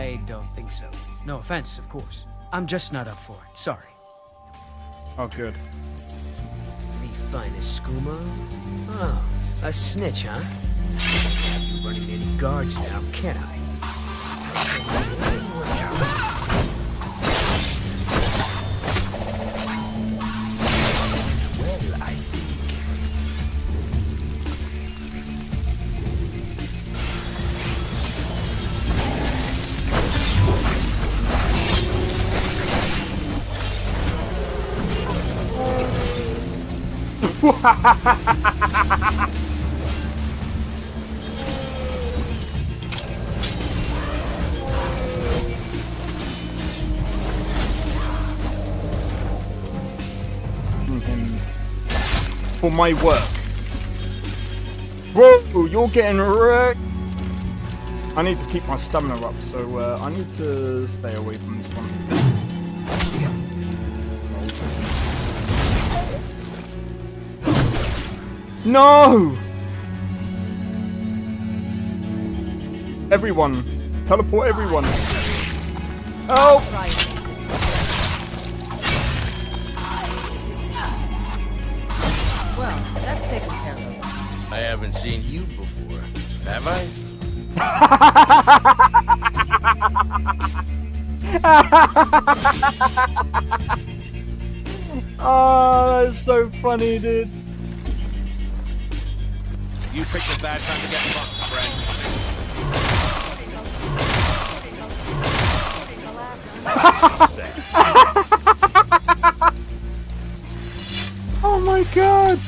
I don't think so. No offense, of course. I'm just not up for it. Sorry. Oh, good. The finest skooma? Oh, a snitch, huh? Can't be running any guards now, can I? Well, I think. For my work. Whoa, you're getting wrecked. I need to keep my stamina up, so I need to stay away from this one. No! Everyone, teleport everyone. Oh! Well, that's taken care of. I haven't seen you before, have I? Oh, that's so funny, dude. You picked a bad time to get fucked, friend. Oh my god!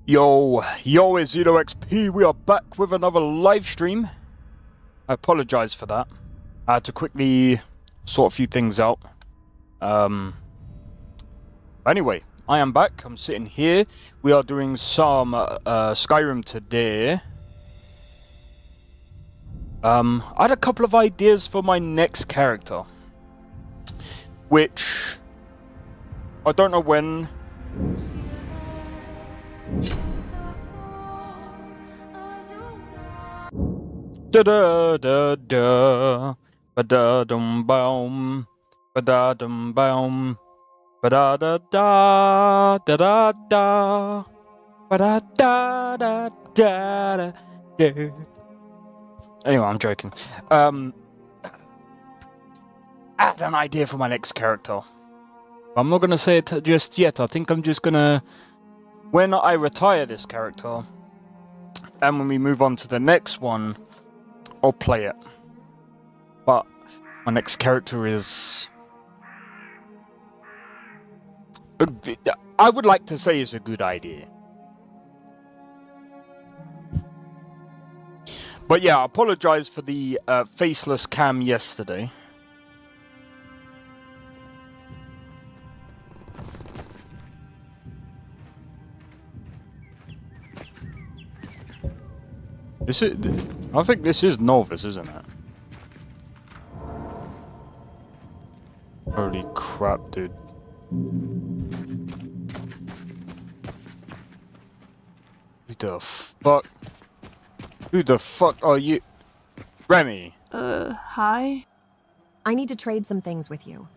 Yo, it's XP. We are back with another live stream. I apologize for that. I had to quickly sort a few things out. Anyway, I am back. I'm sitting here. We are doing some Skyrim today. I had a couple of ideas for my next character, which I don't know when. Da da da da, ba da dum boom, ba da dum boom, ba da da da da da da, ba da da da da da. Anyway, I'm joking. I had an idea for my next character. I'm not gonna say it just yet. I think I'm just gonna, when I retire this character, and when we move on to the next one, I'll play it. But my next character is, I would like to say, is a good idea. But yeah, I apologize for the faceless cam yesterday. I think this is Nolvus, isn't it? Holy crap, dude. Who the fuck? Who the fuck are you? Remy. Hi? I need to trade some things with you.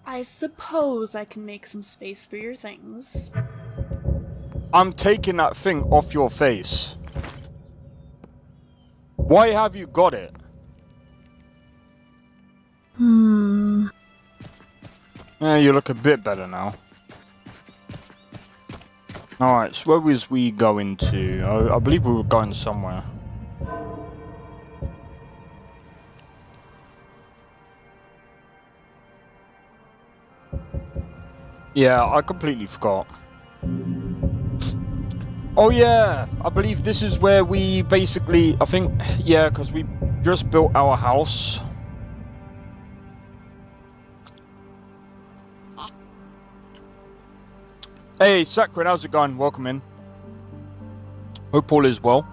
I suppose I can make some space for your things. I'm taking that thing off your face. Why have you got it? You look a bit better now. Alright, so where was we going to? I believe we were going somewhere. Yeah, I completely forgot. Oh yeah, I believe this is where we basically, I think, yeah, because we just built our house. Hey, Sakura, how's it going? Welcome in. Hope all is well.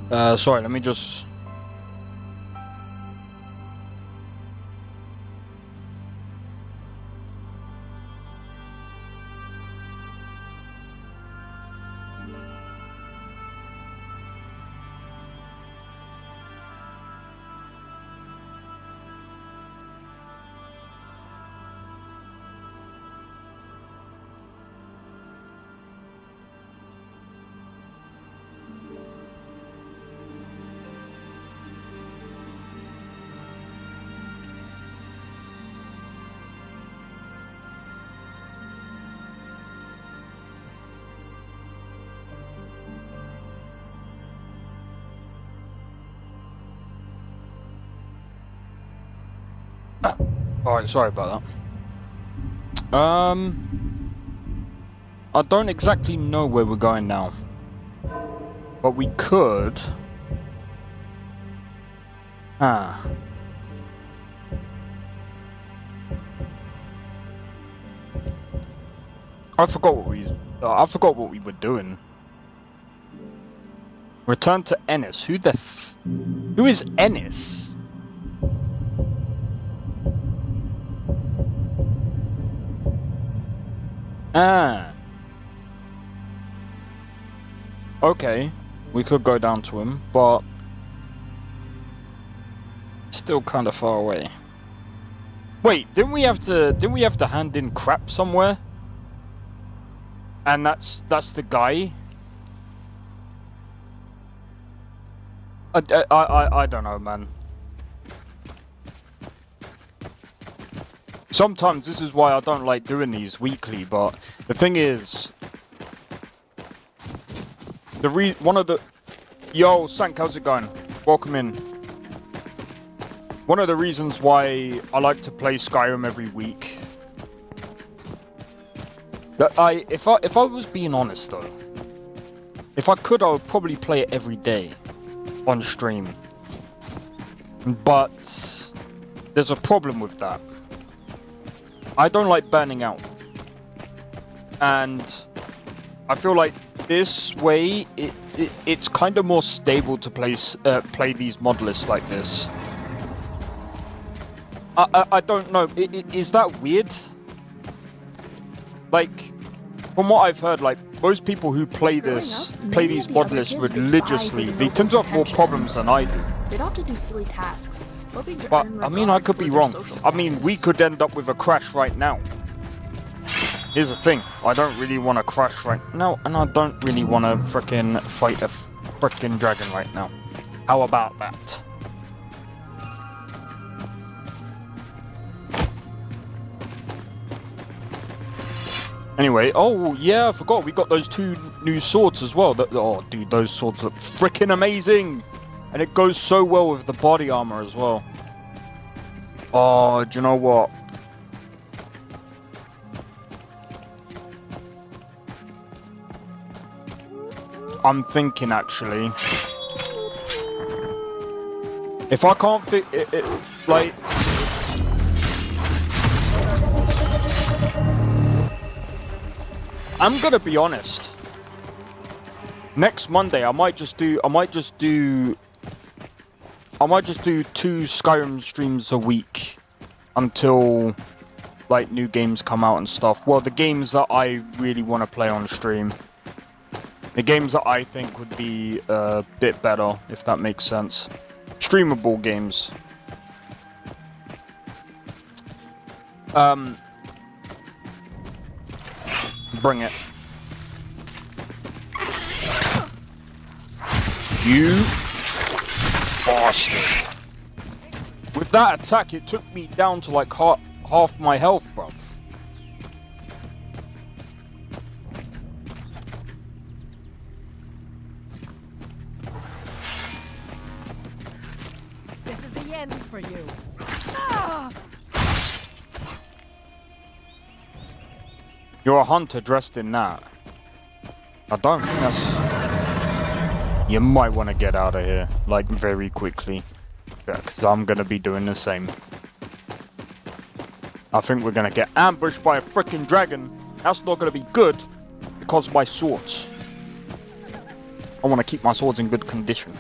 Sorry, let me just... Alright, sorry about that. I don't exactly know where we're going now. But we could... I forgot what we were doing. Return to Ennis. Who is Ennis? Okay, we could go down to him, but still kind of far away. Wait, didn't we have to hand in crap somewhere? And that's the guy. I don't know, man. Sometimes this is why I don't like doing these weekly, but the thing is, yo, Sank, how's it going? Welcome in. One of the reasons why I like to play Skyrim every week. If I was being honest though, if I could, I would probably play it every day on stream. But there's a problem with that. I don't like burning out, and I feel like this way it's kind of more stable to play these mod lists like this. I don't know. Is that weird? Like, from what I've heard, like most people who play these mod lists religiously, they tend to have more problems than I do. They'd have to do silly tasks. But I mean, I could be wrong. I mean, we could end up with a crash right now. Here's the thing, I don't really want to crash right now, and I don't really want to frickin' fight a frickin' dragon right now. How about that? Anyway, oh yeah, I forgot, we got those 2 new swords as well. Oh dude, those swords look frickin' amazing! And it goes so well with the body armor as well. Oh, do you know what? I'm thinking actually, if I can't fit it, like, I'm gonna be honest. Next Monday, I might just do 2 Skyrim streams a week until like new games come out and stuff. Well, the games that I really want to play on stream. The games that I think would be a bit better, if that makes sense. Streamable games. Bring it. You bastard. With that attack, it took me down to like half my health, bruv. This is the end for you. You're a hunter dressed in that. I don't think that's... You might want to get out of here, like, very quickly. Yeah, because I'm going to be doing the same. I think we're going to get ambushed by a freaking dragon. That's not going to be good, because of my swords. I want to keep my swords in good condition.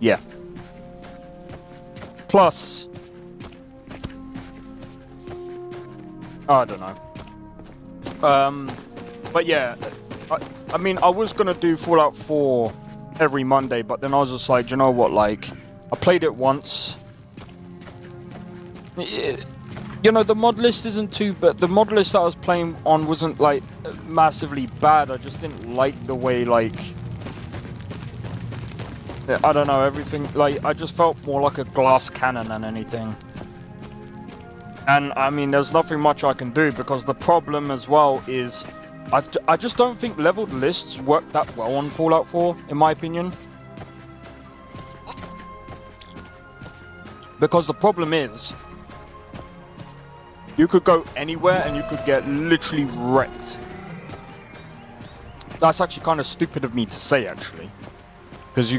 Yeah. Plus... I don't know. But yeah, I mean, I was gonna do Fallout 4 every Monday, but then I was just like, you know what, like, I played it once. You know, the mod list isn't too, but the mod list that I was playing on wasn't, like, massively bad. I just didn't like the way, like, I don't know, everything, like, I just felt more like a glass cannon than anything. And, I mean, there's nothing much I can do, because the problem as well is, I just don't think leveled lists work that well on Fallout 4, in my opinion. Because the problem is, you could go anywhere and you could get literally wrecked. That's actually kind of stupid of me to say, actually. Because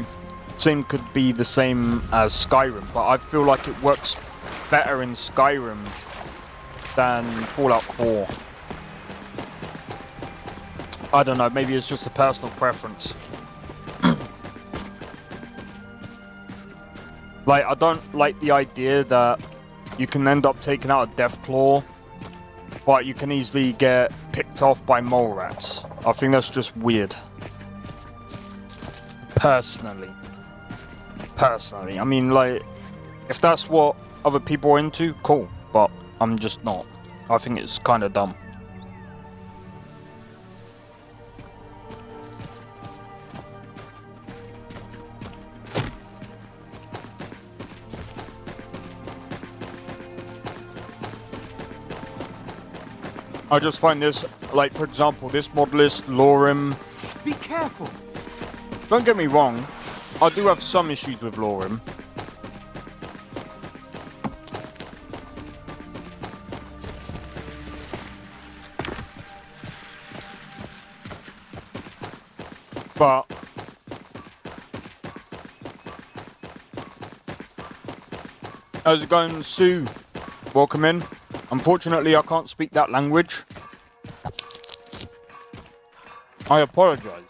same could be the same as Skyrim, but I feel like it works better in Skyrim than Fallout 4. I don't know, maybe it's just a personal preference. Like, I don't like the idea that you can end up taking out a Deathclaw, but you can easily get picked off by mole rats. I think that's just weird. Personally. I mean, like, if that's what other people are into, cool, but I'm just not. I think it's kind of dumb. I just find this, like, for example, this mod list, Lorem. Be careful. Don't get me wrong, I do have some issues with Lorem. But how's it going, Sue? Welcome in. Unfortunately, I can't speak that language. I apologize.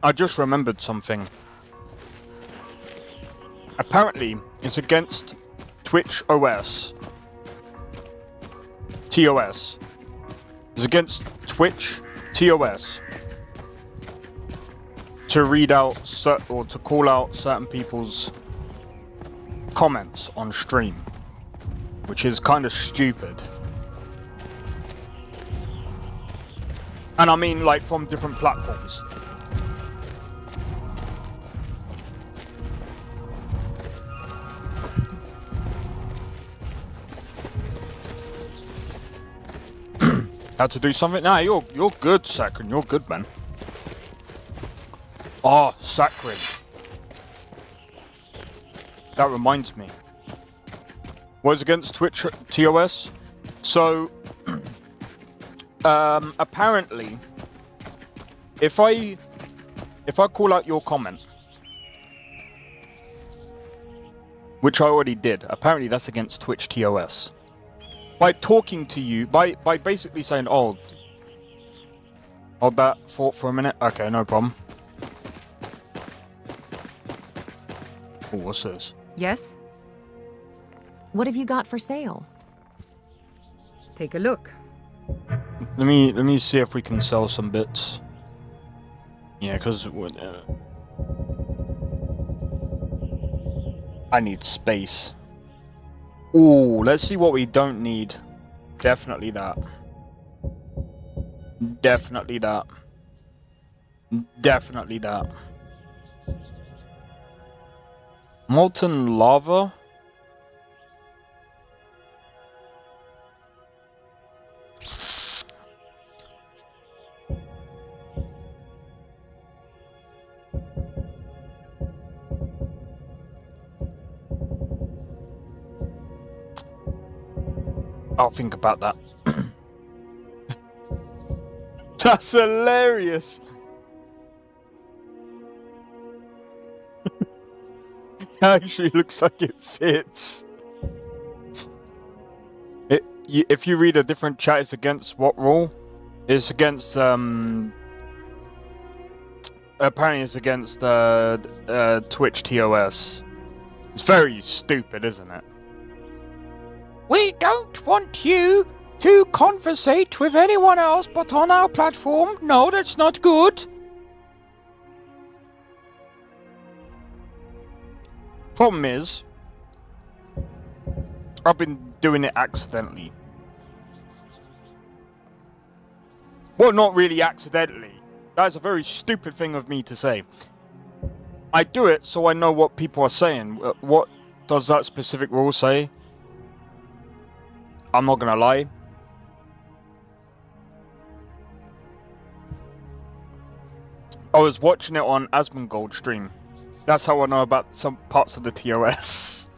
I just remembered something. Apparently, it's against Twitch OS. TOS. It's against Twitch TOS to read out or to call out certain people's comments on stream, which is kind of stupid. And I mean, like, from different platforms. Had to do something? Nah, you're good, Sakrin. You're good, man. Oh, Sakrin. That reminds me. Was against Twitch TOS. So, apparently, if I if I call out your comment, which I already did, apparently that's against Twitch TOS. By talking to you, by basically saying, oh, hold that thought for a minute. Okay, no problem. Oh, what's this? Yes? What have you got for sale? Take a look. Let me see if we can sell some bits. Yeah, because I need space. Ooh, let's see what we don't need. Definitely that. Definitely that. Definitely that. Molten lava? I'll think about that. That's hilarious. Actually looks like it fits. If you read a different chat, it's against what rule? It's against apparently it's against Twitch TOS. It's very stupid, isn't it? We don't want you to conversate with anyone else but on our platform. No, that's not good. Problem is, I've been doing it accidentally. Well, not really accidentally. That's a very stupid thing of me to say. I do it so I know what people are saying. What does that specific rule say? I'm not gonna lie. I was watching it on Asmongold's stream. That's how I know about some parts of the TOS.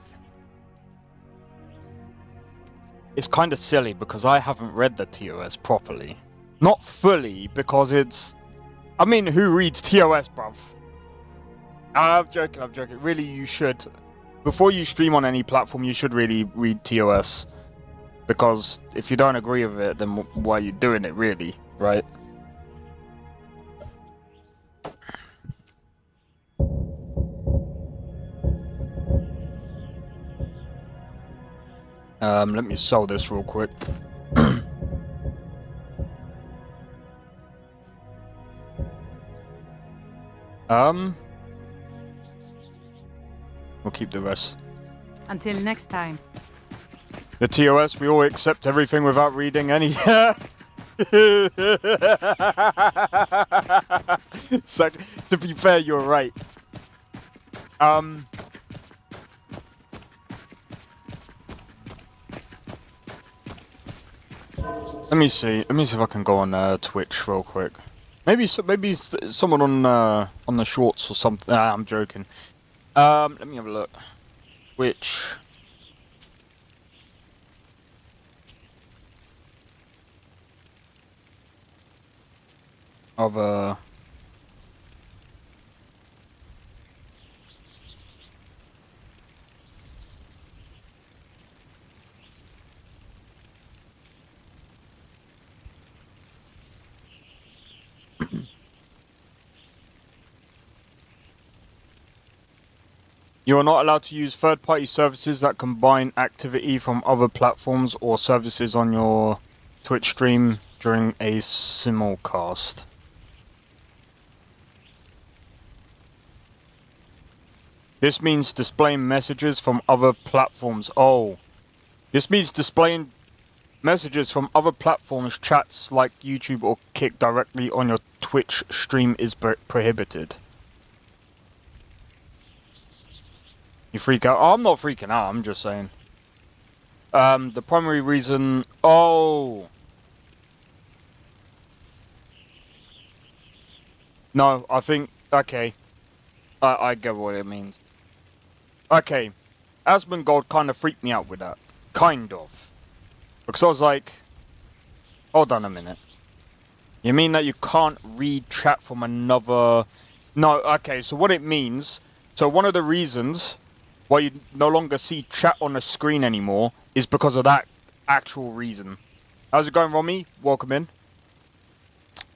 It's kind of silly because I haven't read the TOS properly. Not fully, because it's... I mean, who reads TOS, bruv? I'm joking, I'm joking. Really, you should. Before you stream on any platform, you should really read TOS. Because if you don't agree with it, then why are you doing it, really, right? Let me sell this real quick. We'll keep the rest. Until next time. The TOS, we all accept everything without reading any. So, to be fair, you're right. Let me see. Let me see if I can go on Twitch real quick. Maybe someone on the shorts or something. Ah, I'm joking. Let me have a look. Twitch. Of You are not allowed to use third-party services that combine activity from other platforms or services on your Twitch stream during a simulcast. This means displaying messages from other platforms. Oh, this means displaying messages from other platforms, chats like YouTube or Kick directly on your Twitch stream is prohibited. You freak out? Oh, I'm not freaking out, I'm just saying. The primary reason... Oh! No, I think... Okay. I get what it means. Okay. Asmongold kind of freaked me out with that. Kind of. Because I was like... Hold on a minute. You mean that you can't read chat from another No, okay, so what it means, so one of the reasons why you no longer see chat on the screen anymore is because of that actual reason. How's it going, Romy? Welcome in.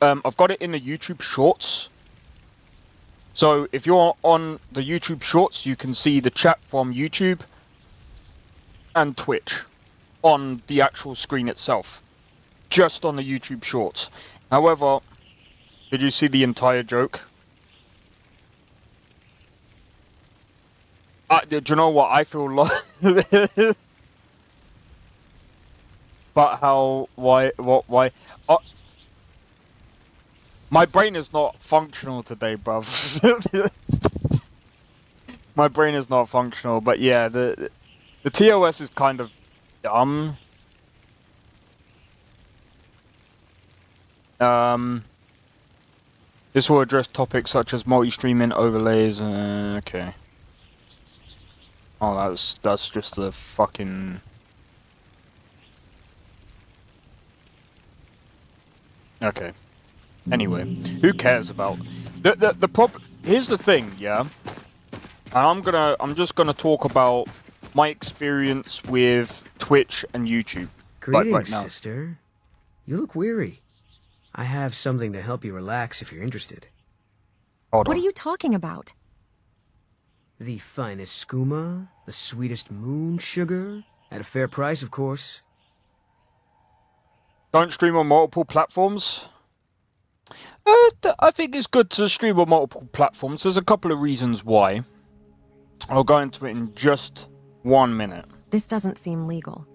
I've got it in the YouTube Shorts. So if you're on the YouTube Shorts, you can see the chat from YouTube and Twitch on the actual screen itself. Just on the YouTube Shorts. However, did you see the entire joke? Do you know what I feel like? But how? Why? What? Why? My brain is not functional today, bruv. My brain is not functional, but yeah, the TOS is kind of dumb. This will address topics such as multi-streaming overlays. Okay. Oh, that's just the fucking. Okay. Anyway, who cares about the problem? Here's the thing, yeah. And I'm just gonna talk about my experience with Twitch and YouTube. Greetings, right now. sister. You look weary. I have something to help you relax if you're interested. Hold What on. are you talking about? The finest skooma, the sweetest moon sugar, at a fair price, of course. Don't stream on multiple platforms. I think it's good to stream on multiple platforms. There's a couple of reasons why. I'll go into it in just 1 minute. This doesn't seem legal.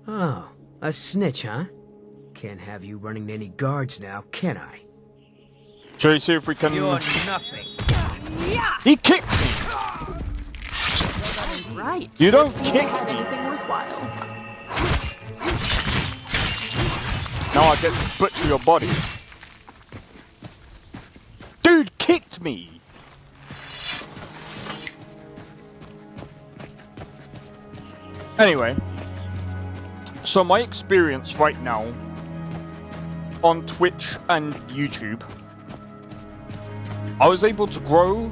Oh, a snitch, huh? Can't have you running any guards now, can I? Shall we see if we can... You're nothing. He kicked me! Right. You don't See if kick I had me. anything worthwhile. Now I get to butcher your body. Dude kicked me! Anyway. So my experience right now on Twitch and YouTube, I was able to grow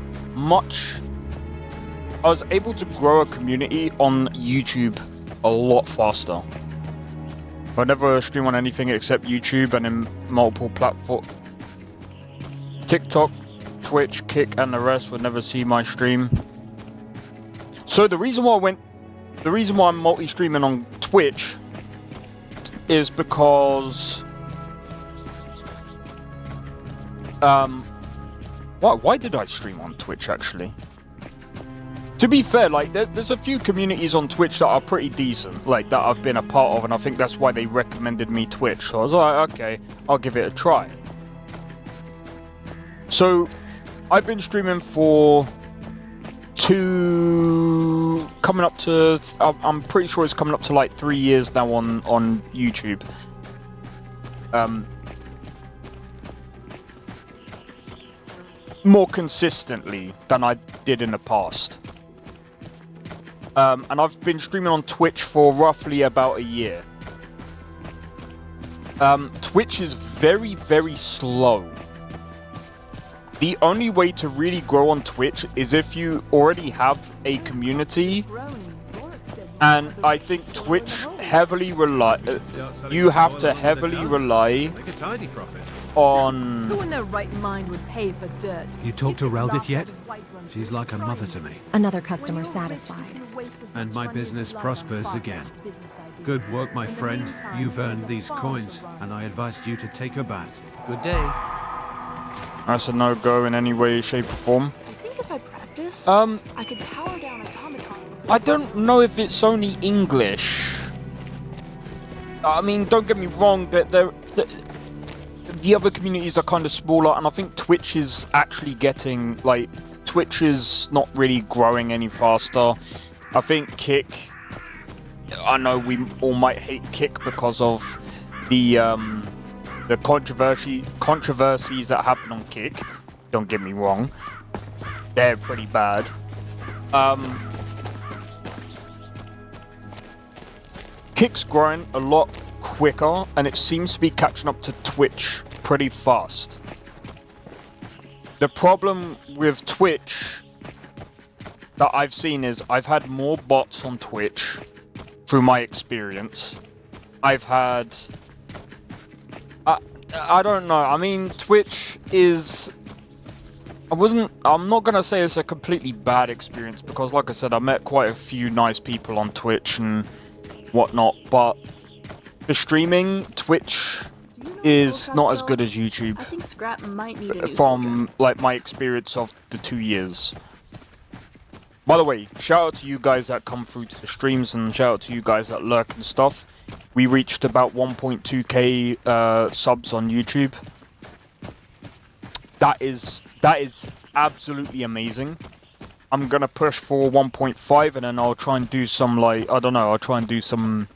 a community on YouTube a lot faster. I never stream on anything except YouTube and in multiple platforms. TikTok, Twitch, Kick, and the rest would never see my stream. So the reason why I'm multi-streaming on Twitch is because why did I stream on Twitch actually? To be fair, like there's a few communities on Twitch that are pretty decent, like that I've been a part of, and I think that's why they recommended me Twitch. So I was like, okay, I'll give it a try. So I've been streaming for I'm pretty sure it's coming up to like 3 years now on YouTube. More consistently than I did in the past. And I've been streaming on Twitch for roughly about a year. Twitch is very, very slow. The only way to really grow on Twitch is if you already have a community, and I think Twitch heavily you have to heavily rely Make a tidy profit. on... Who in their right mind would pay for dirt? You talked to could Raldith laugh yet? at the white ones She's like a mother to me. Another customer satisfied. And my business prospers again. Good work, my friend. You've earned these coins, and I advised you to take her back. Good day. That's a no-go in any way, shape, or form. I think if I practiced, I could power down automaton. I don't know if it's only English. I mean, don't get me wrong, the other communities are kind of smaller, and I think Twitch is actually getting, like, Twitch is not really growing any faster. I think Kick, I know we all might hate Kick because of the controversies that happen on Kick. Don't get me wrong, they're pretty bad. Kick's growing a lot quicker, and it seems to be catching up to Twitch pretty fast. The problem with Twitch that I've seen is I've had more bots on Twitch through my experience. I've had... I don't know. I mean, Twitch is... I'm not gonna say it's a completely bad experience because, like I said, I met quite a few nice people on Twitch and whatnot, but the streaming, Twitch is not as good as YouTube. I think Scrap might need a new From like my experience of the 2 years. By the way, shout out to you guys that come through to the streams and shout out to you guys that lurk and stuff. We reached about 1.2k subs on YouTube. That is absolutely amazing. I'm gonna push for 1.5 and then I'll try and do some, like, I don't know, I'll try and do some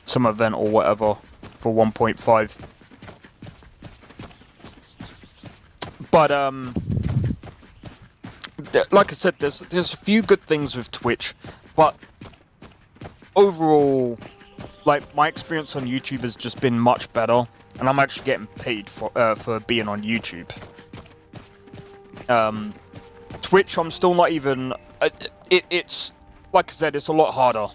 event or whatever for 1.5. But like I said, there's a few good things with Twitch, but overall, like, my experience on YouTube has just been much better, and I'm actually getting paid for being on YouTube. Twitch, I'm still not even. It's like I said, it's a lot harder.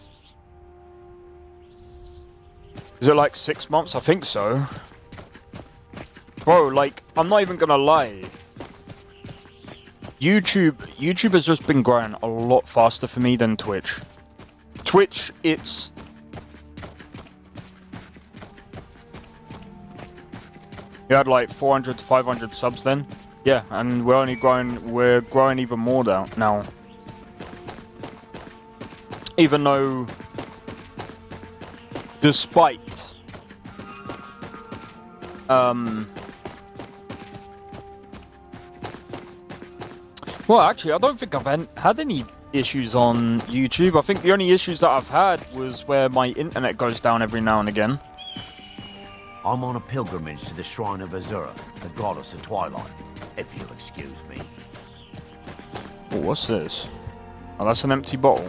Is it like 6 months? I think so. Bro, like, I'm not even gonna lie. YouTube has just been growing a lot faster for me than Twitch. Twitch, it's... You had like 400 to 500 subs then? Yeah, and we're growing even more now. Even though, despite, well, actually, I don't think I've had any issues on YouTube. I think the only issues that I've had was where my internet goes down every now and again. I'm on a pilgrimage to the shrine of Azura, the goddess of twilight, if you'll excuse me. Oh, what's this? Oh, that's an empty bottle.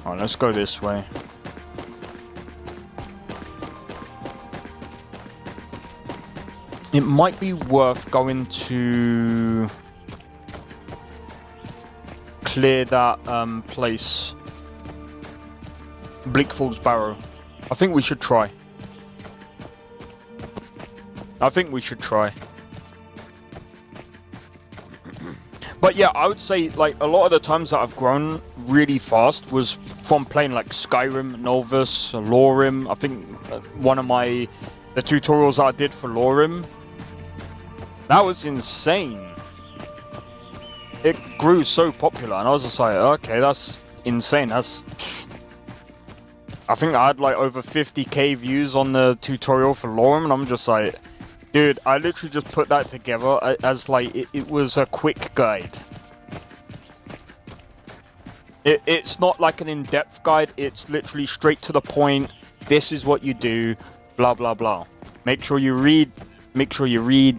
Alright, let's go this way. It might be worth going to clear that place. Bleak Falls Barrow. I think we should try. But yeah, I would say, like, a lot of the times that I've grown really fast was from playing like Skyrim, Nolvus, Lorim. I think one of the tutorials that I did for Lorim, that was insane. It grew so popular and I was just like, okay, that's insane. I think I had like over 50k views on the tutorial for Lorim and I'm just like, dude, I literally just put that together as like, it was a quick guide. It's not like an in-depth guide, it's literally straight to the point. This is what you do, blah blah blah. Make sure you read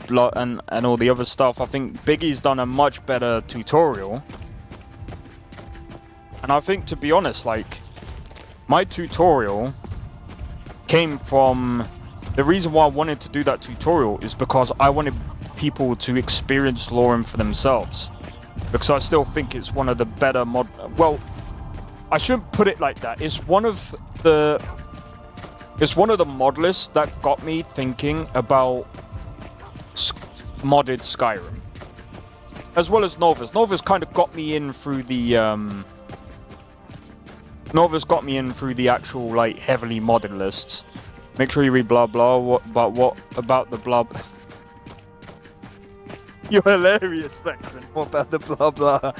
blah, and all the other stuff. I think Biggie's done a much better tutorial. And I think, to be honest, like, my tutorial came from... The reason why I wanted to do that tutorial is because I wanted people to experience Lorim for themselves. Because I still think it's one of the better mod... Well, I shouldn't put it like that. It's one of the mod lists that got me thinking about modded Skyrim. As well as Nolvus. Nolvus kind of got me in through the... Nolvus got me in through the actual, like, heavily modded lists. Make sure you read blah blah. What about the blub? You're hilarious, Spectrum. What about the blah blah?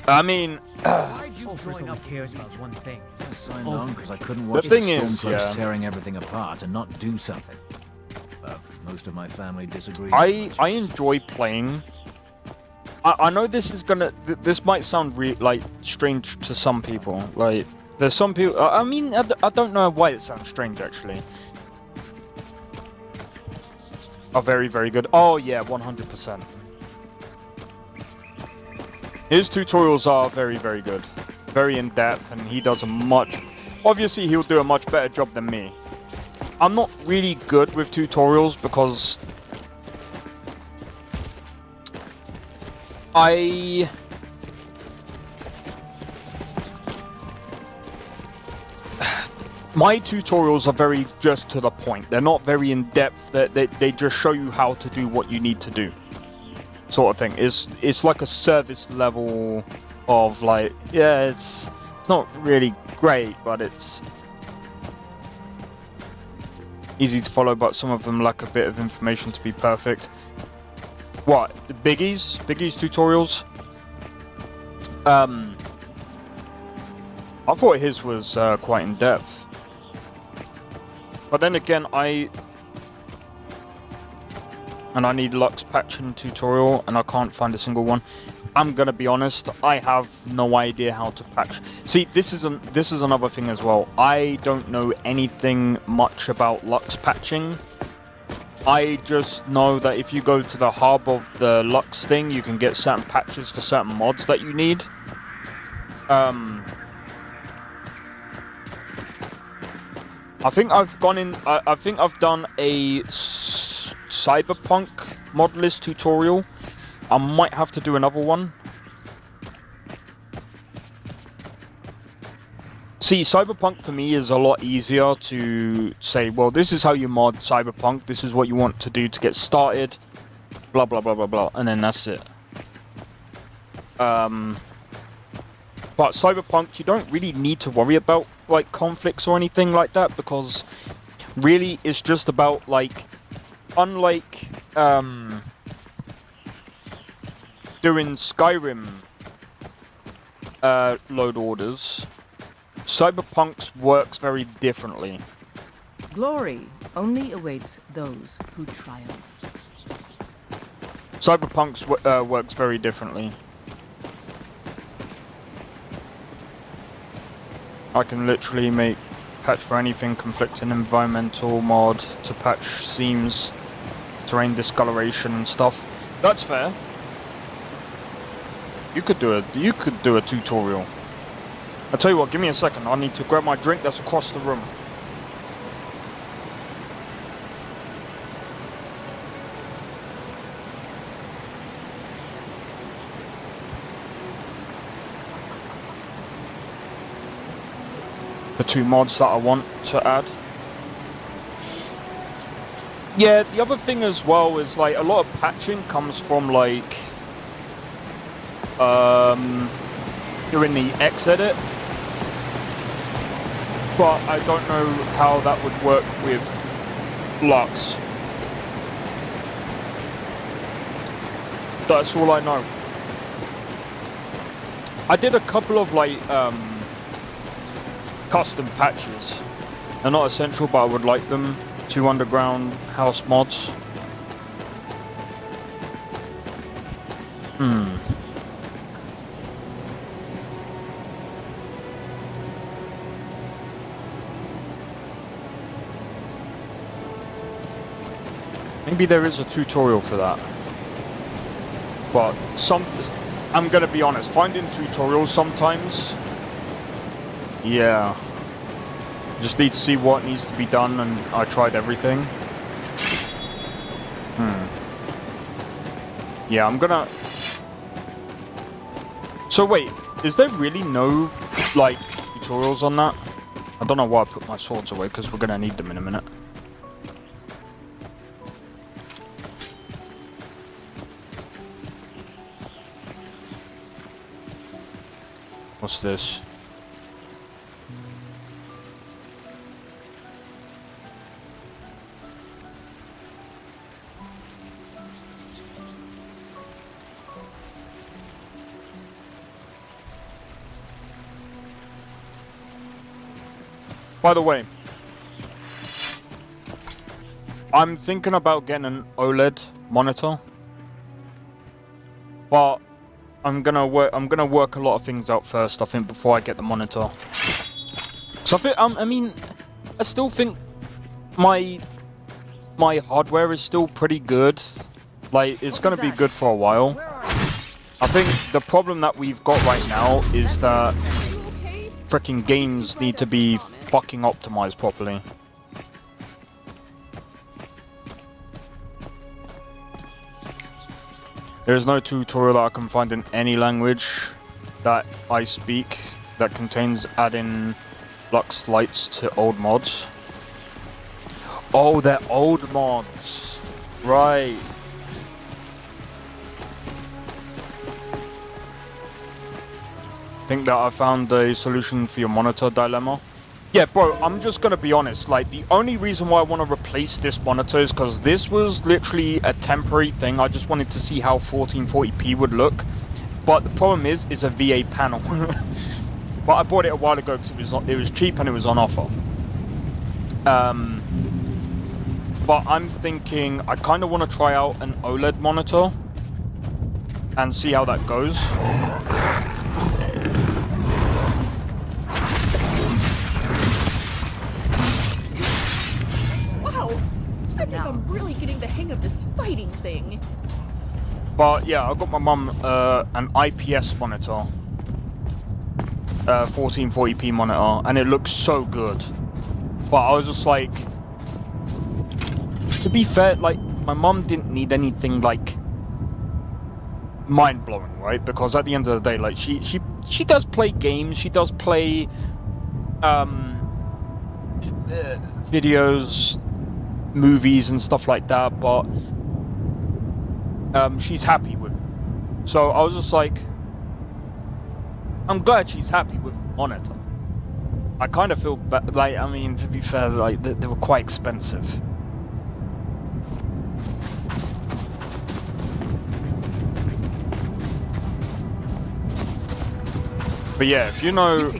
I mean, Why'd you join up cares about one thing? I signed on because I couldn't watch thing the is, Stormcloaks yeah, tearing everything apart and not do something. Most of my family disagrees. I enjoy playing. I know this is gonna. This might sound like strange to some people. Like, there's some people. I mean, I don't know why it sounds strange actually. Oh, very very good. Oh yeah, 100%. His tutorials are very very good, very in depth, and he does a much. Obviously, he'll do a much better job than me. I'm not really good with tutorials because My tutorials are very just to the point. They're not very in depth. They just show you how to do what you need to do, sort of thing. It's like a service level of like, yeah, it's not really great, but it's easy to follow. But some of them lack a bit of information to be perfect. What, the Biggie's tutorials? I thought his was quite in depth. But then again, I need Lux patching tutorial, and I can't find a single one. I'm gonna be honest, I have no idea how to patch. See, this is another thing as well. I don't know anything much about Lux patching. I just know that if you go to the hub of the Lux thing, you can get certain patches for certain mods that you need. I think I've gone in. I think I've done a Cyberpunk mod list tutorial. I might have to do another one. See, Cyberpunk for me is a lot easier to say, well, this is how you mod Cyberpunk. This is what you want to do to get started. Blah blah blah blah blah, and then that's it. But Cyberpunk, you don't really need to worry about like conflicts or anything like that, because really it's just about like, unlike doing Skyrim load orders, Cyberpunk's works very differently. Glory only awaits those who triumph. Cyberpunk's works very differently. I can literally patch for anything, conflicting environmental mod to patch seams, terrain discoloration and stuff. That's fair. You could do a tutorial. I'll tell you what, give me a second. I need to grab my drink that's across the room. The 2 mods that I want to add. Yeah, the other thing as well is like a lot of patching comes from like doing the X edit, but I don't know how that would work with Lux. That's all I know. I did a couple of like custom patches. They're not essential, but I would like them. 2 underground house mods. Maybe there is a tutorial for that. But I'm gonna be honest, finding tutorials sometimes, yeah, just need to see what needs to be done, and I tried everything. Yeah, I'm gonna... So wait, is there really no, like, tutorials on that? I don't know why I put my swords away, because we're gonna need them in a minute. What's this? By the way, I'm thinking about getting an OLED monitor, but I'm gonna work a lot of things out first, I think, before I get the monitor. So I still think my hardware is still pretty good. Like, it's gonna be good for a while. I think the problem that we've got right now is that freaking games need to be fucking optimized properly. There is no tutorial that I can find in any language that I speak that contains adding Lux lights to old mods. Oh, they're old mods. Right. Think that I found a solution for your monitor dilemma. Yeah, bro, I'm just gonna be honest. Like, the only reason why I want to replace this monitor is because this was literally a temporary thing. I just wanted to see how 1440p would look. But the problem is a VA panel. But I bought it a while ago because it was cheap and it was on offer. But I'm thinking I kind of want to try out an OLED monitor and see how that goes. Wow! I think I'm really getting the hang of this fighting thing. But yeah, I got my mum an IPS monitor, 1440p monitor, and it looks so good. But I was just like, to be fair, like my mum didn't need anything like mind blowing, right? Because at the end of the day, like she does play games, she does play videos, movies, and stuff like that, but. She's happy with it. So I was just like, I'm glad she's happy with the monitor. I kind of feel like, I mean, to be fair, like they were quite expensive. But yeah, if you know.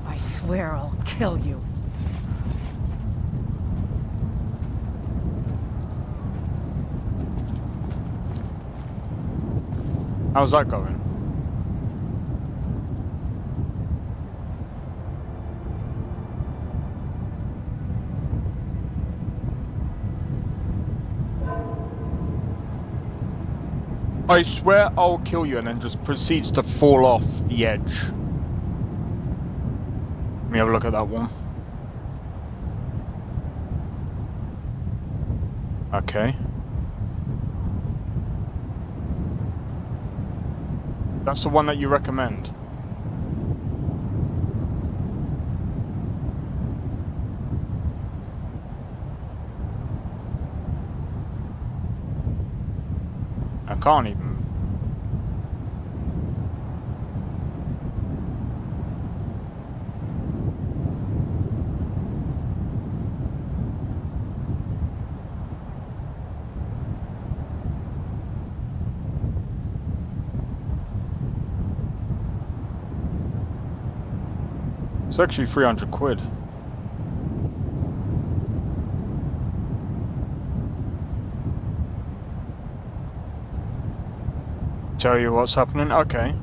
I swear I'll kill you. How's that going? I swear I'll kill you, and then just proceeds to fall off the edge. Let me have a look at that one. Okay. That's the one that you recommend. I can't even. It's actually 300 quid. Tell you what's happening? Okay.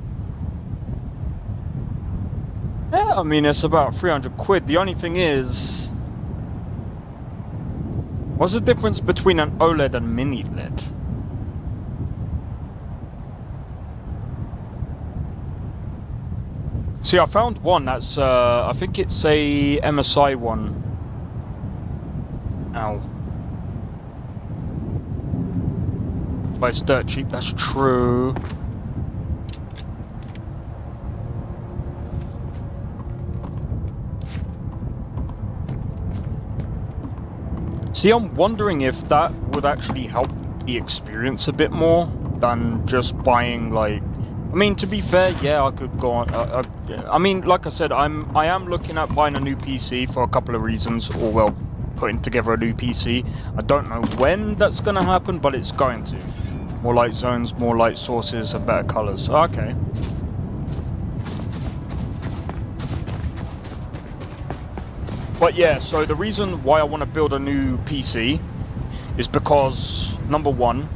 Yeah, I mean, it's about 300 quid. The only thing is, what's the difference between an OLED and mini LED? See, I found one that's, I think it's a MSI one. Ow. But it's dirt cheap, that's true. See, I'm wondering if that would actually help the experience a bit more than just buying, like... I mean, to be fair, yeah, I could go on... I mean, like I said, I am looking at buying a new PC for a couple of reasons, or, well, putting together a new PC. I don't know when that's going to happen, but it's going to. More light zones, more light sources, and better colors. Okay. But yeah, so the reason why I want to build a new PC is because, number one,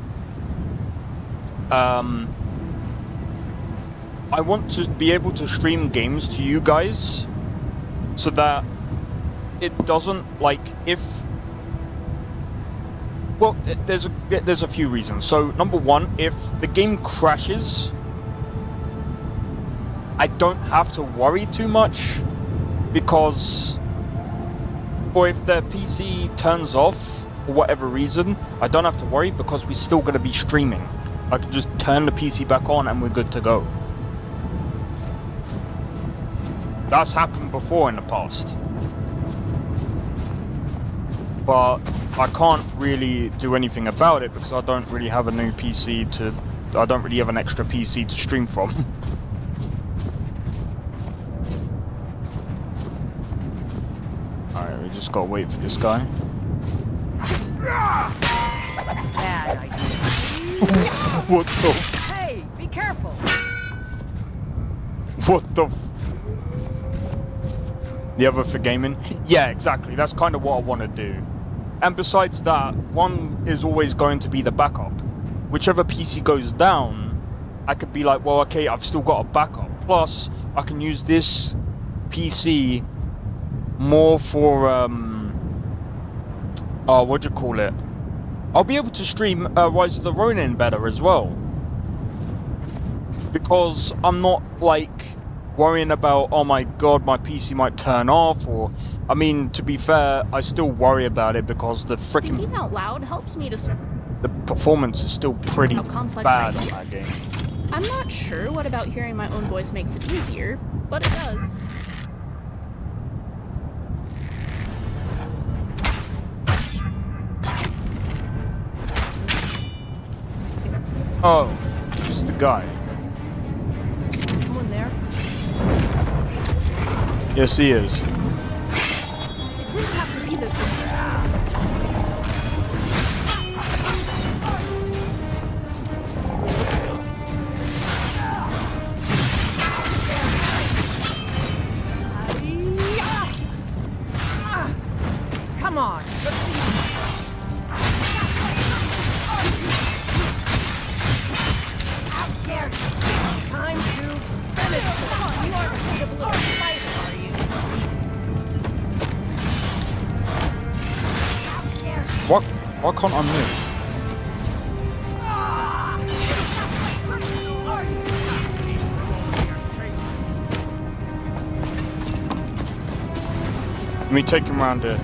I want to be able to stream games to you guys so that it doesn't, like, if Well, there's a few reasons. So number one, if the game crashes, I don't have to worry too much because, or if the PC turns off for whatever reason, I don't have to worry because we're still going to be streaming. I can just turn the PC back on and we're good to go. That's happened before in the past. But I can't really do anything about it because I don't really have a new PC to... I don't really have an extra PC to stream from. Alright, we just gotta wait for this guy. Bad idea. What the... Hey, be careful. What the... The other for gaming? Yeah, exactly. That's kind of what I want to do. And besides that, one is always going to be the backup. Whichever PC goes down, I could be like, well, okay, I've still got a backup. Plus, I can use this PC more for, what do you call it? I'll be able to stream Rise of the Ronin better as well. Because I'm not, like, worrying about, oh my god, my PC might turn off, or... I mean, to be fair, I still worry about it because the freaking... Thinking out loud helps me to... The performance is still pretty How complex bad I on am. that game. I'm not sure what about hearing my own voice makes it easier, but it does. Oh, it's the guy. Someone there? Yes, he is. It didn't have to be this way. Come on. How dare you? Time to finish. Come on, you aren't afraid of a little spice, are you? Why can't I move? Let me take him around here.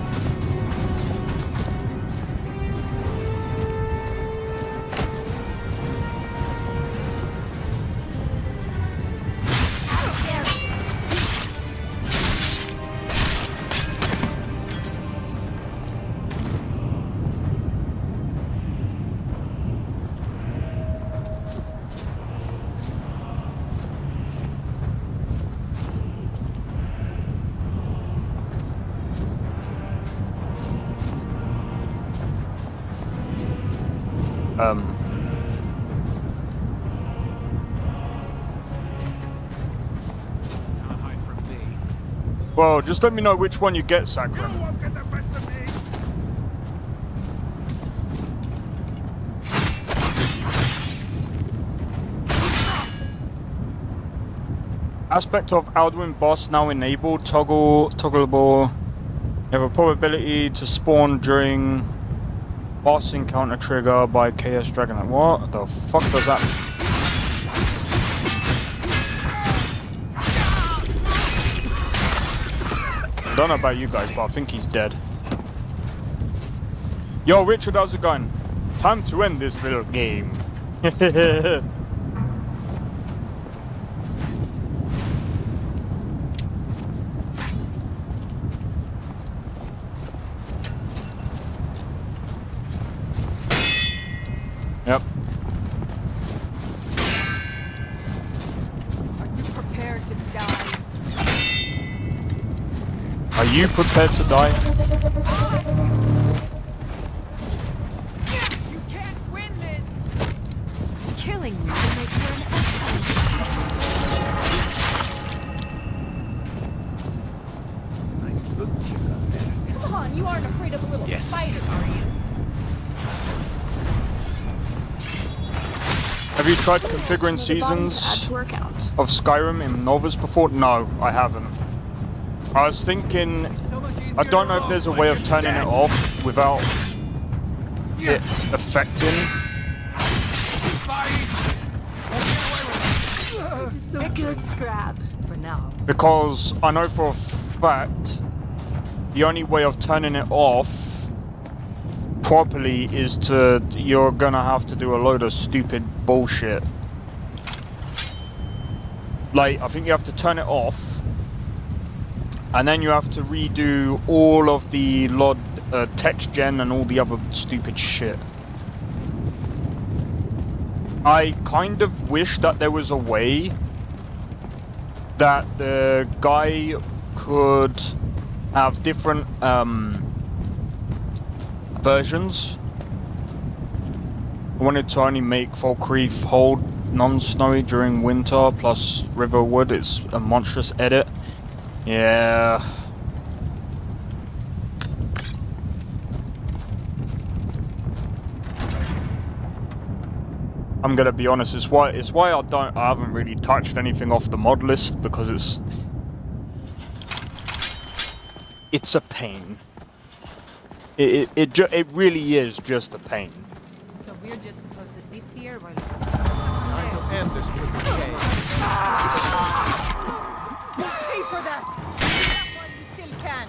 Can't hide from me. Well, just let me know which one you get, Skyrim. won't get the best of me. Aspect of Alduin boss now enabled. Toggleable. You have a probability to spawn during boss encounter trigger by Chaos Dragon. What the fuck does that mean? I don't know about you guys, but I think he's dead. Yo, Richard, how's it going? Time to end this little game. Yep. Are you prepared to die? Are you prepared to die? You can't win this! Killing me will make her an excellent. Come on, you aren't afraid of a little Yes. spider, are you? Have you tried configuring Some of the bodies seasons add to our count. of Skyrim in Nolvus before? No, I haven't. I was thinking, I don't know if there's a way of turning it off without it affecting. It's a good scrap. For now. Because I know for a fact the only way of turning it off properly is you're gonna have to do a load of stupid bullshit. Like, I think you have to turn it off, and then you have to redo all of the text gen and all the other stupid shit. I kind of wish that there was a way that the guy could have different versions. I wanted to only make Falkreath hold non-snowy during winter, plus Riverwood is a monstrous edit. Yeah. I'm gonna be honest, it's why I haven't really touched anything off the mod list, because it's a pain. It really is just a pain. So we're just supposed to sit here while Time to end this little game. Pay for that! That one you still can.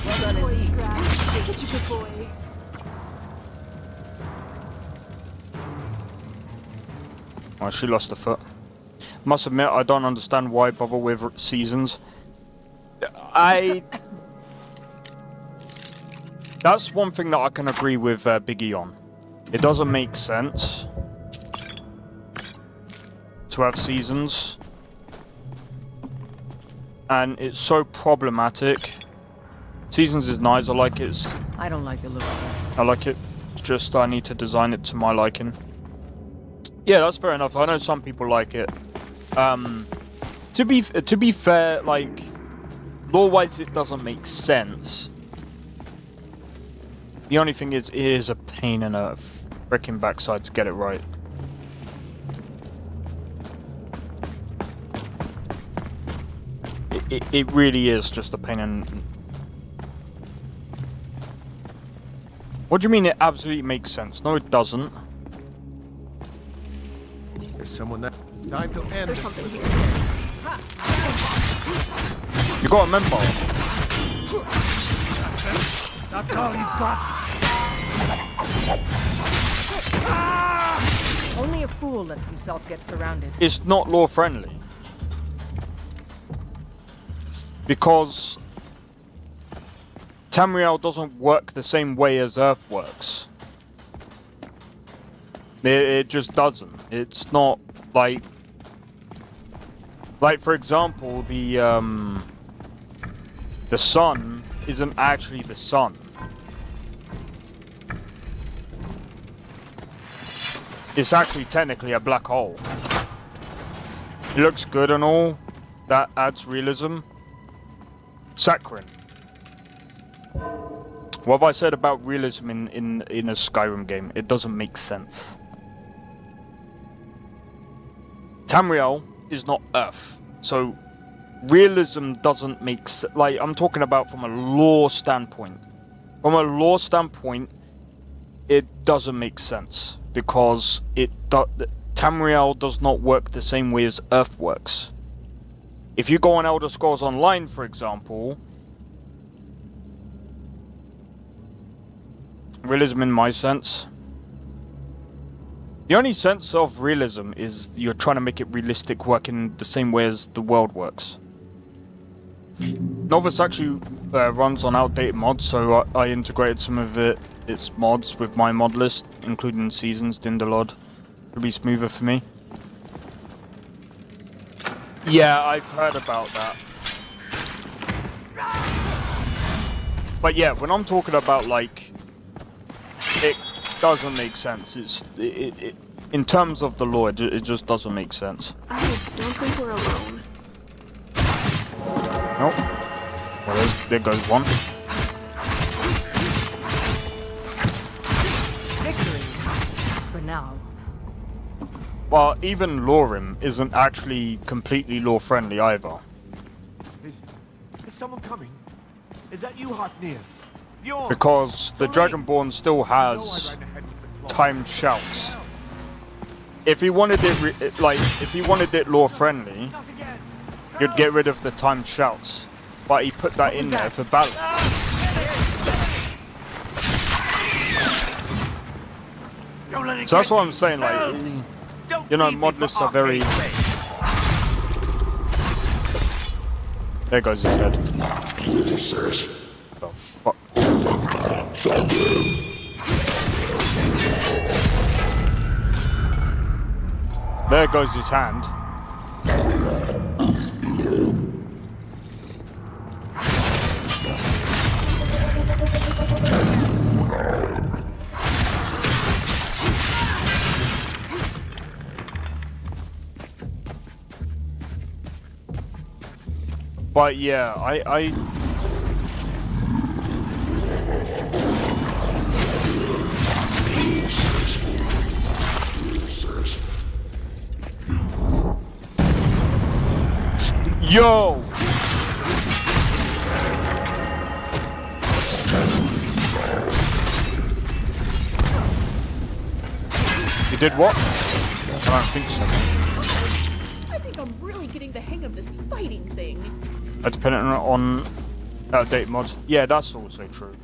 Well done, boy, scrap. Such a good boy. Oh, she lost a foot. Must admit, I don't understand why bother with seasons. That's one thing that I can agree with Biggie on. It doesn't make sense to have seasons, and it's so problematic. Seasons is nice. I like it. I don't like the look of this. I like it. It's just I need to design it to my liking. Yeah, that's fair enough. I know some people like it. To be fair, like, lore-wise, it doesn't make sense. The only thing is, it is a pain in a freaking backside to get it right. It really is just a pain in... What do you mean it absolutely makes sense? No, it doesn't. There's someone there. Time to end There's this something little here. game. You gotta remember. That's all you've got. Only a fool lets himself get surrounded. It's not lore friendly. Because Tamriel doesn't work the same way as Earth works. It just doesn't. It's not like for example, the sun isn't actually the sun. It's actually technically a black hole. It looks good and all. That adds realism. Saccharin. What have I said about realism in a Skyrim game? It doesn't make sense. Tamriel is not Earth, so realism doesn't make sense. Like, I'm talking about from a lore standpoint. From a lore standpoint, it doesn't make sense because Tamriel does not work the same way as Earth works. If you go on Elder Scrolls Online, for example, realism in my sense, the only sense of realism is you're trying to make it realistic, working the same way as the world works. Nolvus actually runs on outdated mods, so I integrated some of its mods with my mod list, including Seasons, Dindalod. It'll be smoother for me. Yeah, I've heard about that. But yeah, when I'm talking about, like, it doesn't make sense. It in terms of the lore, it just doesn't make sense. I don't think we're alone. Nope. Well, there goes one. Victory. For now. Well, even Lorim isn't actually completely lore-friendly either. Is someone coming? Is that you, Hotnir? because the Dragonborn still has timed shouts. If he wanted it if he wanted it lore friendly, you'd get rid of the timed shouts, but he put that in there for balance. So that's what I'm saying, like, you know, mod lists are very... There goes his head. The fuck? There goes his hand. But yeah, I Yo! You did what? I don't think so. I think I'm really getting the hang of this fighting thing. Depending on outdated mods. Yeah, that's also true.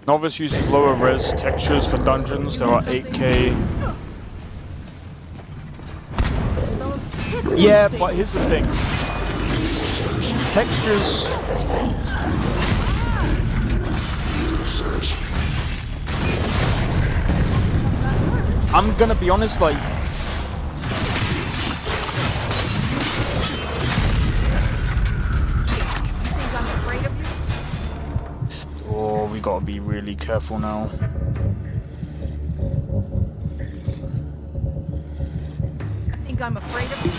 Nolvus uses lower res textures for dungeons. There are 8K. Yeah, but here's the thing. Textures... I'm gonna be honest, like... Oh, we gotta be really careful now. Think I'm afraid of you?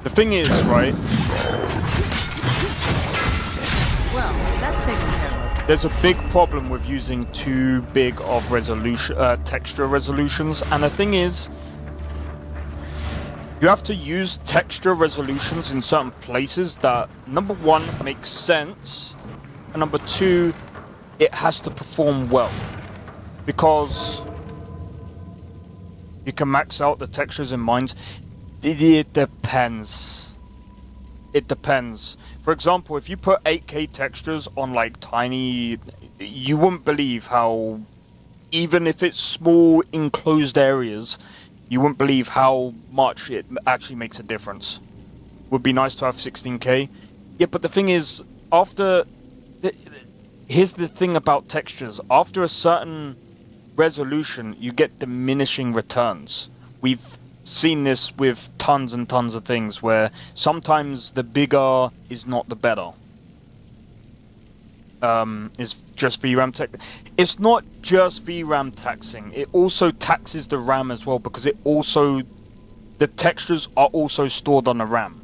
The thing is, right? Well, that's taken care of. There's a big problem with using too big of resolution, texture resolutions, and the thing is, you have to use texture resolutions in certain places that, number one, makes sense, and number two, it has to perform well. Because you can max out the textures in mines. It depends. It depends. For example, if you put 8K textures on like tiny, you wouldn't believe how, even if it's small enclosed areas, you wouldn't believe how much it actually makes a difference. Would be nice to have 16K. Yeah, but the thing is, here's the thing about textures. After a certain resolution, you get diminishing returns. We've seen this with tons and tons of things where sometimes the bigger is not the better. Is just VRAM tax. It's not just VRAM taxing. It also taxes the RAM as well, because the textures are also stored on the RAM.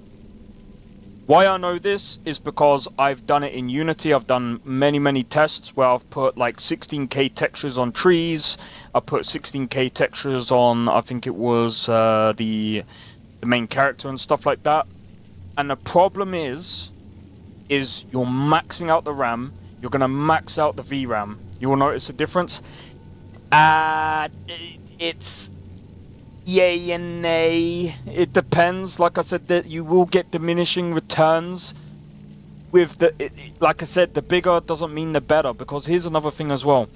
Why I know this is because I've done it in Unity. I've done many tests where I've put like 16K textures on trees. I put 16K textures on, I think it was the main character and stuff like that. And the problem is you're maxing out the RAM. You're gonna max out the VRAM. You will notice a difference. It's yay and nay. It depends. Like I said, that you will get diminishing returns with like I said, the bigger doesn't mean the better, because here's another thing as well.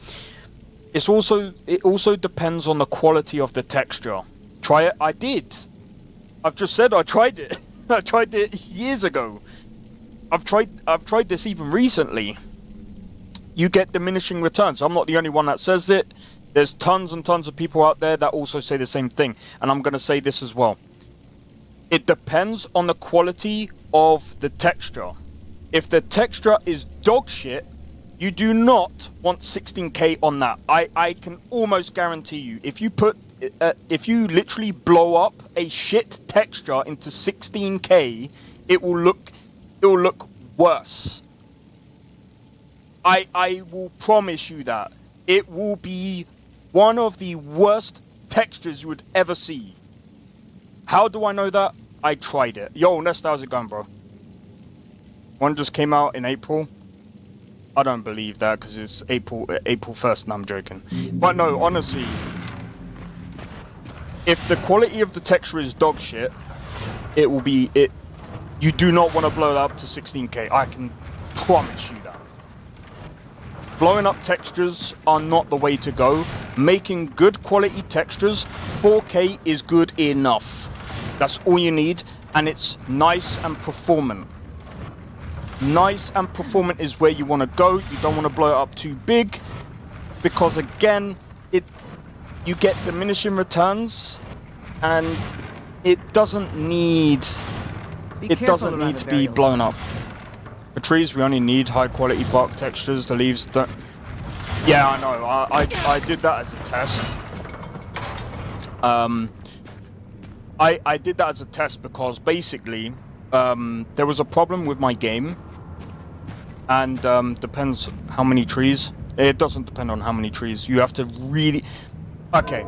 It also depends on the quality of the texture. Try it. I did. I've just said I tried it. I tried it years ago. I've tried this even recently. You get diminishing returns. I'm not the only one that says it. There's tons and tons of people out there that also say the same thing. And I'm going to say this as well. It depends on the quality of the texture. If the texture is dog shit, you do not want 16K on that. I can almost guarantee you. If you literally blow up a shit texture into 16K, it will look worse. I will promise you that. It will be one of the worst textures you would ever see. How do I know that? I tried it. Yo, Nesta, how's it going, bro? One just came out in April. I don't believe that because it's April 1st, and I'm joking. But no, honestly, if the quality of the texture is dog shit, it will be it. You do not want to blow it up to 16K. I can promise you that. Blowing up textures are not the way to go. Making good quality textures, 4K is good enough. That's all you need, and it's nice and performant. Nice and performant is where you want to go. You don't want to blow it up too big, because again, you get diminishing returns, and it doesn't need to be blown up. The trees, we only need high quality bark textures. The leaves don't. Yeah, I know. I did that as a test. I did that as a test because basically there was a problem with my game, and depends how many trees. It doesn't depend on how many trees. You have to really. Okay.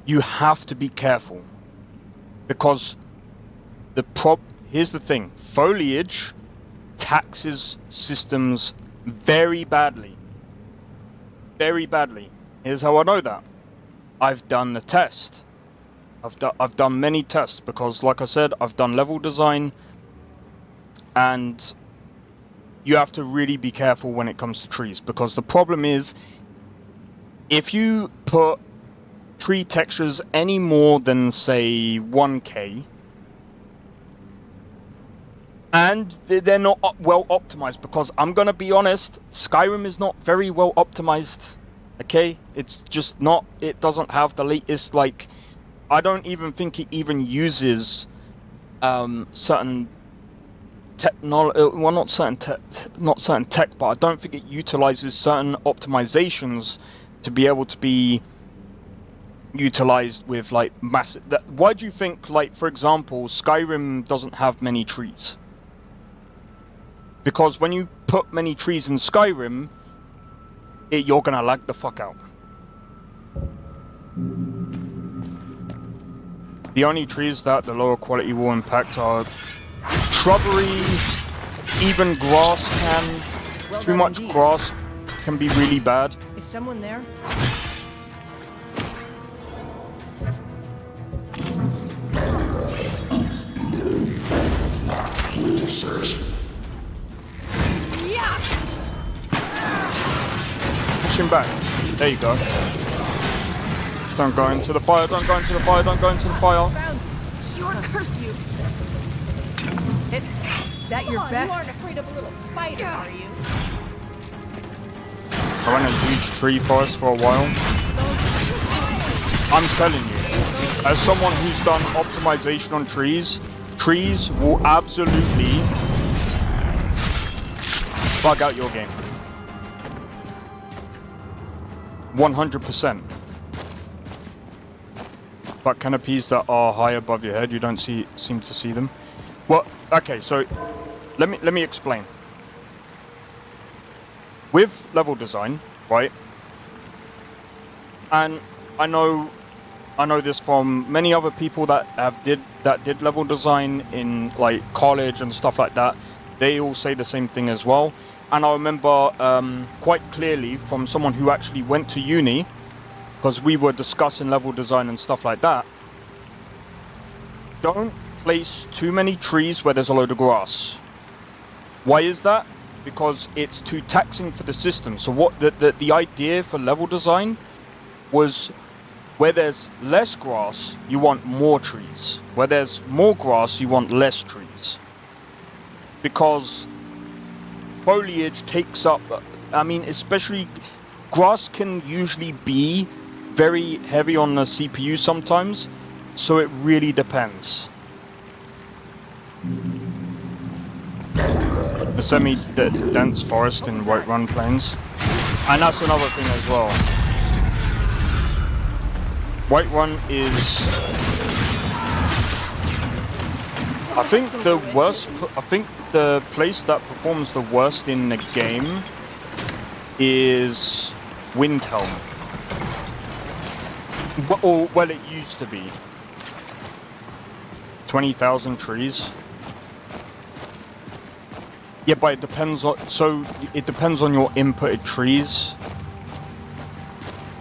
You have to be careful because here's the thing. Foliage taxes systems very badly. Very badly. Here's how I know that. I've done the test. I've done many tests because, like I said, I've done level design, and you have to really be careful when it comes to trees, because the problem is if you put tree textures any more than, say, 1K, and they're not well optimized, because I'm gonna be honest, Skyrim is not very well optimized. Okay, it's just not. It doesn't have the latest, like, I don't even think it even uses certain technology. Well, not certain tech, but I don't think it utilizes certain optimizations to be able to be utilized with, like, massive. Why do you think, like, for example, Skyrim doesn't have many trees? Because when you put many trees in Skyrim, you're gonna lag the fuck out. The only trees that the lower quality will impact are shrubbery, even grass can. Well Too done much indeed. grass can be really bad. Is someone there? Push him back. There you go. Don't go into the fire, don't go into the fire, don't go into the fire. Sure, curse you. It. That your You best? aren't afraid of a little spider, are you? I went in a huge tree forest for a while. I'm telling you, as someone who's done optimization on trees, trees will absolutely bug out your game. 100%. But canopies that are high above your head, you don't seem to see them. Well, okay, so let me explain. With level design, right? And I know this from many other people that did level design in, like, college and stuff like that. They all say the same thing as well. And I remember quite clearly from someone who actually went to uni, because we were discussing level design and stuff like that. Don't place too many trees where there's a load of grass. Why is that? Because it's too taxing for the system. So what the idea for level design was, where there's less grass, you want more trees. Where there's more grass, you want less trees. Because foliage takes up, I mean, especially grass can usually be very heavy on the CPU sometimes, so it really depends. The semi-dense forest in Whiterun Plains, and that's another thing as well. Whiterun is, I think the place that performs the worst in the game is Windhelm. Well, it used to be. 20,000 trees. Yeah, but it depends on, so it depends on your inputted trees.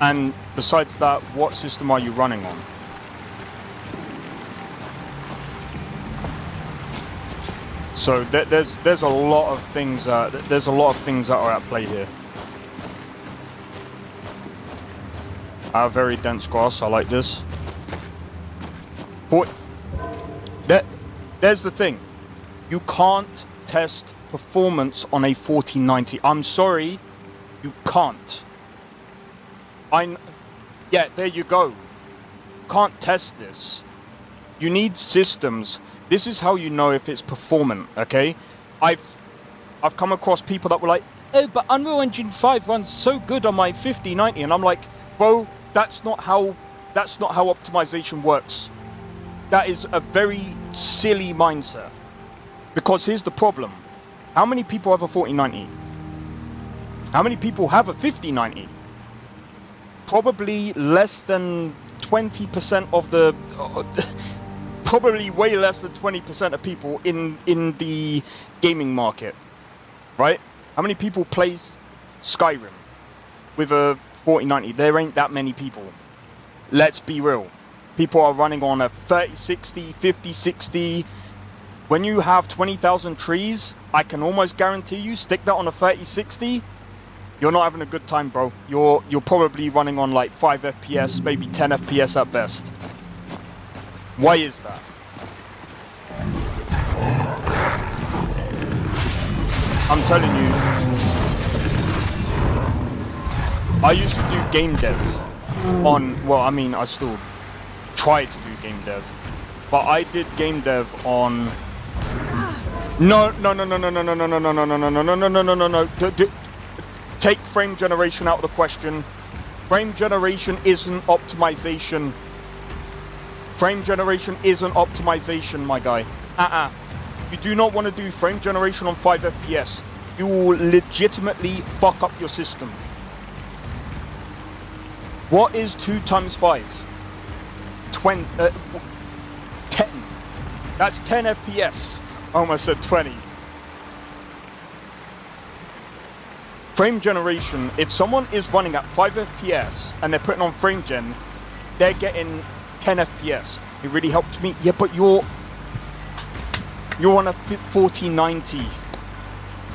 And besides that, what system are you running on? So there's a lot of things that are at play here. Very dense grass. I like this. But there's the thing. You can't test performance on a 4090. I'm sorry, you can't. Yeah, there you go. Can't test this. You need systems. This is how you know if it's performant, okay? I've come across people that were like, oh, but Unreal Engine 5 runs so good on my 5090, and I'm like, bro, that's not how optimization works. That is a very silly mindset. Because here's the problem. How many people have a 4090? How many people have a 5090? Probably less than 20% of the... probably way less than 20% of people in the gaming market. Right? How many people play Skyrim with a 4090? There ain't that many people. Let's be real. People are running on a 3060, 5060. When you have 20,000 trees, I can almost guarantee you, stick that on a 3060, you're not having a good time, bro. You're probably running on like 5 FPS, maybe 10 FPS at best. Why is that? I'm telling you, I used to do game dev on, well, I mean, I still try to do game dev, but I did game dev on... No. Take frame generation out of the question. Frame generation isn't optimization. Frame generation isn't optimization, my guy. You do not want to do frame generation on 5 FPS. You will legitimately fuck up your system. What is 2 times 5? 10. That's 10 FPS. I almost said 20. Frame generation, if someone is running at 5 FPS and they're putting on frame gen, they're getting 10 FPS. It really helped me. Yeah, but you're on a 4090.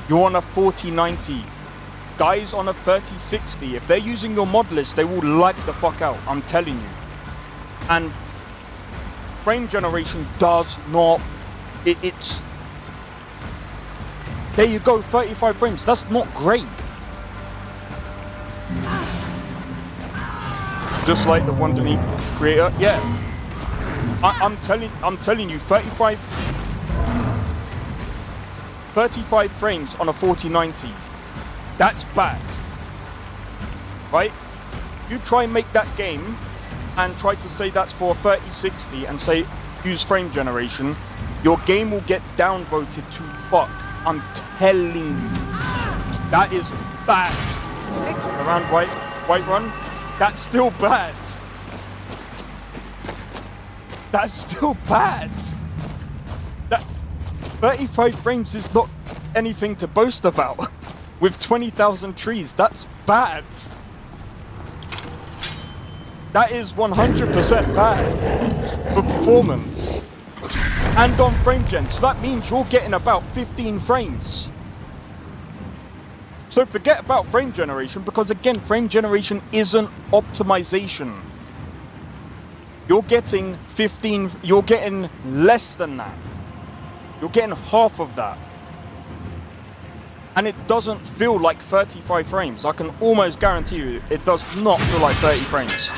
You're on a 4090. Guys on a 3060, if they're using your mod list, they will lag the fuck out. I'm telling you. And frame generation does not... It's... There you go, 35 frames. That's not great. Just like the Wonderly creator. Yeah. I'm telling you, 35 frames on a 4090. That's bad. Right? You try and make that game and try to say that's for a 3060 and say use frame generation, your game will get downvoted to fuck. I'm telling you. That is bad. Around White Run, that's still bad. That's still bad. That 35 frames is not anything to boast about. With 20,000 trees, that's bad. That is 100% bad for performance. And on frame gen, so that means you're getting about 15 frames. So forget about frame generation, because again, frame generation isn't optimization. You're getting 15, you're getting less than that. You're getting half of that. And it doesn't feel like 35 frames. I can almost guarantee you, it does not feel like 30 frames.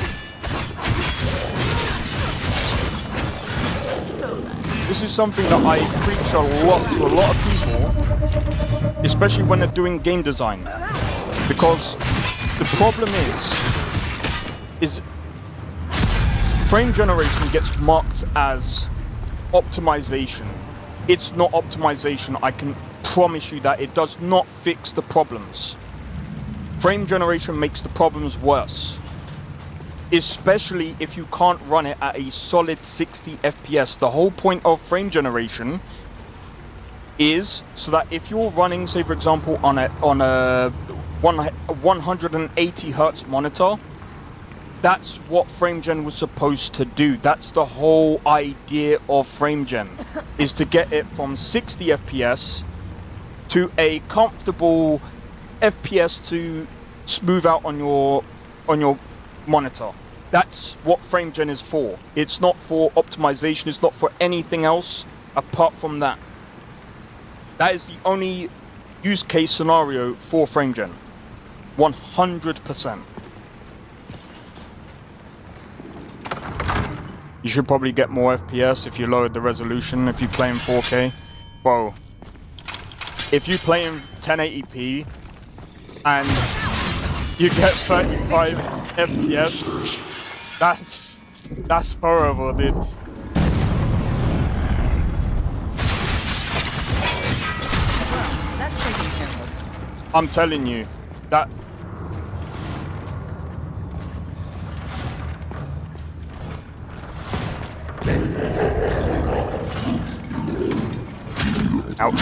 This is something that I preach a lot to a lot of people, especially when they're doing game design. Because the problem is frame generation gets marked as optimization. It's not optimization, I can promise you that. It does not fix the problems. Frame generation makes the problems worse. especially if you can't run it at a solid 60 FPS. The whole point of frame generation is so that if you're running, say for example, on a 180 hertz monitor, that's what frame gen was supposed to do. That's the whole idea of frame gen, is to get it from 60 FPS to a comfortable FPS to smooth out on your monitor. That's what frame gen is for. It's not for optimization, it's not for anything else apart from that. That is the only use case scenario for frame gen. 100%. You should probably get more FPS if you lowered the resolution, if you play in 4K. Whoa. If you play in 1080p and you get 35 FPS, that's horrible, dude. That's taken care of. I'm telling you, that... Ouch.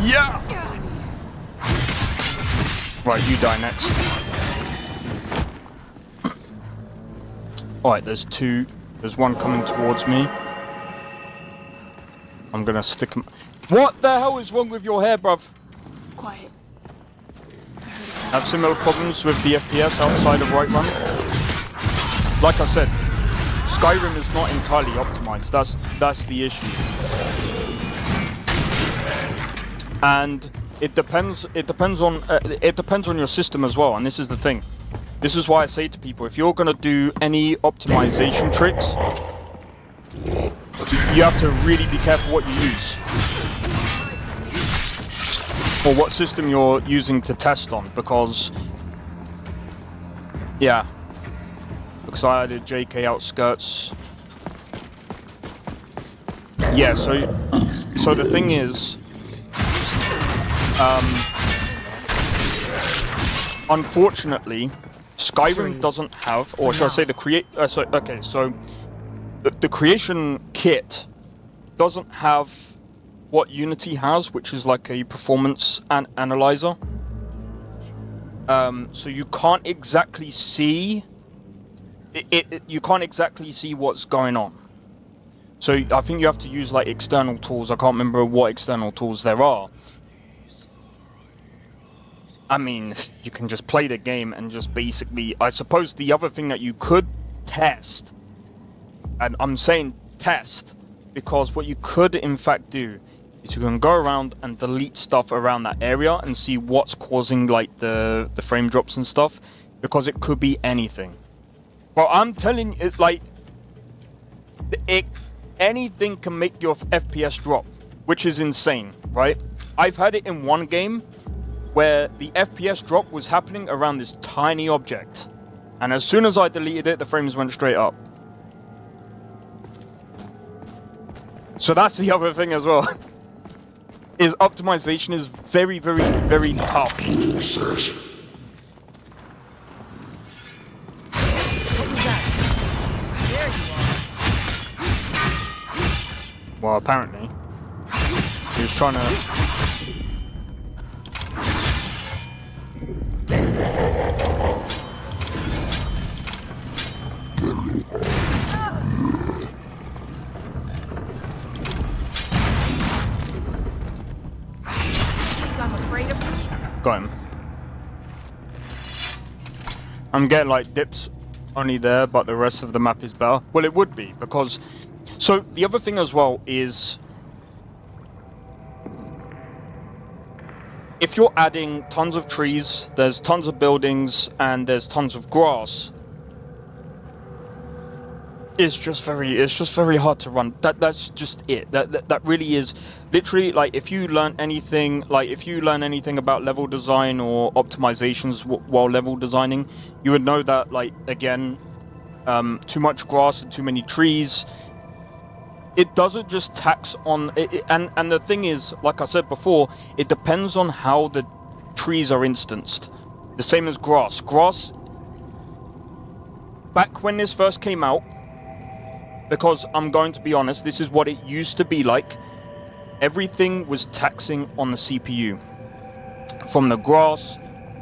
Yeah! Right, you die next. Alright, there's two. There's one coming towards me. I'm gonna stick him. What the hell is wrong with your hair, bruv? Quiet. Have similar problems with the FPS outside of Right Run. Like I said, Skyrim is not entirely optimized. That's the issue. And it depends on your system as well. And this is the thing. This is why I say to people, if you're gonna do any optimization tricks, you have to really be careful what you use. Or what system you're using to test on, because... Yeah. Because I added JK outskirts. Yeah, so the thing is... unfortunately, Skyrim doesn't have, or should I say the the creation kit doesn't have what Unity has, which is like a performance analyzer. So you can't exactly see you can't exactly see what's going on. So I think you have to use like external tools. I can't remember what external tools there are. I mean, you can just play the game and just basically... I suppose the other thing that you could test, and I'm saying test, because what you could in fact do is you can go around and delete stuff around that area and see what's causing like the frame drops and stuff, because it could be anything. But I'm telling you, like, anything can make your FPS drop, which is insane, right? I've had it in one game where the FPS drop was happening around this tiny object. And as soon as I deleted it, the frames went straight up. So that's the other thing as well. Is optimization is very, very, very tough. Well, apparently. He was trying to... Got him. I'm getting like dips only there, but the rest of the map is better. Well, it would be, because... So, the other thing as well is... If you're adding tons of trees, there's tons of buildings, and there's tons of grass, it's just very hard to run. That's just it. That really is literally, like, if you learn anything about level design or optimizations while level designing, you would know that, like, again, too much grass and too many trees, it doesn't just tax on it, and the thing is, like I said before, it depends on how trees are instanced. The same as grass. Grass, back when this first came out, because I'm going to be honest, this is what it used to be like. Everything was taxing on the CPU. From the grass,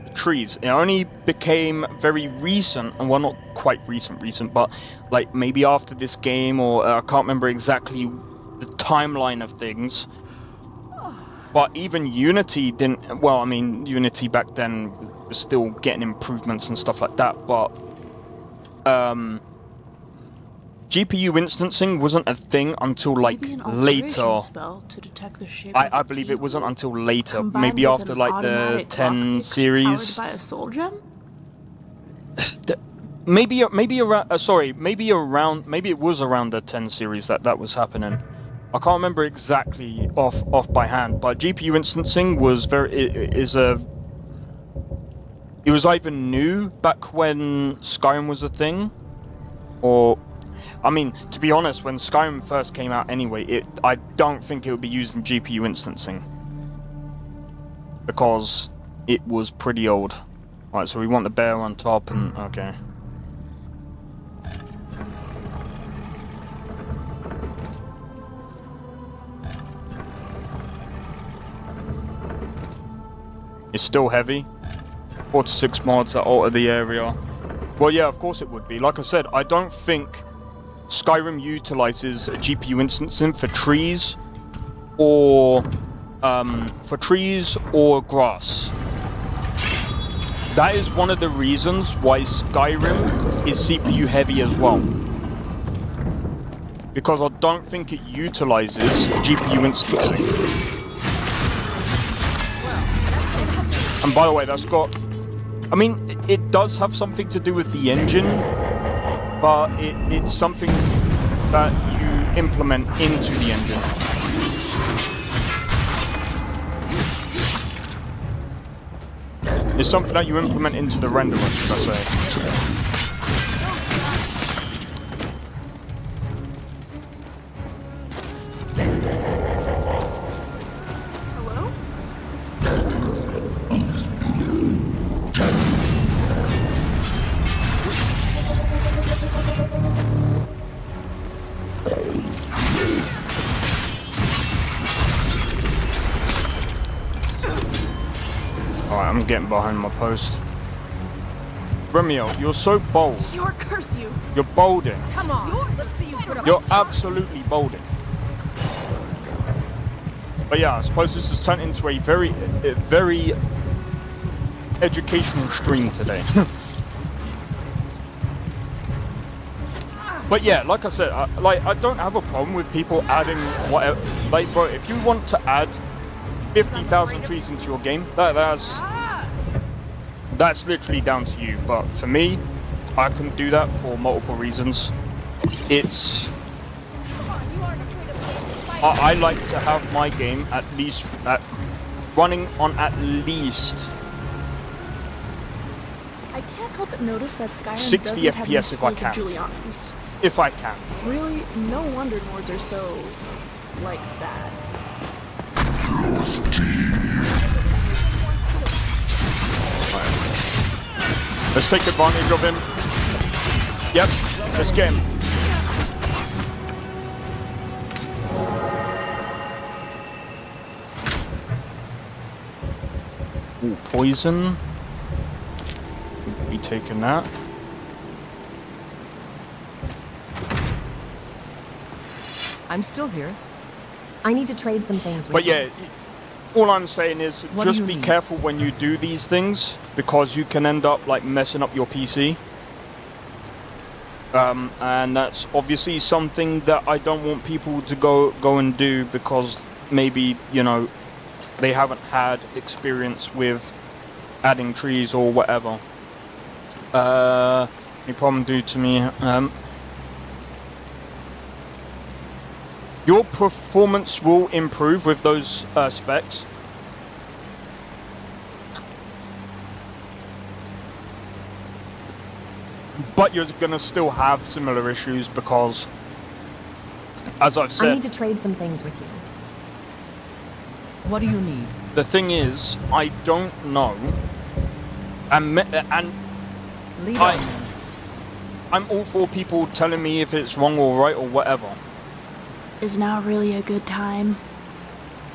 the trees. It only became very recent, and well, not quite recent, but like maybe after this game, or I can't remember exactly the timeline of things. But even Unity didn't, well, I mean, Unity back then was still getting improvements and stuff like that, but GPU instancing wasn't a thing until like later. I believe it wasn't until later, maybe after like the 10 series. By a soul gem? Maybe around, maybe it was around the 10 series that was happening. I can't remember exactly off by hand, but GPU instancing was it was either new back when Skyrim was a thing, or, I mean, to be honest, when Skyrim first came out anyway, I don't think it would be using GPU instancing, because it was pretty old. Alright, so we want the bear on top, and okay. It's still heavy. 4 to 6 mods that alter the area. Well, yeah, of course it would be. Like I said, I don't think Skyrim utilizes GPU instancing for trees or grass. That is one of the reasons why Skyrim is CPU heavy as well. Because I don't think it utilizes GPU instancing. And by the way, that's got, I mean, it does have something to do with the engine, but it's something that you implement into the engine. It's something that you implement into the renderer, should I say. I'm getting behind my post. Romeo, you're so bold. Sure, curse you. You're bolding. Come on, let's see you put up. You're absolutely bolding. But yeah, I suppose this has turned into a very educational stream today. But yeah, like I said, I don't have a problem with people adding whatever. Like, bro, if you want to add 50,000 trees into your game, that's literally down to you. But for me, I can do that for multiple reasons. It's I like to have my game at least running on at least I can't help but notice that Skyrim 60 doesn't have FPS if I explosive can. Julianas. If I can. Really, no wonder Nords are so like that. Let's take advantage of him. Yep, let's get him. Ooh, poison. We'll be taking that. I'm still here. I need to trade some things with But you. yeah, all I'm saying is What do just you be mean? careful when you do these things, because you can end up like messing up your PC. And that's obviously something that I don't want people to go and do, because maybe, you know, they haven't had experience with adding trees or whatever. Any problem due to me? Your performance will improve with those specs. But you're going to still have similar issues because, as I've I said, need to trade some things with you. What do you need? the thing is, I don't know, and Lead on. I'm all for people telling me if it's wrong or right or whatever. Is now really a good time?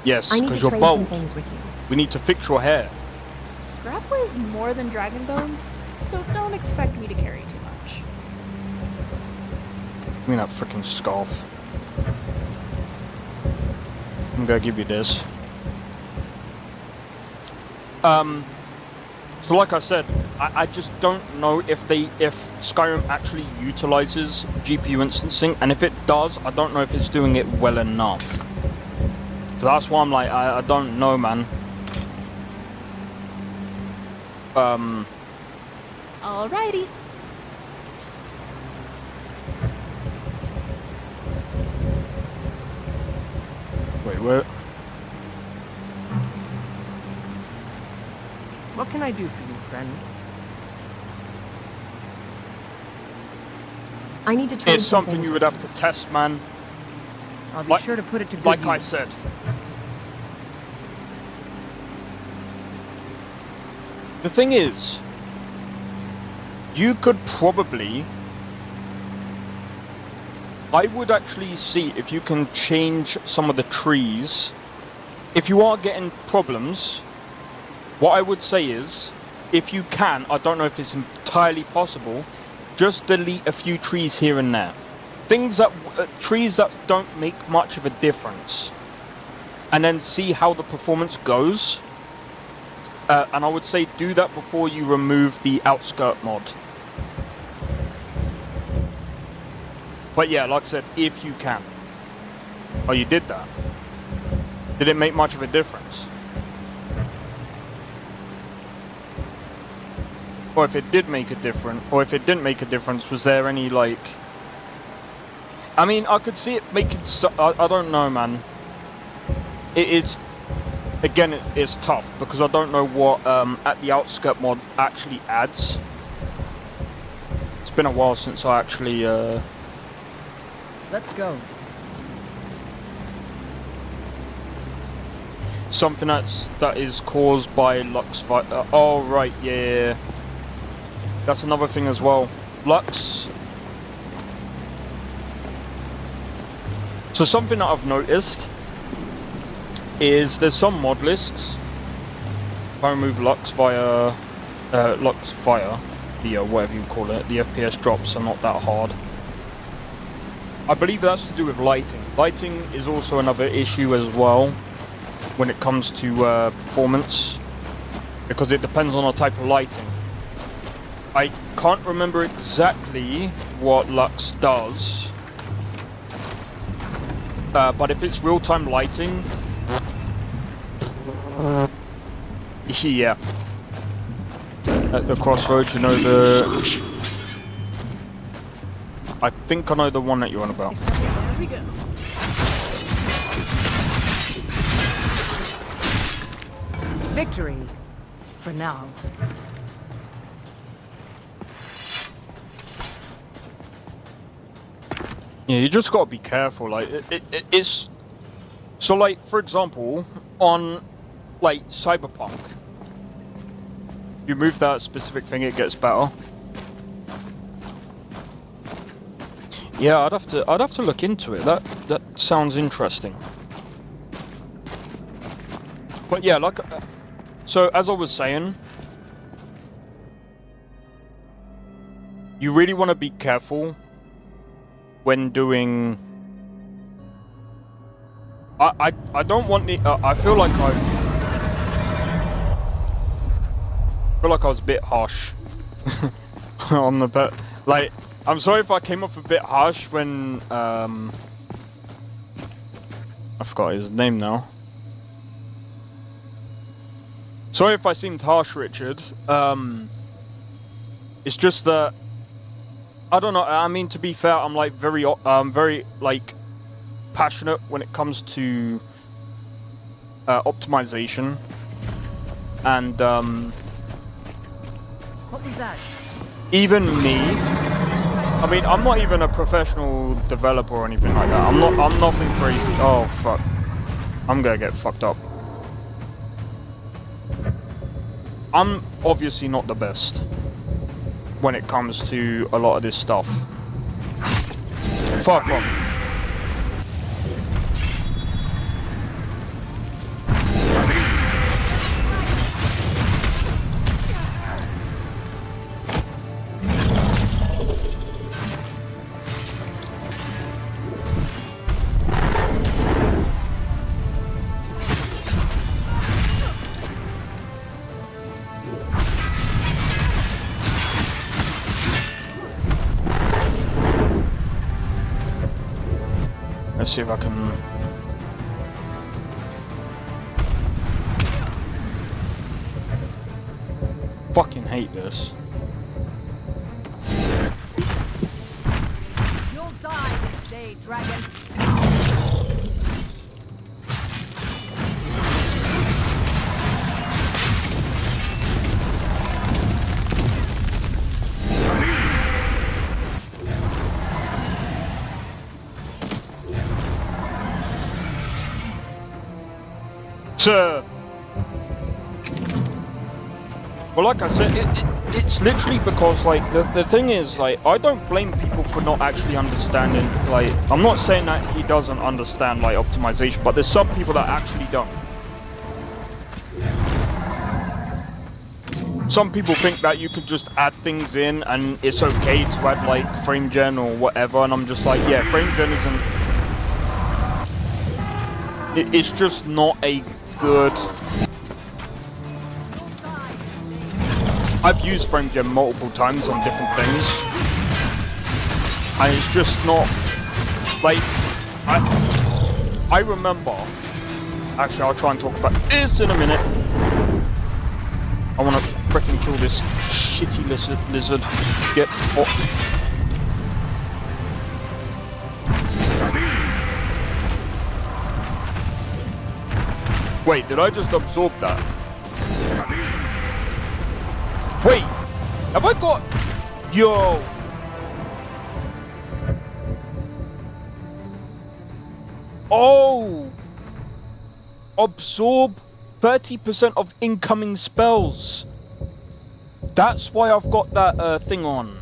Yes, I need because to you're trade some bold. things with you. We need to fix your hair. Scrap weighs more than dragon bones, so don't expect me to carry too much. Give me that freaking scarf. I'm gonna give you this. So like I said, I just don't know if Skyrim actually utilizes GPU instancing, and if it does, I don't know if it's doing it well enough. So that's why I'm like, I don't know, man. Alrighty. Wait, where? What can I do for you, friend? I need to trade It's some something things you with would have to test, man. I'll be Like- sure to put it to good Like I use. said. The thing is, you could probably... I would actually see if you can change some of the trees. If you are getting problems, what I would say is, if you can, I don't know if it's entirely possible, just delete a few trees here and there. Things that, trees that don't make much of a difference. And then see how the performance goes. And I would say do that before you remove the outskirt mod. But yeah, like I said, if you can. Oh, you did that? Did it make much of a difference? Or if it did make a difference, or if it didn't make a difference, was there any like... I mean, I could see it making I don't know, man. It is... Again, it's tough, because I don't know what at the outskirt mod actually adds. It's been a while since I actually... Let's go. Something that is caused by Lux fight. Oh right, yeah. That's another thing as well. Lux. So something that I've noticed is there's some mod lists. If I remove Lux via the whatever you call it, the FPS drops are not that hard. I believe that's to do with lighting. Lighting is also another issue as well when it comes to performance, because it depends on the type of lighting. I can't remember exactly what Lux does, but if it's real-time lighting, yeah. At the crossroads, you know the... I think I know the one that you're on about. There we go. Victory. For now. Yeah, you just gotta be careful. Like it's so, like for example, on like Cyberpunk, you move that specific thing, it gets better. Yeah, I'd have to look into it. That sounds interesting. But yeah, like so as I was saying, you really want to be careful when doing. I don't want the. I feel like I was a bit harsh on the bit. Like, I'm sorry if I came off a bit harsh when I forgot his name now. Sorry if I seemed harsh, Richard. It's just that I don't know. I mean, to be fair, I'm like very like passionate when it comes to optimization, and What was that? even me. I mean, I'm not even a professional developer or anything like that. I'm nothing crazy. Oh fuck! I'm gonna get fucked up. I'm obviously not the best when it comes to a lot of this stuff. Far from. Let's see if I can. Fucking hate this. You'll die this day, dragon. Well, like I said, it's literally because, like, the thing is, like, I don't blame people for not actually understanding, like, I'm not saying that he doesn't understand, like, optimization, but there's some people that actually don't. Some people think that you could just add things in and it's okay to add, like, frame gen or whatever, and I'm just like, yeah, frame gen isn't... It's just not a good... I've used frame gen multiple times on different things, and it's just not like I remember. Actually, I'll try and talk about this in a minute. I want to freaking kill this shitty lizard. Get off. Wait, did I just absorb that? Wait, have I got... Yo! Oh! Absorb 30% of incoming spells. That's why I've got that thing on.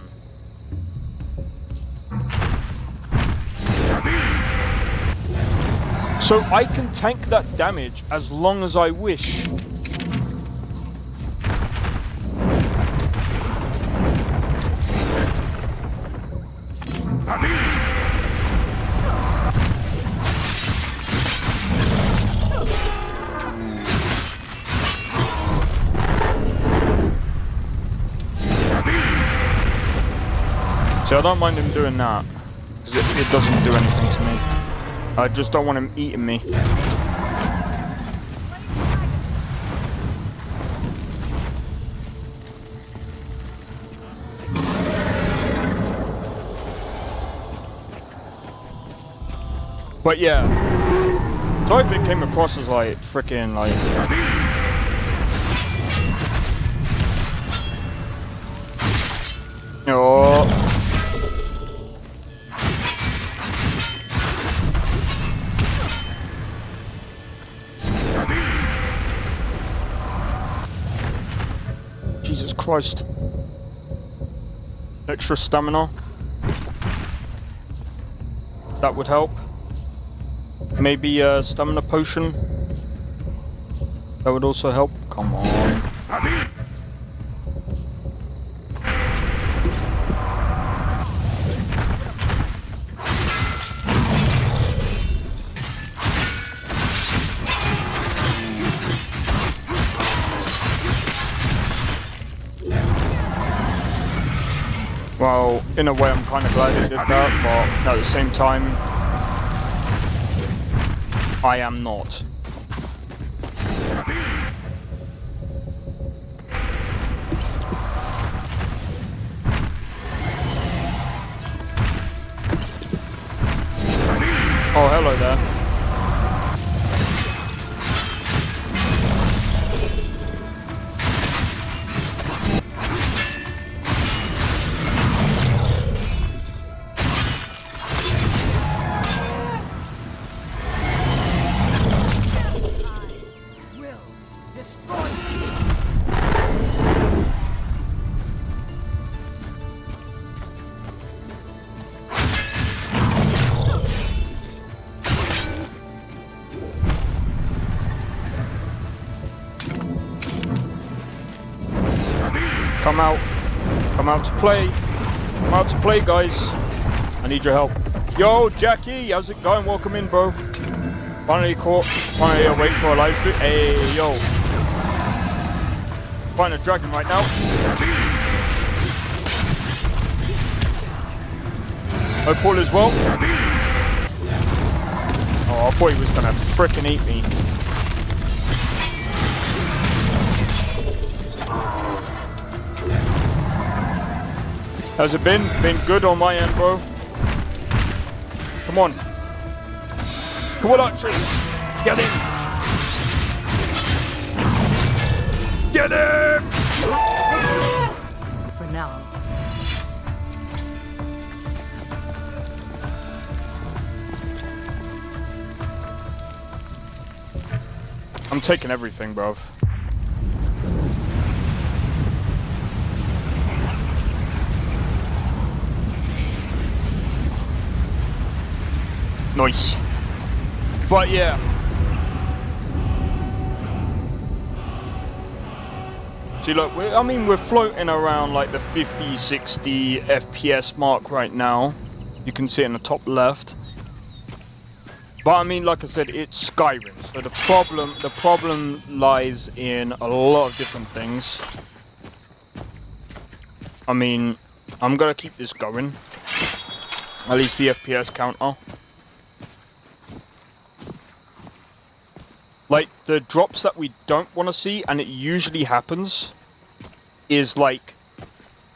So I can tank that damage as long as I wish. See, I don't mind him doing that, because it doesn't do anything to me. I just don't want him eating me. But yeah, so if it came across as like freaking like... Oh. Jesus Christ. Extra stamina. That would help. Maybe a stamina potion. That would also help. Come on. Well, in a way I'm kind of glad it did that, but at the same time, I am not. Oh, hello there. come out. Come out to play. Come out to play, guys. I need your help. Yo, Jackie, how's it going? Welcome in, bro. Finally caught. Finally waiting for a live stream. Hey, yo. Fighting a dragon right now. Hope all is well. Oh, I thought he was gonna frickin' eat me. How's it been? Been good on my end, bro. Come on. Come on, Archers. Get in. Get him! For now. I'm taking everything, bro. Nice. But yeah. See, look, we're floating around like the 50, 60 FPS mark right now. You can see it in the top left. But I mean, like I said, it's Skyrim. So the problem lies in a lot of different things. I mean, I'm gonna keep this going. At least the FPS counter. Like, the drops that we don't want to see, and it usually happens, is like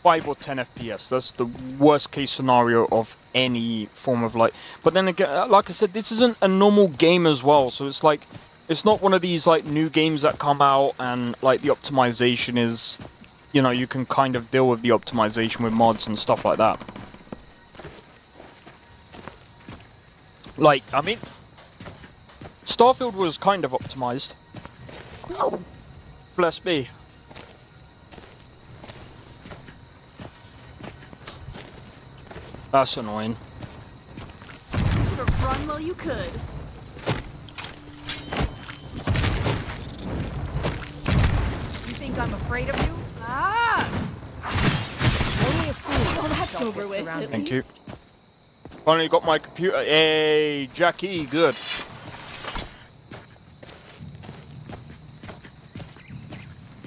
5 or 10 FPS. That's the worst case scenario of any form of like. But then again, like I said, this isn't a normal game as well. So it's like, it's not one of these like new games that come out and like the optimization is, you know, you can kind of deal with the optimization with mods and stuff like that. Like, I mean, Starfield was kind of optimized. Bless me. That's annoying. Could have run while you could. You think I'm afraid of you? Ah! Only a fool. Well, that's don't over get with. surrounded. At Thank you. least. Finally got my computer. Hey, Jackie, good.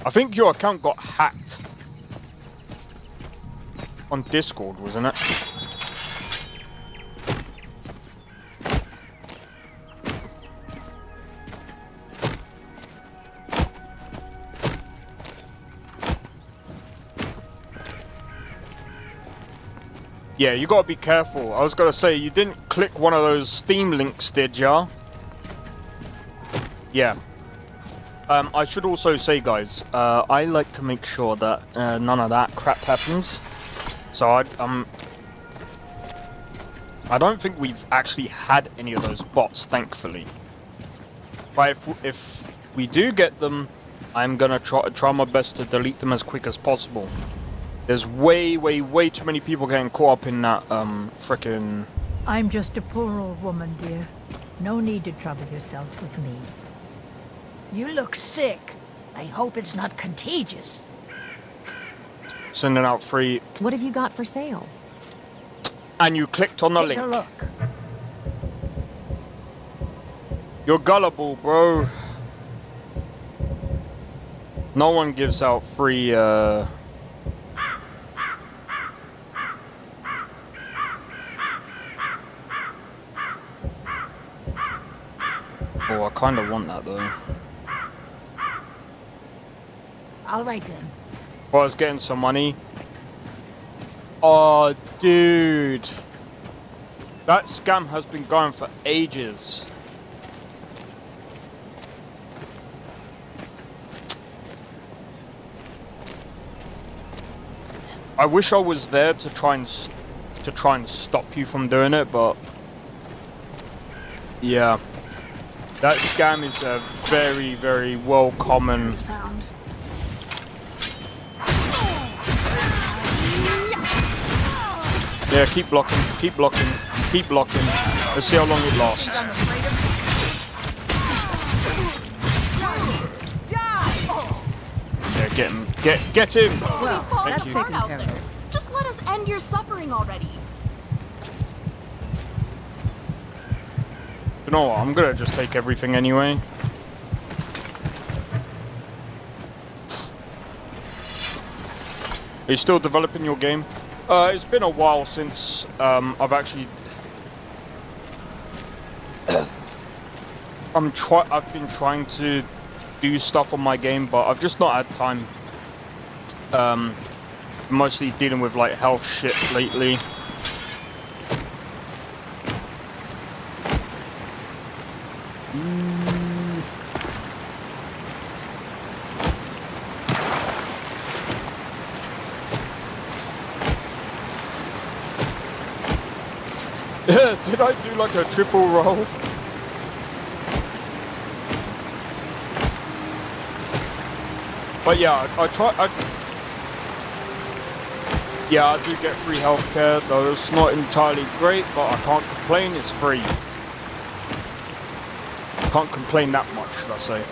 I think your account got hacked on Discord, wasn't it? Yeah, you gotta be careful. I was gonna say, you didn't click one of those Steam links, did ya? Yeah. I should also say, guys, I like to make sure that none of that crap happens. So I don't think we've actually had any of those bots, thankfully. But if we do get them, I'm gonna try my best to delete them as quick as possible. There's way too many people getting caught up in that frickin'. I'm just a poor old woman, dear. No need to trouble yourself with me. You look sick. I hope it's not contagious. Sending out free. What have you got for sale? And you clicked on the Take link. a look. You're gullible, bro. No one gives out free. Oh, I kind of want that though. All right then. Well, I was getting some money. Oh, dude. That scam has been going for ages. I wish I was there to try and stop you from doing it, but yeah. That scam is a very well common. Sound. Yeah, keep blocking, keep blocking, keep blocking. Let's see how long it lasts. I'm afraid of you. Die! Yeah, get him. Get him! Well, Falling that's apart taken out care there. of. Just let us end your suffering already. You know what? I'm gonna just take everything anyway. Are you still developing your game? It's been a while since I've actually. I've been trying to do stuff on my game, but I've just not had time. Mostly dealing with like health shit lately. Did I do like a triple roll? But yeah, yeah, I do get free healthcare, though it's not entirely great, but I can't complain, it's free. Can't complain that much, should I say.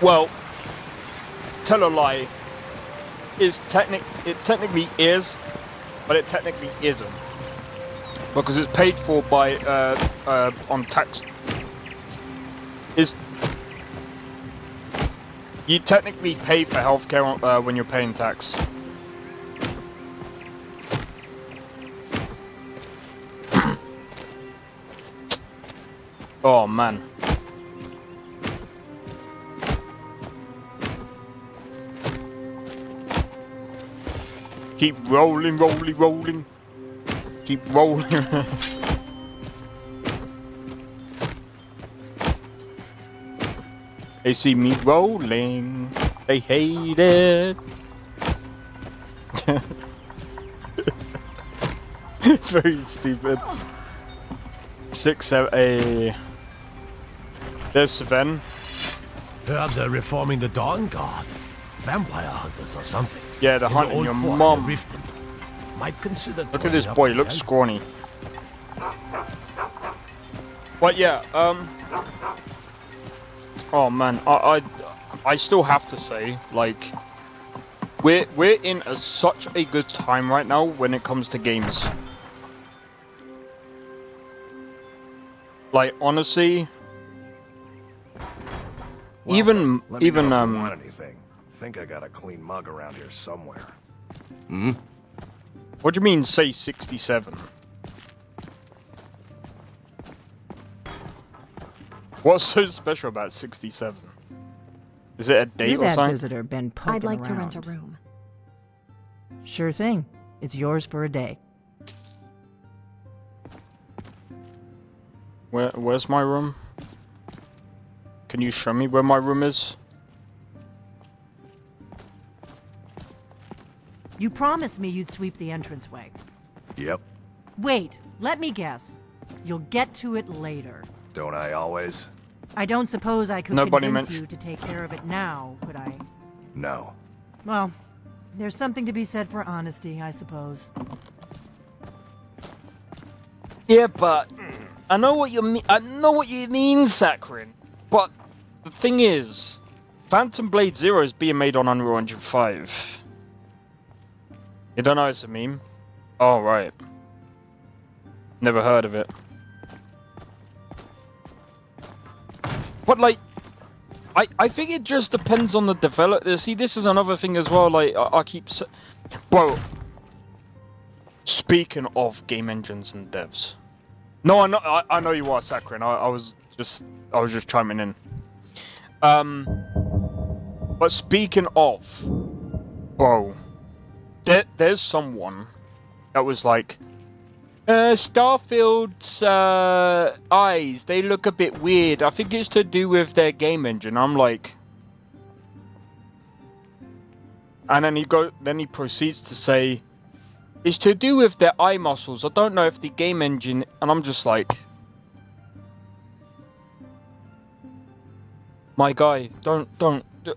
Well, tell a lie. It technically is, but it technically isn't. Because it's paid for by, on tax. You technically pay for healthcare when you're paying tax. Oh man. Keep rolling, rolling, rolling. Keep rolling. They see me rolling. They hate it. Very stupid. 6, 7, There's Sven. Heard they're reforming the Dawn Guard. Vampire hunters or something. Yeah, they're hunting your mom. Might consider. Look at this boy, he looks scrawny. But yeah, oh man, I still have to say, like, we're in such a good time right now when it comes to games. Like honestly, Well, even let me know if you want anything. Think I got a clean mug around here somewhere. Hmm? What do you mean, say 67? What's so special about 67? Is it a date You're or that something? visitor been poking I'd like to rent a around. room. Sure thing. It's yours for a day. Where's my room? Can you show me where my room is? You promised me you'd sweep the entranceway. Yep. Wait, let me guess. You'll get to it later. Don't I always? I don't suppose I could Nobody convince mentioned- you to take care of it now, could I? No. Well, there's something to be said for honesty, I suppose. Yeah, but I know what you mean. I know what you mean, Saccharin. But the thing is, Phantom Blade Zero is being made on Unreal Engine 5. You don't know it's a meme? Oh right. Never heard of it. But like, I think it just depends on the developer. See, this is another thing as well. Like, I keep bro. Speaking of game engines and devs, no, I know you are, Saccharin. I was just chiming in. But speaking of, bro, there's someone that was like, Starfield's eyes, they look a bit weird. I think it's to do with their game engine. I'm like, and then he proceeds to say, it's to do with their eye muscles. I don't know if the game engine, and I'm just like, my guy, don't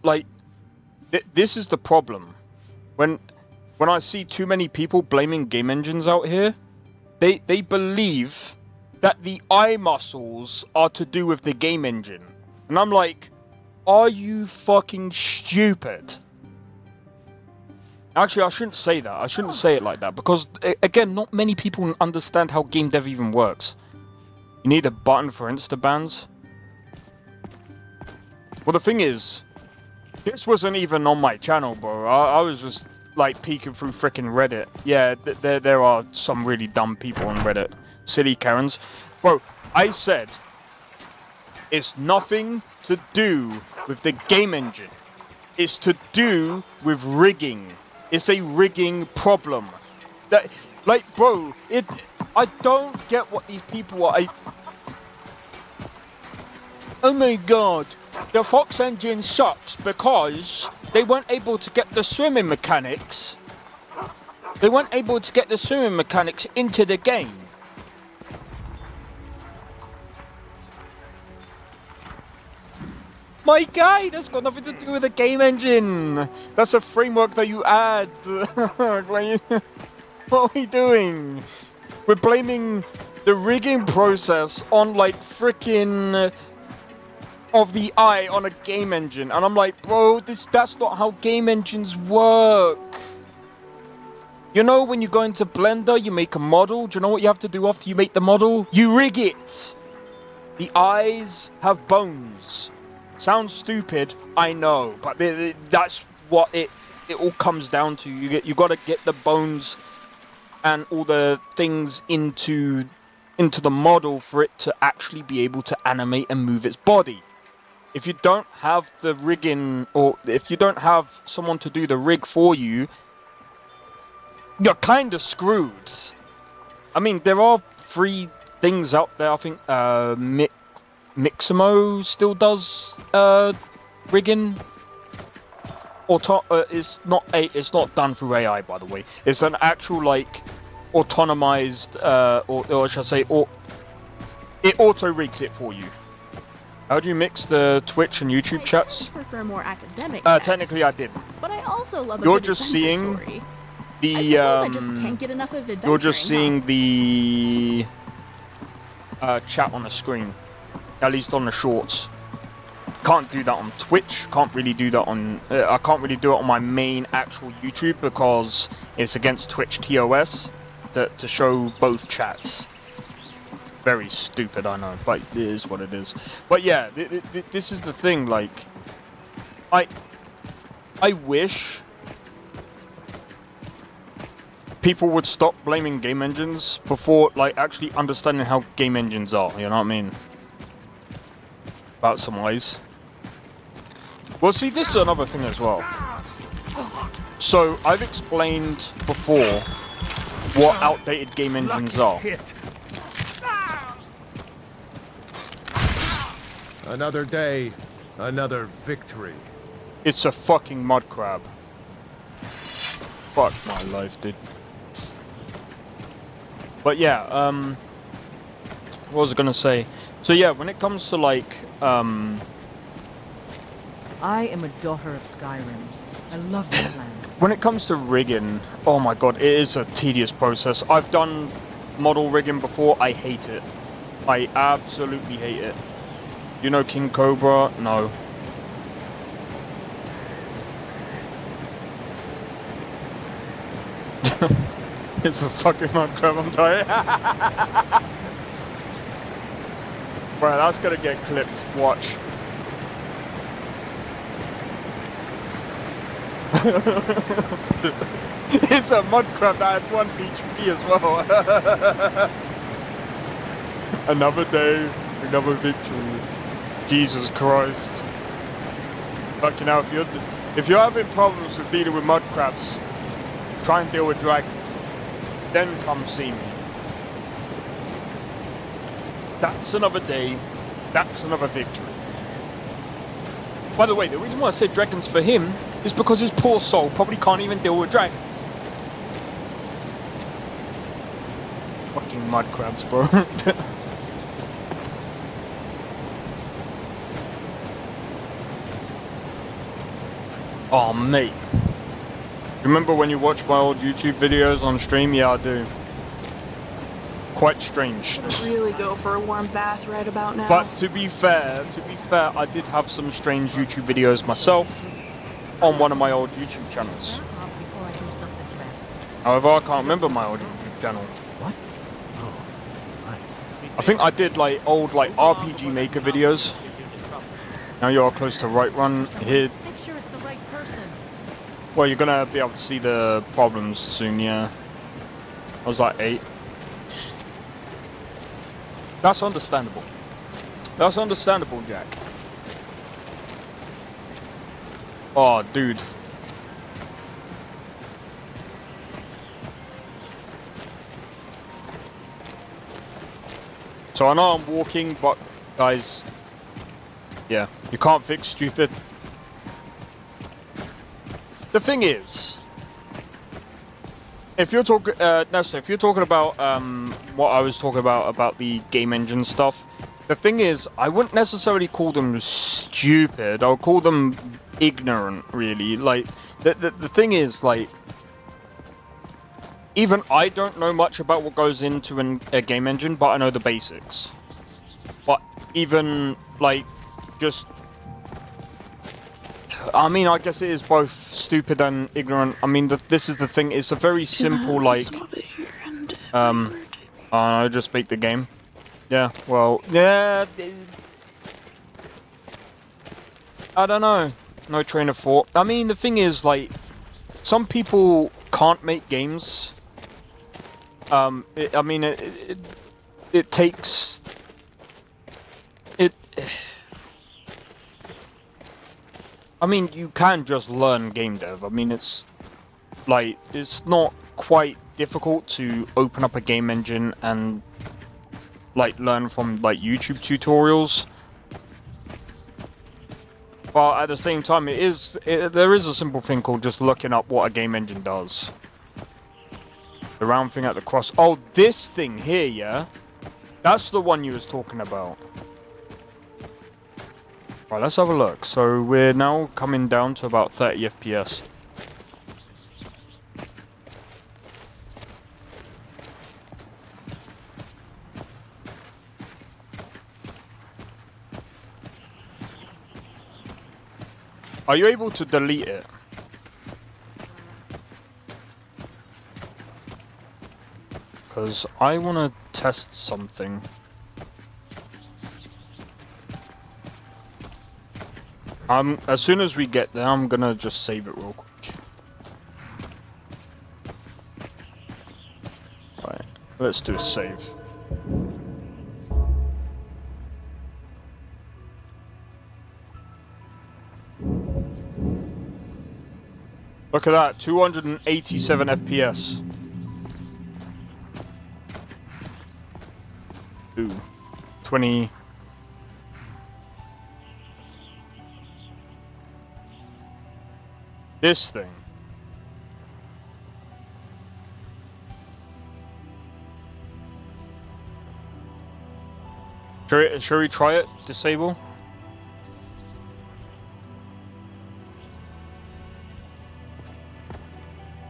like. This is the problem. When I see too many people blaming game engines out here, they believe that the eye muscles are to do with the game engine. And I'm like, are you fucking stupid? Actually, I shouldn't say that. I shouldn't say it like that because, again, not many people understand how game dev even works. You need a button for insta-bans. Well, the thing is, this wasn't even on my channel, bro. I was just, like, peeking through frickin' Reddit. Yeah, there are some really dumb people on Reddit. Silly Karens. Bro, I said, it's nothing to do with the game engine. It's to do with rigging. It's a rigging problem. That, like, bro, I don't get what these people are. Oh my god, the Fox engine sucks because they weren't able to get the swimming mechanics. They weren't able to get the swimming mechanics into the game. My guy, that's got nothing to do with the game engine. That's a framework that you add. What are we doing? We're blaming the rigging process on like freaking of the eye on a game engine, and I'm like, bro, that's not how game engines work. You know, when you go into Blender, you make a model. Do you know what you have to do after you make the model? You rig it. The eyes have bones. Sounds stupid, I know, but that's what it all comes down to. You got to get the bones and all the things into the model for it to actually be able to animate and move its body. If you don't have the rigging, or if you don't have someone to do the rig for you, you're kind of screwed. I mean, there are free things out there. I think Mixamo still does rigging. It's not done through AI, by the way. It's an actual like autonomized, or should I say, it auto rigs it for you. How do you mix the Twitch and YouTube chats? I prefer more academic. Technically, I didn't. But I also love a You're good just adventure seeing story. the. I suppose I just can't get enough of adventuring. You're just seeing the chat on the screen, at least on the shorts. Can't do that on Twitch. Can't really do that on. I can't really do it on my main actual YouTube because it's against Twitch TOS to show both chats. Very stupid, I know, but it is what it is. But yeah, this is the thing. Like, I wish people would stop blaming game engines before, like, actually understanding how game engines are. You know what I mean? About some ways. Well, see, this is another thing as well. So I've explained before what outdated game engines are. Another day, another victory. It's a fucking mud crab. Fuck my life, dude. But yeah, what was I gonna say? So yeah, when it comes to like, I am a daughter of Skyrim. I love this land. when it comes to rigging, oh my god, it is a tedious process. I've done model rigging before, I hate it. I absolutely hate it. You know King Cobra? No. It's a fucking mud crab, I'm dying. Right, that's gonna get clipped. Watch. It's a mud crab that had 1 HP as well. Another day, another victory. Jesus Christ. Fucking hell, if you're having problems with dealing with mud crabs, try and deal with dragons. Then come see me. That's another day. That's another victory. By the way, the reason why I said dragons for him is because his poor soul probably can't even deal with dragons. Fucking mud crabs, bro. Oh, mate. Remember when you watch my old YouTube videos on stream? Yeah, I do. quite strange. Really go for a warm bath right about now. But to be fair, I did have some strange YouTube videos myself on one of my old YouTube channels. Before I do something fast. However, I can't remember my old YouTube channel. What? Oh, right. I think I did like old like RPG Maker videos. Now you're close to right run here. Make sure it's the right person. Well, you're gonna be able to see the problems soon, yeah. I was like 8. That's understandable. That's understandable, Jack. Oh, dude. So I know I'm walking, but guys, yeah, you can't fix stupid. The thing is, if you're talking, if you're talking about what I was talking about the game engine stuff, the thing is, I wouldn't necessarily call them stupid. I'll call them ignorant, really. Like the thing is, like, even I don't know much about what goes into a game engine, but I know the basics. But even like, just. I mean, I guess it is both stupid and ignorant. I mean, this is the thing. It's a very simple, like, I just beat the game. Yeah, well, yeah. I don't know. No train of thought. I mean, the thing is, like, some people can't make games. I mean, it takes. I mean, you can just learn game dev. I mean, it's like, it's not quite difficult to open up a game engine and like learn from like YouTube tutorials. But at the same time, there is a simple thing called just looking up what a game engine does. The round thing at the cross. Oh, this thing here, yeah? That's the one you was talking about. Right, let's have a look. So we're now coming down to about 30 FPS. Are you able to delete it? Because I want to test something. As soon as we get there, I'm gonna just save it real quick. Right, let's do a save. Look at that, 287 FPS. Ooh, 20. This thing. Shall we try it? Disable?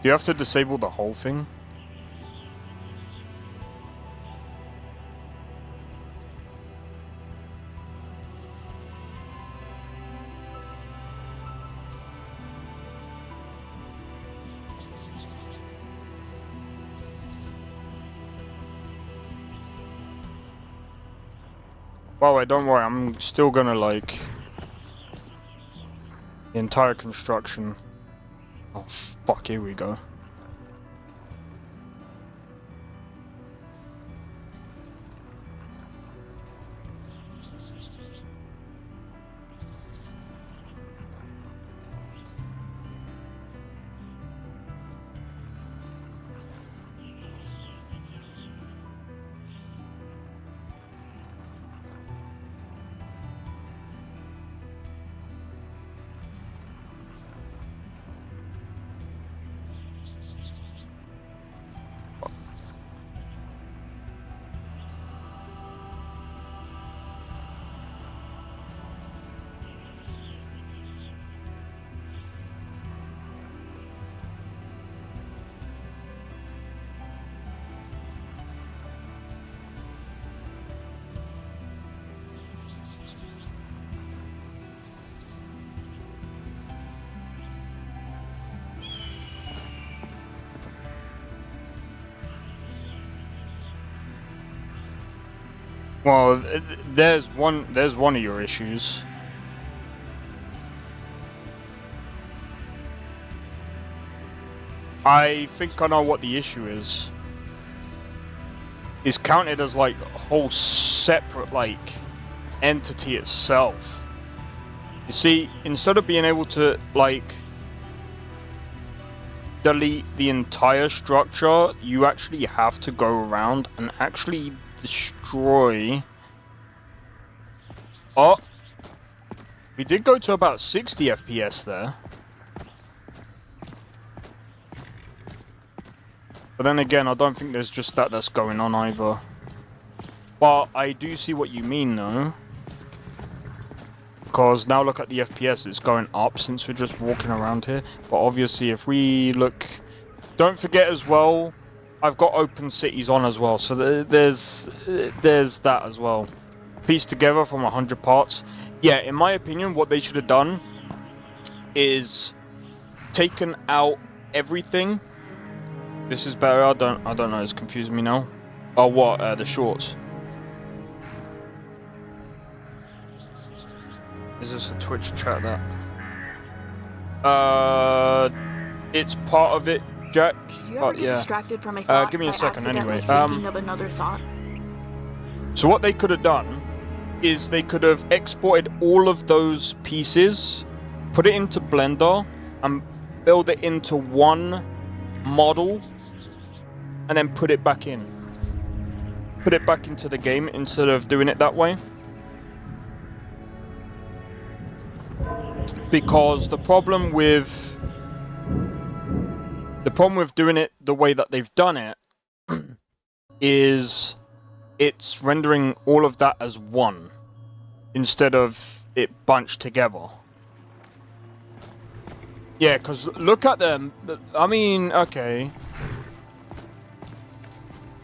Do you have to disable the whole thing? Oh wait, don't worry, I'm still gonna like the entire construction. Oh fuck, here we go. Well, there's one of your issues. I think I know what the issue is. It's counted as like a whole separate like entity itself. You see, instead of being able to like delete the entire structure, you actually have to go around and actually destroy. Oh, we did go to about 60 FPS there. But then again, I don't think there's just that's going on either. But I do see what you mean though. Because now look at the FPS, it's going up since we're just walking around here. But obviously if we look... Don't forget as well, I've got open cities on as well. So there's that as well. Pieced together from 100 parts. Yeah, in my opinion, what they should have done is taken out everything. This is better. I don't know. It's confusing me now. Oh, what? The shorts. Is this a Twitch chat? That. It's part of it, Jack. Do you ever get distracted from a thought give me a second, anyway. Thinking of another thought. So what they could have done is they could have exported all of those pieces, put it into Blender, and build it into one model. And then put it back in. Put it back into the game instead of doing it that way. Because the problem with doing it the way that they've done it is it's rendering all of that as one instead of it bunched together. Yeah, because look at them. I mean, okay.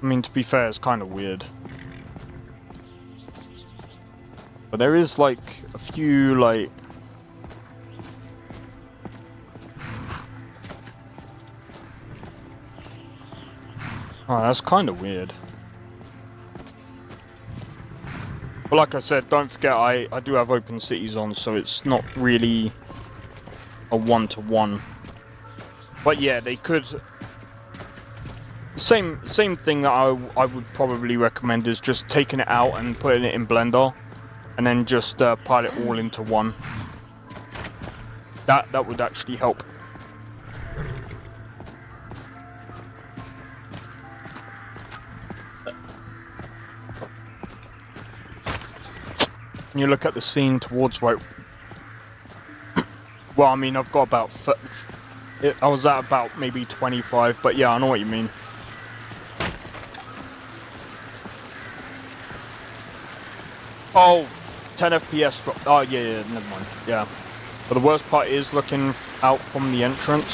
I mean, to be fair, it's kind of weird. But there is, like, a few, like... Oh, that's kind of weird. But like I said, don't forget, I do have open cities on, so it's not really a one-to-one. But yeah, they could... Same thing that I would probably recommend is just taking it out and putting it in Blender, and then just pile it all into one. That would actually help. You look at the scene towards right. Well, I mean, I've got about. I was at about maybe 25, but yeah, I know what you mean. Oh, 10 FPS drop. Oh, yeah, never mind. Yeah. But the worst part is looking out from the entrance.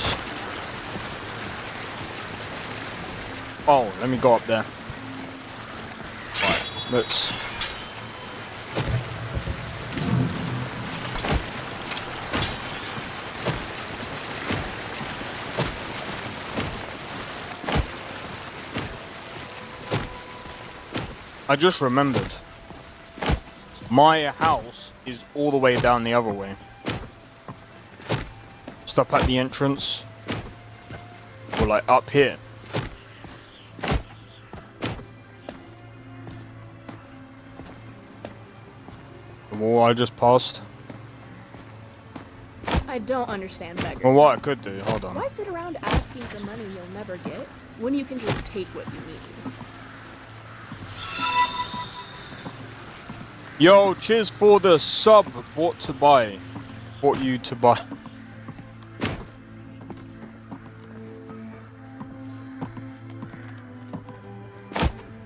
Oh, let me go up there. Right, let's... I just remembered. My house is all the way down the other way. Stop at the entrance. Or like up here. The wall I just passed. I don't understand beggars. Well, what I could do, hold on. Why sit around asking for money you'll never get when you can just take what you need? Yo, cheers for the sub. Bought to buy. Bought you to buy.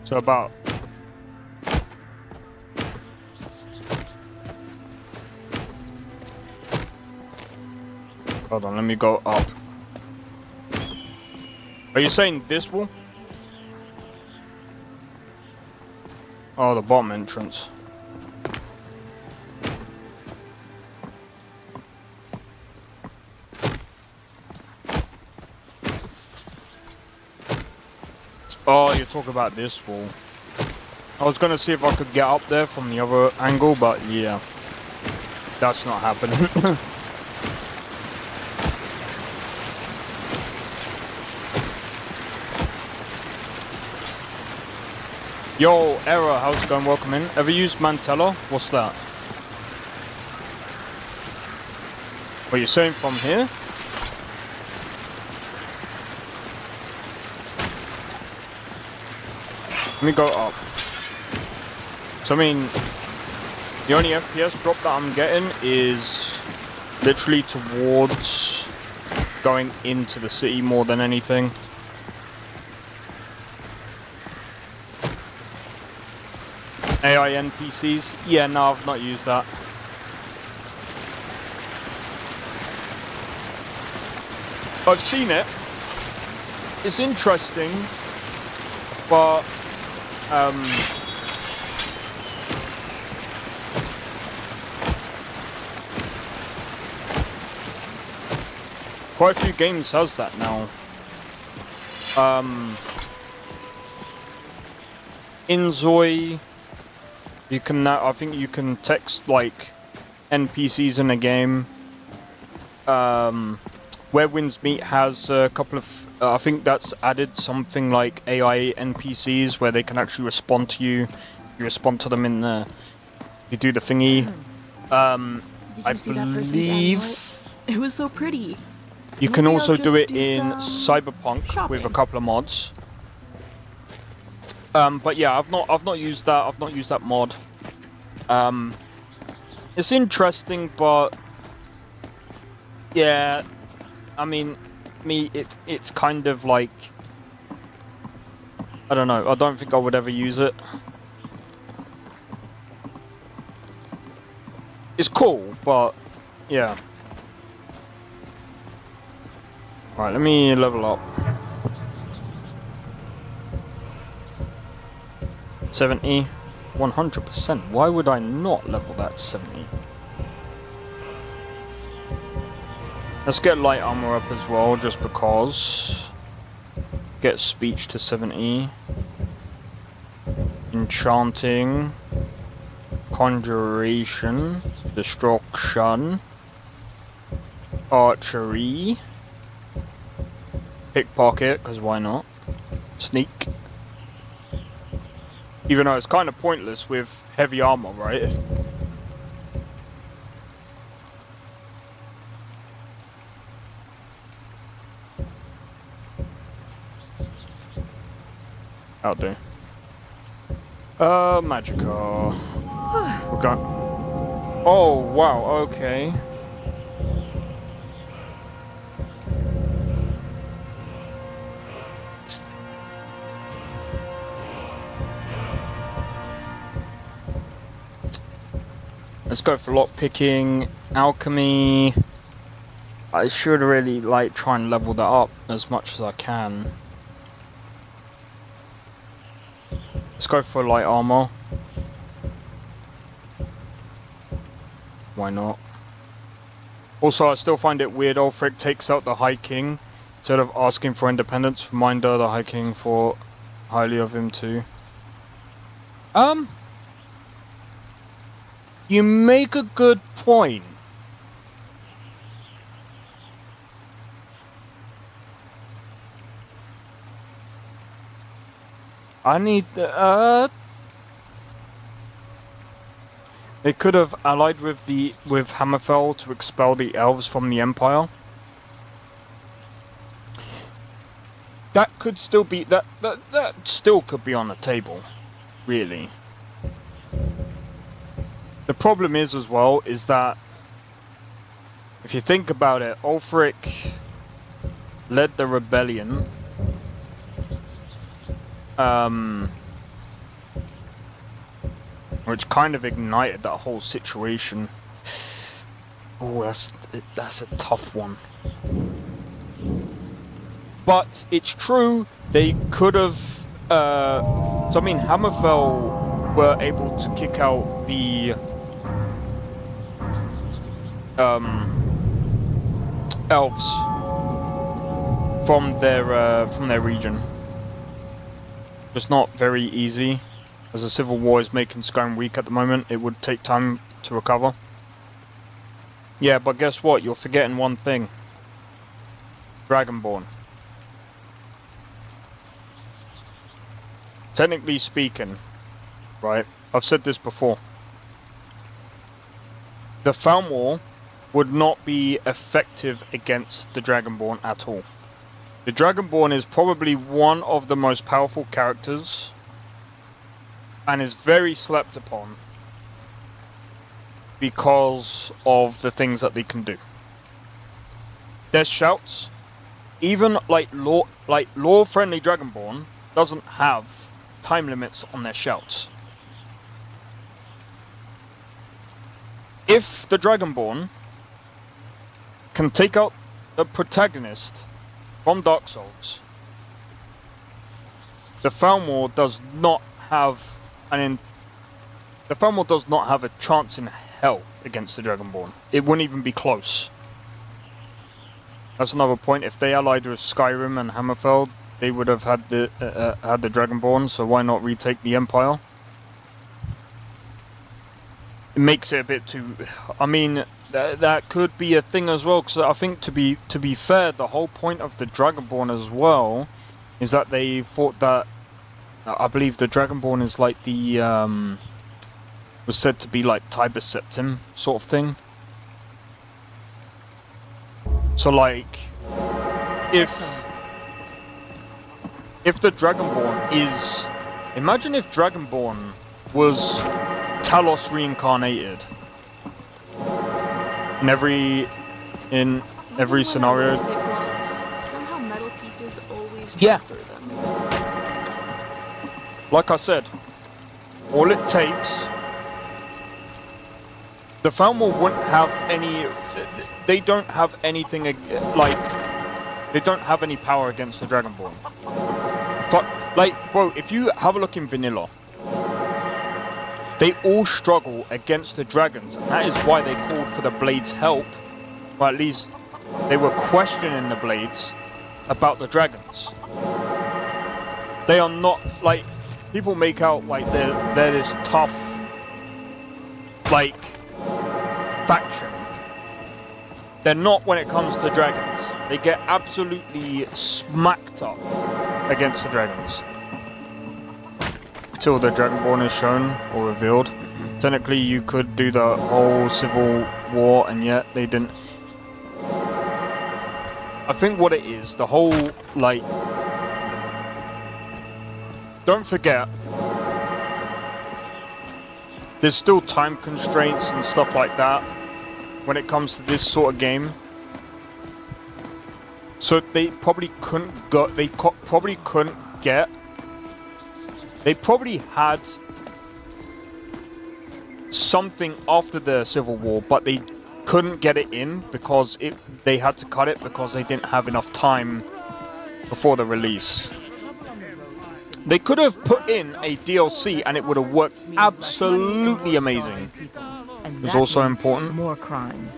So about... Hold on, let me go up. Are you saying this wall? Oh, the bottom entrance. Oh, you're talking about this wall. I was gonna see if I could get up there from the other angle, but yeah, that's not happening. Yo, Era, how's it going? Welcome in. Ever used Mantella? What's that? What you're saying from here? Let me go up. So I mean, the only FPS drop that I'm getting is literally towards going into the city more than anything. AI NPCs? Yeah, no, I've not used that. I've seen it. It's interesting, but quite a few games has that now. In Zoe, you can now, I think you can text like NPCs in a game. Where Winds Meet has a couple of, I think that's added something like AI NPCs where they can actually respond to you. You respond to them in the, you do the thingy. Did you see that person's amulet? It was so pretty. You can Maybe also I'll do just it do in some Cyberpunk with a shopping. couple of mods. But yeah, I've not used that. I've not used that mod. It's interesting, but yeah, I mean, it's kind of like, I don't know. I don't think I would ever use it. It's cool, but yeah. Alright, let me level up. 70, 100%. Why would I not level that 70? Let's get light armor up as well, just because. Get speech to 70. Enchanting. Conjuration. Destruction. Archery. Pickpocket, because why not? Sneak. Even though it's kind of pointless with heavy armor, right? Out there. Magica. We're going. Oh, wow, okay. Let's go for lockpicking, alchemy. I should really like try and level that up as much as I can. Let's go for light armor. Why not? Also, I still find it weird Ulfric takes out the High King instead of asking for independence. Reminder, the High King thought highly of him too. You make a good point. I need the, They could have allied with Hammerfell to expel the elves from the Empire. That could still be that still could be on the table, really. The problem is as well is that if you think about it, Ulfric led the rebellion. Which kind of ignited that whole situation. Oh, that's a tough one. But it's true, they could have. So I mean, Hammerfell were able to kick out the elves from their region. Just not very easy. As the Civil War is making Skyrim weak at the moment, it would take time to recover. Yeah, but guess what? You're forgetting one thing. Dragonborn. Technically speaking, right, I've said this before. The Thalmor would not be effective against the Dragonborn at all. The Dragonborn is probably one of the most powerful characters and is very slept upon because of the things that they can do. Their shouts, even like lore-friendly Dragonborn doesn't have time limits on their shouts. If the Dragonborn can take out the protagonist from Dark Souls, the Thalmor does not have the Thalmor does not have a chance in hell against the Dragonborn. It wouldn't even be close. That's another point. If they allied with Skyrim and Hammerfell, they would have had the Dragonborn. So why not retake the Empire? It makes it a bit too. I mean, that could be a thing as well. Because I think to be fair, the whole point of the Dragonborn as well is that they thought that. I believe the Dragonborn is like the was said to be like Tiber Septim sort of thing. So like, if the Dragonborn is, imagine if Dragonborn was Talos reincarnated in every scenario. Somehow metal pieces always Yeah. through them. Like I said, all it takes, the Thalmor wouldn't have any, they don't have anything, like, they don't have any power against the Dragonborn. But, like, bro, if you have a look in Vanilla, they all struggle against the dragons, and that is why they called for the Blades' help, or at least they were questioning the Blades about the dragons. They are not, like, people make out like they're this tough, like, faction. They're not when it comes to dragons. They get absolutely smacked up against the dragons. Until the Dragonborn is shown or revealed. Technically you could do the whole Civil War and yet they didn't. I think what it is, the whole, like, don't forget, there's still time constraints and stuff like that when it comes to this sort of game. So they probably couldn't go. They probably couldn't get. They probably had something after the Civil War, but they couldn't get it in because they had to cut it because they didn't have enough time before the release. They could have put in a DLC and it would have worked absolutely amazing. It was also important. More crime.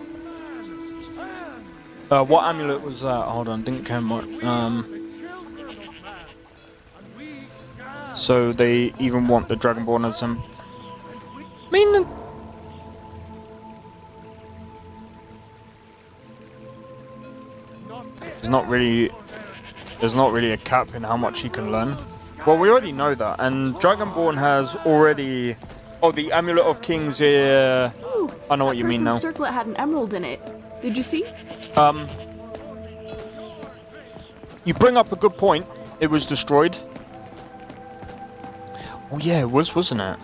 What amulet was that? Hold on, didn't care much. So they even want the Dragonborn as some. I mean, there's not really a cap in how much he can learn. Well, we already know that, and Dragonborn has already. Oh, the Amulet of Kings. Ooh, I know what you mean now. That circlet had an emerald in it. Did you see? You bring up a good point. It was destroyed. Oh yeah, it was, wasn't it?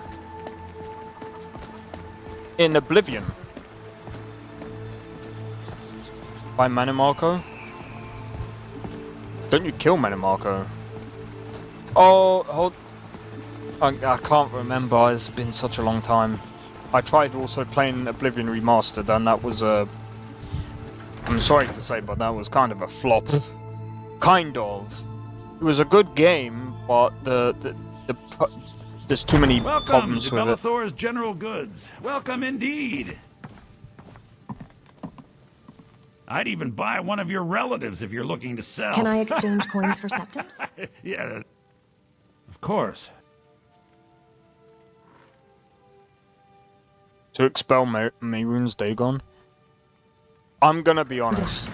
In Oblivion. By Manimarco? Don't you kill Manimarco? Oh, hold... I can't remember, it's been such a long time. I tried also playing Oblivion Remastered and that was a... I'm sorry to say, but that was kind of a flop. Kind of. It was a good game, but there's too many problems with it. Welcome to Bellathor's General Goods. Welcome indeed. I'd even buy one of your relatives if you're looking to sell. Can I exchange coins for septims? Yeah, of course. To expel Mehrunes Dagon. I'm gonna be honest.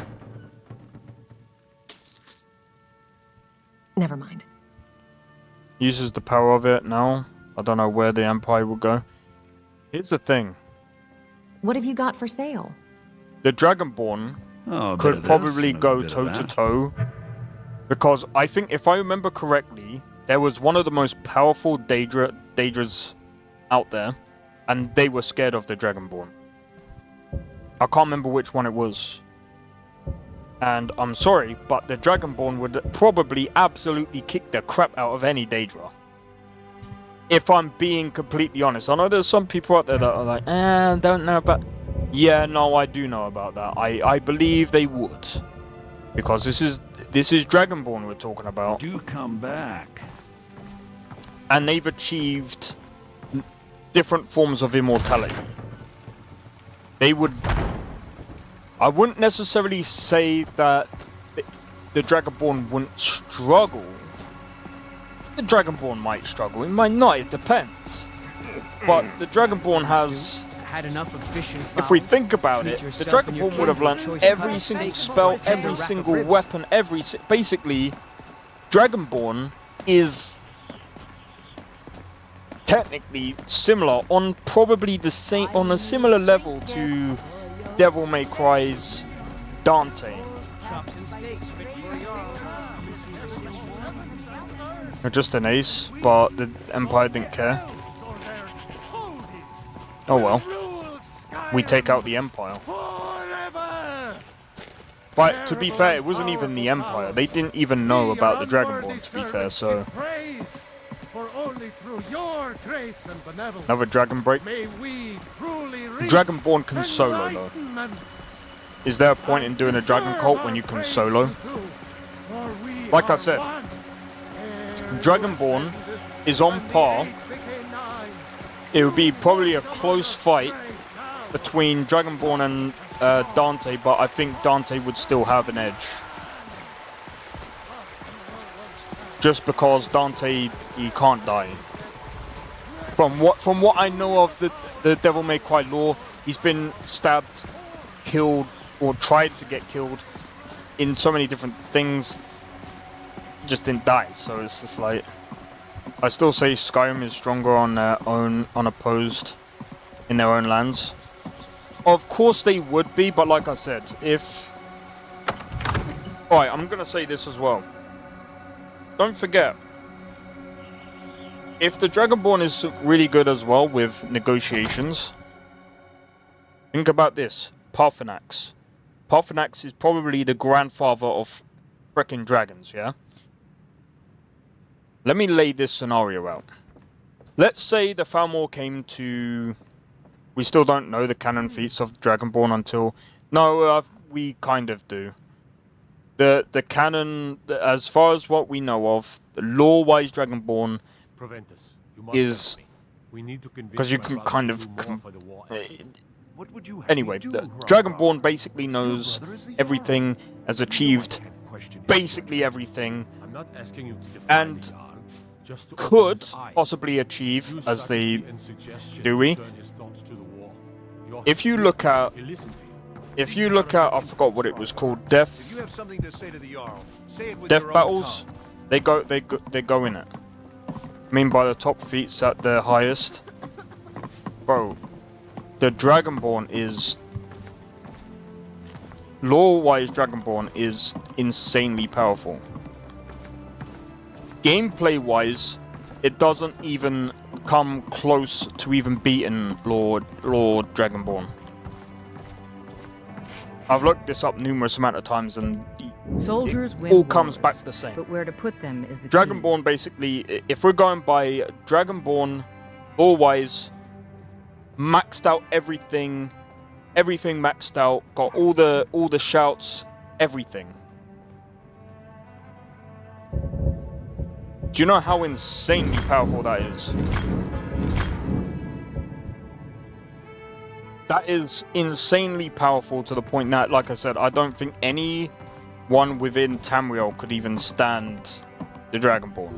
Never mind. Uses the power of it now. I don't know where the Empire will go. Here's the thing. What have you got for sale? The Dragonborn Oh, a bit could of this probably and a go bit of toe to that. toe. Because I think, if I remember correctly, there was one of the most powerful Daedras out there. And they were scared of the Dragonborn. I can't remember which one it was. And I'm sorry, but the Dragonborn would probably absolutely kick the crap out of any Daedra. If I'm being completely honest. I know there's some people out there that are like, don't know about... Yeah, no, I do know about that. I believe they would. Because this is Dragonborn we're talking about. Do come back. And they've achieved different forms of immortality. They would... I wouldn't necessarily say that the Dragonborn wouldn't struggle. The Dragonborn might struggle, it might not, it depends. But the Dragonborn has... Had enough of fishing. If we think about it, the Dragonborn would have learned every single spell, every single weapon, basically, Dragonborn is technically similar on probably the same, on a similar level to Devil May Cry's Dante. They're just an ace, but the Empire didn't care. Oh well. We take out the Empire. But to be fair, it wasn't even the Empire. They didn't even know about the Dragonborn, to be fair, so... Another Dragon Break. Dragonborn can solo, though. Is there a point in doing a Dragon Cult when you can solo? Like I said, Dragonborn is on par. It would be probably a close fight between Dragonborn and Dante, but I think Dante would still have an edge. Just because Dante, he can't die. From what I know of the Devil May Cry lore, he's been stabbed, killed, or tried to get killed in so many different things. Just didn't die, so it's just like... I still say Skyrim is stronger on their own, unopposed, in their own lands. Of course they would be, but like I said, if... Alright, I'm gonna say this as well. Don't forget, if the Dragonborn is really good as well with negotiations, think about this. Paarthurnax. Paarthurnax is probably the grandfather of frickin' dragons, yeah? Let me lay this scenario out. Let's say the Thalmor came to... We still don't know the canon feats of Dragonborn until... No, we kind of do. The canon, as far as what we know of, the lore-wise Dragonborn is... Because you can kind of... Anyway, the Dragonborn basically knows everything, has achieved basically everything, and could possibly achieve, as they do. If you look at, I forgot what it was called, death battles, they go in it. I mean, by the top feats at their highest, bro. The Dragonborn is, lore-wise, Dragonborn is insanely powerful. Gameplay-wise, it doesn't even come close to even beating Lord Dragonborn. I've looked this up numerous amount of times, and Soldiers it win all comes wars, back the same. But where to put them is the Dragonborn, basically, if we're going by Dragonborn, lore-wise, maxed out everything maxed out, got all the shouts, everything. Do you know how insanely powerful that is? That is insanely powerful to the point that, like I said, I don't think anyone within Tamriel could even stand the Dragonborn.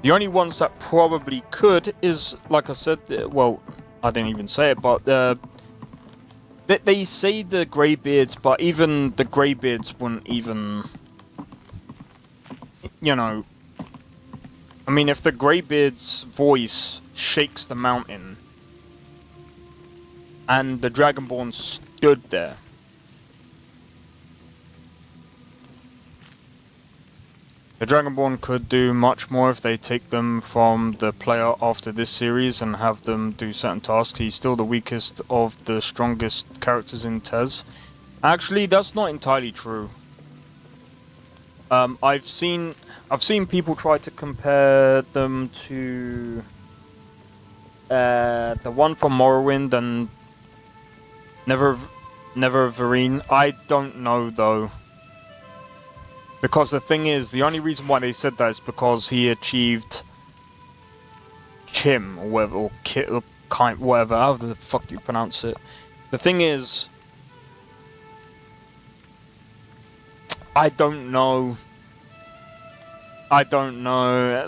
The only ones that probably could is, like I said, well, I didn't even say it, but they say the Greybeards, but even the Greybeards wouldn't even, you know. I mean, if the Greybeard's voice shakes the mountain, and the Dragonborn stood there, the Dragonborn could do much more if they take them from the player after this series and have them do certain tasks. He's still the weakest of the strongest characters in TES. Actually, that's not entirely true. I've seen people try to compare them to the one from Morrowind and Neververine. I don't know though. Because the thing is, the only reason why they said that is because he achieved Chim, or whatever, or Kit, or kind, whatever, however the fuck do you pronounce it. The thing is, I don't know,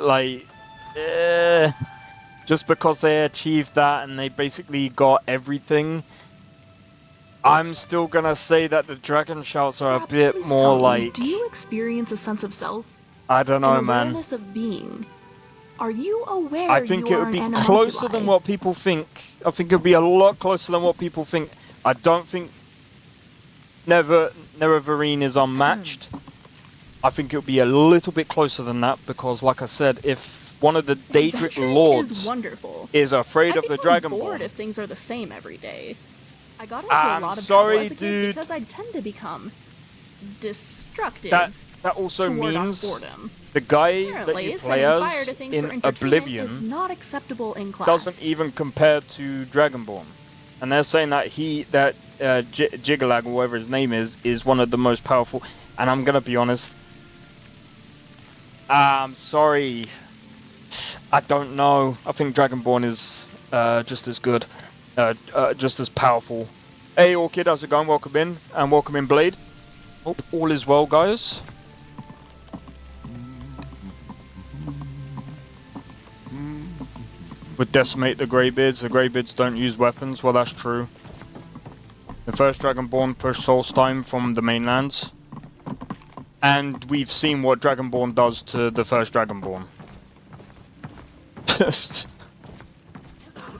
like, just because they achieved that and they basically got everything, I'm still gonna say that the dragon shouts are a bit more like... Do you experience a sense of self? I don't know, An man. awareness of being? Are you aware I think you it are would be an closer animalculi? than what people think. I think it would be a lot closer than what people think. I don't think Neververine is unmatched. I think it would be a little bit closer than that because, like I said, if one of the Daedric Lords is afraid of the Dragonborn... bored if things are the same every day. I got into a lot of trouble as a kid because I tend to become destructive. That also means boredom. the guy Apparently, that you play as in Oblivion is not acceptable in class. doesn't even compare to Dragonborn, and they're saying that Jigalag or whatever his name is one of the most powerful. And I'm gonna be honest, I'm sorry, I don't know. I think Dragonborn is just as good. Just as powerful. Hey Orchid, how's it going? Welcome in, and welcome in Blade. Hope all is well, guys. Would decimate the Greybeards. The Greybeards don't use weapons. Well, that's true. The first Dragonborn pushed Solstheim from the mainlands. And we've seen what Dragonborn does to the first Dragonborn.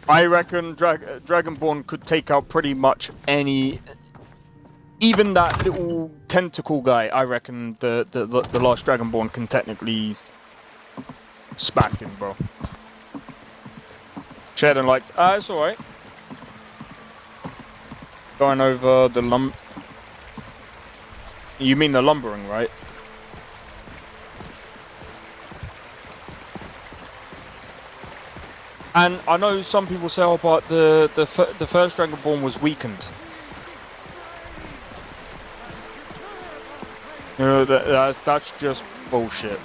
I reckon Dragonborn could take out pretty much any... Even that little tentacle guy, I reckon the last Dragonborn can technically smack him, bro. Shared and liked. It's alright. Going over the You mean the lumbering, right? And I know some people say, oh, but the first Dragonborn was weakened. You know, that's just bullshit.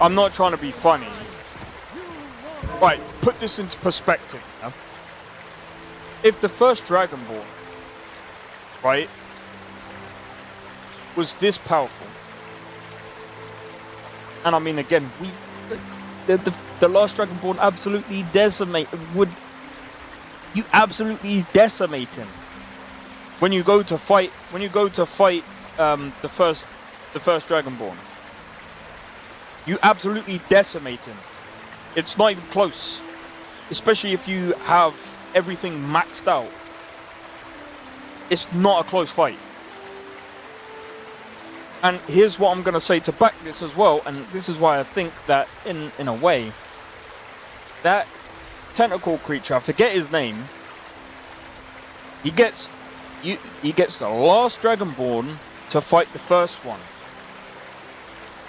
I'm not trying to be funny. Right, put this into perspective. Yeah? If the first Dragonborn, right, was this powerful, and I mean again, the last Dragonborn absolutely you absolutely decimate him when you go to fight the first Dragonborn. You absolutely decimate him. It's not even close, especially if you have everything maxed out. It's not a close fight. And here's what I'm going to say to back this as well, and this is why I think that in a way, that tentacle creature, I forget his name, he gets the last Dragonborn to fight the first one.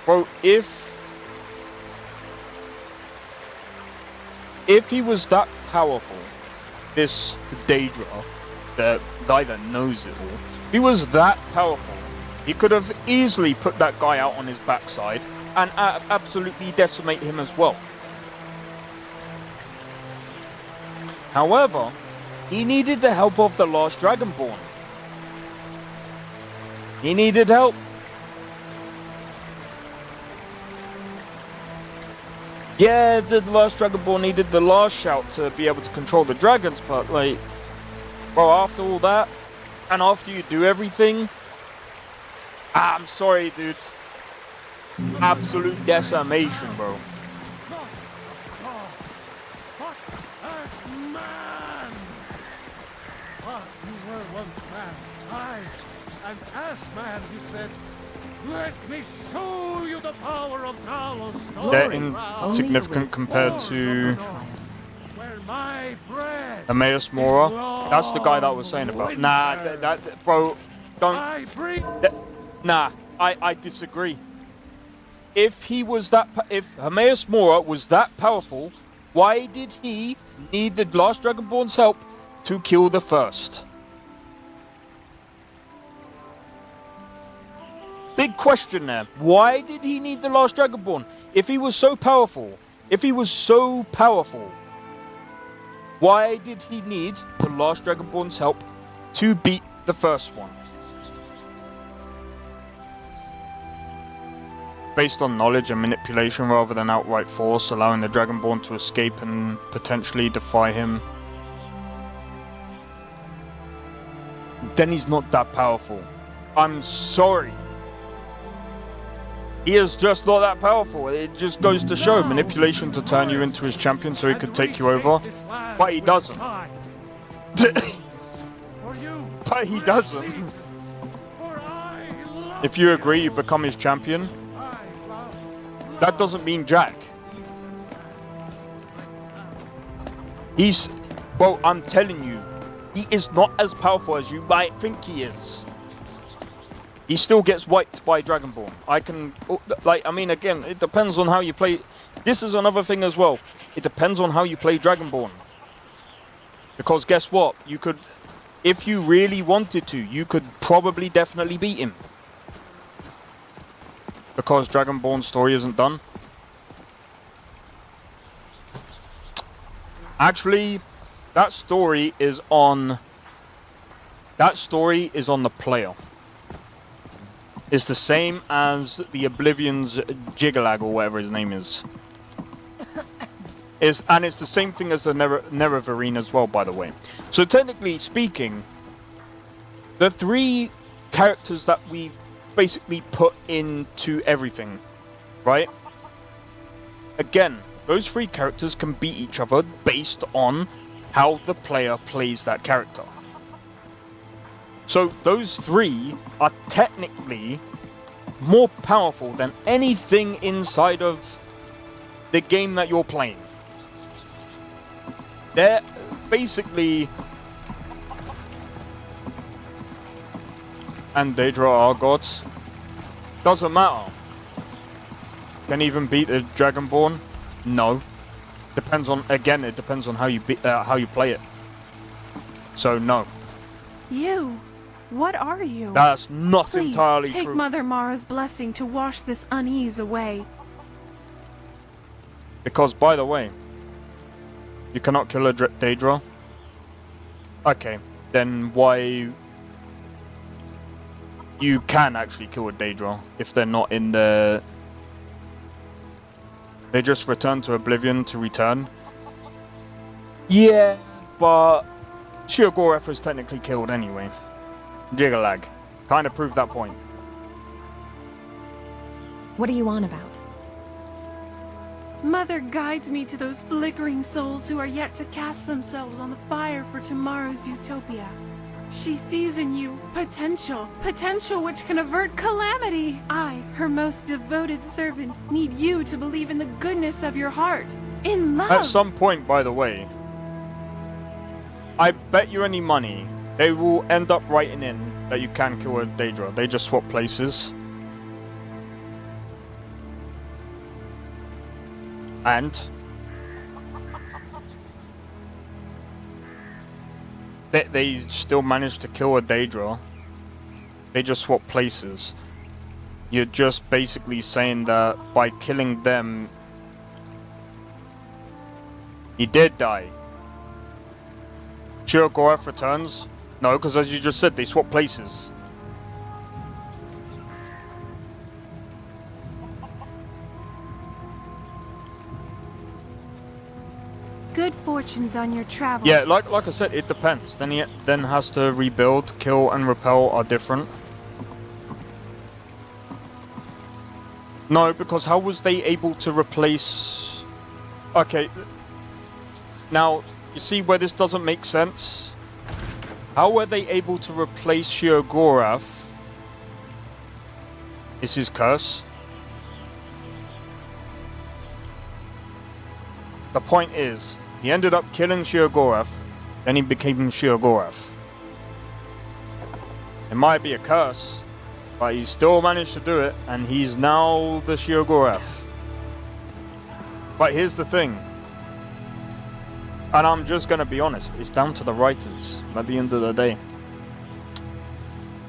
Bro, if he was that powerful, this Daedra, the guy that knows it all, if he was that powerful, he could have easily put that guy out on his backside and absolutely decimate him as well. However, he needed the help of the last Dragonborn. He needed help. Yeah, the last Dragonborn needed the last shout to be able to control the dragons, but like, bro, after all that, and after you do everything, I'm sorry, dude. Absolute decimation, bro. You were once man. I, an ass man, you said. Let me show you the power of Talos. They're insignificant compared to Emmaus Mora. That's the guy that I was saying about. Nah, bro, don't. Nah, I disagree. If he was that, if Emmaus Mora was that powerful, why did he need the last Dragonborn's help to kill the first? Big question there. Why did he need the last Dragonborn? If he was so powerful, why did he need the last Dragonborn's help to beat the first one? Based on knowledge and manipulation rather than outright force, allowing the Dragonborn to escape and potentially defy him. Then he's not that powerful. I'm sorry. He is just not that powerful. It just goes to show manipulation to turn you into his champion so he could take you over. But he doesn't. But he doesn't. If you agree, you become his champion. That doesn't mean jack. Well, I'm telling you, he is not as powerful as you might think he is. He still gets wiped by Dragonborn. I mean, again, it depends on how you play. This is another thing as well. It depends on how you play Dragonborn. Because guess what? You could, if you really wanted to, you could probably definitely beat him. Because Dragonborn's story isn't done. Actually, that story is on the player. It's the same as the Oblivion's Jigalag or whatever his name is. And it's the same thing as the Nerevarine as well, by the way. So technically speaking, the three characters that we've basically put into everything, right? Again, those three characters can beat each other based on how the player plays that character. So those three are technically more powerful than anything inside of the game that you're playing. They're basically... And Daedra are gods. Doesn't matter. Can even beat a Dragonborn? No. Depends on, again, it depends on how you play it. So no. You. What are you? That's not Please, entirely take true. Mother Mara's blessing to wash this unease away. Because, by the way, you cannot kill a Daedra. Okay, then why... You can actually kill a Daedra if they're not in the... They just return to Oblivion to return. Yeah, but Sheogorath was technically killed anyway. Jigalag kind of proved that point. What are you on about? Mother guides me to those flickering souls who are yet to cast themselves on the fire for tomorrow's utopia. She sees in you potential which can avert calamity. I, her most devoted servant, need you to believe in the goodness of your heart, in love. At some point, by the way, I bet you any money, they will end up writing in that you can kill a Daedra. They just swap places. And they still managed to kill a Daedra. They just swap places. You're just basically saying that by killing them, he did die. Sheogorath returns? No, because as you just said, they swap places. Good fortunes on your travels. Yeah, like I said, it depends. Then he then has to rebuild, kill, and repel are different. No, because how was they able to replace... Okay, now, you see where this doesn't make sense? How were they able to replace Sheogorath? Is his curse? The point is, he ended up killing Sheogorath, then he became Sheogorath. It might be a curse, but he still managed to do it, and he's now the Sheogorath. But here's the thing, and I'm just gonna be honest, it's down to the writers at the end of the day.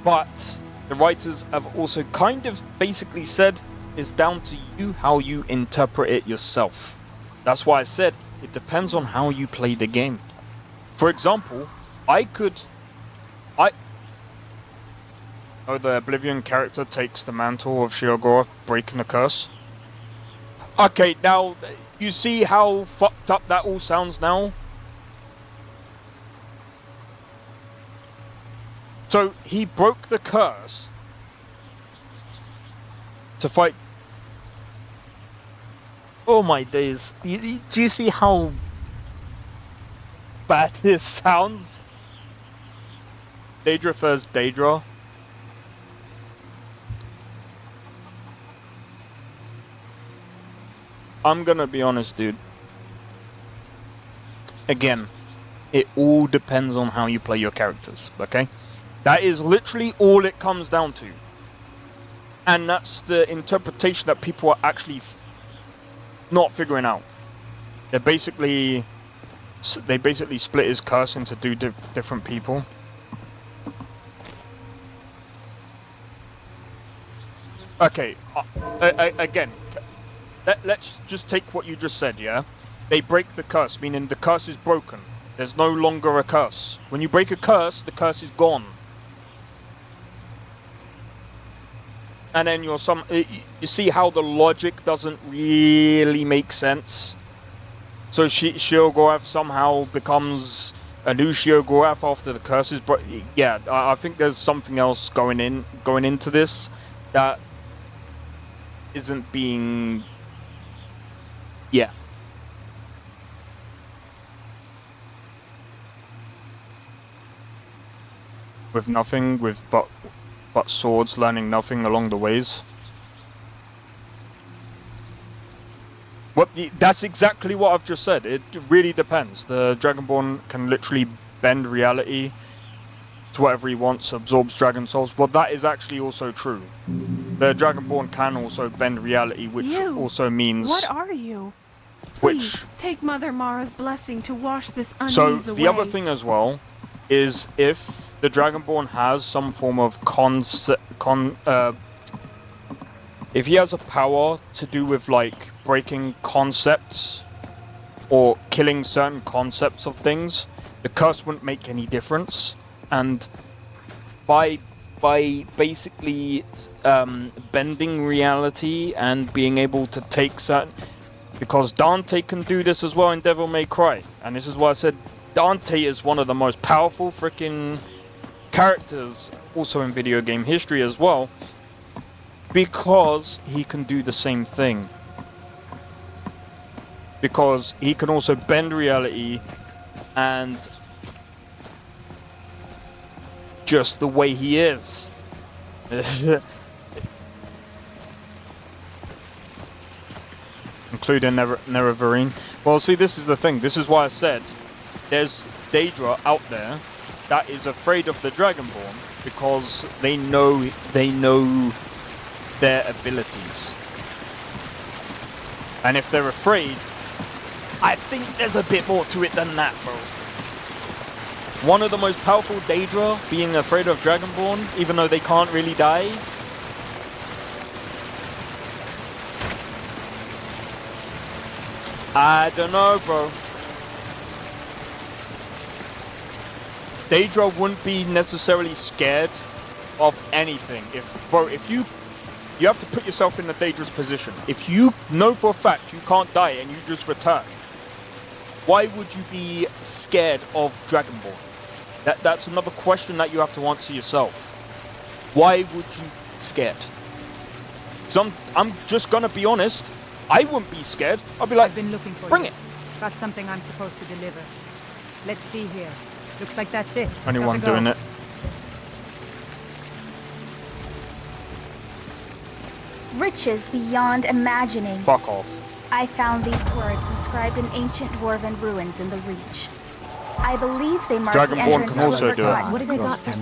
But the writers have also kind of basically said it's down to you how you interpret it yourself. That's why I said it depends on how you play the game. For example, Oh, the Oblivion character takes the mantle of Sheogorath, breaking the curse. Okay, now, you see how fucked up that all sounds now? So, he broke the curse to fight... Oh my days. Do you see how bad this sounds? Daedra first Daedra. I'm gonna be honest, dude. Again, it all depends on how you play your characters, okay? That is literally all it comes down to. And that's the interpretation that people are actually not figuring out. They basically split his curse into two different people. Okay, again, let's just take what you just said, yeah? They break the curse, meaning the curse is broken. There's no longer a curse. When you break a curse, the curse is gone. And then you see how the logic doesn't really make sense? So Sheogorath somehow becomes a new Sheogorath after the curse is broken. Yeah, I think there's something else going into this that isn't being... Yeah. With nothing, but swords, learning nothing along the ways. That's exactly what I've just said. It really depends. The Dragonborn can literally bend reality to whatever he wants, absorbs dragon souls. But that is actually also true. The Dragonborn can also bend reality, which also means... What are you? Please, take Mother Mara's blessing to wash this unease away. So the other thing as well is if the Dragonborn has some form of if he has a power to do with like breaking concepts or killing certain concepts of things, the curse wouldn't make any difference. And by basically bending reality and being able to take certain... Because Dante can do this as well in Devil May Cry. And this is why I said Dante is one of the most powerful freaking characters also in video game history as well. Because he can do the same thing. Because he can also bend reality and just the way he is. Including Nerevarine. Well, see, this is the thing. This is why I said there's Daedra out there that is afraid of the Dragonborn because they know their abilities. And if they're afraid, I think there's a bit more to it than that, bro. One of the most powerful Daedra being afraid of Dragonborn, even though they can't really die. I don't know, bro. Daedra wouldn't be necessarily scared of anything. If you have to put yourself in the Daedra's position. If you know for a fact you can't die and you just return, why would you be scared of Dragonborn? That's another question that you have to answer yourself. Why would you be scared? So I'm just gonna be honest. I wouldn't be scared. I'd be like, I've been looking for bring you. it. Got something I'm supposed to deliver. Let's see here. Looks like that's it. Anyone Gotta go. doing it? Riches beyond imagining. Fuck off. I found these words inscribed in ancient dwarven ruins in the Reach. I believe they mark the Dragonborn entrance can to also a do it. forgotten. What have they got for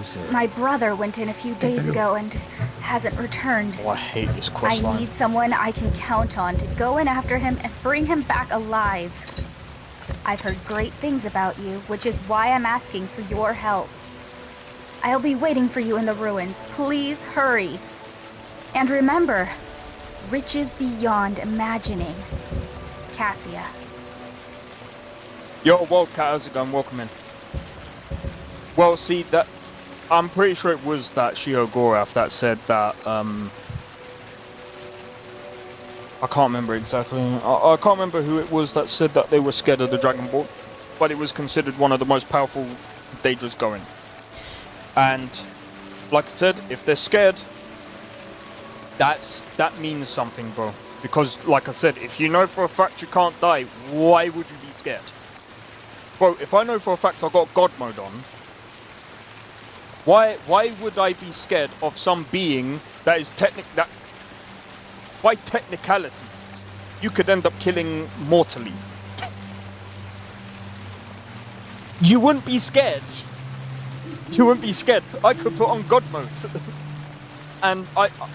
sale? My brother went in a few days ago and hasn't returned. Oh, I hate this I quest line. need someone I can count on to go in after him and bring him back alive. I've heard great things about you, which is why I'm asking for your help. I'll be waiting for you in the ruins. Please hurry. And remember, riches beyond imagining. Cassia. Yo, Wildcat, how's it going? Welcome in. Well, see, that I'm pretty sure it was that Sheogorath that said that, I can't remember exactly. I can't remember who it was that said that they were scared of the Dragonborn, but it was considered one of the most powerful Daedras going. And, like I said, if they're scared, that means something, bro. Because, like I said, if you know for a fact you can't die, why would you be scared? Bro, if I know for a fact I got God mode on, why would I be scared of some being that is by technicality, you could end up killing mortally? You wouldn't be scared. You wouldn't be scared. I could put on God mode. And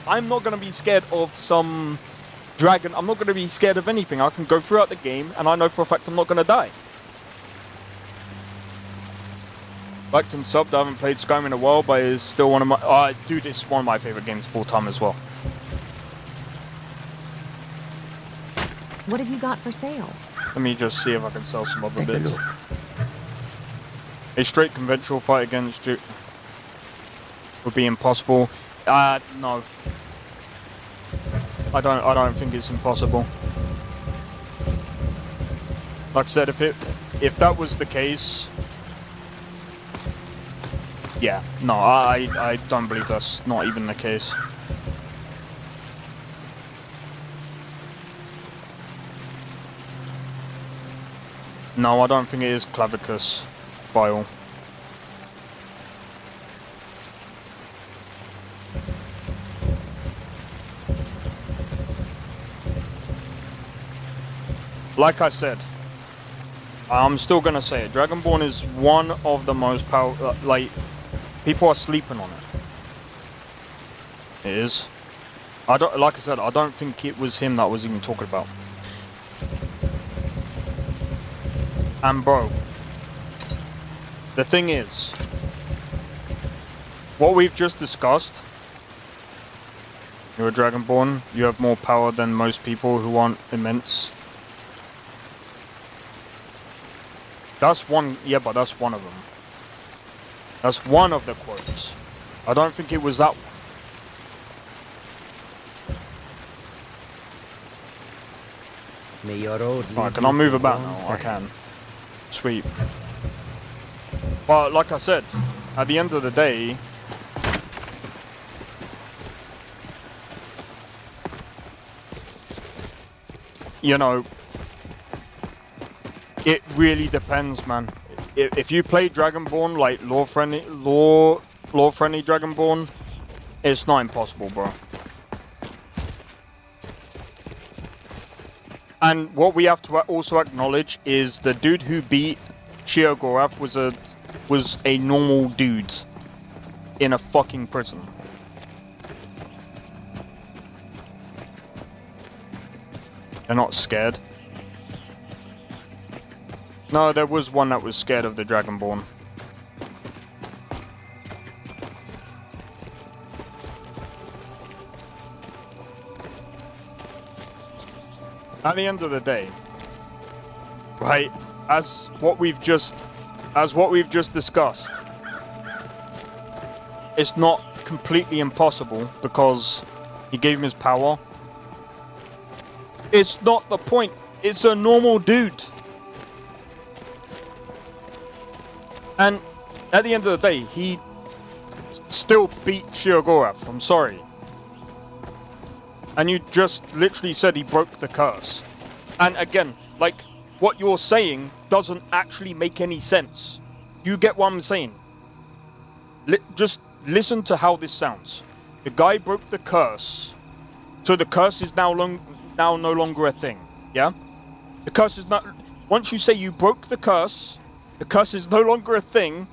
I'm not going to be scared of some dragon. I'm not going to be scared of anything. I can go throughout the game and I know for a fact I'm not going to die. Liked and subbed. I haven't played Skyrim in a while, but it's still one of my... dude, it's one of my favorite games of all time as well. What have you got for sale? Let me just see if I can sell some other bits. A straight conventional fight against you would be impossible. No. I don't think it's impossible. Like I said, if that was the case, yeah, no, I don't believe that's not even the case. No, I don't think it is Clavicus Bile. Like I said, I'm still gonna say it. Dragonborn is one of the most powerful. Like, people are sleeping on it. It is. Like I said, I don't think it was him that was even talking about. And bro, the thing is, what we've just discussed. You're a Dragonborn. You have more power than most people who aren't immense. That's one, yeah, but that's one of them. That's one of the quotes. I don't think it was that one. May your road lead Alright, can I move you about to now? your I can. Sweet. But like I said, at the end of the day, you know, it really depends, man. If you play Dragonborn like lore-friendly Dragonborn, it's not impossible, bro. And what we have to also acknowledge is the dude who beat Sheogorath was a normal dude in a fucking prison. They're not scared. No, there was one that was scared of the Dragonborn. At the end of the day, right, as what we've just discussed, it's not completely impossible because he gave him his power. It's not the point. It's a normal dude. And at the end of the day, he still beat Sheogorath, I'm sorry. And you just literally said he broke the curse. And again, like, what you're saying doesn't actually make any sense. You get what I'm saying? Just listen to how this sounds. The guy broke the curse, so the curse is now no longer a thing, yeah? The curse is not... Once you say you broke the curse is no longer a thing,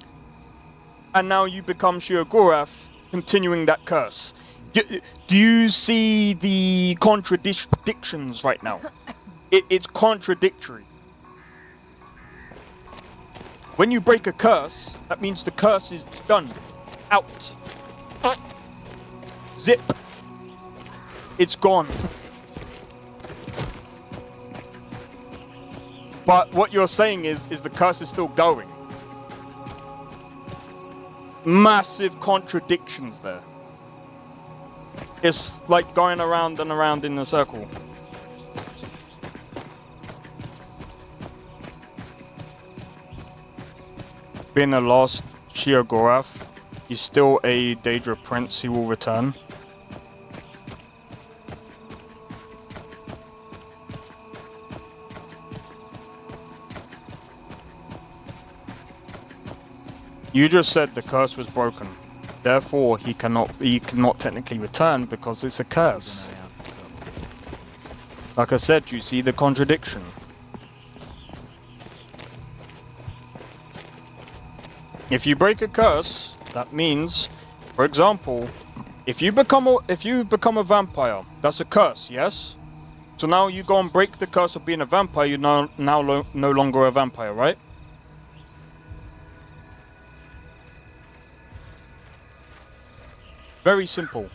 and now you become Sheogorath, continuing that curse. Do you see the contradictions right now? It's contradictory. When you break a curse, that means the curse is done. Out. Zip. It's gone. But what you're saying is the curse is still going. Massive contradictions there. It's like going around and around in a circle. Being the last Sheogorath, he's still a Daedra Prince, he will return. You just said the curse was broken. Therefore, he cannot technically return because it's a curse. Like I said, you see the contradiction. If you break a curse, that means, for example, if you become a vampire, that's a curse, yes? So now you go and break the curse of being a vampire, you're now no longer a vampire, right? Very simple.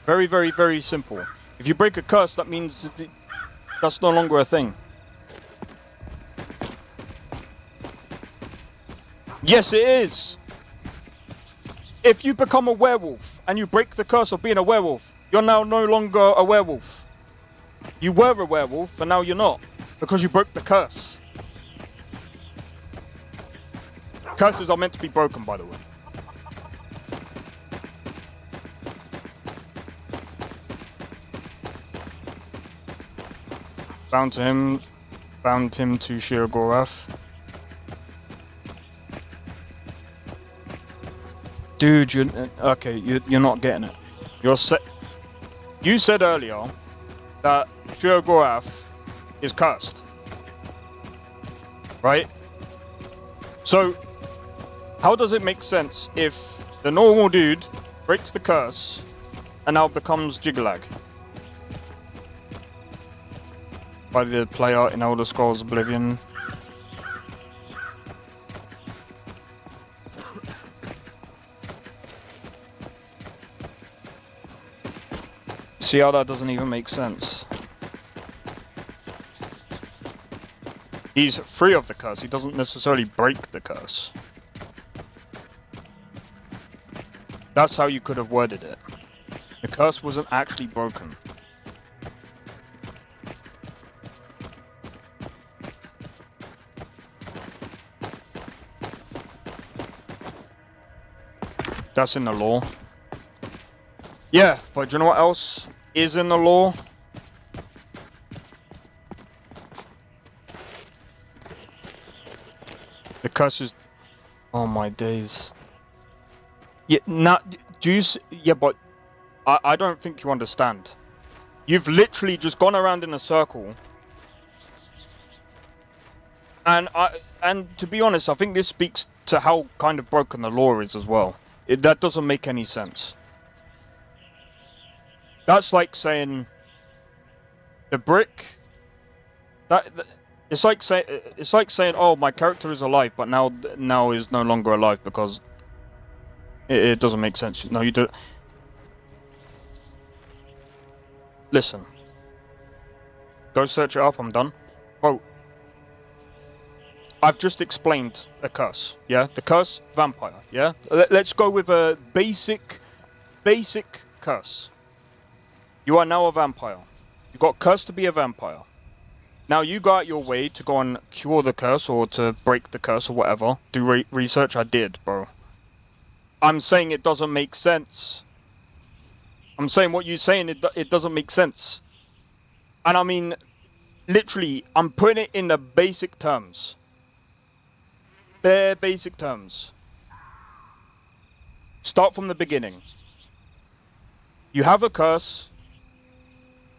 Very, very, very simple. If you break a curse, that means that's no longer a thing. Yes, it is! If you become a werewolf and you break the curse of being a werewolf, you're now no longer a werewolf. You were a werewolf and now you're not, because you broke the curse. Curses are meant to be broken, by the way. Bound him to Sheogorath. Dude, you're not getting it. You said earlier that Sheogorath is cursed, right? So, how does it make sense if the normal dude breaks the curse and now becomes Jiggalag? By the player in Elder Scrolls Oblivion. See how that doesn't even make sense? He's free of the curse, he doesn't necessarily break the curse. That's how you could have worded it. The curse wasn't actually broken. That's in the lore. Yeah, but do you know what else is in the lore? The curse is... Oh my days. Yeah, yeah, but I don't think you understand. You've literally just gone around in a circle. And to be honest, I think this speaks to how kind of broken the lore is as well. That doesn't make any sense. That's like saying the brick. It's like saying, oh, my character is alive, but now is no longer alive because it doesn't make sense. No, you do. Listen. Go search it up. I'm done. Bro, I've just explained a curse. Yeah, the curse, vampire. Yeah, let's go with a basic curse. You are now a vampire. You got cursed to be a vampire. Now you go out your way to go and cure the curse or to break the curse or whatever. Do research. I did, bro. I'm saying it doesn't make sense. I'm saying what you're saying, it doesn't make sense. And I mean, literally, I'm putting it in the basic terms. Bare basic terms. Start from the beginning. You have a curse.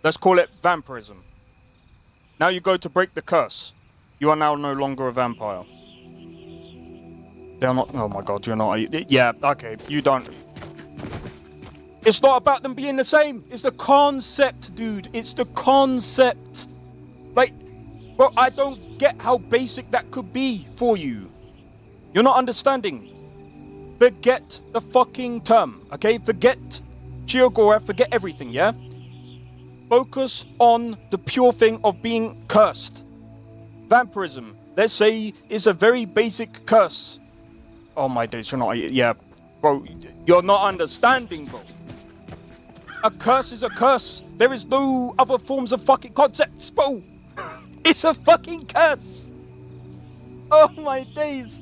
Let's call it vampirism. Now you go to break the curse. You are now no longer a vampire. They're not. Oh my god, you're not. Yeah, okay, you don't. It's not about them being the same. It's the concept, dude. It's the concept. Like, bro, I don't get how basic that could be for you. You're not understanding. Forget the fucking term, okay? Forget Chiogora, forget everything, yeah? Focus on the pure thing of being cursed. Vampirism, let's say, is a very basic curse. Oh my days, you're not... Yeah, bro, you're not understanding, bro. A curse is a curse. There is no other forms of fucking concepts, bro. It's a fucking curse. Oh my days.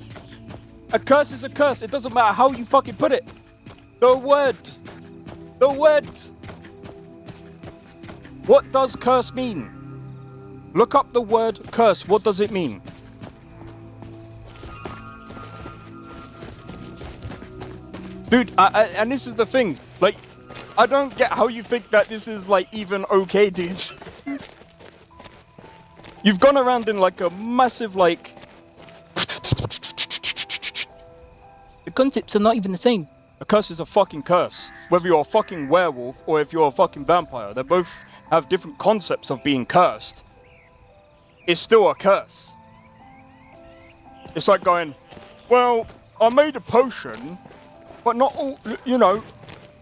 A curse is a curse. It doesn't matter how you fucking put it. The word. The word. What does curse mean? Look up the word curse. What does it mean? Dude, and this is the thing. Like, I don't get how you think that this is, like, even okay, dude. You've gone around in, like, a massive, like... The concepts are not even the same. A curse is a fucking curse. Whether you're a fucking werewolf or if you're a fucking vampire, they both have different concepts of being cursed. It's still a curse. It's like going, well, I made a potion, but not all, you know,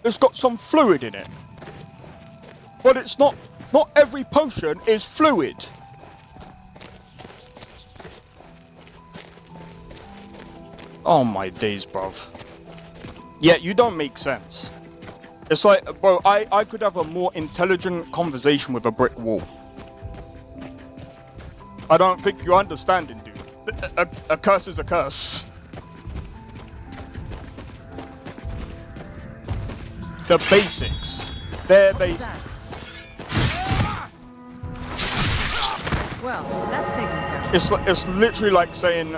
it's got some fluid in it. But it's not every potion is fluid. Oh my days, bruv. Yeah, you don't make sense. It's like, bro, I could have a more intelligent conversation with a brick wall. I don't think you're understanding, dude. A curse is a curse. The basics. They're basic. Well, that's taken care of. It's literally like saying...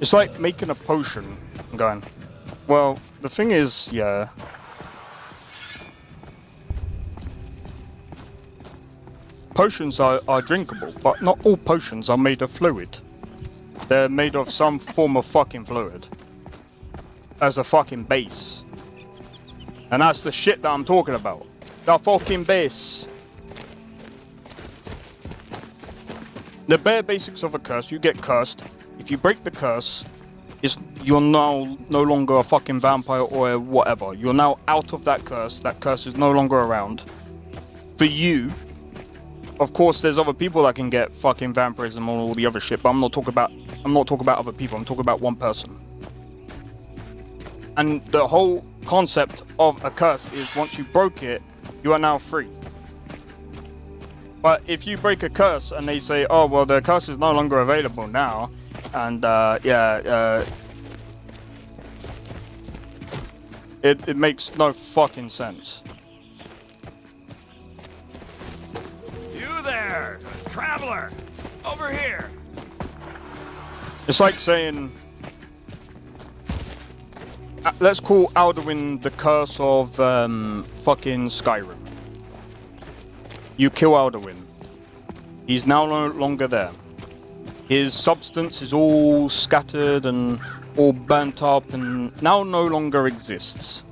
It's like making a potion and going, well, the thing is, yeah. Potions are drinkable, but not all potions are made of fluid. They're made of some form of fucking fluid. As a fucking base. And that's the shit that I'm talking about. The fucking base. The bare basics of a curse, you get cursed. If you break the curse, you're now no longer a fucking vampire or whatever. You're now out of that curse. That curse is no longer around. For you, of course, there's other people that can get fucking vampirism and all the other shit, but I'm not talking about other people. I'm talking about one person. And the whole concept of a curse is once you broke it, you are now free. But if you break a curse and they say, oh, well, the curse is no longer available now, and it makes no fucking sense. You there, traveler, over here. It's like saying, let's call Alduin the curse of fucking Skyrim. You kill Alduin. He's now no longer there. His substance is all scattered and all burnt up and now no longer exists.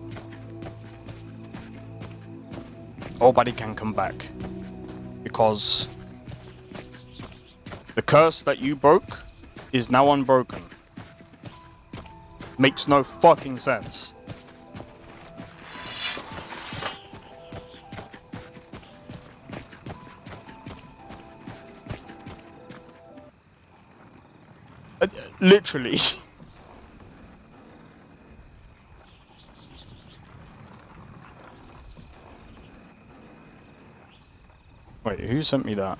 Nobody can come back. Because the curse that you broke is now unbroken. Makes no fucking sense. Literally. Wait, who sent me that?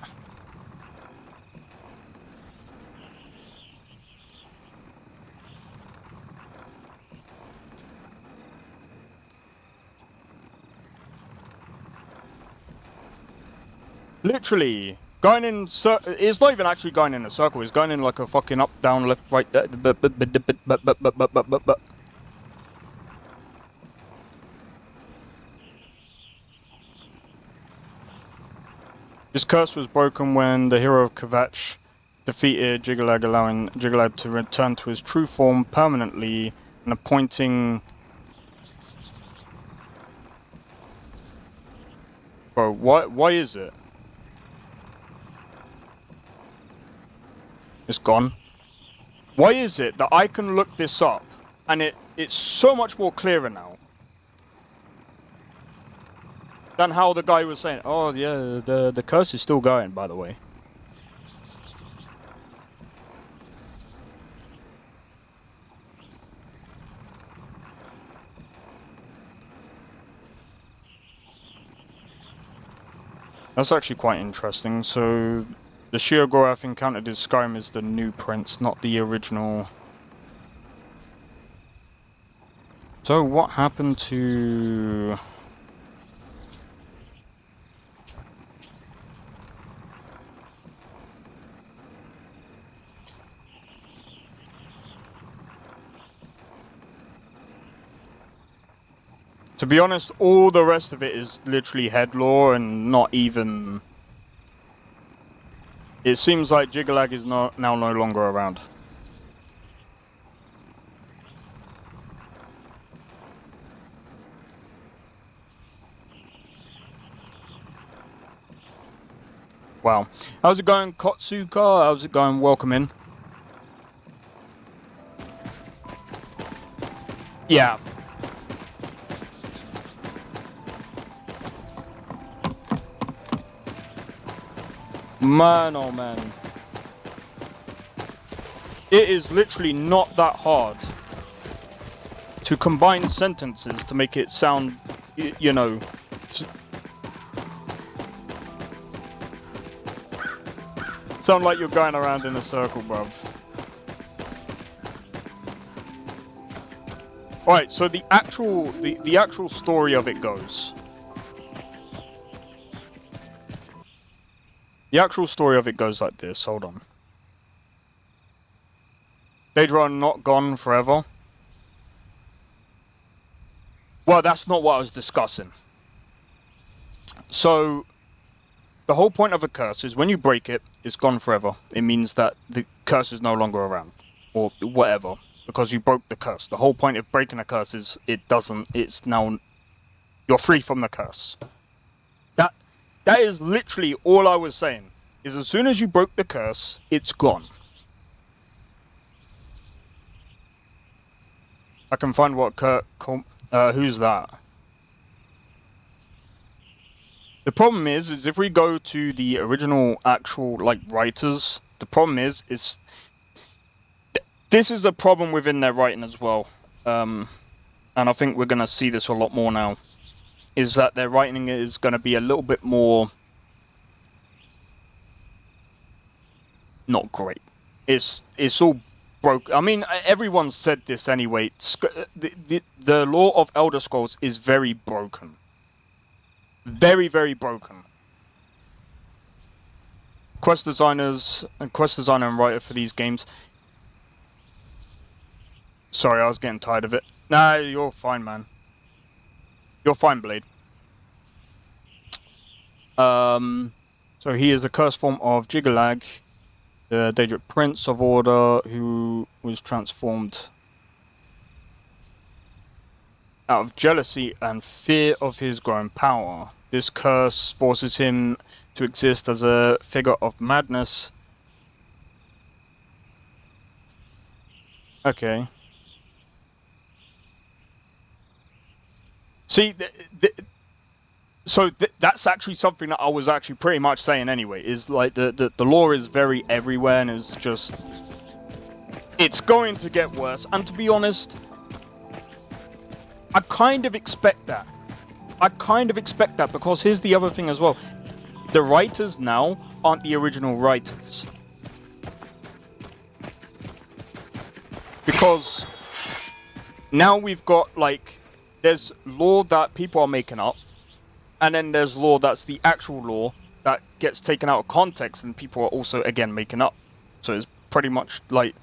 Literally, going in. It's not even actually going in a circle. It's going in like a fucking up, down, left, right. This curse was broken when the hero of Kvatch defeated Jiggalag, allowing Jiggalag to return to his true form permanently and appointing. Bro, why is it? It's gone. Why is it that I can look this up and it's so much more clearer now than how the guy was saying? Oh yeah, the curse is still going, by the way. That's actually quite interesting. So the Sheogorath encountered in Skyrim is the new prince, not the original. So what happened to... To be honest, all the rest of it is literally head lore and not even... It seems like Jiggalag is now no longer around. Wow. How's it going, Kotsuka? How's it going? Welcome in. Yeah. Man, oh man. It is literally not that hard to combine sentences to make it sound, you know... Sound like you're going around in a circle, bruv. Alright, so the actual story of it goes. The actual story of it goes like this. Hold on. Daedra are not gone forever. Well, that's not what I was discussing. So, the whole point of a curse is when you break it, it's gone forever. It means that the curse is no longer around. Or whatever. Because you broke the curse. The whole point of breaking a curse is it's now... You're free from the curse. That is literally all I was saying. Is as soon as you broke the curse, it's gone. I can find what who's that? The problem is if we go to the original actual writers, the problem is this is a problem within their writing as well. And I think we're gonna see this a lot more now. Is that their writing is going to be a little bit more not great. It's all broke. I mean, everyone said this anyway. The lore of Elder Scrolls is very broken. Very, very broken. Quest designer and writer for these games. Sorry, I was getting tired of it. Nah, you're fine, man. You're fine, Blade. So he is the cursed form of Jiggalag, the Daedric Prince of Order, who was transformed out of jealousy and fear of his growing power. This curse forces him to exist as a figure of madness. Okay. See, that's actually something that I was actually pretty much saying anyway, is like the lore is very everywhere and is just... It's going to get worse, and to be honest, I kind of expect that. I kind of expect that, because here's the other thing as well. the writers now aren't the original writers. Because now we've got, like, there's lore that people are making up, and then there's lore that's the actual lore that gets taken out of context and people are also, again, making up. So it's pretty much like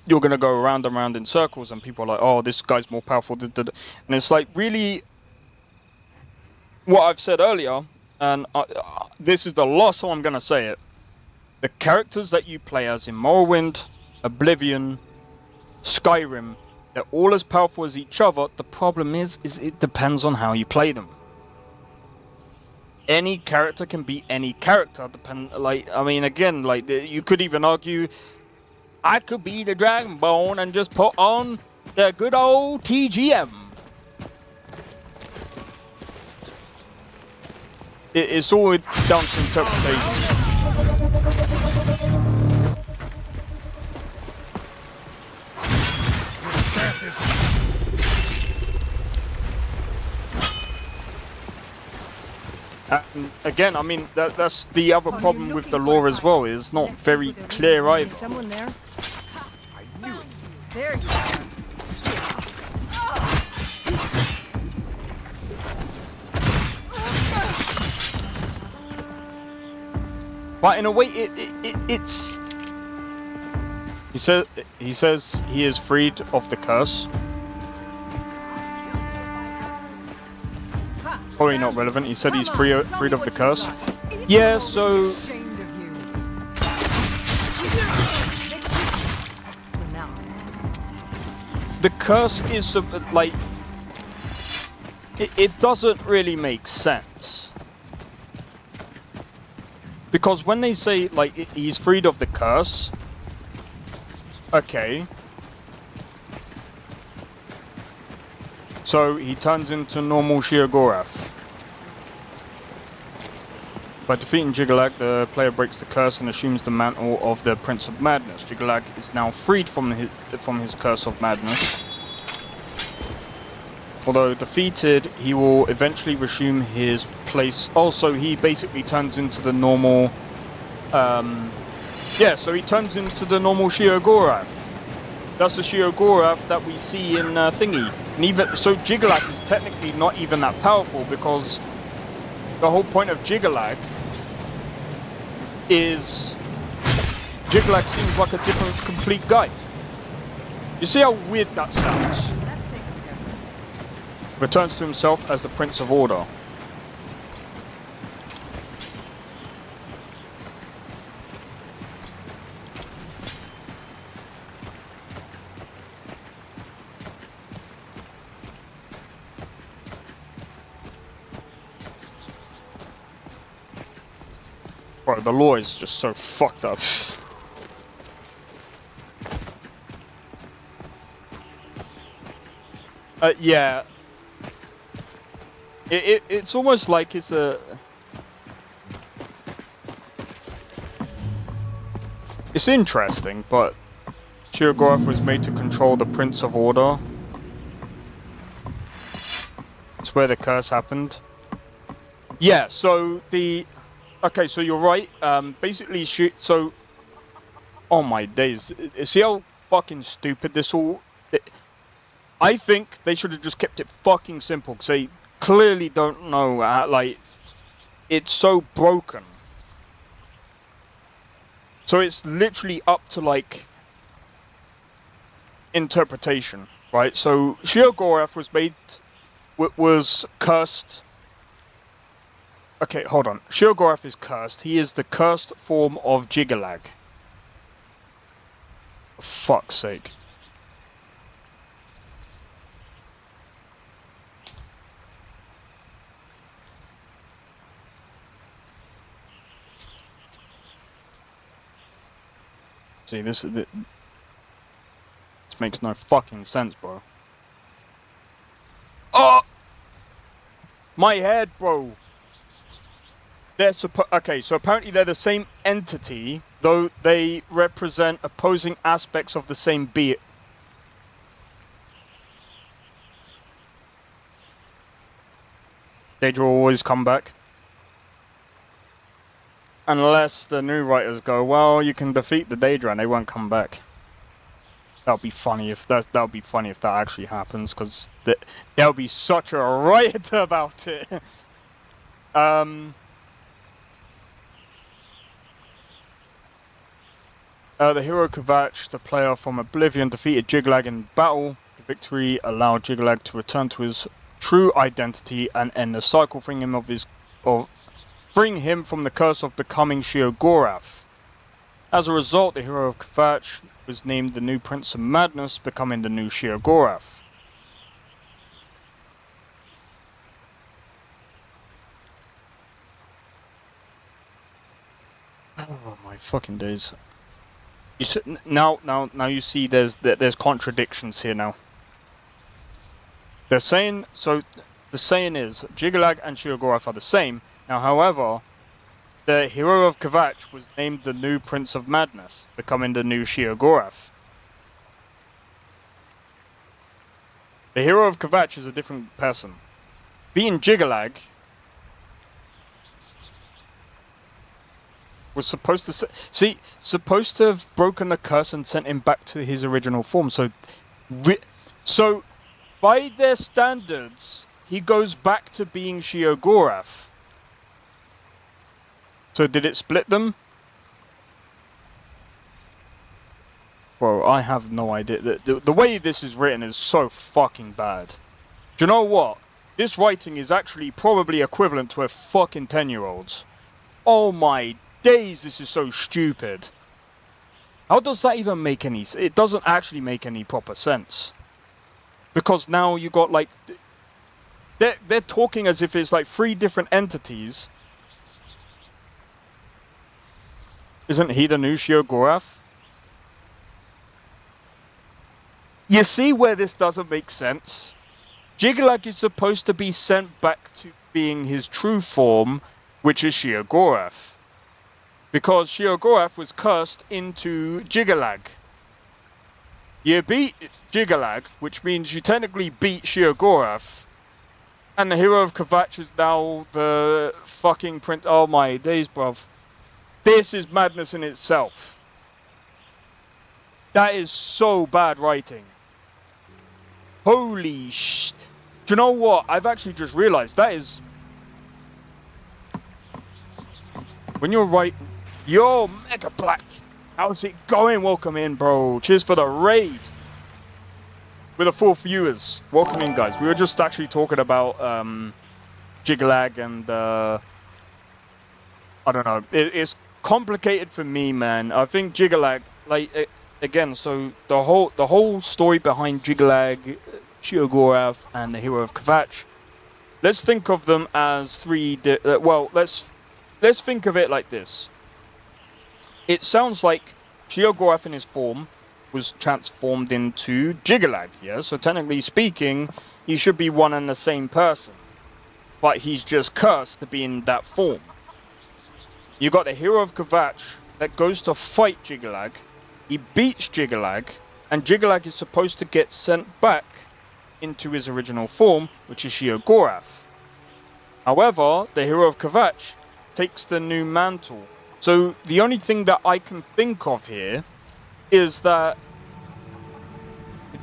you're going to go around and around in circles and people are like, oh, this guy's more powerful. And it's like, really, what I've said earlier, and this is the last time I'm going to say it, the characters that you play as in Morrowind, Oblivion, Skyrim, they're all as powerful as each other. The problem is it depends on how you play them. Any character can be any character. I mean, again, like, you could even argue, I could be the Dragonborn and just put on the good old TGM. It's all down to interpretation. And again, I mean, that's the other problem with the lore as well. It's not very clear either. Someone there? I knew it. There you are. But in a way, it's. He says he is freed of the curse. Probably not relevant. He said he's freed of the curse. Yeah, so the curse is like it doesn't really make sense, because when they say like he's freed of the curse, okay. So he turns into normal Sheogorath. By defeating Jiggalag, the player breaks the curse and assumes the mantle of the Prince of Madness. Jiggalag is now freed from his curse of madness. Although defeated, he will eventually resume his place. Also, he basically turns into the normal. Yeah, so he turns into the normal Sheogorath. That's the Sheogorath that we see in Thingy. And even so, Jiggalag is technically not even that powerful, because the whole point of Jiggalag is Jiggalag seems like a different, complete guy. You see how weird that sounds? Returns to himself as the Prince of Order. Bro, the lore is just so fucked up. Yeah. It's almost like it's a... It's interesting, but Sheogorath was made to control the Prince of Order. It's where the curse happened. Yeah, so the... Okay, so you're right. Basically, so... Oh my days. See how fucking stupid this all... I think they should have just kept it fucking simple, because they clearly don't know, like... It's so broken. So it's literally up to, like... interpretation, right? So, Sheogorath was made... was cursed... Okay, hold on. Sheogorath is cursed. He is the cursed form of Jiggalag. For fuck's sake. See, this makes no fucking sense, bro. Oh! My head, bro! They're okay, so apparently they're the same entity, though they represent opposing aspects of the same being. Daedra will always come back. Unless the new writers go, well, you can defeat the Daedra and they won't come back. That would be funny if that would be funny if that actually happens, because there'll be such a riot about it. The hero Kvatch, the player from Oblivion, defeated Jiglag in battle. The victory allowed Jiglag to return to his true identity and end the cycle, freeing him from the curse of becoming Sheogorath. As a result, the hero of Kvatch was named the new Prince of Madness, becoming the new Sheogorath. Oh my fucking days! You see, now you see there's contradictions here now. They're saying so. The saying is Jiglag and Sheogorath are the same. Now, however, the hero of Kvatch was named the new Prince of Madness, becoming the new Sheogorath. The hero of Kvatch is a different person. Being Jiglag was supposed to supposed to have broken the curse and sent him back to his original form. So by their standards, he goes back to being Sheogorath. So did it split them? Bro, I have no idea. The way this is written is so fucking bad. Do you know what? This writing is actually probably equivalent to a fucking 10-year-old's. Oh my days, this is so stupid. How does that even make any sense? It doesn't actually make any proper sense. Because now you got like... They're talking as if it's like 3 different entities. Isn't he the new Sheogorath? You see where this doesn't make sense? Jiglag is supposed to be sent back to being his true form, which is Sheogorath. Because Sheogorath was cursed into Jiglag. You beat Jiglag, which means you technically beat Sheogorath. And the hero of Kvatch is now the fucking prince. Oh my days, bruv. This is madness in itself. That is so bad writing. Holy sh... Do you know what? I've actually just realized that is... When you're right... Yo, Mega Black! How's it going? Welcome in, bro. Cheers for the raid. With the 4 viewers. Welcome in, guys. We were just actually talking about Jiglag and... I don't know. It's complicated for me, man. I think Jiglag, like... Again, so the whole story behind Jiglag, Sheogorath, and the hero of Kvatch, let's think of them as 3... well, let's think of it like this. It sounds like Sheogorath in his form was transformed into Jiglag, yeah? So technically speaking, he should be one and the same person. But he's just cursed to be in that form. You got the hero of Kvatch that goes to fight Jiglag. He beats Jiglag, and Jiglag is supposed to get sent back into his original form, which is Sheogorath. However, the hero of Kvatch takes the new mantle. So the only thing that I can think of here is that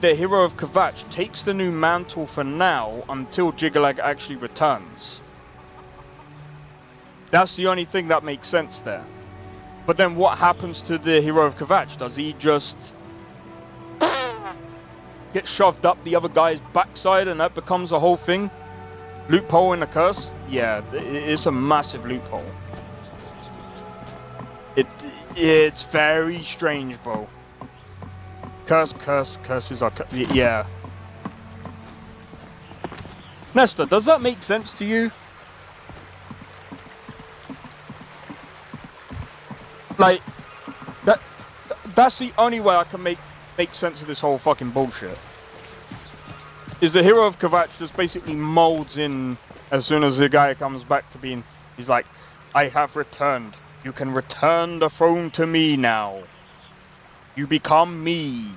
the hero of Kvatch takes the new mantle for now until Jiglag actually returns. That's the only thing that makes sense there. But then what happens to the hero of Kvatch? Does he just get shoved up the other guy's backside and that becomes a whole thing? Loophole in the curse? Yeah, it's a massive loophole. It's very strange, bro. Curses are... yeah. Nesta, does that make sense to you? Like, that's the only way I can make sense of this whole fucking bullshit. Is the hero of Kvatch just basically molds in as soon as the guy comes back to being... He's like, I have returned. You can return the throne to me now. You become me.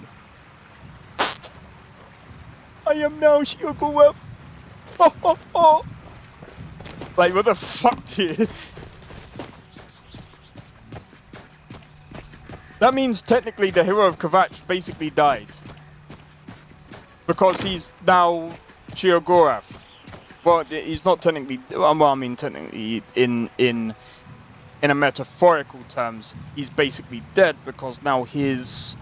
I am now Sheogorath. Oh, oh, oh. Like, what the fuck, dude? That means technically the hero of Kvatch basically died. Because he's now Sheogorath. Well, he's not technically, well, I mean technically in a metaphorical terms, he's basically dead because now his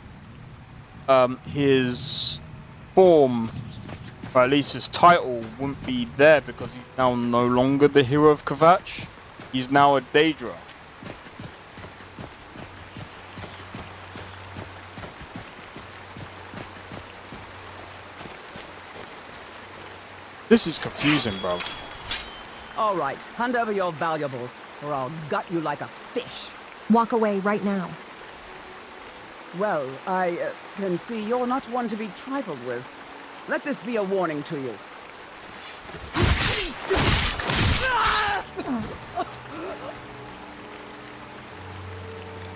form, or at least his title, wouldn't be there because he's now no longer the hero of Kvatch. He's now a Daedra. This is confusing, bro. All right, hand over your valuables, or I'll gut you like a fish. Walk away right now. Well, I can see you're not one to be trifled with. Let this be a warning to you.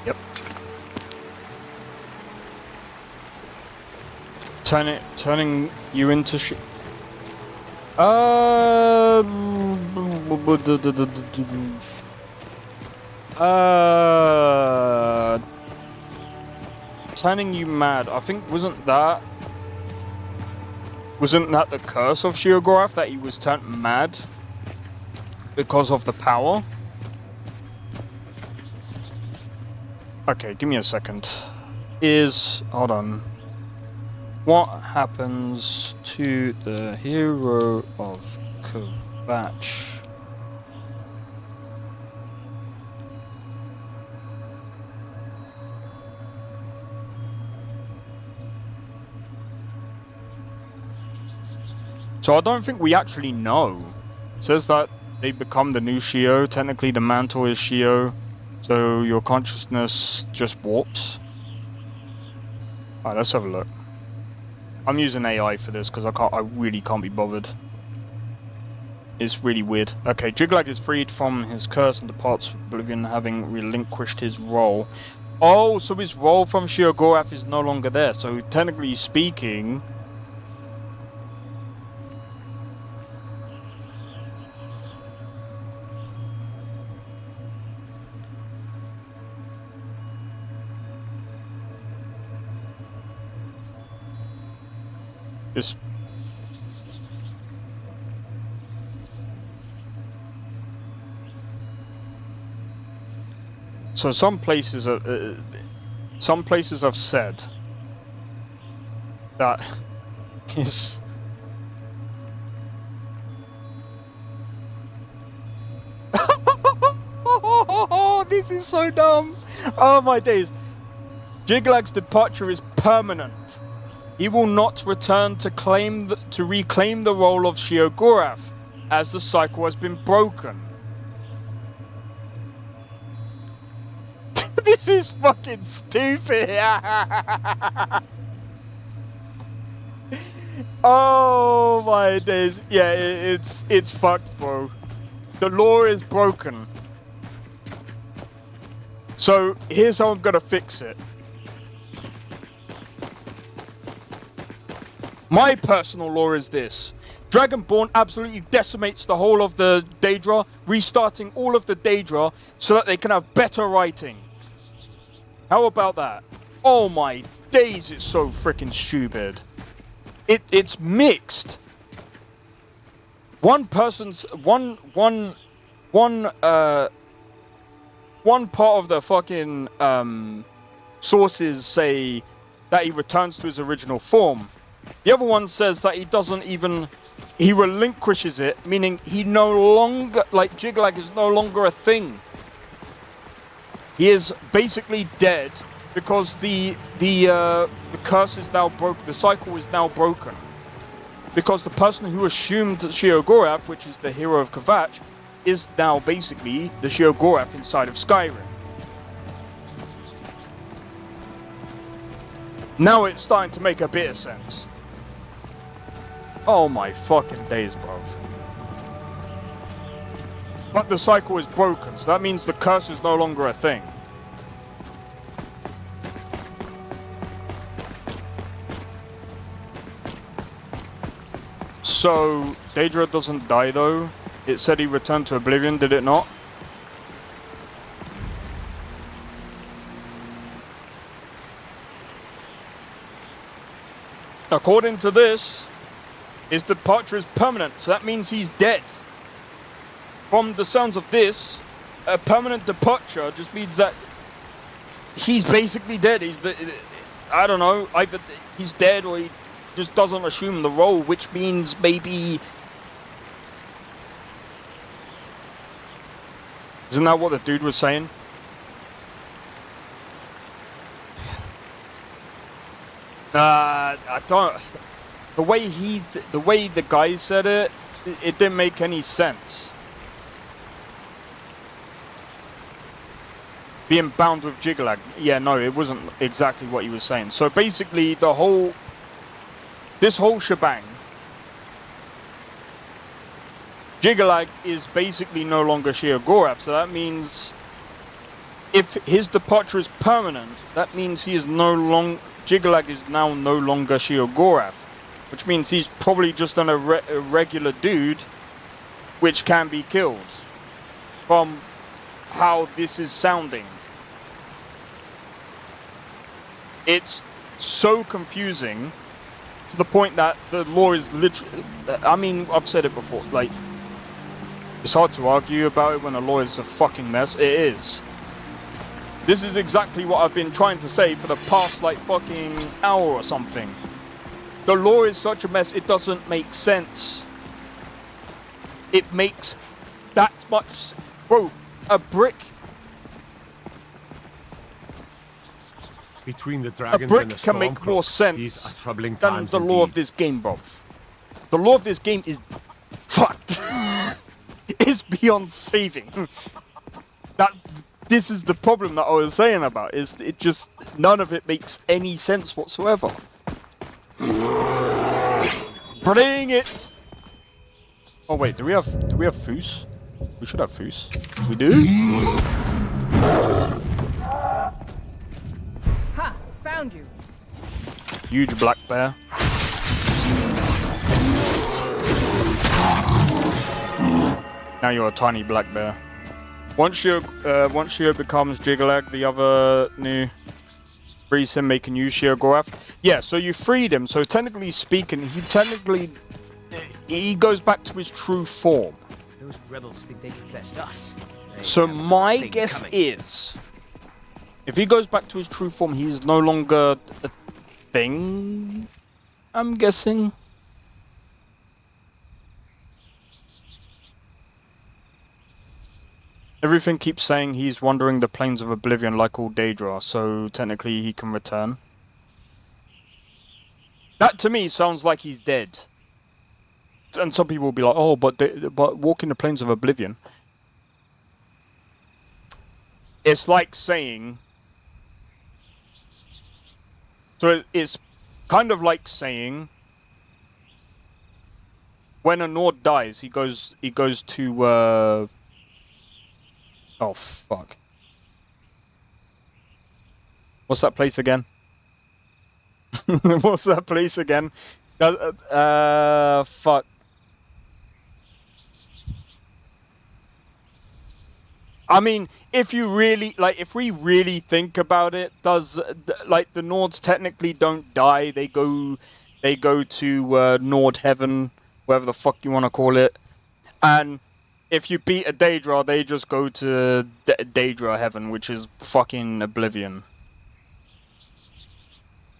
Yep. Turning you into shit. Turning you mad. I think wasn't that the curse of Sheogorath, that he was turned mad because of the power? Okay, give me a second. Hold on. What happens to the hero of Kvatch? So I don't think we actually know. It says that they become the new Shio. Technically the mantle is Shio, so your consciousness just warps. Alright, let's have a look. I'm using AI for this because I really can't be bothered. It's really weird. Okay, Jiglag is freed from his curse and departs from Oblivion, having relinquished his role. Oh, so his role from Sheogorath is no longer there. So technically speaking, this. So some places have said that is this is so dumb. Oh my days. Jiglag's departure is permanent. He will not return to reclaim the role of Sheogorath, as the cycle has been broken. This is fucking stupid. Oh my days. Yeah, it's fucked, bro. The law is broken. So here's how I'm gonna fix it. My personal law is this. Dragonborn absolutely decimates the whole of the Daedra, restarting all of the Daedra so that they can have better writing. How about that? Oh my days, it's so freaking stupid. It's mixed. One part of the fucking sources say that he returns to his original form. The other one says that he relinquishes it, meaning he no longer, like Jiglag is no longer a thing. He is basically dead because the curse is now broken, the cycle is now broken. Because the person who assumed Sheogorath, which is the hero of Kvatch, is now basically the Sheogorath inside of Skyrim. Now it's starting to make a bit of sense. Oh my fucking days, bro. But the cycle is broken, so that means the curse is no longer a thing. So, Daedra doesn't die though. It said he returned to Oblivion, did it not? According to this, his departure is permanent, so that means he's dead. From the sounds of this, a permanent departure just means that he's basically dead. I don't know, either he's dead or he just doesn't assume the role, which means maybe... Isn't that what the dude was saying? I don't... The way the guy said it, it didn't make any sense. Being bound with Jiggalag. Yeah, no, it wasn't exactly what he was saying. So basically, this whole shebang, Jiggalag is basically no longer Sheogorath, so that means if his departure is permanent, that means he is no longer... Jiggalag is now no longer Sheogorath, which means he's probably just a regular dude which can be killed, from how this is sounding. It's so confusing to the point that the lore is literally... I mean, I've said it before, like, it's hard to argue about it when a lore is a fucking mess. It is. This is exactly what I've been trying to say for the past, like, fucking hour or something. The lore is such a mess, it doesn't make sense. It makes that much... Bro, a brick... Between the dragons a brick and the can make more sense these are troubling than times the lore of this game, bro. The lore of this game is fucked. It's beyond saving. This is the problem that I was saying about. Is it just none of it makes any sense whatsoever. Bring it. Oh wait, do we have Foos? We should have Foos. We do. Ha! Found you. Huge black bear. Now you're a tiny black bear. Once Shio becomes Jiggalag, the other new frees him, making you Sheogorath. Yeah, so you freed him. So technically speaking, he goes back to his true form. Those rebels think they can best us. So my guess is, if he goes back to his true form, he's no longer a thing. I'm guessing. Everything keeps saying he's wandering the plains of oblivion like all Daedra, so technically he can return. That to me sounds like he's dead. And some people will be like, oh, but walking the plains of oblivion. It's like saying... So it's kind of like saying... When a Nord dies, he goes to... Oh, fuck. What's that place again? What's that place again? Fuck. I mean, if we really think about it, like, the Nords technically don't die. They go to Nord Heaven, whatever the fuck you want to call it. And if you beat a Daedra, they just go to Daedra Heaven, which is fucking Oblivion.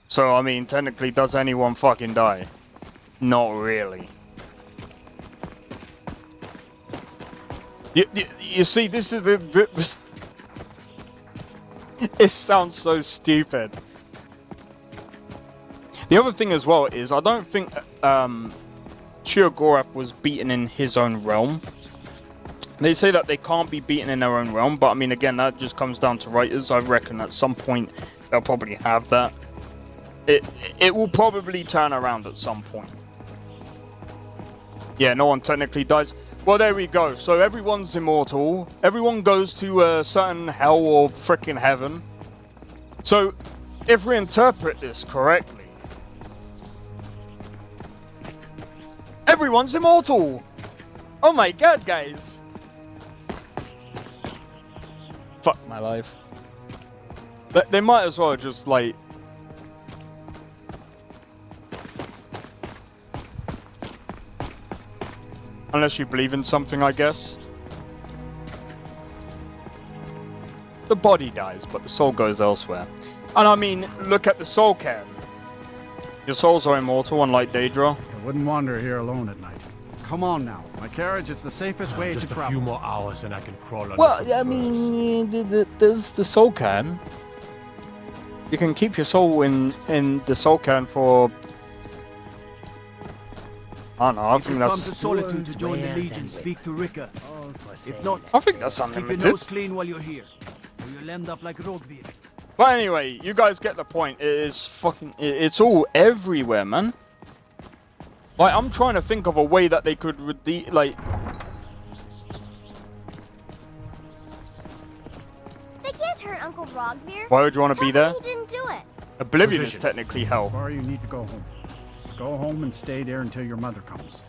So, I mean, technically, does anyone fucking die? Not really. You see, this is the it sounds so stupid. The other thing as well is, I don't think Sheogorath was beaten in his own realm. They say that they can't be beaten in their own realm, but I mean, again, that just comes down to writers. I reckon at some point they'll probably have that. It will probably turn around at some point. Yeah, no one technically dies. Well, there we go. So everyone's immortal. Everyone goes to a certain hell or frickin' heaven. So, if we interpret this correctly, everyone's immortal! Oh my god, guys! Fuck my life. They might as well just, like... Unless you believe in something, I guess. The body dies, but the soul goes elsewhere. And I mean, look at the soul cairn. Your souls are immortal, unlike Daedra. I wouldn't wander here alone at night. Come on now. My carriage is the safest way to travel. Just a few more hours and I can crawl under Well, some I mean, there's the soul cairn. You can keep your soul in the soul cairn for... I don't know, I think that's... Come to Solitude to join the Legion, speak to Rika. If not, I think that's keep your unlimited. nose clean while you're here, or you'll end up like Rogvir. But anyway, you guys get the point. It is fucking... It's all everywhere, man. Like, I'm trying to think of a way that they could like... They can't hurt Uncle Rogvir. Why would you want to be there? He didn't do it. Oblivion is technically hell. Or you need to go home. Go home and stay there until your mother comes.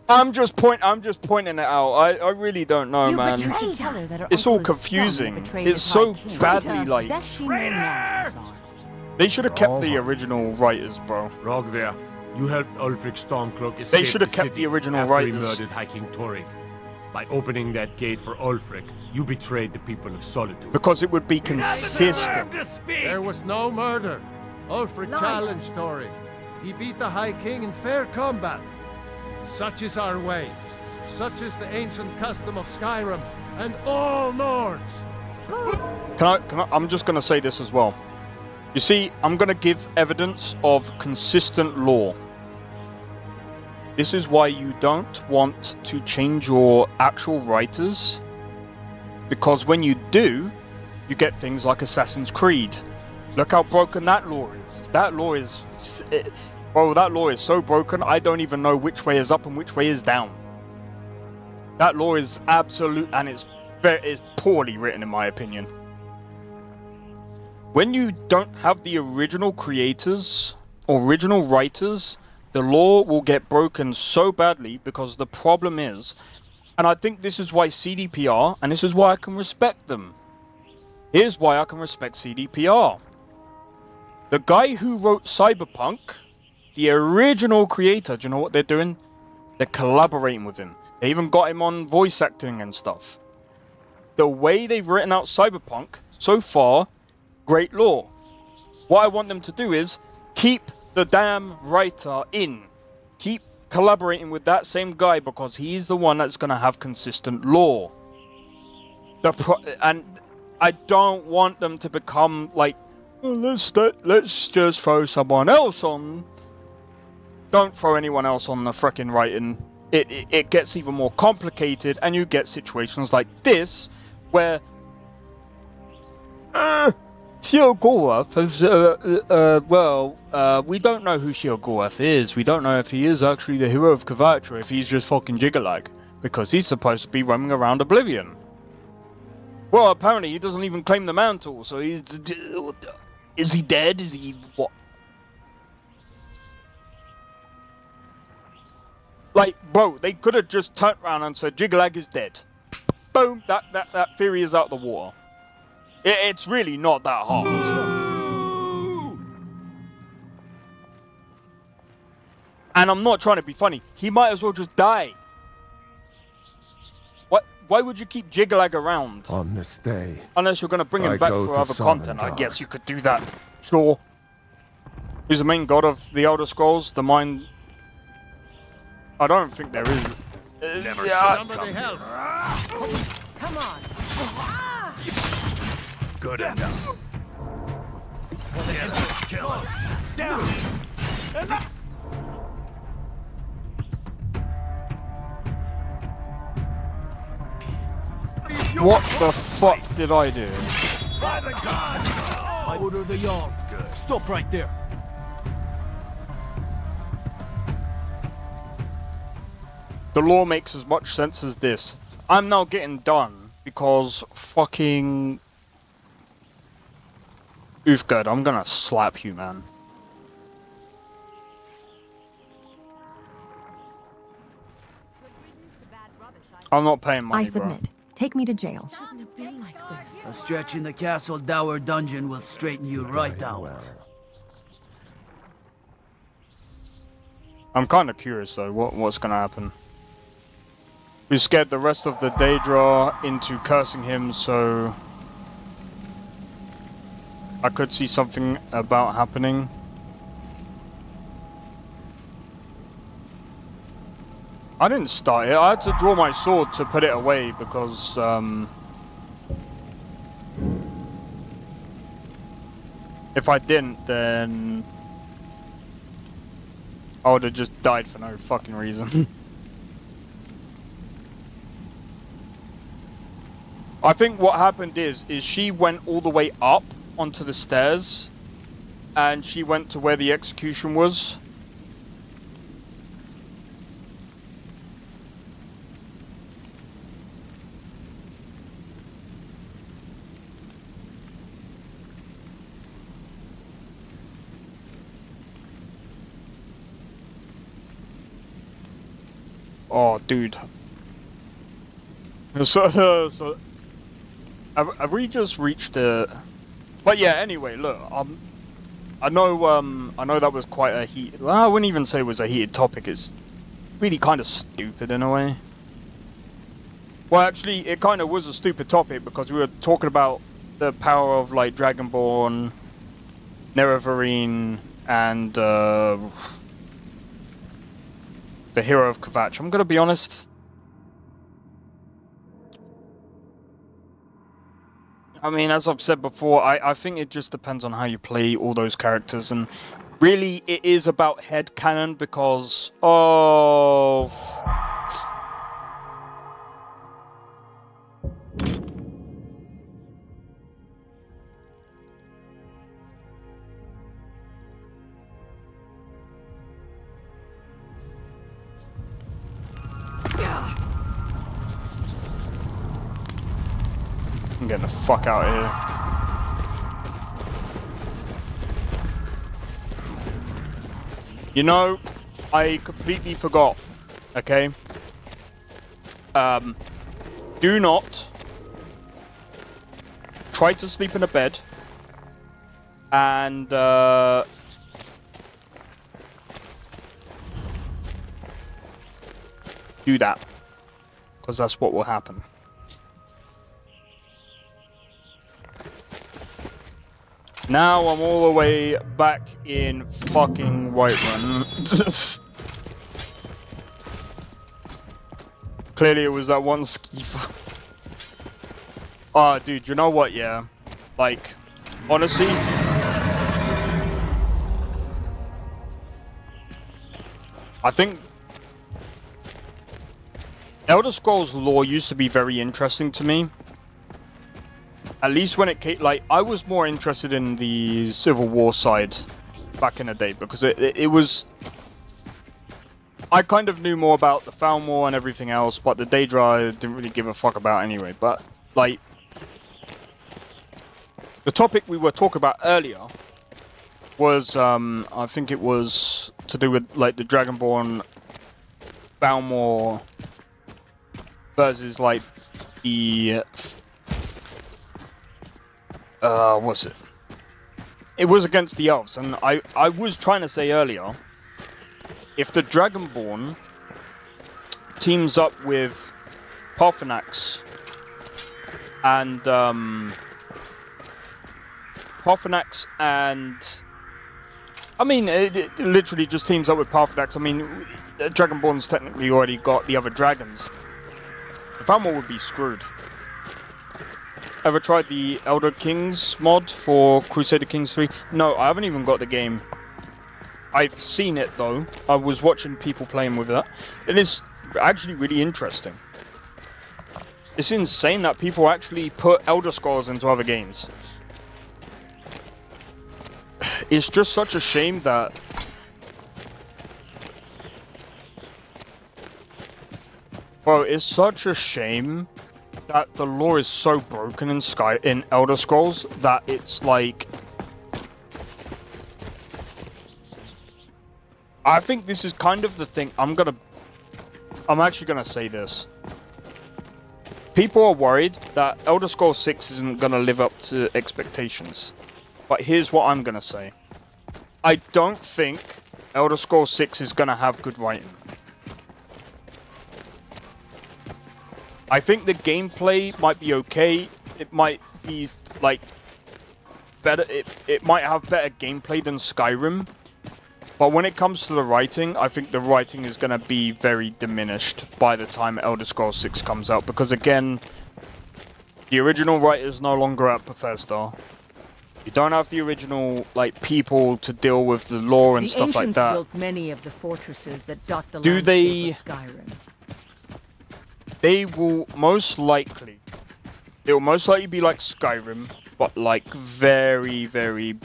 I'm just pointing it out. I really don't know, man. You should tell her that her It's all uncle is confusing. strong to betray It's his so high king. badly like... Best she knew now. They should have kept the original writers, bro. Rogvir, you helped Ulfric Stormcloak escape They should have kept the original after he writers. murdered High King Torrig. By opening that gate for Ulfric, you betrayed the people of Solitude. Because it would be consistent. There was no murder. Ulfric Liar. challenged Torrig. He beat the High King in fair combat. Such is our way. Such is the ancient custom of Skyrim and all Nords. I'm just gonna say this as well. You see, I'm gonna give evidence of consistent lore. This is why you don't want to change your actual writers, because when you do, you get things like Assassin's Creed. Look how broken that lore is. That lore is... Bro, that lore is so broken, I don't even know which way is up and which way is down. That lore is absolute, and it's poorly written in my opinion. When you don't have the original creators, original writers, the lore will get broken so badly because the problem is, and I think this is why CDPR, and this is why I can respect them. Here's why I can respect CDPR. The guy who wrote Cyberpunk, the original creator, do you know what they're doing? They're collaborating with him. They even got him on voice acting and stuff. The way they've written out Cyberpunk, so far, great lore. What I want them to do is keep the damn writer in. Keep collaborating with that same guy because he's the one that's going to have consistent lore. And I don't want them to become like, well, let's just throw someone else on. Don't throw anyone else on the frickin' writing. It gets even more complicated, and you get situations like this where Sheogorath has we don't know who Sheogorath is. We don't know if he is actually the hero of Kavatra, if he's just fucking Jiggalag, because he's supposed to be roaming around Oblivion. Well, apparently he doesn't even claim the mantle, so he's... Is he dead? Is he... what? Like, bro, they could have just turned around and said Jiggalag is dead. Boom, that theory is out the water. It's really not that hard. And I'm not trying to be funny. He might as well just die. Why would you keep Jiggalag around? On this day, unless you're going to bring him back for other content. I guess you could do that. Sure. Who's the main god of the Elder Scrolls? The Mind... I don't think there is... Never somebody help. Come on. good enough. Kill him. Down. What the fuck did I do? By the gods! I order the Jarl. Stop right there. The law makes as much sense as this. I'm now getting done because fucking... Oofgod, I'm gonna slap you, man. I'm not paying money, I submit. Take me to jail. Shouldn't have been like this. A stretch in the castle dower dungeon will straighten you right out. I'm kind of curious though, what's gonna happen. We scared the rest of the Daedra into cursing him, so I could see something about happening. I didn't start it. I had to draw my sword to put it away because if I didn't, then I would have just died for no fucking reason. I think what happened is she went all the way up onto the stairs and she went to where the execution was. Oh, dude. So have we just reached the? But yeah. Anyway, look. I know that was quite a heat. Well, I wouldn't even say it was a heated topic. It's really kind of stupid in a way. Well, actually, it kind of was a stupid topic because we were talking about the power of like Dragonborn, Nerevarine, and the hero of Kvatch. I'm gonna be honest. I mean, as I've said before, I think it just depends on how you play all those characters, and really it is about headcanon because of... I'm getting the fuck out of here. You know, I completely forgot, okay? Do not try to sleep in a bed and do that, because that's what will happen. Now I'm all the way back in fucking Whiterun. Clearly it was that one skeever. Ah, dude, you know what, yeah? Like, honestly... I think... Elder Scrolls lore used to be very interesting to me. At least when it came, like, I was more interested in the Civil War side back in the day because it was... I kind of knew more about the Falmor and everything else, but the Daedra I didn't really give a fuck about anyway. But, like, the topic we were talking about earlier was, I think it was to do with, like, the Dragonborn Falmor versus, like, the... what's it? It was against the elves, and I was trying to say earlier, if the Dragonborn teams up with Paarthurnax and I mean, it literally just teams up with Paarthurnax. I mean, Dragonborn's technically already got the other dragons. The Falmor would be screwed. Ever tried the Elder Kings mod for Crusader Kings 3? No, I haven't even got the game. I've seen it though. I was watching people playing with that. It is actually really interesting. It's insane that people actually put Elder Scrolls into other games. It's just such a shame that... Bro, it's such a shame that the lore is so broken in Elder Scrolls that it's like... I think this is kind of the thing. I'm actually gonna say this. People are worried that Elder Scrolls 6 isn't gonna live up to expectations. But here's what I'm gonna say. I don't think Elder Scrolls 6 is gonna have good writing. I think the gameplay might be okay. It might be like better. It might have better gameplay than Skyrim. But when it comes to the writing, I think the writing is gonna be very diminished by the time Elder Scrolls 6 comes out, because again, the original writer's no longer at Bethesda. You don't have the original people to deal with the lore and stuff like that. The ancients built many of the fortresses that dot the Do landscape of Skyrim. They will most likely. It will most likely be like Skyrim, but like very, very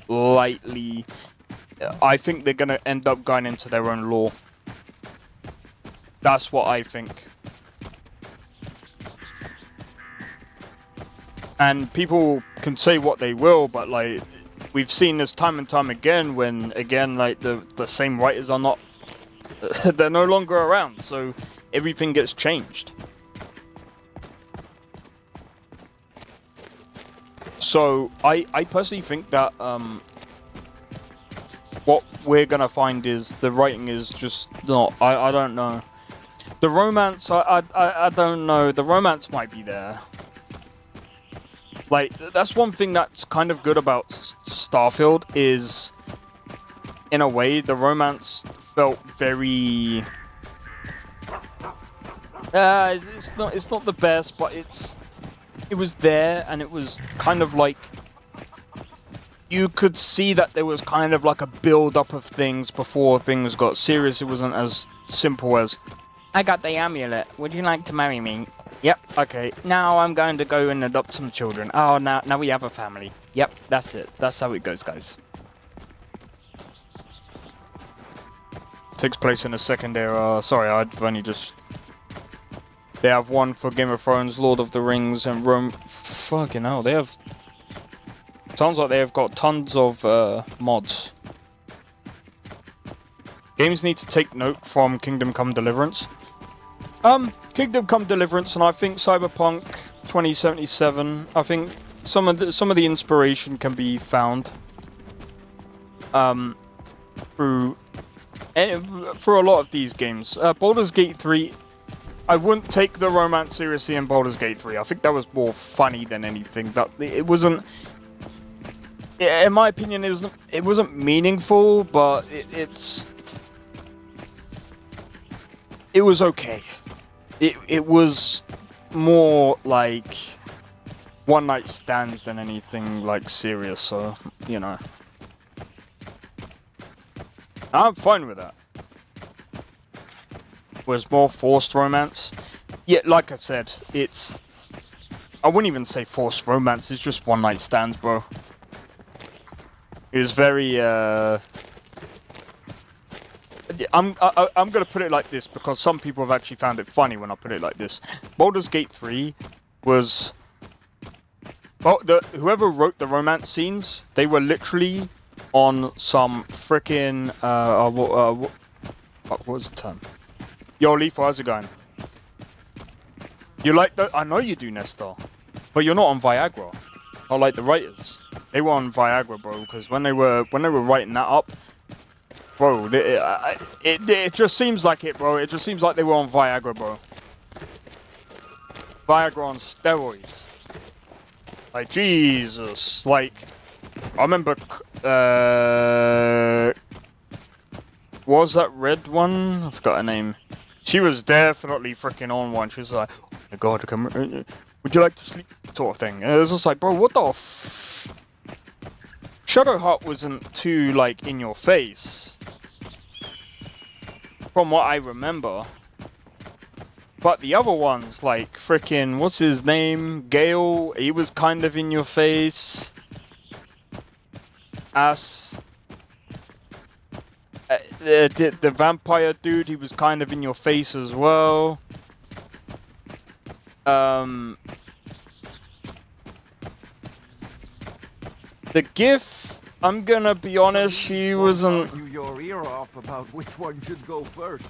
lightly. I think they're gonna end up going into their own lore. That's what I think. And people can say what they will, but like we've seen this time and time again when like the same writers are not they're no longer around, so everything gets changed. So I personally think that what we're gonna find is the writing is just not, I don't know. The romance, I don't know. The romance might be there. Like, that's one thing that's kind of good about Starfield is, in a way, the romance felt very... it's not the best, but it was there, and it was kind of like... You could see that there was kind of like a build-up of things before things got serious. It wasn't as simple as, I got the amulet, would you like to marry me? Yep, okay. Now I'm going to go and adopt some children. Oh, now we have a family. Yep, that's it. That's how it goes, guys. Takes place in the second era. Sorry, I've only just... They have one for Game of Thrones, Lord of the Rings, and Rome. Fucking hell, they have... Sounds like they have got tons of mods. Games need to take note from Kingdom Come Deliverance. Kingdom Come Deliverance, and I think Cyberpunk 2077. I think some of the inspiration can be found through a lot of these games. Baldur's Gate 3. I wouldn't take the romance seriously in Baldur's Gate 3. I think that was more funny than anything. That it wasn't. In my opinion, it wasn't meaningful, but it was okay. It was more like one night stands than anything like serious, so you know. I'm fine with that. Was more forced romance. Yeah, like I said, I wouldn't even say forced romance, it's just one night stands, bro. It was very I'm gonna put it like this because some people have actually found it funny when I put it like this. Baldur's Gate 3 was... whoever wrote the romance scenes, they were literally on some frickin' what was the term? Yo, Leaf, how's it going? You like the... I know you do, Nestor. But you're not on Viagra. Not like the writers. They were on Viagra, bro, because when they were writing that up, bro, it just seems like it, bro. It just seems like they were on Viagra, bro. Viagra on steroids. Like, Jesus. Like, I remember, what was that red one? I forgot her name. She was definitely freaking on one. She was like, oh my god, would you like to sleep? Sort of thing. And it was just like, bro, what the f... Shadowheart wasn't too, like, in your face. From what I remember. But the other ones, like, frickin', what's his name? Gale, he was kind of in your face. The vampire dude, he was kind of in your face as well. The GIF, I'm gonna be honest, she wasn't... You your ear off about which one should go first.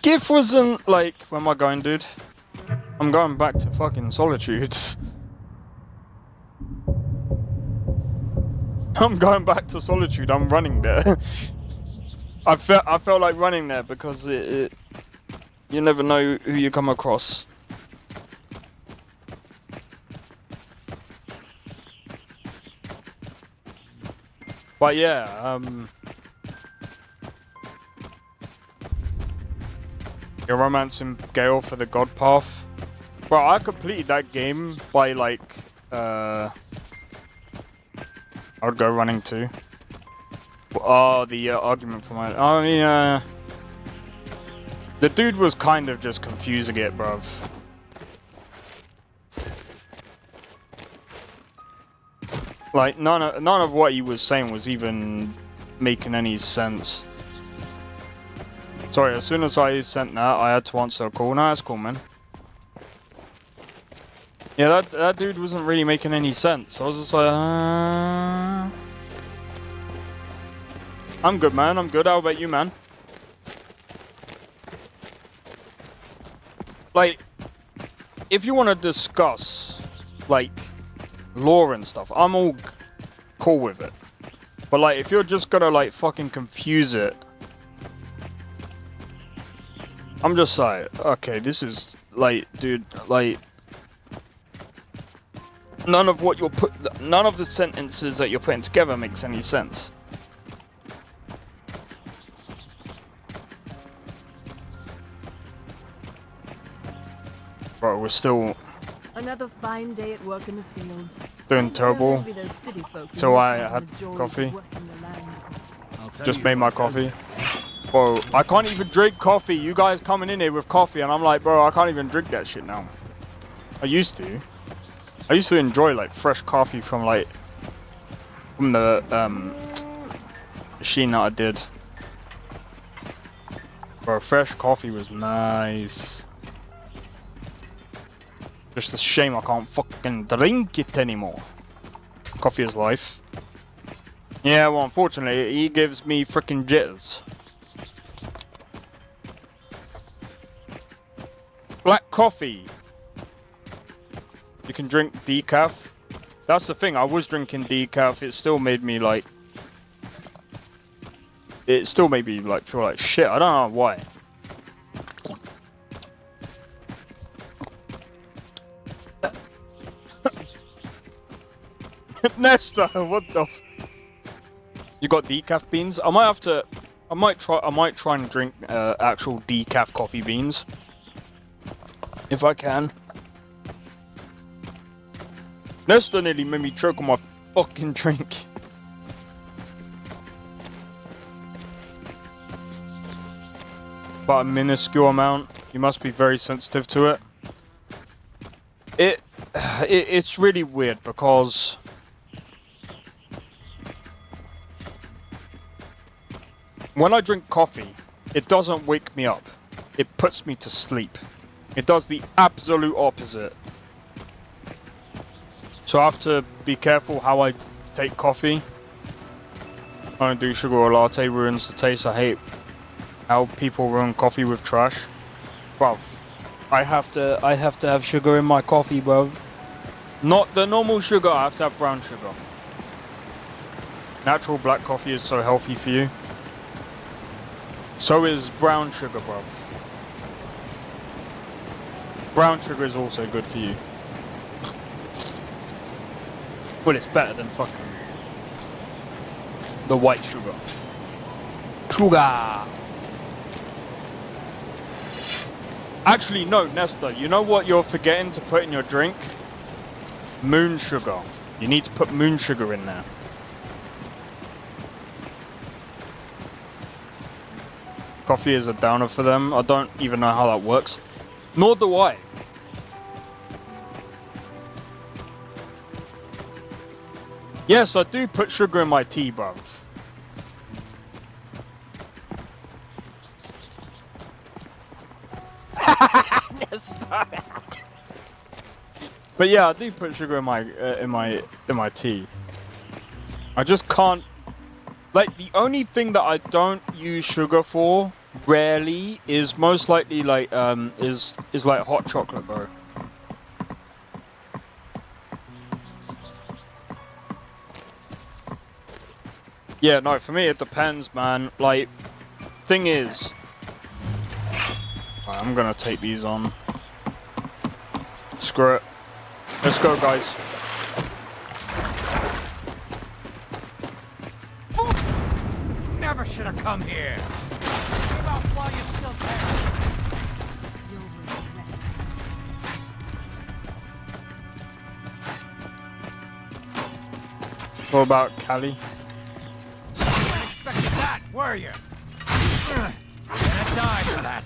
GIF wasn't like... Where am I going, dude? I'm going back to fucking Solitude. I'm going back to Solitude. I'm running there. I felt like running there because you never know who you come across. But yeah, you're romancing Gale for the God Path. Bro, I completed that game by like, I would go running too. Oh, the argument for my, I mean, the dude was kind of just confusing it, bruv. Like, none of what he was saying was even making any sense. Sorry, as soon as I sent that, I had to answer a call. No, that's cool, man. Yeah, that dude wasn't really making any sense. I was just like, I'm good, man. I'm good. How about you, man? Like, if you want to discuss, like, lore and stuff, I'm all cool with it. But, like, if you're just gonna, like, fucking confuse it, I'm just like, okay, this is, like, dude, like, none of the sentences that you're putting together makes any sense. Bro, we're still another fine day at work in the fields. doing terrible till I had coffee. Just made my coffee. Bro, I can't even drink coffee. You guys coming in here with coffee and I'm like, bro, I can't even drink that shit now. I used to enjoy like fresh coffee from the machine that I did. Bro, fresh coffee was nice. Just a shame I can't fucking drink it anymore. Coffee is life. Yeah, well, unfortunately, he gives me freaking jitters. Black coffee. You can drink decaf. That's the thing, I was drinking decaf, it still made me like... It still made me like feel like shit, I don't know why. Nesta, what the f... You got decaf beans? I might try and drink actual decaf coffee beans. If I can. Nesta nearly made me choke on my fucking drink. But a minuscule amount. You must be very sensitive to it. It's really weird because when I drink coffee, it doesn't wake me up. It puts me to sleep. It does the absolute opposite. So I have to be careful how I take coffee. I don't do sugar or latte, ruins the taste. I hate how people ruin coffee with trash. Bruv, I have to have sugar in my coffee, bro. Not the normal sugar, I have to have brown sugar. Natural black coffee is so healthy for you. So is brown sugar, bruv. Brown sugar is also good for you. Well, it's better than fucking the white sugar. Sugar! Actually, no, Nesta, you know what you're forgetting to put in your drink? Moon sugar. You need to put moon sugar in there. Coffee is a downer for them. I don't even know how that works. Nor do I. Yes, I do put sugar in my tea, bruv. But yeah, I do put sugar in my tea. I just can't. Like, the only thing that I don't use sugar for, rarely, is most likely like is like hot chocolate, bro. Yeah, no, for me it depends, man. Like, thing is, right, I'm gonna take these on. Screw it. Let's go, guys. Never should have come here. Give up while you still can. What about Callie? You weren't expecting that, were you? You're gonna die for that.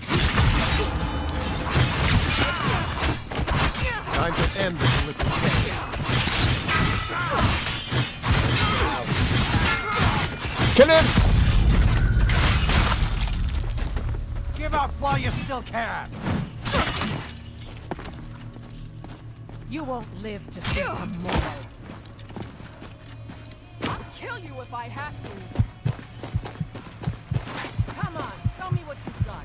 Time to end this little game. Kill him! Give up while you still can. You won't live to see tomorrow. I'll kill you if I have to. Come on, show me what you've got.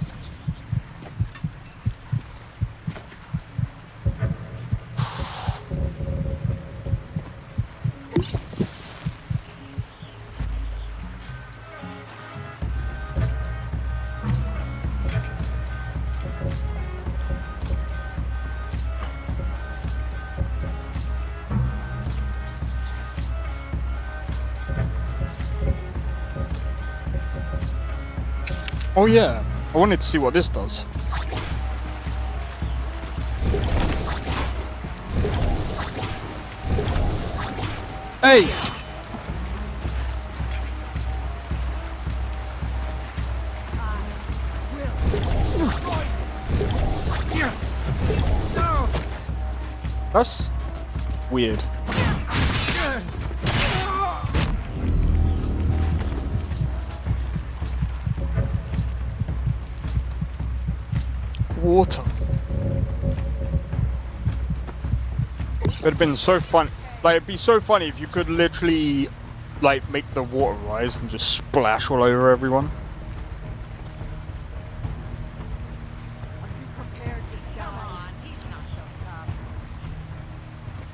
Oh yeah, I wanted to see what this does. Hey! That's weird. Water. It'd have been so fun. Like, it'd be so funny if you could literally, like, make the water rise and just splash all over everyone.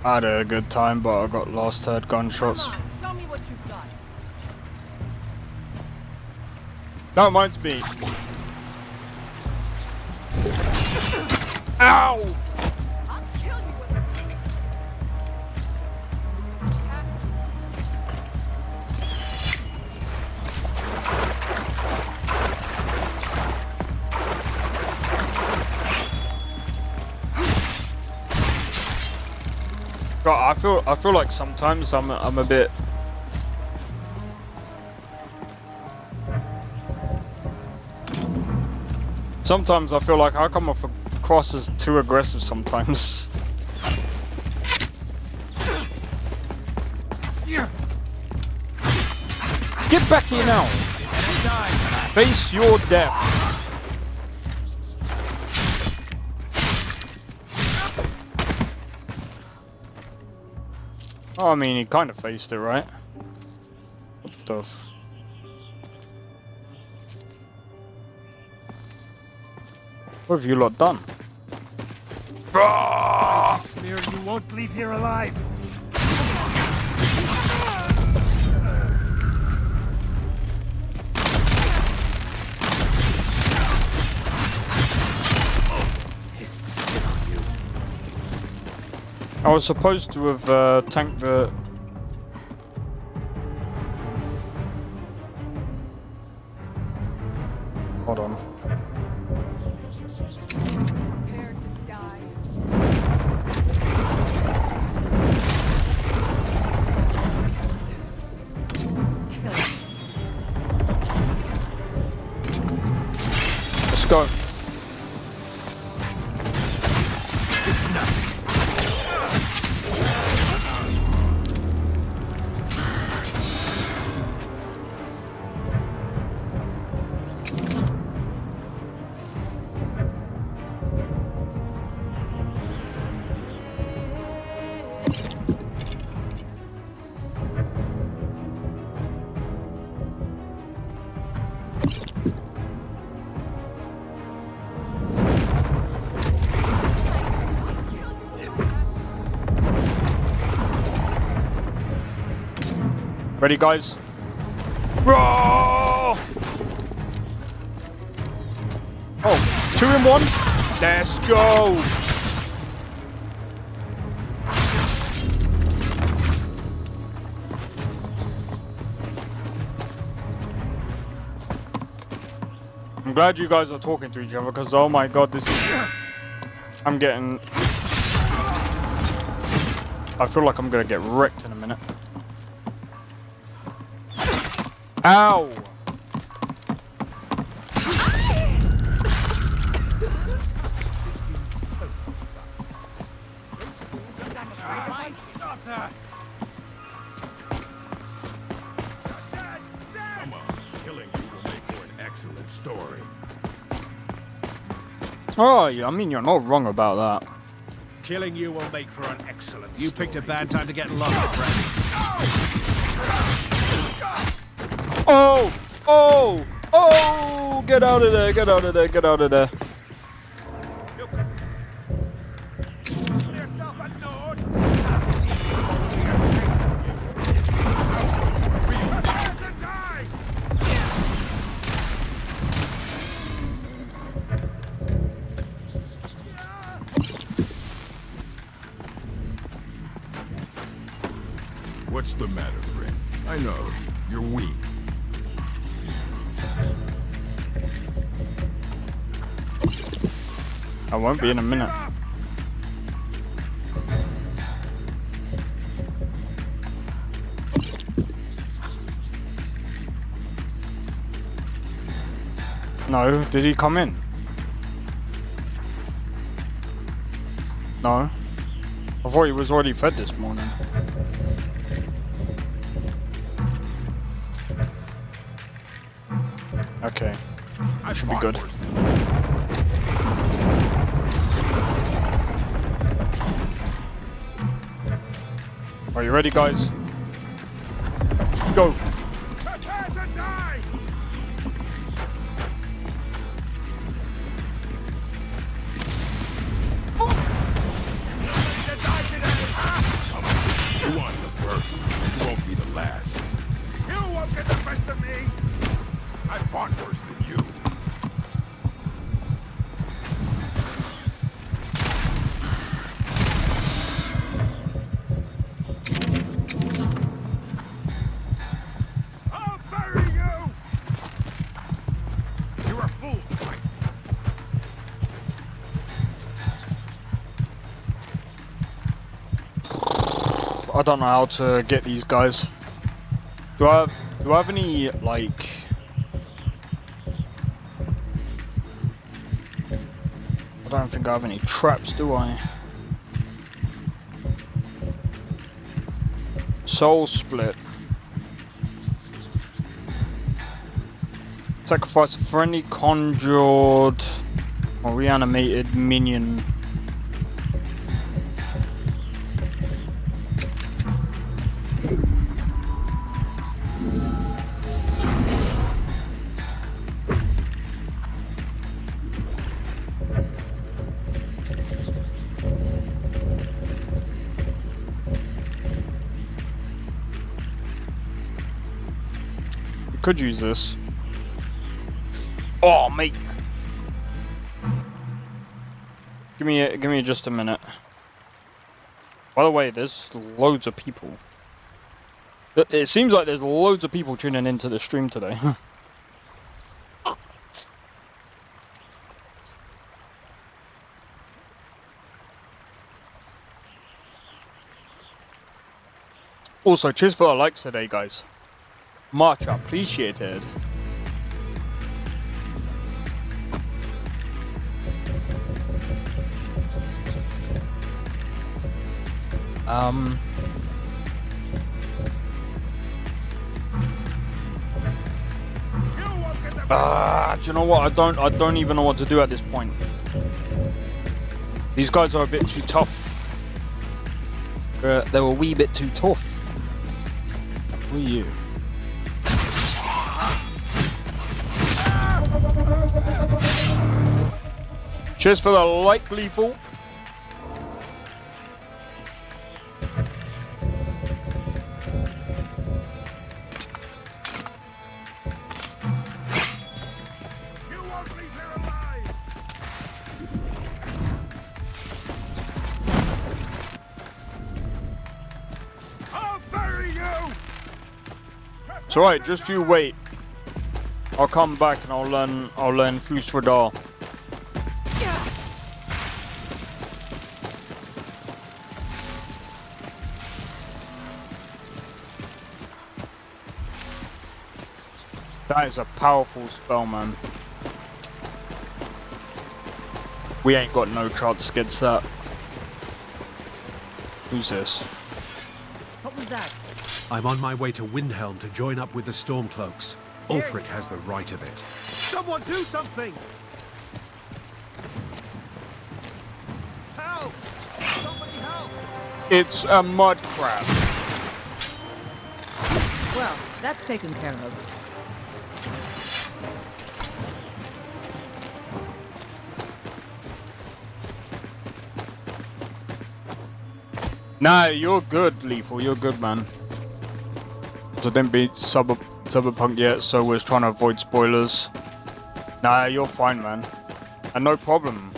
I had a good time, but I got lost, heard gunshots. Show me what you've got. That reminds me. Ow! I'll kill you with God, I feel like sometimes I'm a bit. Sometimes I feel like I come across as too aggressive sometimes. Get back here now! Face your death! Oh, I mean, he kind of faced it, right? What the f... What have you lot done? Smear, you won't leave here alive. I was supposed to have tanked the... Hold on. Let's go. Ready, guys? Oh, 2 in 1. Let's go. I'm glad you guys are talking to each other because oh my god, this is. I'm getting. I feel like I'm gonna get wrecked in a minute. Ow! Come on, killing you will make for an excellent story. Oh, yeah, I mean, you're not wrong about that. Killing you will make for an excellent story. You picked a bad time to get lost, friend. Oh! Oh! Oh! Get out of there! Get out of there! Get out of there! What's the matter, friend? I know, you're weak. I won't be in a minute. No, did he come in? No. I thought he was already fed this morning. Okay, that should be good. Are you ready, guys? Go! You want the first, you won't be the last. You won't get the best of me! I fought worse than you. I'll bury you! You're a fool. I don't know how to get these guys. Do I have any like? I don't think I have any traps, do I? Soul split. Sacrifice a friendly conjured or reanimated minion. Could use this. Oh, mate. Give me just a minute. By the way, there's loads of people. It seems like there's loads of people tuning into the stream today. Also, cheers for the likes today, guys. Much appreciated. Do you know what? I don't even know what to do at this point. These guys are a bit too tough. They're a wee bit too tough. Who are you? Cheers for the like, Lethal. It's alright, just you wait. I'll come back and I'll learn Fus Radar. That is a powerful spell, man. We ain't got no chance against that. Who's this? What was that? I'm on my way to Windhelm to join up with the Stormcloaks. Ulfric has the right of it. Someone do something! Help! Somebody help! It's a mud crab. Well, that's taken care of. Nah, you're good, Lethal. You're good, man. So I didn't beat Cyberpunk yet, so was trying to avoid spoilers. Nah, you're fine, man. And no problem.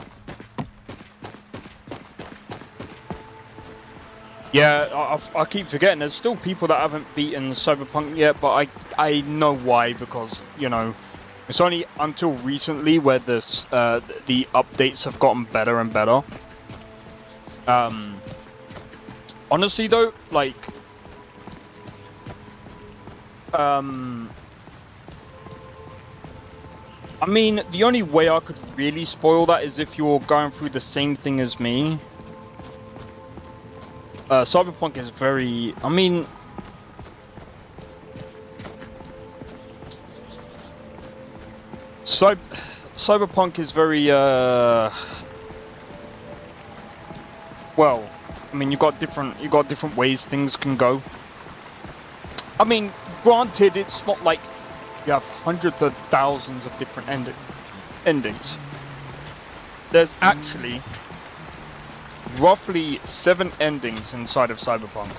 Yeah, I keep forgetting. There's still people that haven't beaten Cyberpunk yet, but I know why, because, you know, it's only until recently where this the updates have gotten better and better. Honestly though, like, I mean, the only way I could really spoil that is if you're going through the same thing as me. Cyberpunk is very, I mean, Cyberpunk is very, well, I mean, you got different ways things can go. I mean, granted, it's not like you have hundreds of thousands of different endings. There's actually roughly 7 endings inside of Cyberpunk.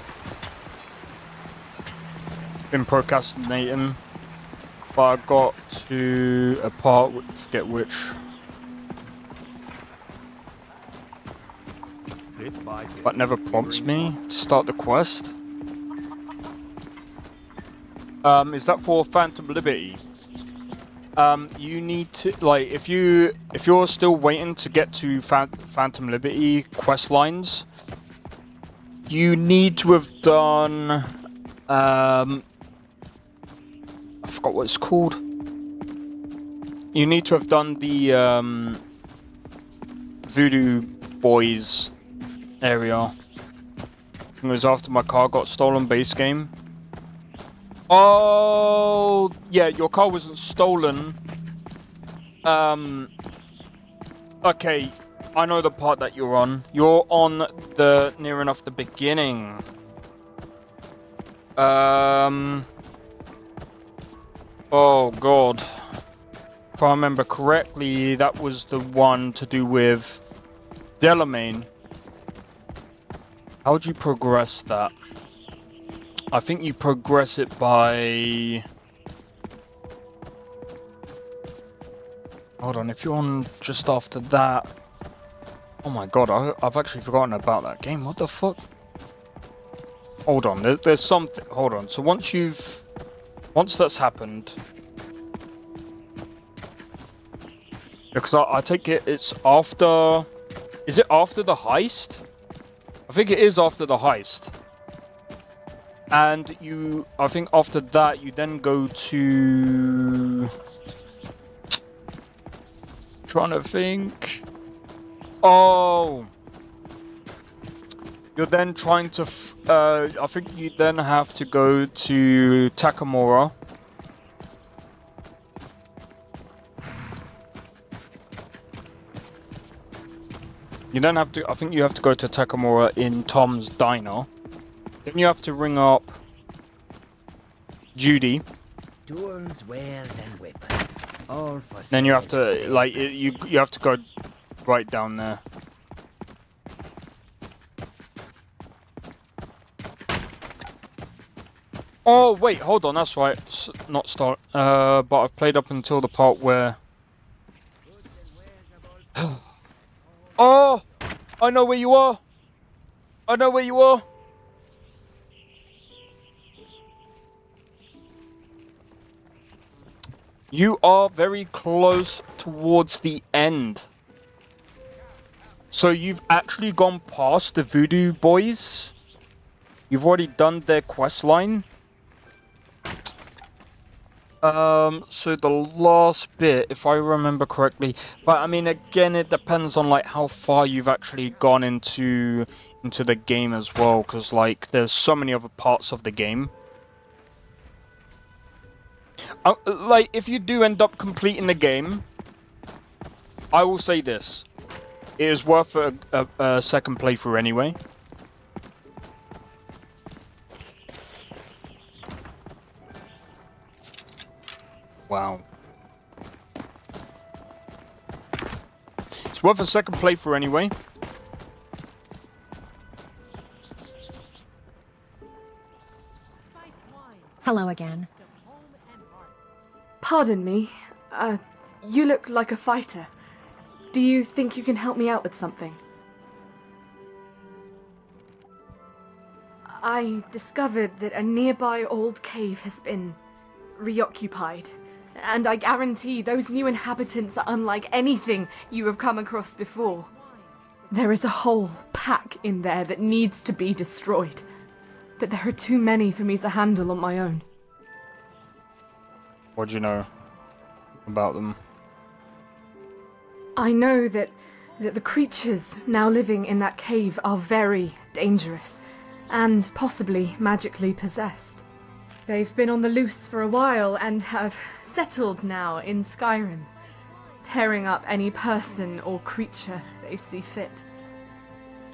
Been procrastinating, but I got to a part, forget which. But never prompts me to start the quest. Is that for Phantom Liberty? You need to, like, if you're still waiting to get to Phantom Liberty quest lines, you need to have done I forgot what it's called. You need to have done the Voodoo Boys area. It was after my car got stolen base game. Oh, yeah, your car wasn't stolen. Okay, I know the part that you're on. You're on the near enough the beginning. Oh god. If I remember correctly, that was the one to do with Delamain. How would you progress that? I think you progress it by... Hold on, if you're on just after that... Oh my god, I've actually forgotten about that game. What the fuck? Hold on, there's something... Hold on, so once that's happened... Because I take it it's after... Is it after the heist? I think it is after the heist. And I think after that, you then go to... Trying to think... Oh! You're then trying to... I think you then have to go to Takamura. You then have to... I think you have to go to Takamura in Tom's diner. Then you have to ring up Judy. Tools, wares, and weapons, all for Then you have to, like, you have to go right down there. Oh wait, hold on, that's right. Not start. But I've played up until the part where. Oh, I know where you are. I know where you are. You are very close towards the end. So you've actually gone past the Voodoo Boys. You've already done their quest line. So the last bit, if I remember correctly, but I mean, again, it depends on like how far you've actually gone into the game as well, because like there's so many other parts of the game. Like if you do end up completing the game, I will say this: it is worth a second playthrough anyway. Wow. It's worth a second playthrough anyway. Hello again. Pardon me. You look like a fighter. Do you think you can help me out with something? I discovered that a nearby old cave has been reoccupied, and I guarantee those new inhabitants are unlike anything you have come across before. There is a whole pack in there that needs to be destroyed, but there are too many for me to handle on my own. What do you know about them? I know that the creatures now living in that cave are very dangerous, and possibly magically possessed. They've been on the loose for a while and have settled now in Skyrim, tearing up any person or creature they see fit.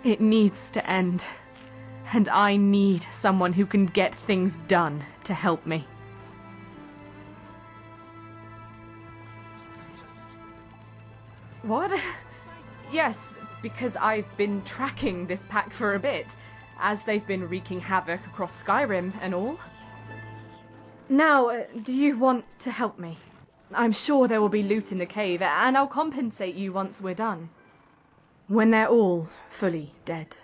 It needs to end, and I need someone who can get things done to help me. What? Yes, because I've been tracking this pack for a bit, as they've been wreaking havoc across Skyrim and all. Now, do you want to help me? I'm sure there will be loot in the cave, and I'll compensate you once we're done. When they're all fully dead.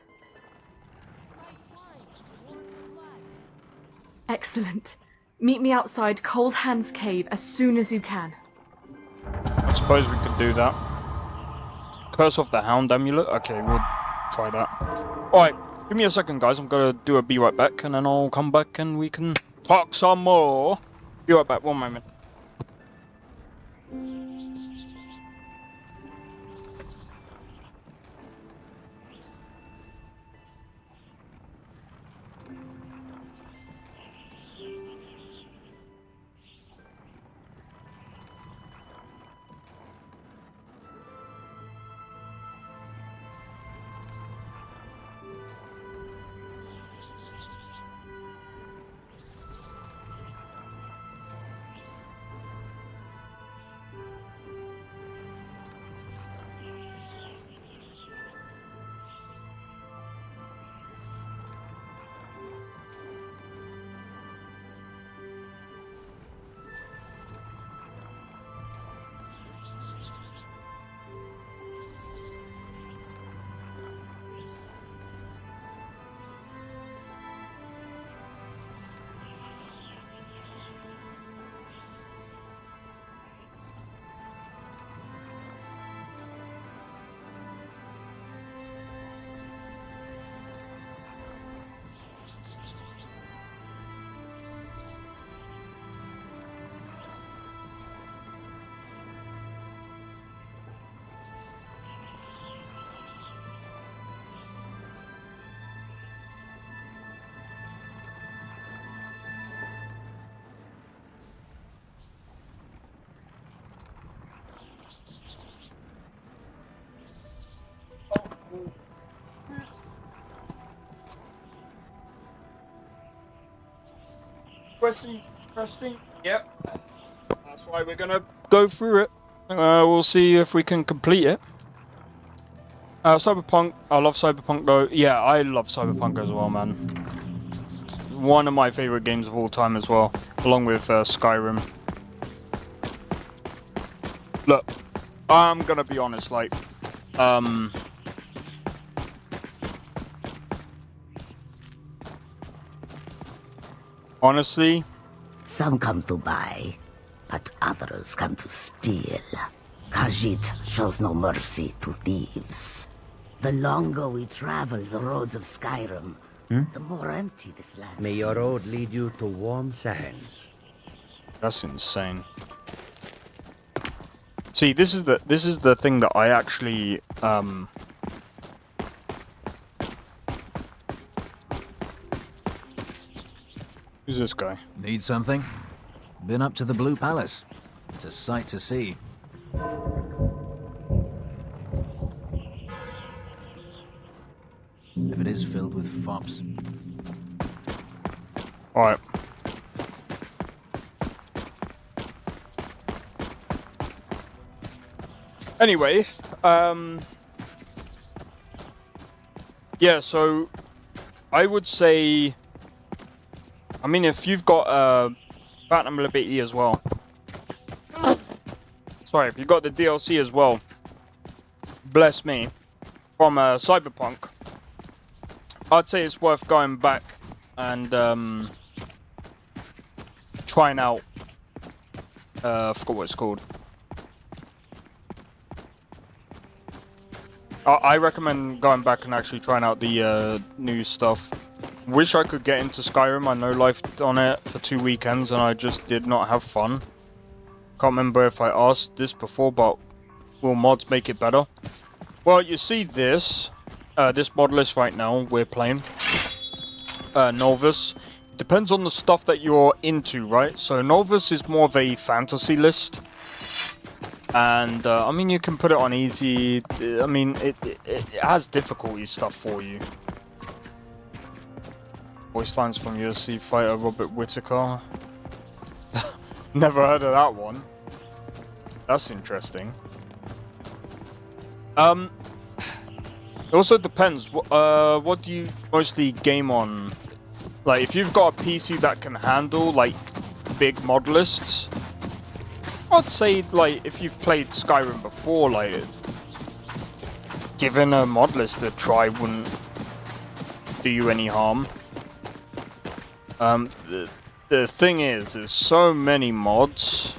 Excellent. Meet me outside Cold Hand's cave as soon as you can. I suppose we could do that. Curse of the Hound amulet? Okay, we'll try that. Alright, give me a second, guys. I'm gonna do a be right back, and then I'll come back and we can talk some more. Be right back, one moment. Interesting. Yep. That's why we're gonna go through it. We'll see if we can complete it. Cyberpunk. I love Cyberpunk though. Yeah, I love Cyberpunk as well, man. One of my favorite games of all time as well, along with Skyrim. Look, I'm gonna be honest, like, honestly, some come to buy, but others come to steal. Khajiit shows no mercy to thieves. The longer we travel the roads of Skyrim, the more empty this land May your road lead you to warm sands. That's insane. See, this is the thing that I actually Who's this guy? Need something? Been up to the Blue Palace. It's a sight to see. If it is filled with fops. Alright. Anyway, yeah, so I would say, I mean, if you've got Platinum Liberty as well, sorry, if you've got the DLC as well, bless me, from Cyberpunk, I'd say it's worth going back and trying out, I forgot what it's called. I recommend going back and actually trying out the new stuff. Wish I could get into Skyrim. I know life on it for 2 weekends and I just did not have fun. Can't remember if I asked this before, but will mods make it better? Well, you see this mod list right now we're playing. Nolvus. It depends on the stuff that you're into, right? So Nolvus is more of a fantasy list. And, I mean, you can put it on easy. I mean, it has difficulty stuff for you. Voice lines from UFC fighter Robert Whittaker. Never heard of that one. That's interesting. It also depends. What do you mostly game on? Like, if you've got a PC that can handle, like, big mod lists, I'd say, like, if you've played Skyrim before, like, giving a mod list a try wouldn't do you any harm. The thing is, there's so many mods,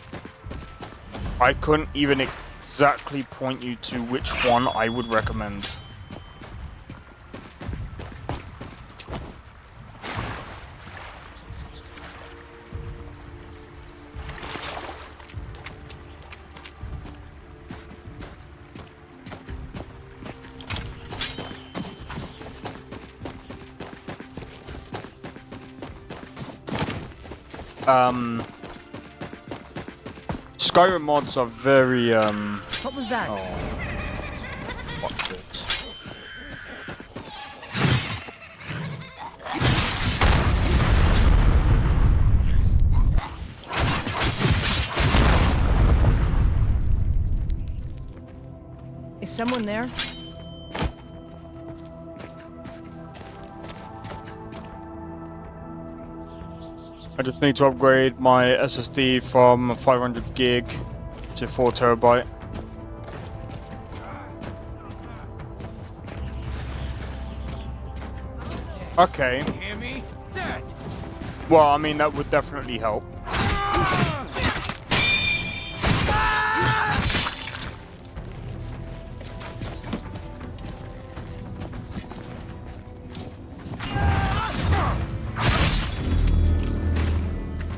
I couldn't even exactly point you to which one I would recommend. Skyrim mods are very, What was that? Oh, fuck it. Is someone there? I just need to upgrade my SSD from 500 gig to 4 terabyte. Okay. Hear me? Dead. Well, I mean, that would definitely help.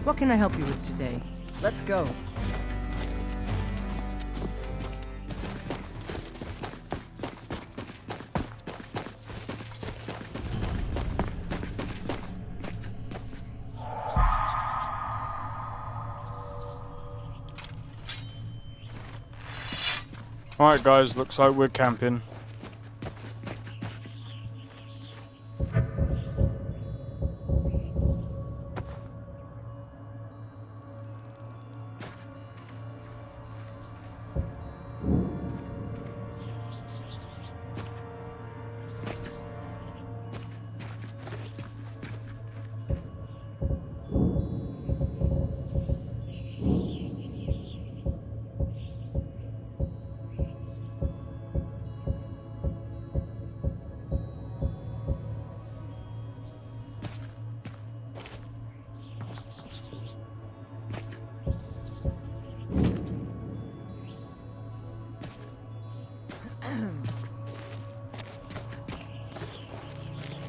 What can I help you with today? Let's go. Alright guys, looks like we're camping.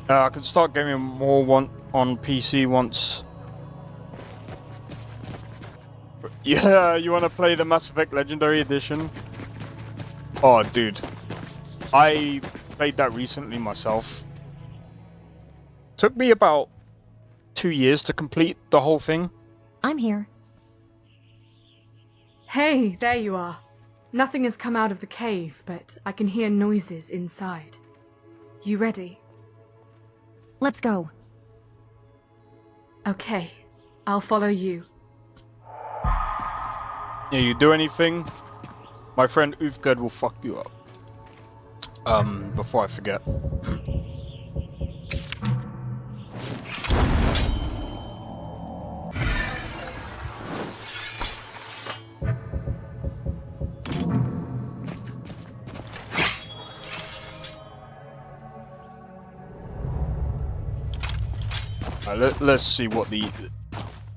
I can start getting more on PC once. Yeah, you want to play the Mass Effect Legendary Edition? Oh, dude. I played that recently myself. Took me about 2 years to complete the whole thing. I'm here. Hey, there you are. Nothing has come out of the cave, but I can hear noises inside. You ready? Let's go. Okay, I'll follow you. Yeah, you do anything, my friend Ulfgerd will fuck you up. Before I forget. Let's see what the...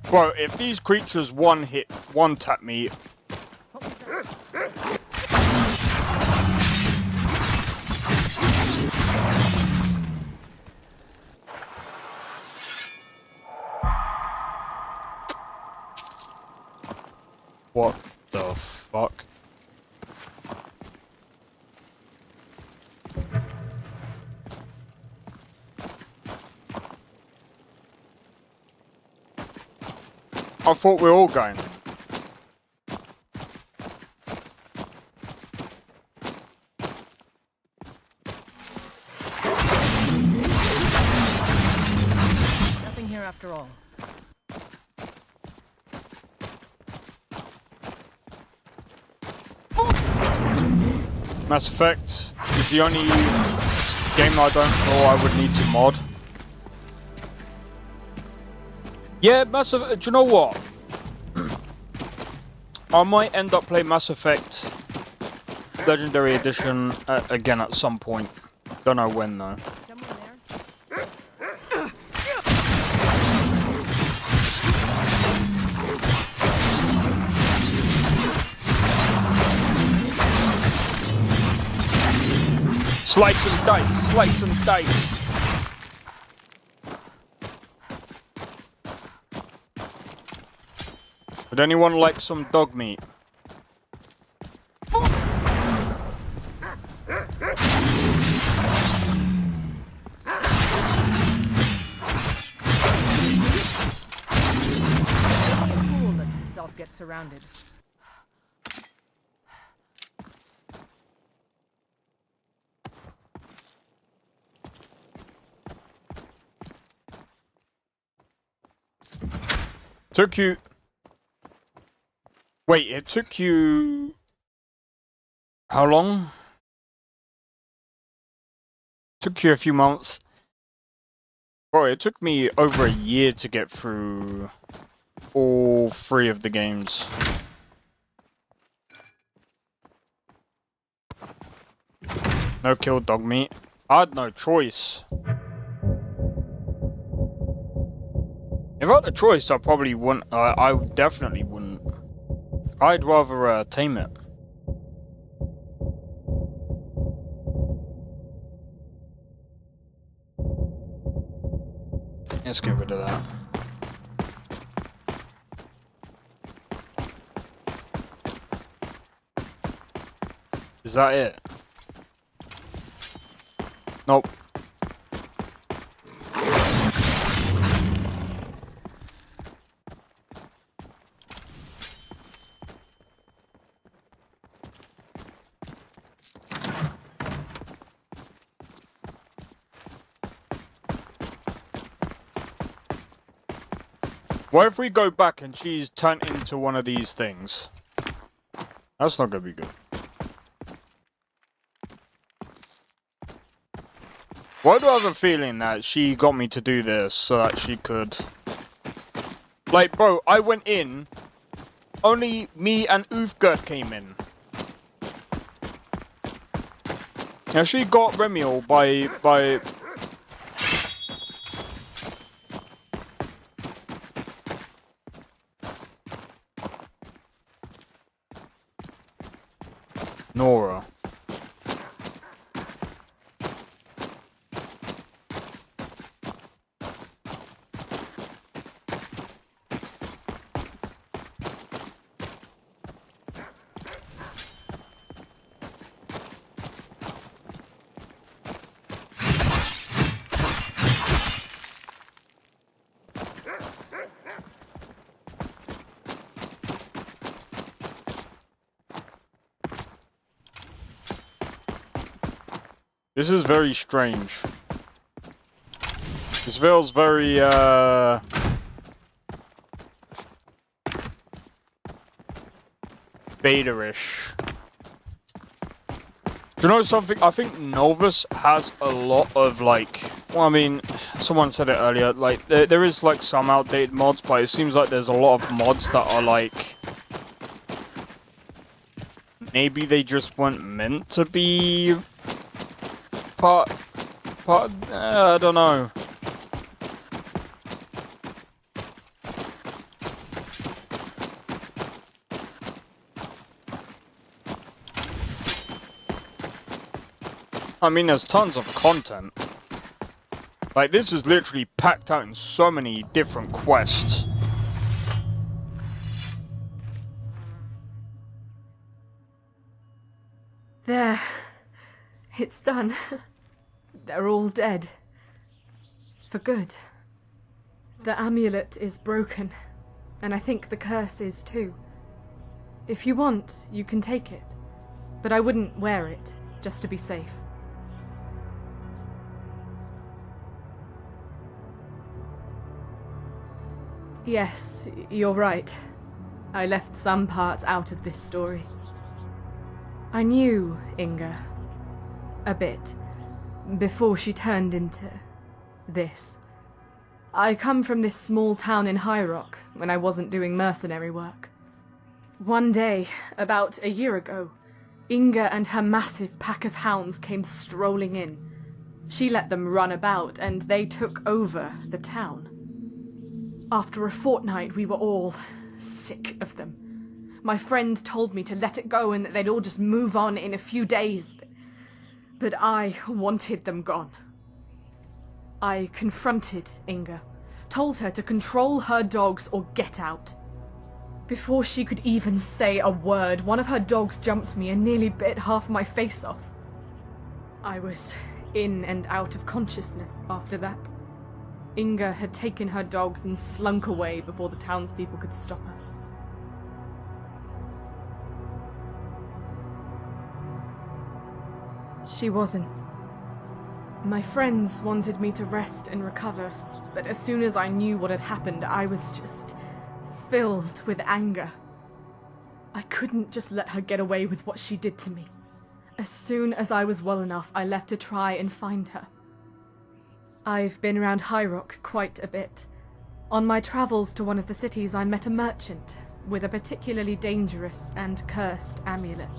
Bro, if these creatures one tap me... What the fuck? I thought we were all going. Nothing here after all. Mass Effect is the only game I don't know I would need to mod. Yeah, Mass Effect, do you know what? I might end up playing Mass Effect Legendary Edition again at some point. Don't know when though. Slice and dice, slice and dice. Would anyone like some dog meat? Fool lets himself get surrounded. Took you... Wait, it took you... How long? Took you a few months. Bro, it took me over a year to get through all 3 of the games. No kill dog meat. I had no choice. If I had a choice, I probably wouldn't. I definitely wouldn't. I'd rather tame it. Let's get rid of that. Is that it? Nope. What if we go back and she's turned into one of these things? That's not gonna be good. Why do I have a feeling that she got me to do this so that she could... Like, bro, I went in, only me and Ulfgerd came in. Now she got Remiel by... Nora. This is very strange. This feels very, beta-ish. Do you know something? I think Nolvus has a lot of, like... Well, I mean, someone said it earlier, like, there is, like, some outdated mods, but it seems like there's a lot of mods that are, like... Maybe they just weren't meant to be... I don't know. I mean, there's tons of content. Like, this is literally packed out in so many different quests. There. It's done. They're all dead. For good. The amulet is broken, and I think the curse is too. If you want, you can take it, but I wouldn't wear it, just to be safe. Yes, you're right. I left some parts out of this story. I knew Inga. A bit. Before she turned into... this. I come from this small town in High Rock when I wasn't doing mercenary work. One day, about a year ago, Inga and her massive pack of hounds came strolling in. She let them run about and they took over the town. After a fortnight, we were all sick of them. My friend told me to let it go and that they'd all just move on in a few days, but I wanted them gone. I confronted Inga, told her to control her dogs or get out. Before she could even say a word, one of her dogs jumped me and nearly bit half my face off. I was in and out of consciousness after that. Inga had taken her dogs and slunk away before the townspeople could stop her. She wasn't. My friends wanted me to rest and recover, but as soon as I knew what had happened, I was just filled with anger. I couldn't just let her get away with what she did to me. As soon as I was well enough, I left to try and find her. I've been around High Rock quite a bit. On my travels to one of the cities, I met a merchant with a particularly dangerous and cursed amulet.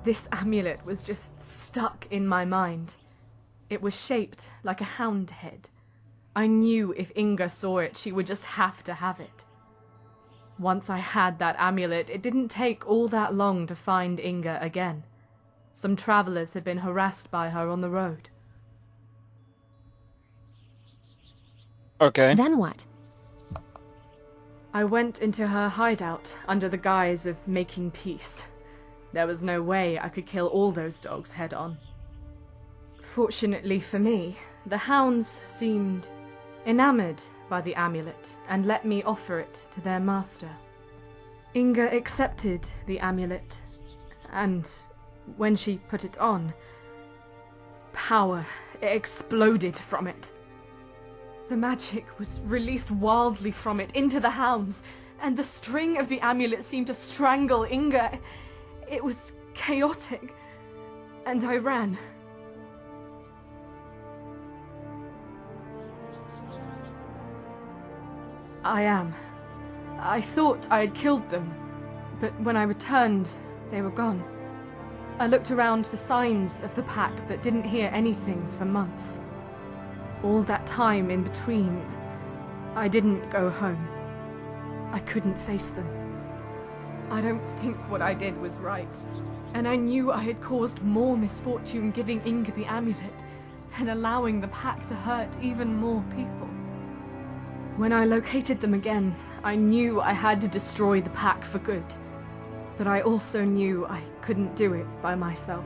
This amulet was just stuck in my mind. It was shaped like a hound head. I knew if Inga saw it, she would just have to have it. Once I had that amulet, it didn't take all that long to find Inga again. Some travelers had been harassed by her on the road. Okay. Then what? I went into her hideout under the guise of making peace. There was no way I could kill all those dogs head on. Fortunately for me, the hounds seemed enamored by the amulet and let me offer it to their master. Inga accepted the amulet, and when she put it on, power exploded from it. The magic was released wildly from it into the hounds, and the string of the amulet seemed to strangle Inga. It was chaotic, and I ran. I am. I thought I had killed them, but when I returned, they were gone. I looked around for signs of the pack, but didn't hear anything for months. All that time in between, I didn't go home. I couldn't face them. I don't think what I did was right, and I knew I had caused more misfortune giving Inga the amulet and allowing the pack to hurt even more people. When I located them again, I knew I had to destroy the pack for good, but I also knew I couldn't do it by myself.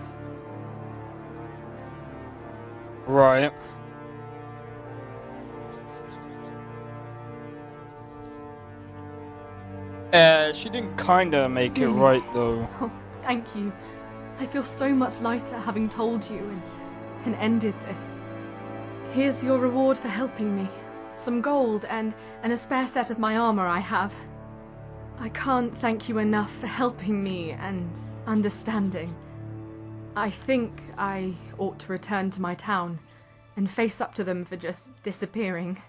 Right. She didn't kinda make it right, though. Oh, thank you. I feel so much lighter having told you and ended this. Here's your reward for helping me. Some gold and a spare set of my armor I have. I can't thank you enough for helping me and understanding. I think I ought to return to my town and face up to them for just disappearing.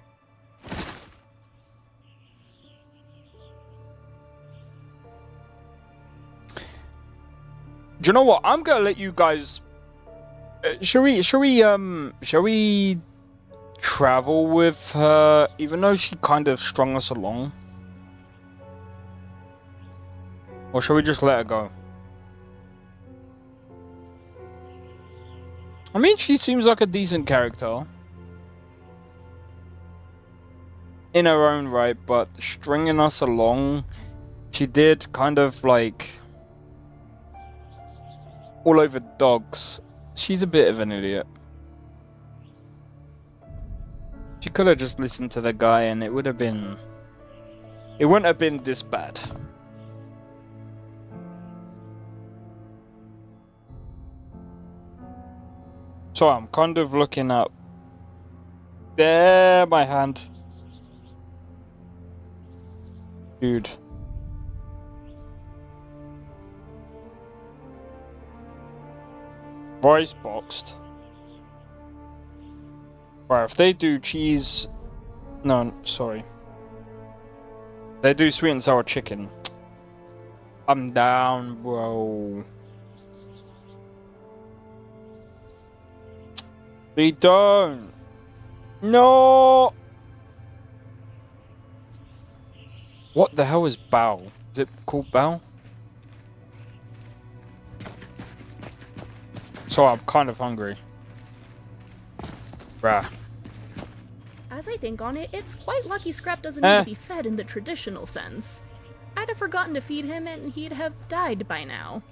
Do you know what? I'm gonna let you guys. Shall we travel with her, even though she kind of strung us along? Or shall we just let her go? I mean, she seems like a decent character in her own right, but stringing us along, she did kind of like all over dogs. She's a bit of an idiot. She could have just listened to the guy and it wouldn't have been this bad. So I'm kind of looking up. There, my hand. Dude. Rice boxed. Right, if they do cheese... No, sorry. They do sweet and sour chicken. I'm down, bro. They don't. No. What the hell is bao? Is it called bao? So I'm kind of hungry. Bruh. As I think on it, it's quite lucky Scrap doesn't need to be fed in the traditional sense. I'd have forgotten to feed him and he'd have died by now.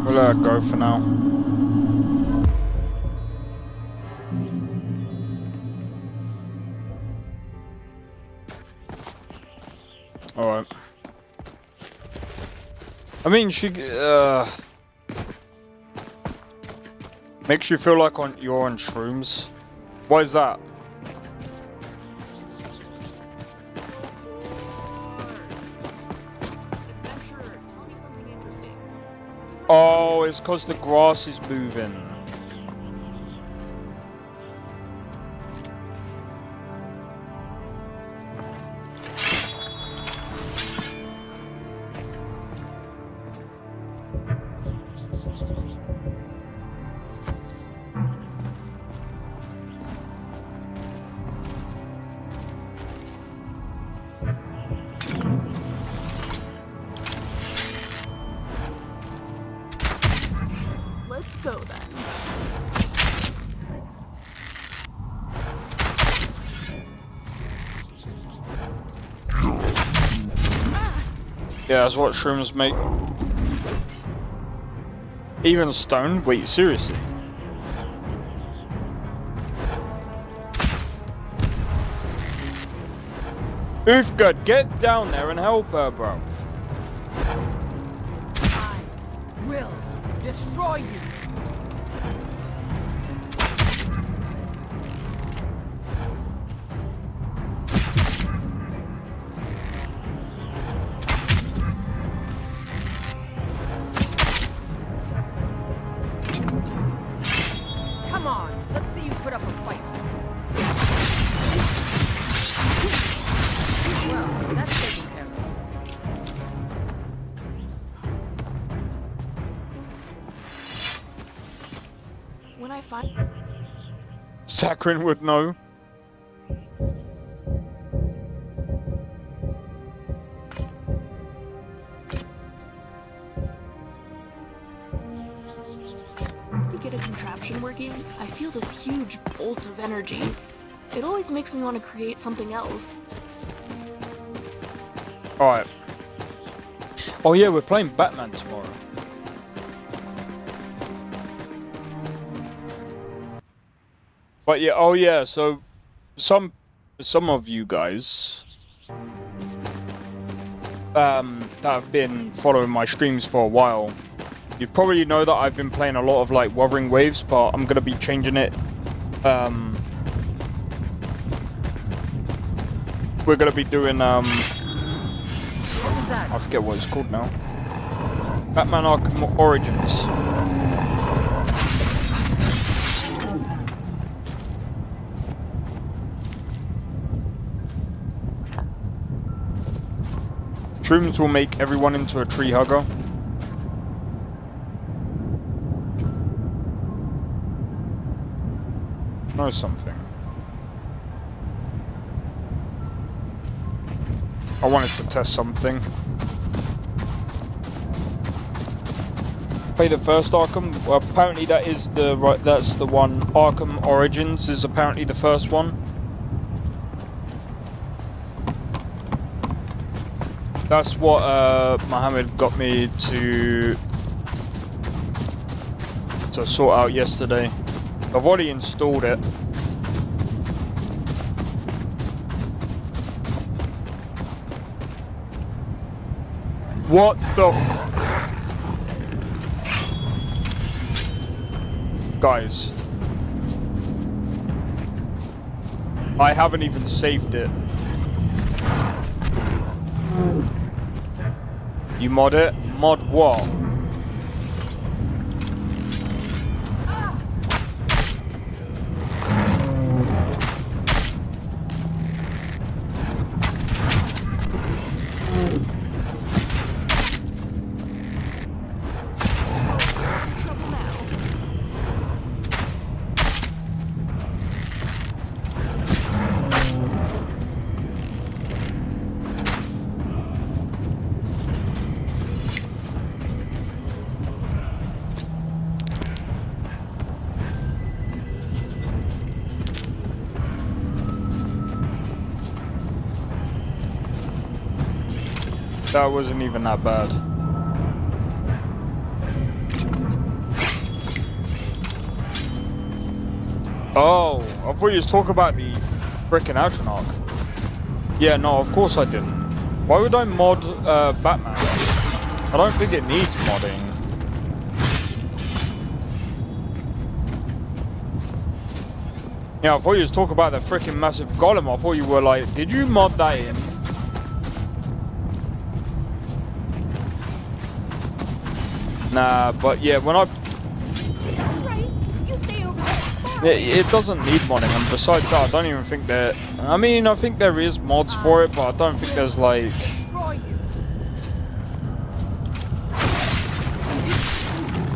We'll let her go for now. Alright. I mean, she makes you feel like you're on shrooms. Why is that? Oh, it's because the grass is moving. Let's go then. Yeah, that's what shrooms make. Even stone? Wait, seriously? Oofgud, get down there and help her, bro. I will destroy you. Come on, let's see you put up a fight. Well, that's taken care of. When I find... Sakharin would know. To get a contraption working, I feel this huge bolt of energy. It always makes me want to create something else. Alright. Oh yeah, we're playing Batman tomorrow. But yeah, oh yeah, so some of you guys that have been following my streams for a while, you probably know that I've been playing a lot of like Wuthering Waves, but I'm gonna be changing it. We're gonna be doing I forget what it's called now. Batman Arkham Origins. Shrooms will make everyone into a tree hugger. Know something. I wanted to test something. Play the first Arkham. Well, apparently that is the that's the one. Arkham Origins is apparently the first one. That's what Mohammed got me to sort out yesterday. I've already installed it. What the guys, I haven't even saved it. You mod it? Mod what? That wasn't even that bad. Oh, I thought you was talking about the frickin' Atronach. Yeah, no, of course I didn't. Why would I mod Batman? I don't think it needs modding. Yeah, I thought you was talking about the frickin' massive golem. I thought you were like, did you mod that in? Nah, but yeah, when I... Right, you stay over there. It doesn't need modding, and besides that, I don't even think that... I mean, I think there is mods for it, but I don't think there's like...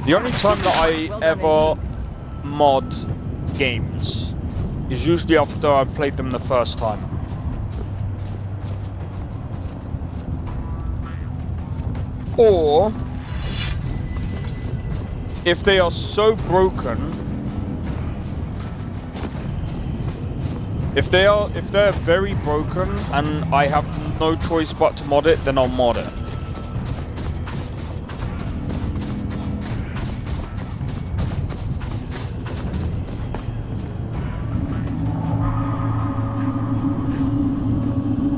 The only time that I ever mod games is usually after I've played them the first time. Or... if they are so broken, if they're very broken and I have no choice but to mod it, then I'll mod it.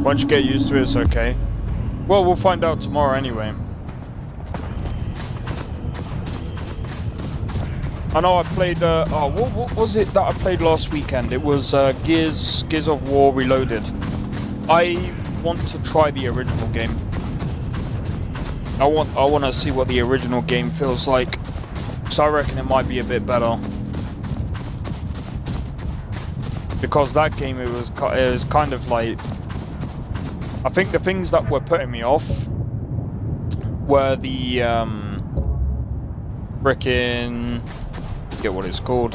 Once you get used to it, it's okay. Well, we'll find out tomorrow anyway. I know I played, what was it that I played last weekend? It was Gears of War Reloaded. I want to try the original game. I want to see what the original game feels like. So I reckon it might be a bit better. Because that game, it was kind of like... I think the things that were putting me off were the frickin'... get what it's called.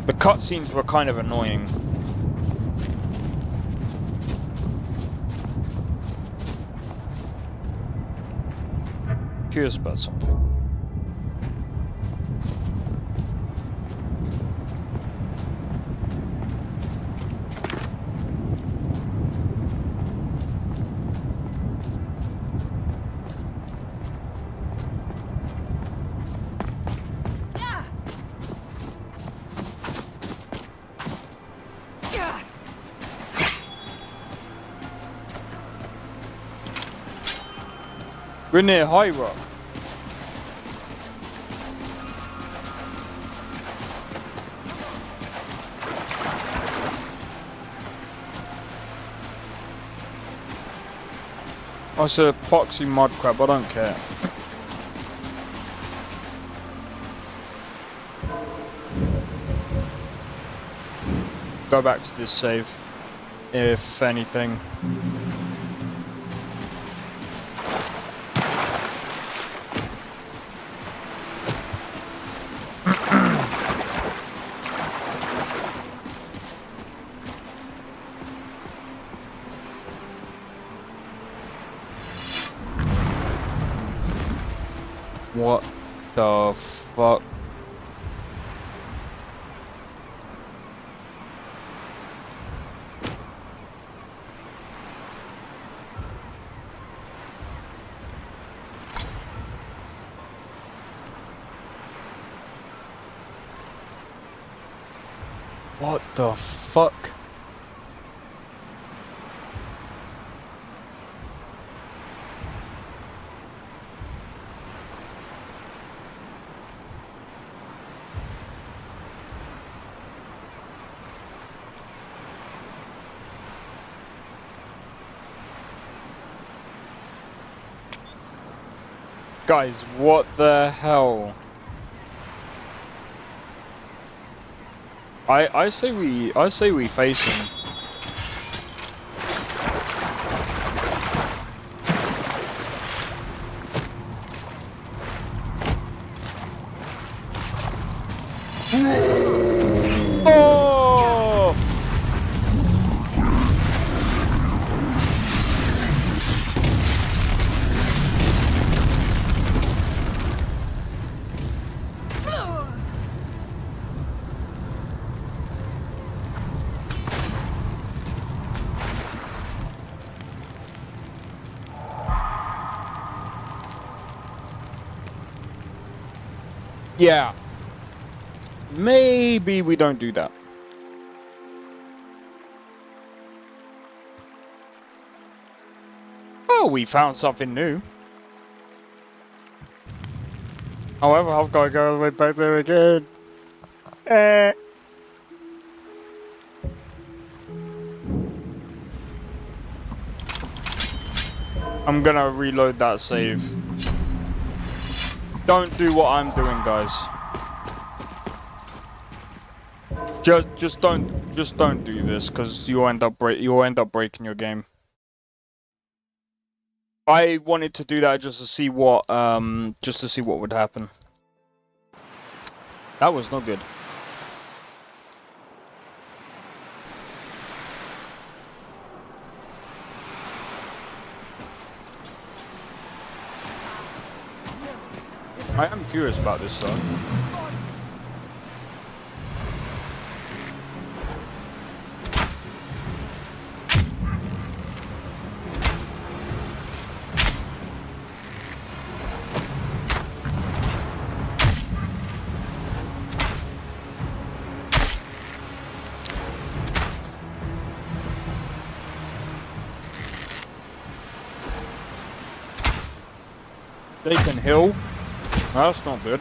The cutscenes were kind of annoying. Curious about something. We're near High Rock. Oh, it's a epoxy mud crab, I don't care. Go back to this save, if anything. What the fuck? What the fuck? Guys, what the hell? I say we face him. Oh! Yeah. Maybe we don't do that. Oh, we found something new. However, I've got to go all the way back there again. I'm gonna reload that save. Don't do what I'm doing, guys. Just don't do this, because you'll end up breaking your game. I wanted to do that just to see what would happen. That was not good. I am curious about this though. They can heal. That's not good.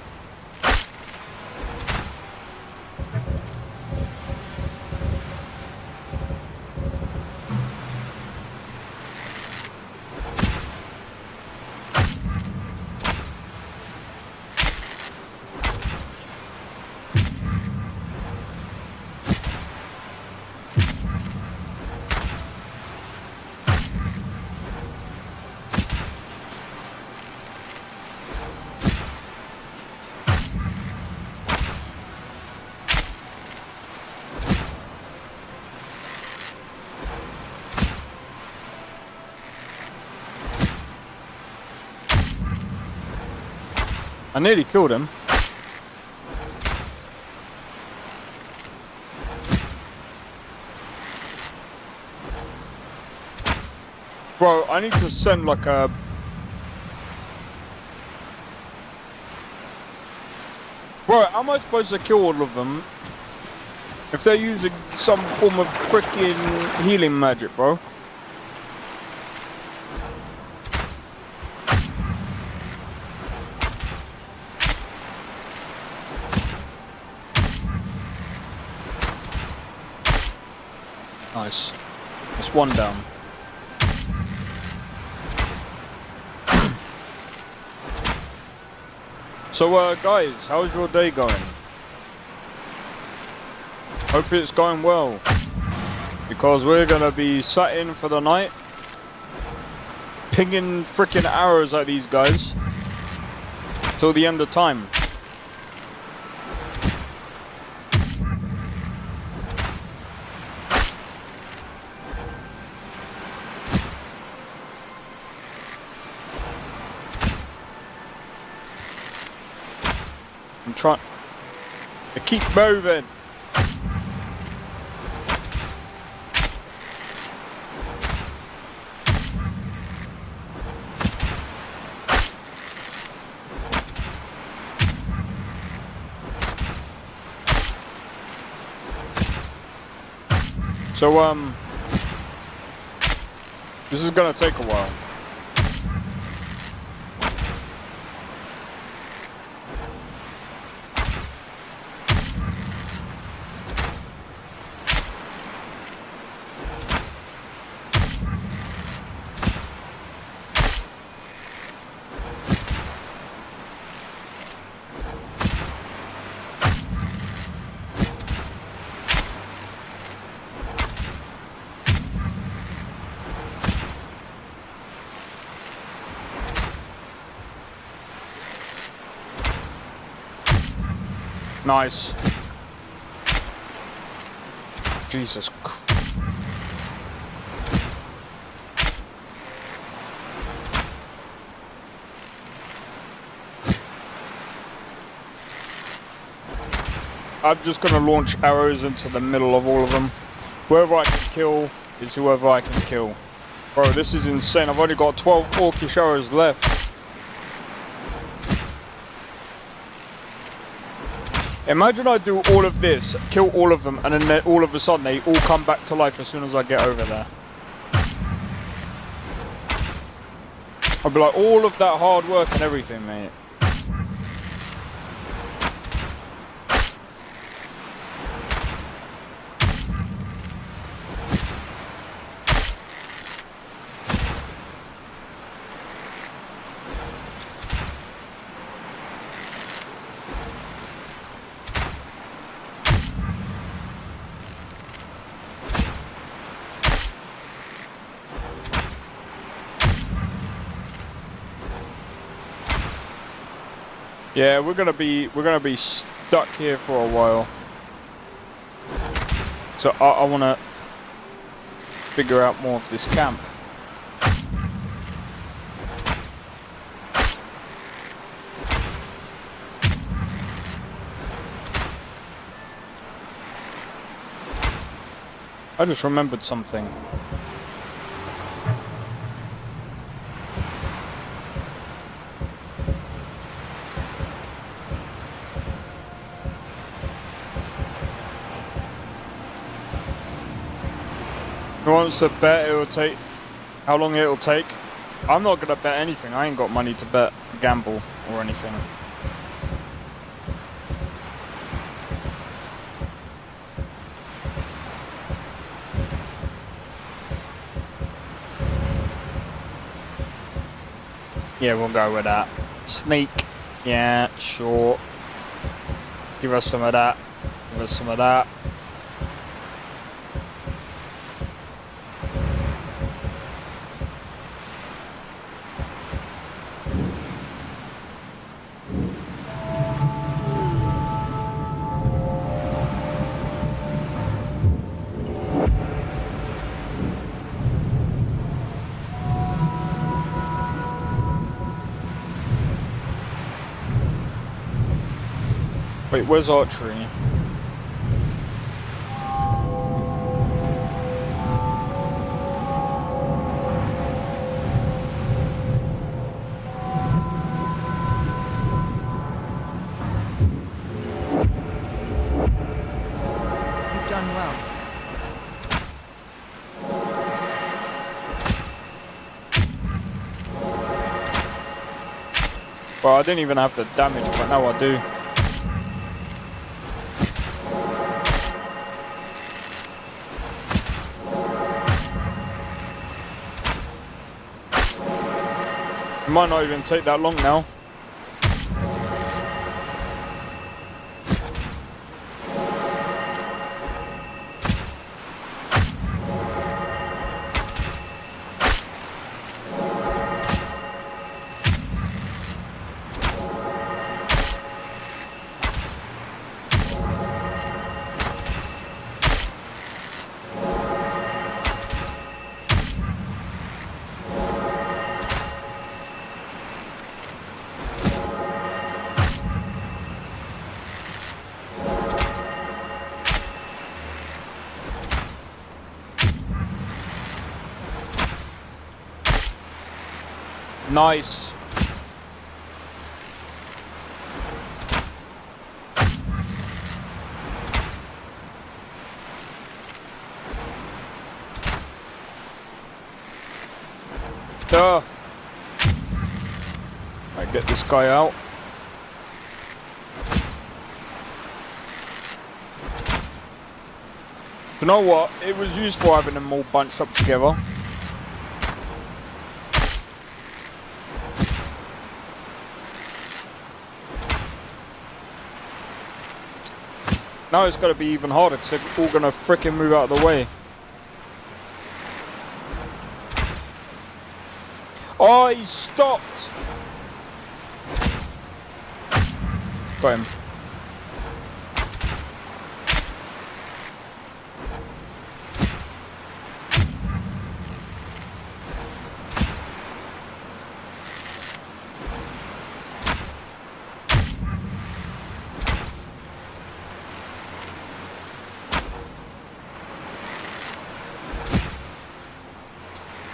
I nearly killed him. Bro, I need to send like a... Bro, how am I supposed to kill all of them if they're using some form of freaking healing magic, bro? Nice. It's one down. So, guys, how's your day going? Hope it's going well. Because we're gonna be sat in for the night. Pinging freaking arrows at these guys. Till the end of time. I'm trying to keep moving. So, this is gonna take a while. Nice. Jesus Christ. I'm just gonna launch arrows into the middle of all of them. Whoever I can kill is whoever I can kill. Bro, this is insane. I've only got 12 orcish arrows left. Imagine I do all of this, kill all of them, and then all of a sudden they all come back to life as soon as I get over there. I'll be like, all of that hard work and everything, mate. Yeah, we're gonna be stuck here for a while. So I wanna figure out more of this camp. I just remembered something. Who wants to bet it'll take, how long it'll take? I'm not gonna bet anything. I ain't got money to bet, gamble, or anything. Yeah, we'll go with that. Sneak. Yeah, sure. Give us some of that. Give us some of that. Wait, where's archery? You've done well. Well, I didn't even have the damage, but now I do. It might not even take that long now. Nice. Duh. Right, get this guy out. You know what? It was useful having them all bunched up together. Now it's got to be even harder because they're all going to frickin' move out of the way. Oh, he stopped! Got him.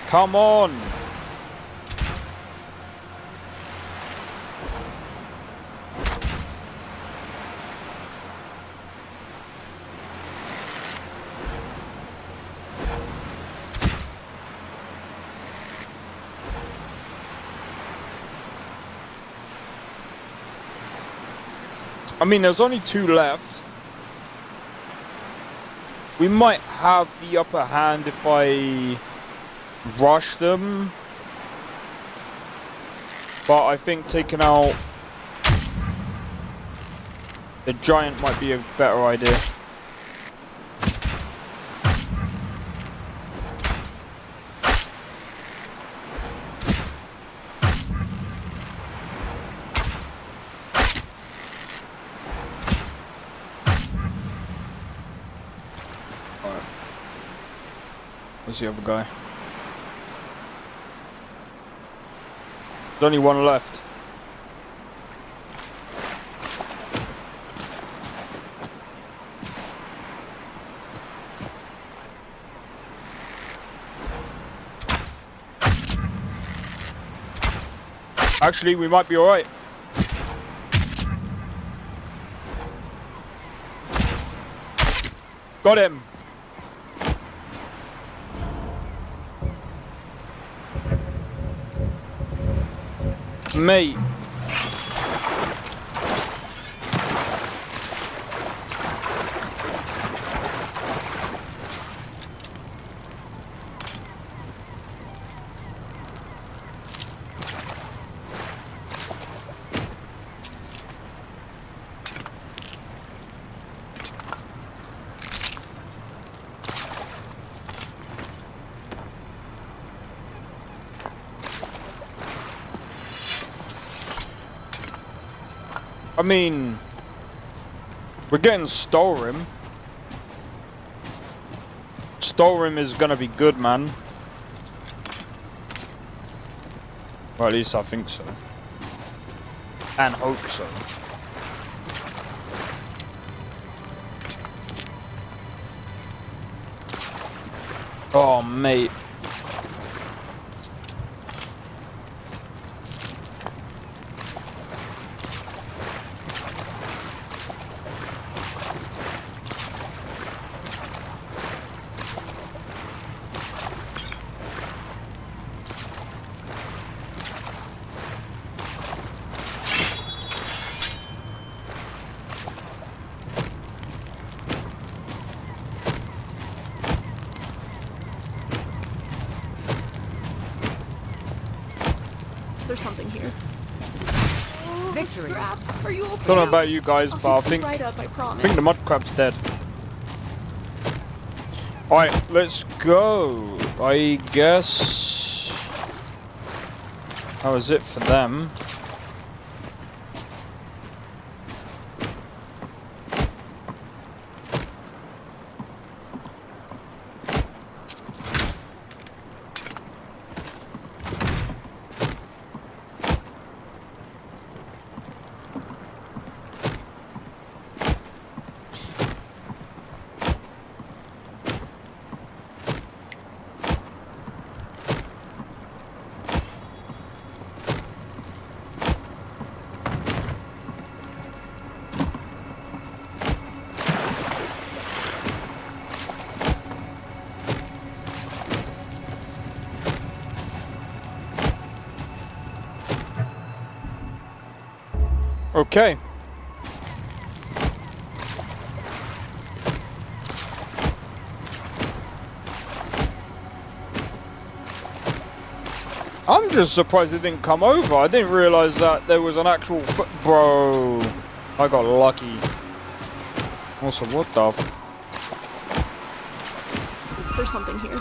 Come on! I mean, there's only 2 left. We might have the upper hand if I rush them, but I think taking out the giant might be a better idea. Alright. Where's the other guy? There's only 1 left. Actually, we might be alright. Got him! Mate. I mean, we're getting Skyrim. Skyrim is gonna be good, man. Or at least I think so. And hope so. Oh, mate. There's something here. Oh, Victory. Scrap. Are you okay? Don't know about you guys, I'll but I fix you think right up, I promise. the mud crab's dead. Alright, let's go. I guess that was it for them. Okay. I'm just surprised it didn't come over. I didn't realize that there was an actual bro. I got lucky. Also, what the There's something here. Good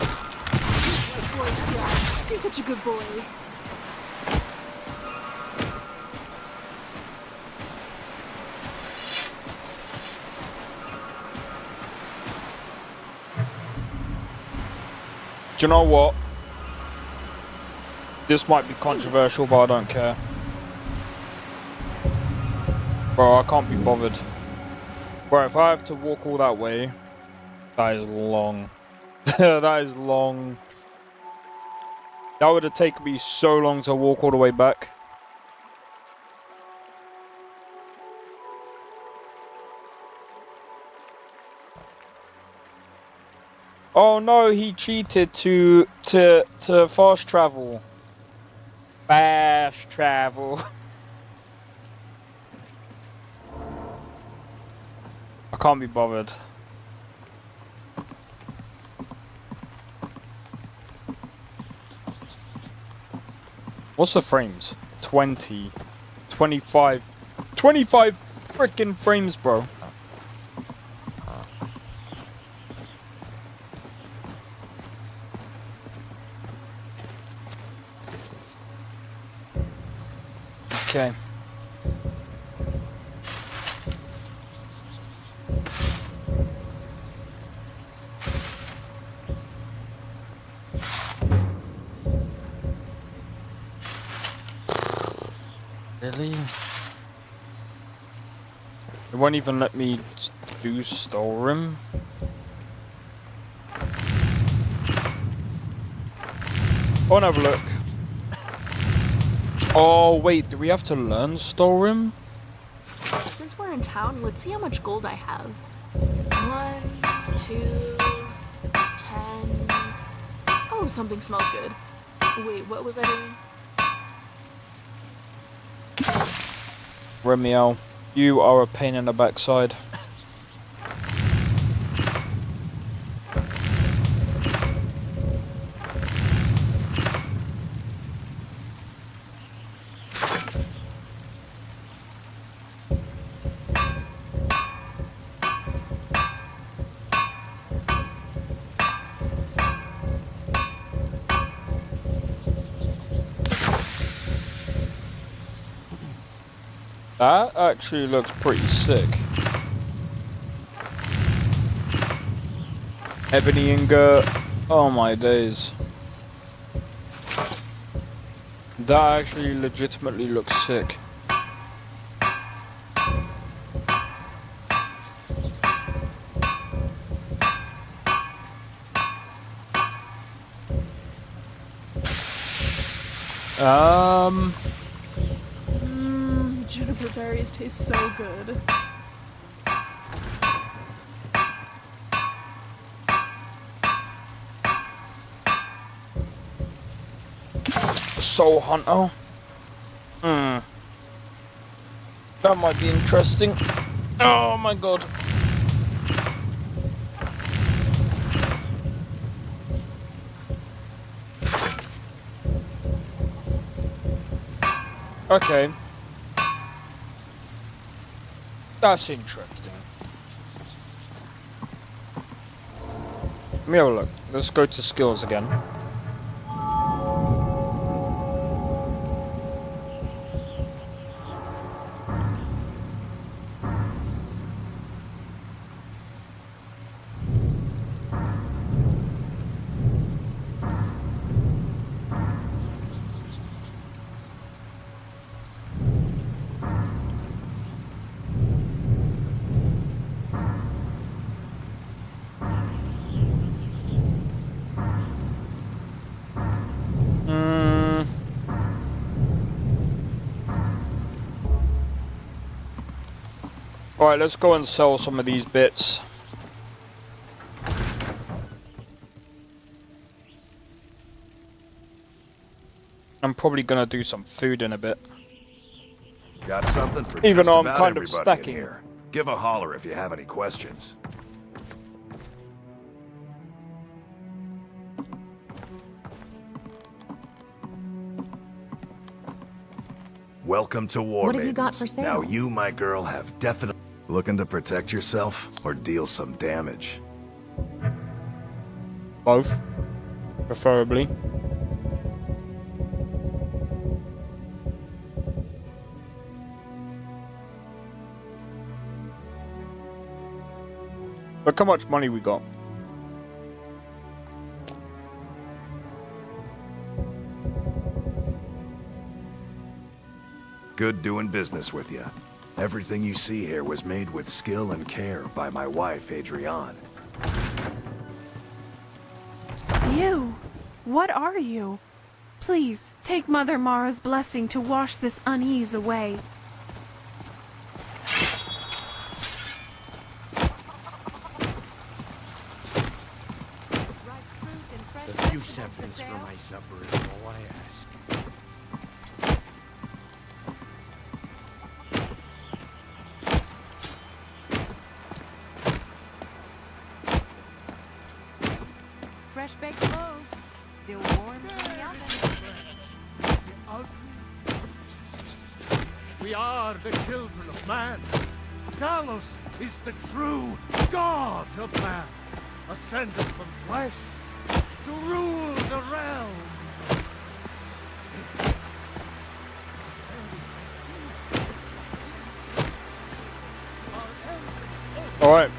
boy, Scrap. You're such a good boy. Do you know what? This might be controversial, but I don't care. Bro, I can't be bothered. Bro, if I have to walk all that way, that is long. That is long. That would have taken me so long to walk all the way back. Oh no, he cheated to fast travel. Fast travel. I can't be bothered. What's the frames? 20, 25, 25 freaking frames, bro. Okay. Really? It won't even let me do storeroom. Oh, have a look. Oh wait, do we have to learn storeroom? Since we're in town, let's see how much gold I have. 1, 2, 10. Oh, something smells good. Wait, what was I doing? Remiel, you are a pain in the backside. That actually looks pretty sick. Ebony ingot. Oh my days. That actually legitimately looks sick. Juniper berries taste so good. Soul Hunter. That might be interesting. Oh my god. Okay. That's interesting. Let me have a look. Let's go to skills again. Alright, let's go and sell some of these bits. I'm probably gonna do some food in a bit. Got something for Even just though I'm about kind of everybody stacking. in here. Give a holler if you have any questions. Welcome to War What have you got Maidens. for sale? Now you, my girl, have definitely looking to protect yourself or deal some damage. Both. Preferably. Look how much money we got. Good doing business with you. Everything you see here was made with skill and care by my wife, Adrienne. You? What are you? Please, take Mother Mara's blessing to wash this unease away. A few seconds for my supper is all I ask. Fresh baked loaves, still warm from the oven. We are the children of man. Talos is the true god of man, ascended from flesh to rule the realm. Alright.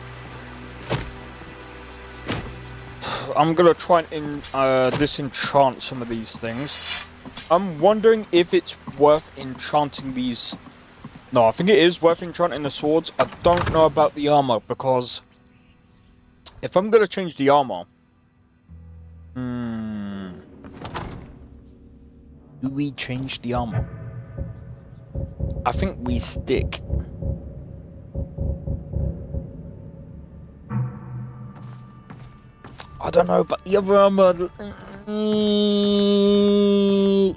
I'm gonna try and disenchant some of these things. I'm wondering if it's worth enchanting these. No, I think it is worth enchanting the swords. I don't know about the armor because if I'm gonna change the armor, do we change the armor? I think we stick. I don't know, but the other armor,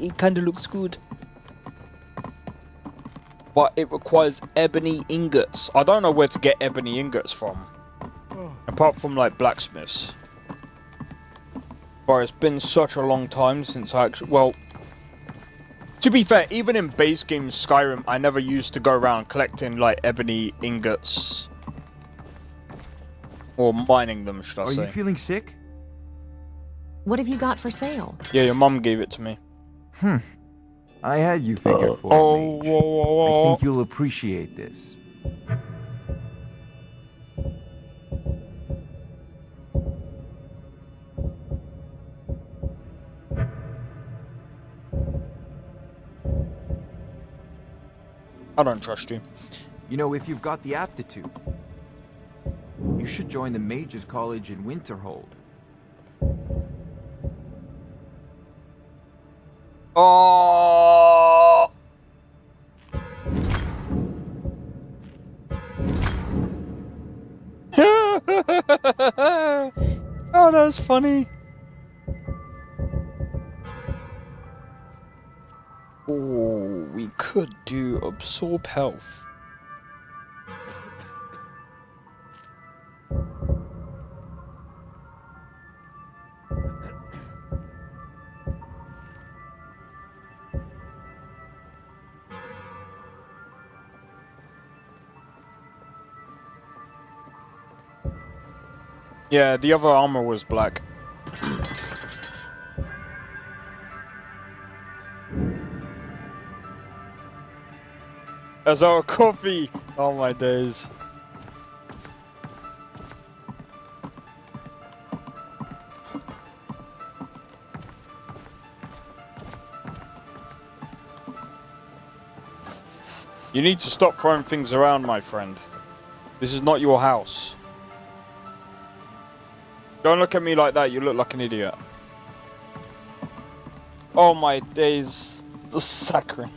it kind of looks good. But it requires ebony ingots. I don't know where to get ebony ingots from. Apart from like blacksmiths. But it's been such a long time since I actually, well, to be fair, even in base game Skyrim, I never used to go around collecting like ebony ingots. Or mining them, should I say. Are you feeling sick? What have you got for sale? Yeah, your mum gave it to me. I had you figured for a mage. I think you'll appreciate this. I don't trust you. You know, if you've got the aptitude, you should join the Mages College in Winterhold. Oh. Oh, that's funny. Oh, we could do absorb health. Yeah, the other armor was black. As our coffee! Oh my days. You need to stop throwing things around, my friend. This is not your house. Don't look at me like that, you look like an idiot. Oh my days. Just saccharine.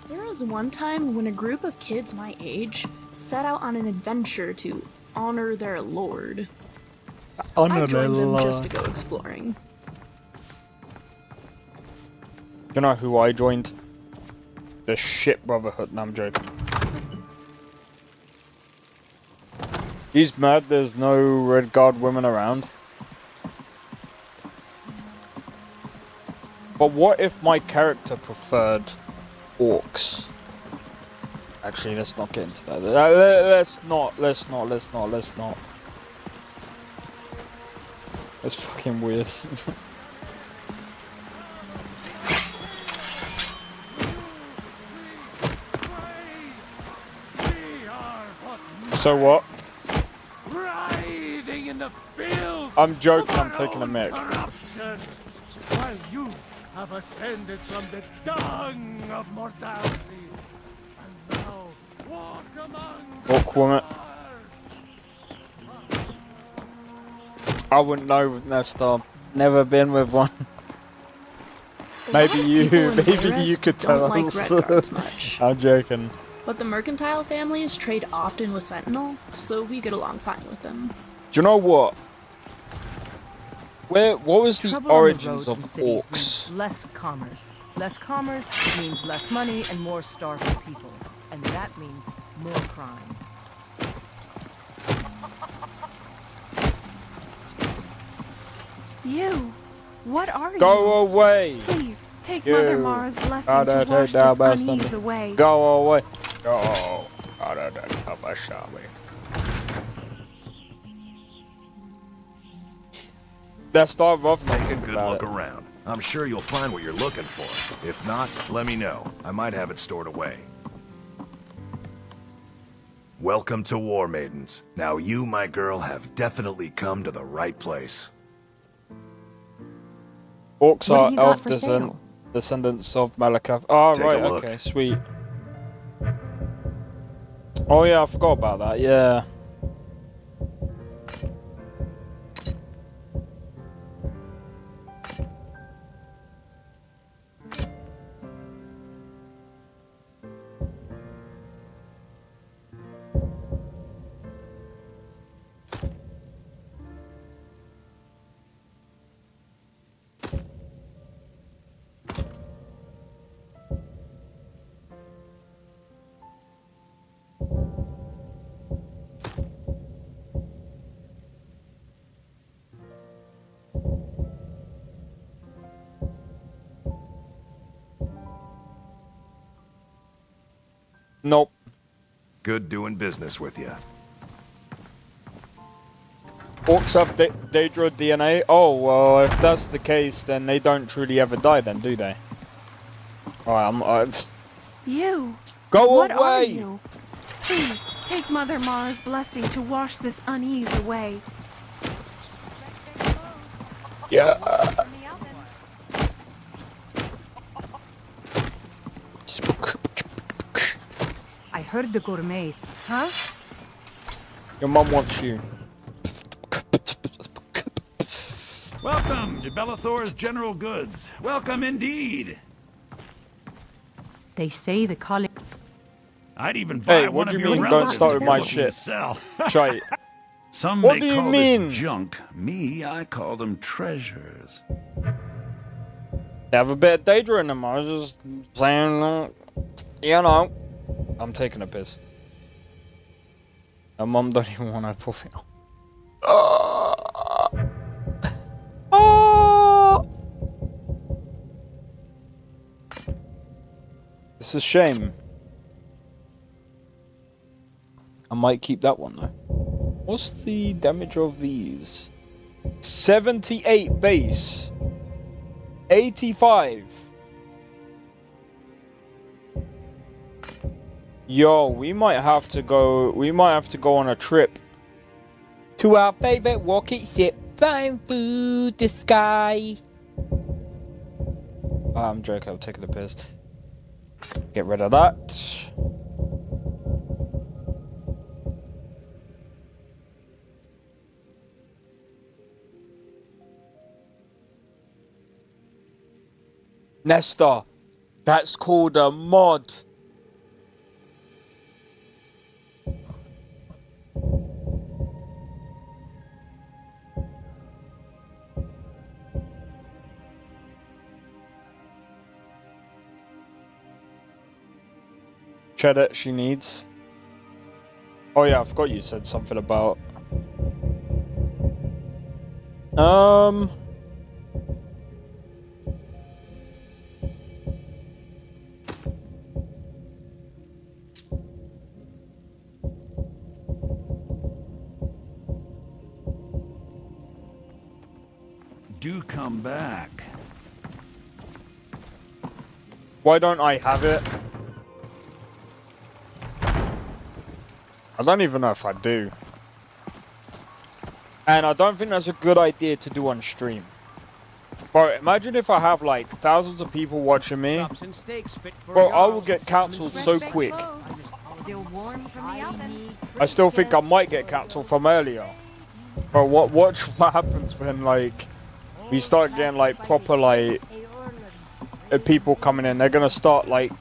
There was one time when a group of kids my age set out on an adventure to honor their lord. I joined them just to go exploring. You know who I joined? The shit brotherhood. No, I'm joking. He's mad there's no Red Guard women around. But what if my character preferred orcs? Actually, let's not get into that. Let's not. That's fucking weird. So what? Writhing in the field. I'm joking, I'm taking a mic. Corruption, while you have ascended from the dung of mortality, and now walk among the Orc woman. I wouldn't know, Nestor. Never been with one. Maybe you could tell don't us. like Red Guards much. I'm joking. But the mercantile families trade often with Sentinel, so we get along fine with them. Do you know what? What was the Trouble on origins roads of and cities orcs? means less commerce. Less commerce means less money and more starving people. And that means more crime. You! What are you? Go away! Please, take You. Mother Mara's blessing Out to of wash the this best unease number. away. Go away! Go out of the cover, shall we? Let's start off. Take a good look around. I'm sure you'll find what you're looking for. If not, let me know. I might have it stored away. Welcome to War Maidens. Now you, my girl, have definitely come to the right place. Orcs What have are you got elf for sale? descendants of Malakath. Oh, Take right, a look. okay, sweet. Oh yeah, I forgot about that, yeah. Nope. Good doing business with you. Orcs have Daedra DNA? Oh, well, if that's the case, then they don't truly ever die then, do they? Alright, You! Go what away! Are you? Please, take Mother Mara's blessing to wash this unease away. Yeah. I heard the gourmets. Huh? Your mom wants you. Welcome to Bellathor's General Goods. Welcome indeed. They say the college. I'd even buy Hey, one what do of you your mean? relatives Don't start with if my you're looking to shit. sell. Try it. Some What may do you call mean? this junk. Me, I call them treasures. They have a bit of Daedra in them. I was just saying, you know. I'm taking a piss. My mom don't even want to puff it. It's a shame. I might keep that one though. What's the damage of these? 78 base. 85. Yo, we might have to go on a trip to our favorite rocket ship, flying through the sky. I'm joking, I'm taking the piss. Get rid of that. Nesta, that's called a mod. Cheddar she needs. Oh yeah, I forgot you said something about Do come back. why don't I have it? I don't even know if I do. And I don't think that's a good idea to do on stream. Bro, imagine if I have like thousands of people watching me. Bro, I will get cancelled so quick. Still warm from the oven. I still think I might get cancelled from earlier. Bro, watch what happens when like we start getting like proper like people coming in. They're gonna start like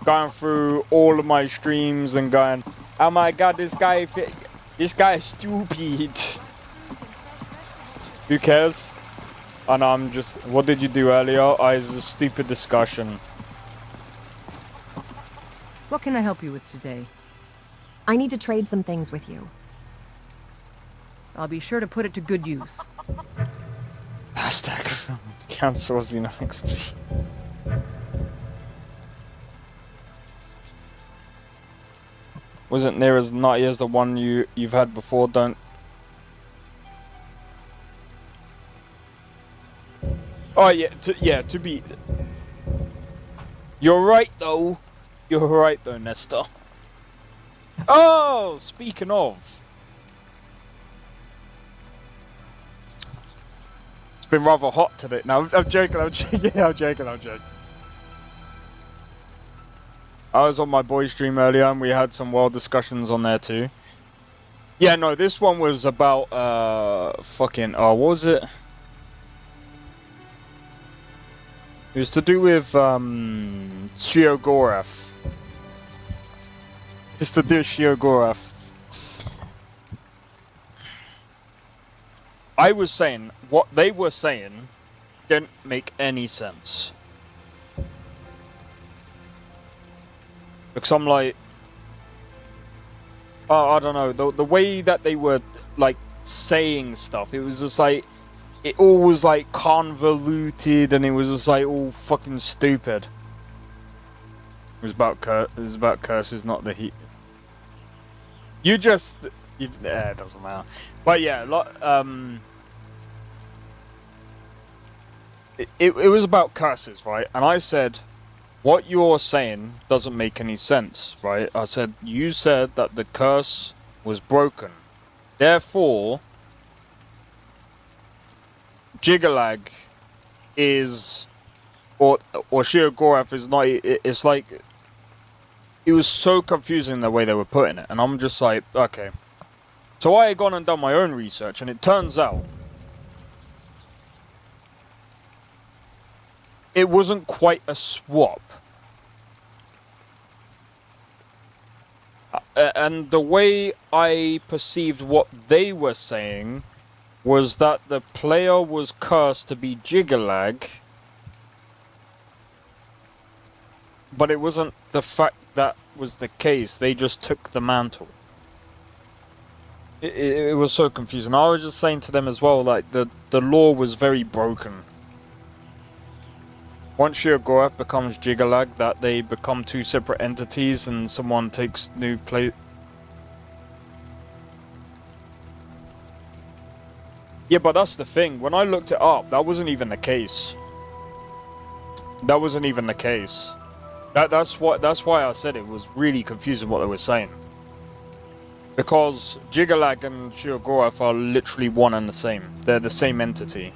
going through all of my streams and going, oh my god, this guy is stupid. Who cares? And I'm just, what did you do earlier? Oh, it's a stupid discussion. What can I help you with today? I need to trade some things with you. I'll be sure to put it to good use. Hashtag cancel Xenox, please. Wasn't near as nutty as the one you've had before, don't. Oh yeah, to be. You're right though. You're right though, Nesta. Oh, speaking of. It's been rather hot today. No, I'm joking, I'm joking. I was on my boy stream earlier and we had some wild discussions on there too. Yeah, no, this one was about, fucking, what was it? It was to do with, Shiogorath. It's to do with Shiogorath. I was saying, what they were saying didn't make any sense. Because I'm like, I don't know, the way that they were like saying stuff, it was just like, it all was like convoluted and it was just like all fucking stupid. It was about curses, not the heat. It doesn't matter. But yeah, it was about curses, right? And I said, what you're saying doesn't make any sense, right? I said, you said that the curse was broken. Therefore, Jigalag is, or Shiogorath is not, it's like, it was so confusing the way they were putting it. And I'm just like, okay. So I had gone and done my own research, and it turns out it wasn't quite a swap. And the way I perceived what they were saying was that the player was cursed to be Jigalag, but it wasn't the fact that was the case. They just took the mantle. It was so confusing. I was just saying to them as well, like, the law was very broken. Once Shiogorath becomes Jigalag, that they become two separate entities and someone takes new place. Yeah, but that's the thing. When I looked it up, that wasn't even the case. That wasn't even the case. That's why I said it was really confusing what they were saying. Because Jigalag and Sheogorath are literally one and the same. They're the same entity.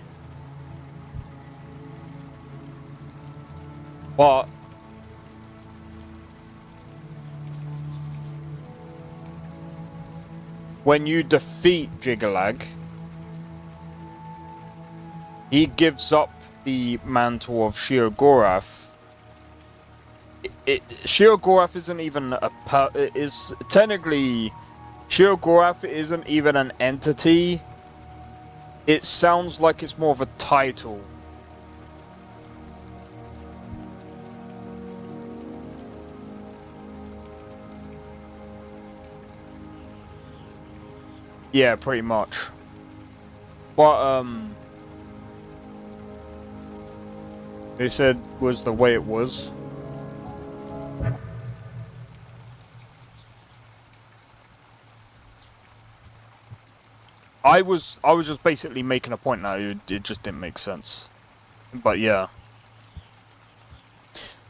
But when you defeat Jigalag, he gives up the mantle of Sheogorath. Sheogorath isn't even technically Sheogorath isn't even an entity. It sounds like it's more of a title. Yeah, pretty much. But they said was the way it was. I was just basically making a point now. It just didn't make sense. But yeah.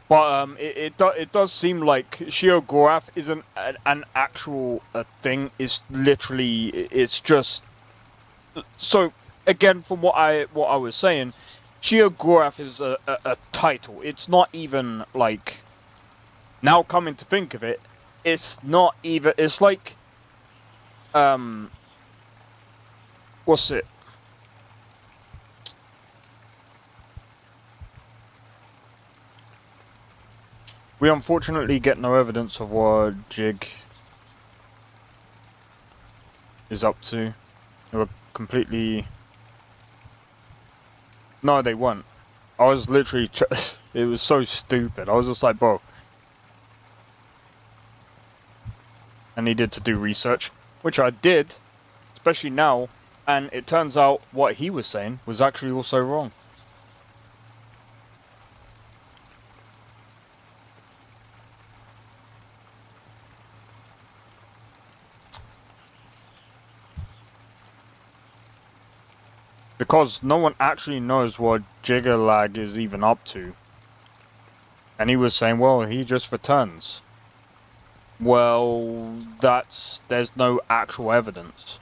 But it does seem like Sheogorath isn't an actual thing. It's literally it's just. So again, from what I was saying, Sheogorath is a title. It's not even like. Now coming to think of it, it's not even. It's like. What's it? We unfortunately get no evidence of what Jig is up to. They were completely... No, they weren't. I was literally... It was so stupid. I was just like, bro. I needed to do research, which I did, especially now. And it turns out what he was saying was actually also wrong. Because no one actually knows what Jigalag is even up to. And he was saying, well, he just returns. Well, there's no actual evidence.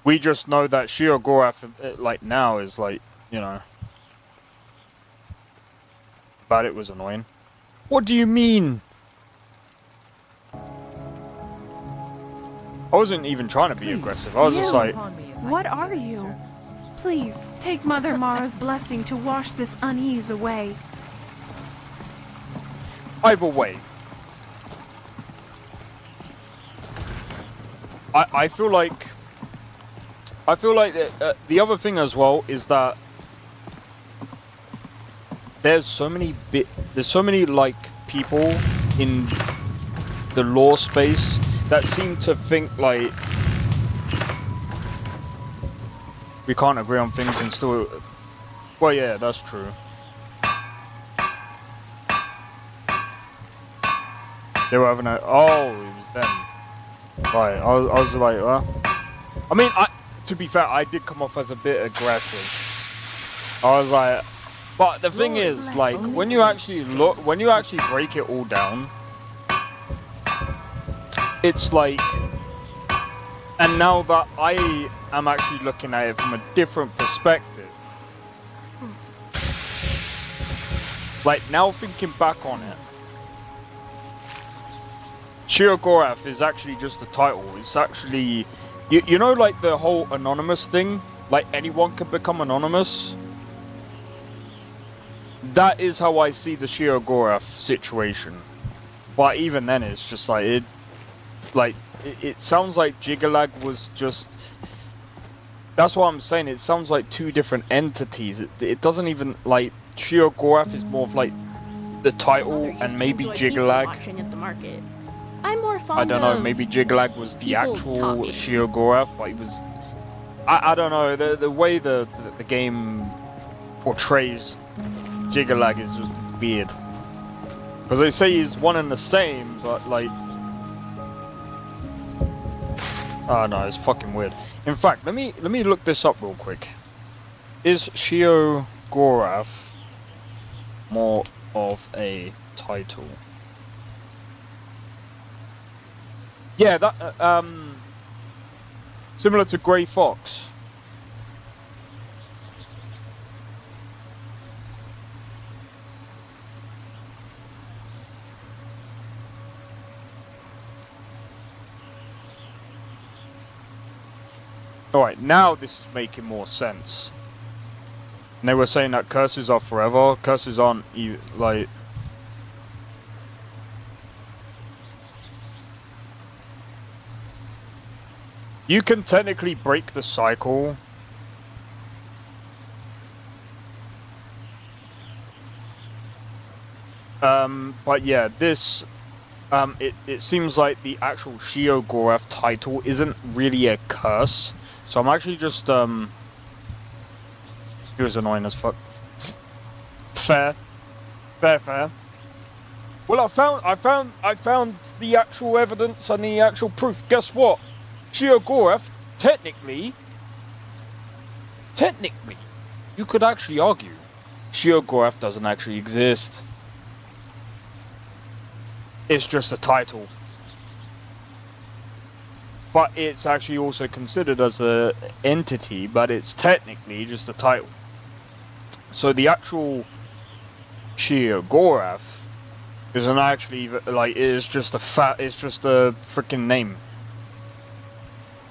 We just know that Sheogorath, like, now is, like, you know... But it was annoying. What do you mean? I wasn't even trying to be aggressive. I was just like... What are you? Please, take Mother Mara's blessing to wash this unease away. Either way. I feel like... the other thing as well is that there's so many like people in the lore space that seem to think like we can't agree on things and still. Well, yeah, that's true. They were having a. Oh, it was them. Right, I was like, well. I mean, to be fair, I did come off as a bit aggressive. I was like, but the thing is, like, when you actually break it all down, it's like, and now that I am actually looking at it from a different perspective, like, now thinking back on it, Sheogorath is actually just a title. It's actually... You know, like, the whole anonymous thing? Like, anyone can become anonymous? That is how I see the Sheogorath situation. But even then, it's just like, it sounds like Jigalag was just... That's what I'm saying, it sounds like two different entities. It doesn't even, like, Sheogorath is more of, like, the title, and maybe Jigalag... I'm more fond I don't know, maybe Jigalag was the actual Sheogorath, but he was... I don't know, the way the game portrays Jigalag is just weird. Because they say he's one and the same, but like... Oh no, it's fucking weird. In fact, let me look this up real quick. Is Sheogorath more of a title? Yeah, that similar to Grey Fox. Alright, now this is making more sense. And they were saying that curses are forever. Curses aren't like... You can technically break the cycle. But yeah, this... it seems like the actual Sheogorath title isn't really a curse. So I'm actually just, he was annoying as fuck. Fair. Well, I found the actual evidence and the actual proof. Guess what? Sheogorath, technically, you could actually argue Sheogorath doesn't actually exist. It's just a title. But it's actually also considered as an entity, but it's technically just a title. So the actual Sheogorath isn't actually like it's just a freaking name.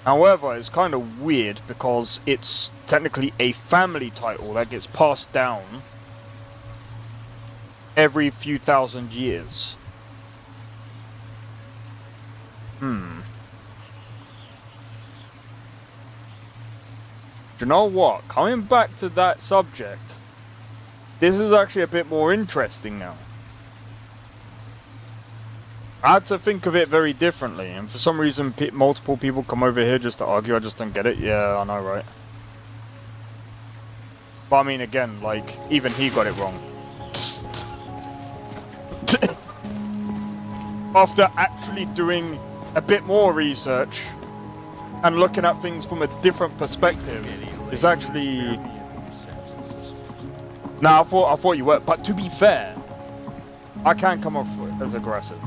However, it's kind of weird because it's technically a family title that gets passed down every few thousand years. Do you know what? Coming back to that subject, this is actually a bit more interesting now. I had to think of it very differently, and for some reason multiple people come over here just to argue. I just don't get it. Yeah, I know, right? But I mean, again, like, even he got it wrong. After actually doing a bit more research and looking at things from a different perspective, it's actually... Nah, I thought you were, but to be fair, I can come off as aggressive.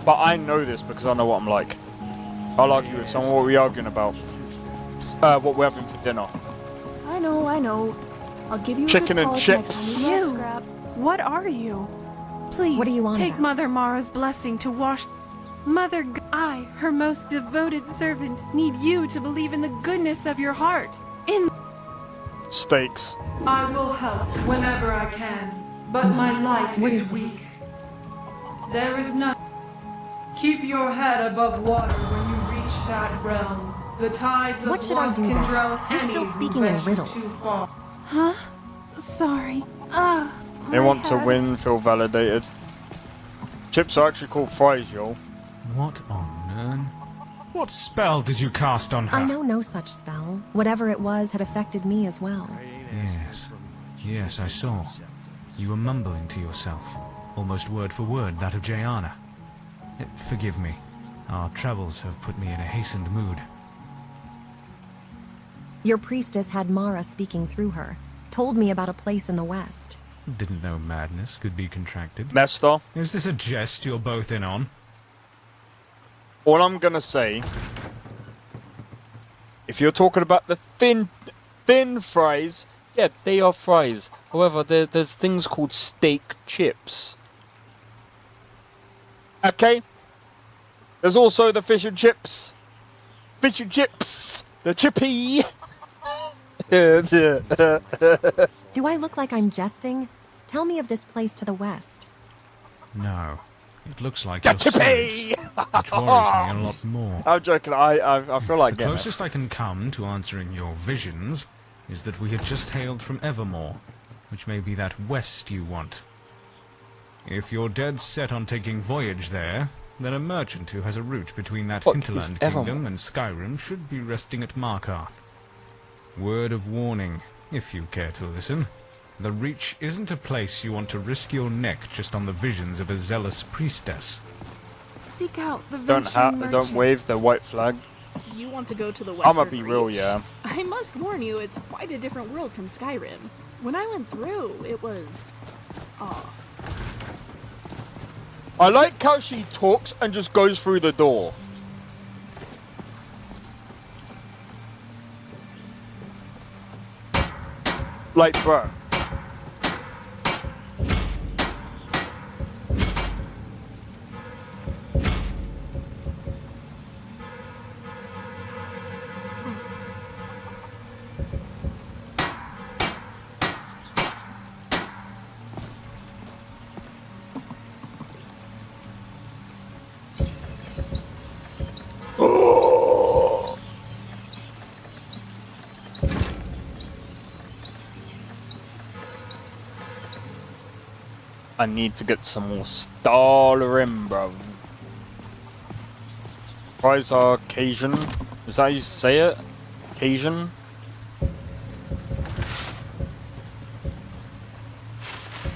But I know this because I know what I'm like. I'll argue with someone. What are we arguing about? What we're having for dinner. I know. I'll give you chicken a and chips. You! What are you? Please, What do you want take about? Mother Mara's blessing to wash... Mother, I, her most devoted servant, need you to believe in the goodness of your heart. In... Steaks. I will help whenever I can, but my light is weak. There is none. Keep your head above water when you reach that realm. The tides of What should I want do can then? drown You're any still who speaking in venture riddles. too far. Huh? Sorry. They want to win, feel validated. Chips are actually called fries, yo. What on Nern? What spell did you cast on her? I know no such spell. Whatever it was had affected me as well. Yes, I saw. You were mumbling to yourself, almost word for word that of Jayana. Forgive me. Our travels have put me in a hastened mood. Your priestess had Mara speaking through her. Told me about a place in the west. Didn't know madness could be contracted. Nestor? Is this a jest you're both in on? All I'm gonna say, if you're talking about the thin fries, yeah, they are fries. However, there's things called steak chips. Okay? There's also the fish and chips. Fish and chips! The chippy! Do I look like I'm jesting? Tell me of this place to the west. No. It looks like The your chippy! sense, which worries me a lot more. I'm joking, I feel like the getting closest I can come to answering your visions is that we have just hailed from Evermore, which may be that west you want. If you're dead set on taking voyage there, then a merchant who has a route between that hinterland kingdom and Skyrim should be resting at Markarth. Word of warning, if you care to listen. The Reach isn't a place you want to risk your neck just on the visions of a zealous priestess. Seek out the Don't Venetian merchant. wave the white flag. You want to go to the Western I'ma be real, Reach? yeah. I must warn you, it's quite a different world from Skyrim. When I went through, it was... oh. I like how she talks and just goes through the door. Like, bro. I need to get some more Skyrim, bro. Fries are Cajun. Is that how you say it? Cajun?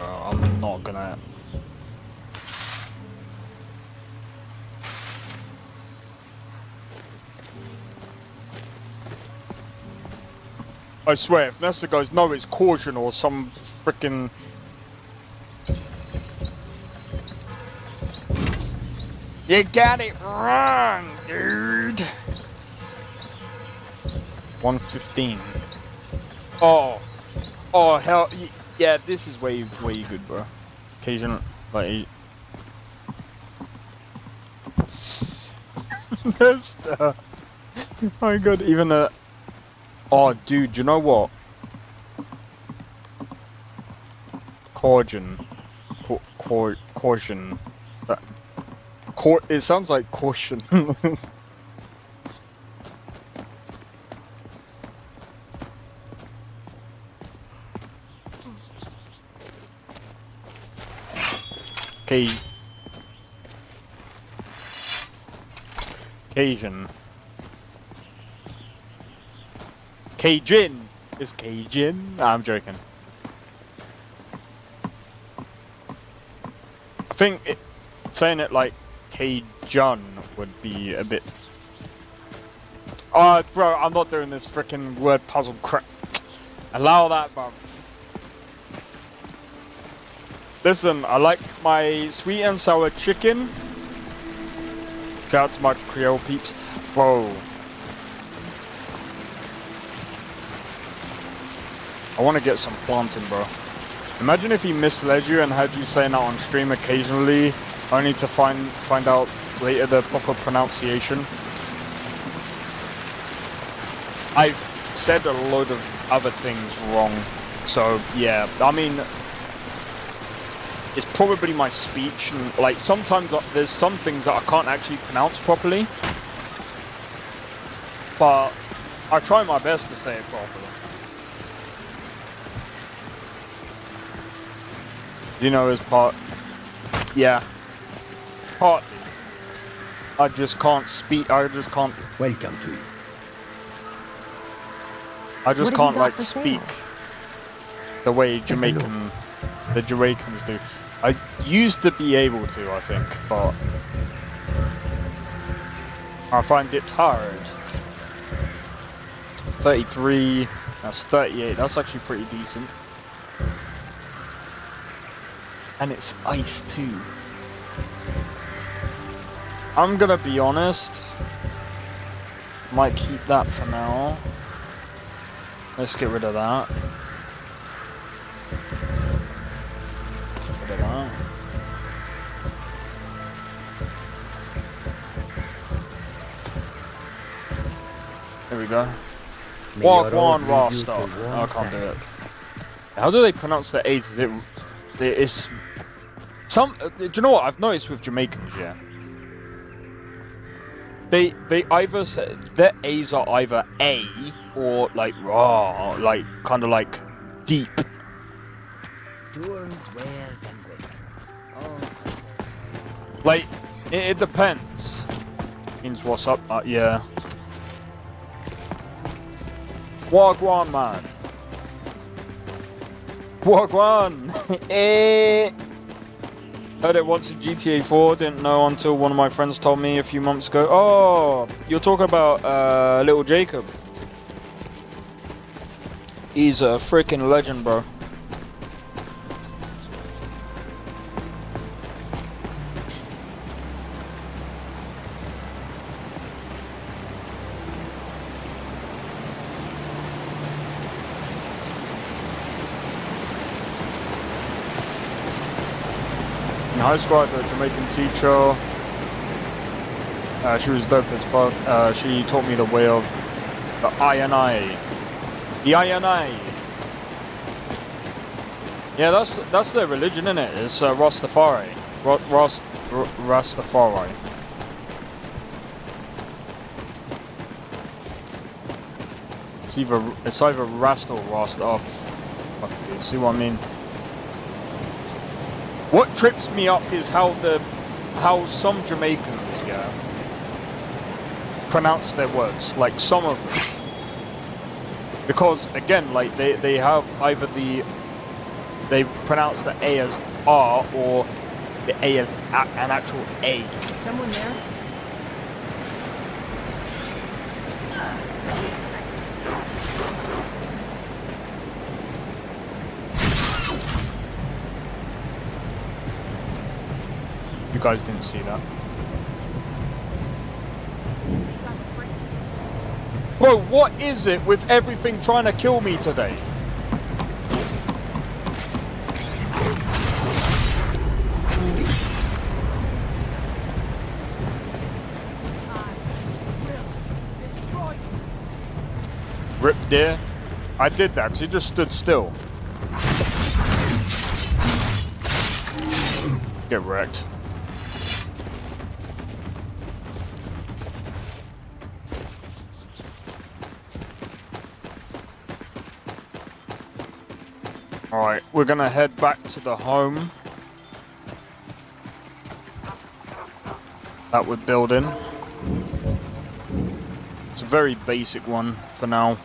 I'm not gonna... I swear, if Nessa goes, no, it's caution or some frickin'... You got it wrong, dude. 115. Oh, oh hell, yeah. This is way good, bro. Occasion, like. Oh my god, even a. Oh, dude, you know what? Caution. Caution. It sounds like caution. Okay. Cajun. Cajun! It's Cajun? Nah, I'm joking. I think saying it like Cajun would be a bit... Oh, bro, I'm not doing this freaking word puzzle crap. Allow that, bro. Listen, I like my sweet and sour chicken. Shout out to my Creole peeps. Bro. I want to get some planting, bro. Imagine if he misled you and had you saying that on stream occasionally, only to find out later the proper pronunciation. I've said a load of other things wrong, so yeah, I mean, it's probably my speech, and like sometimes there's some things that I can't actually pronounce properly, but I try my best to say it properly. Do you know his part? Yeah. Partly. I just can't speak. I just can't. Welcome to you. I just What have can't you got like for speak sale? the way the Jamaicans do. I used to be able to, I think, but I find it hard. 33. That's 38. That's actually pretty decent. And it's ice too. I'm gonna be honest. Might keep that for now. Let's get rid of that. Get rid of that. There we go. Walk one raw stock. I can't do it. How do they pronounce the A's? Is it? It's some. Do you know what I've noticed with Jamaicans? Yeah. They either say their A's are either A or like raw, like kind of like deep. Turns, wares, and weapons. Oh. Like it depends. Means what's up? Yeah. Wagwan, man. Wagwan. Heard it once in GTA 4, didn't know until one of my friends told me a few months ago. Oh, you're talking about little Jacob. He's a freaking legend, bro. In high school, I had a Jamaican teacher. She was dope as fuck. She taught me the way of the I. The I. Yeah, that's their religion, isn't it? It's Rastafari. Rastafari. It's either Rasta or Rasta. Oh, fuck, dude. See what I mean? What trips me up is how some Jamaicans, yeah, pronounce their words, like some of them. Because again, like they have either they pronounce the A as R or the A as an actual A. Is someone there? You guys didn't see that. Bro, what is it with everything trying to kill me today? Rip deer. I did that because he just stood still. Get wrecked. Alright, we're gonna head back to the home that we're building. It's a very basic one for now.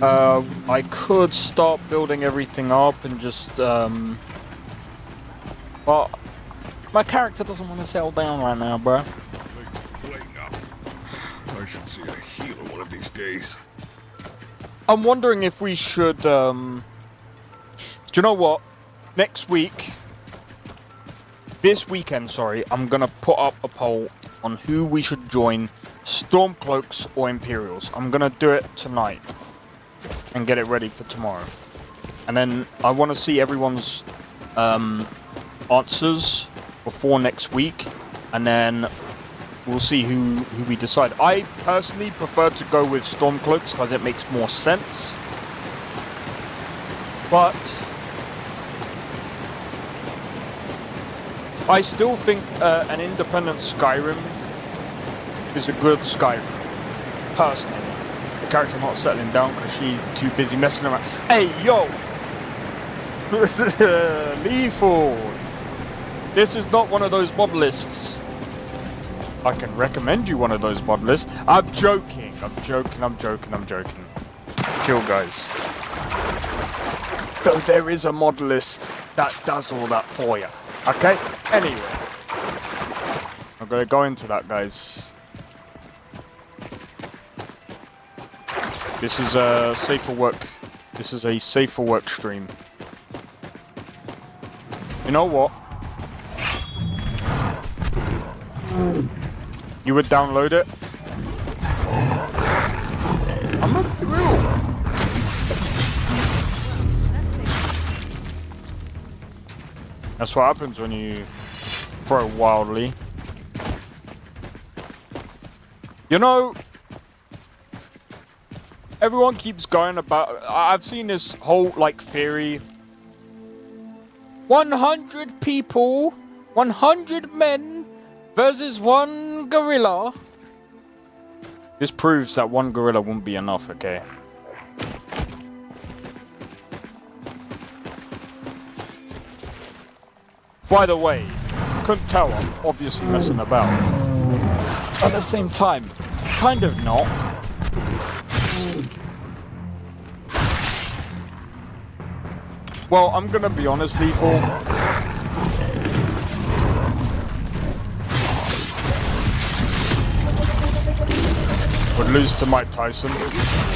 I could start building everything up and just, but my character doesn't want to settle down right now, bro. I should see a healer one of these days. I'm wondering if we should, do you know what? Next week, this weekend, sorry, I'm gonna put up a poll on who we should join, Stormcloaks or Imperials. I'm gonna do it tonight and get it ready for tomorrow. And then I want to see everyone's answers before next week, and then we'll see who we decide. I personally prefer to go with Stormcloaks because it makes more sense. But I still think an independent Skyrim is a good Skyrim, personally. The character not settling down because she's too busy messing around. Hey, yo! Lethal! This is not one of those mod lists. I can recommend you one of those mod lists. I'm joking. I'm joking. Chill, guys. Though there is a mod list that does all that for you. Okay? Anyway. I'm gonna go into that, guys. This is a safer work. This is a safer work stream. You know what? You would download it? I'm not real. That's what happens when you throw wildly. You know, everyone keeps going about, I've seen this whole like theory. 100 people, 100 men versus one gorilla. This proves that one gorilla won't be enough, okay? By the way, couldn't tell, I'm obviously messing about. At the same time, kind of not. Well, I'm gonna be honest, Lethal. would lose to Mike Tyson.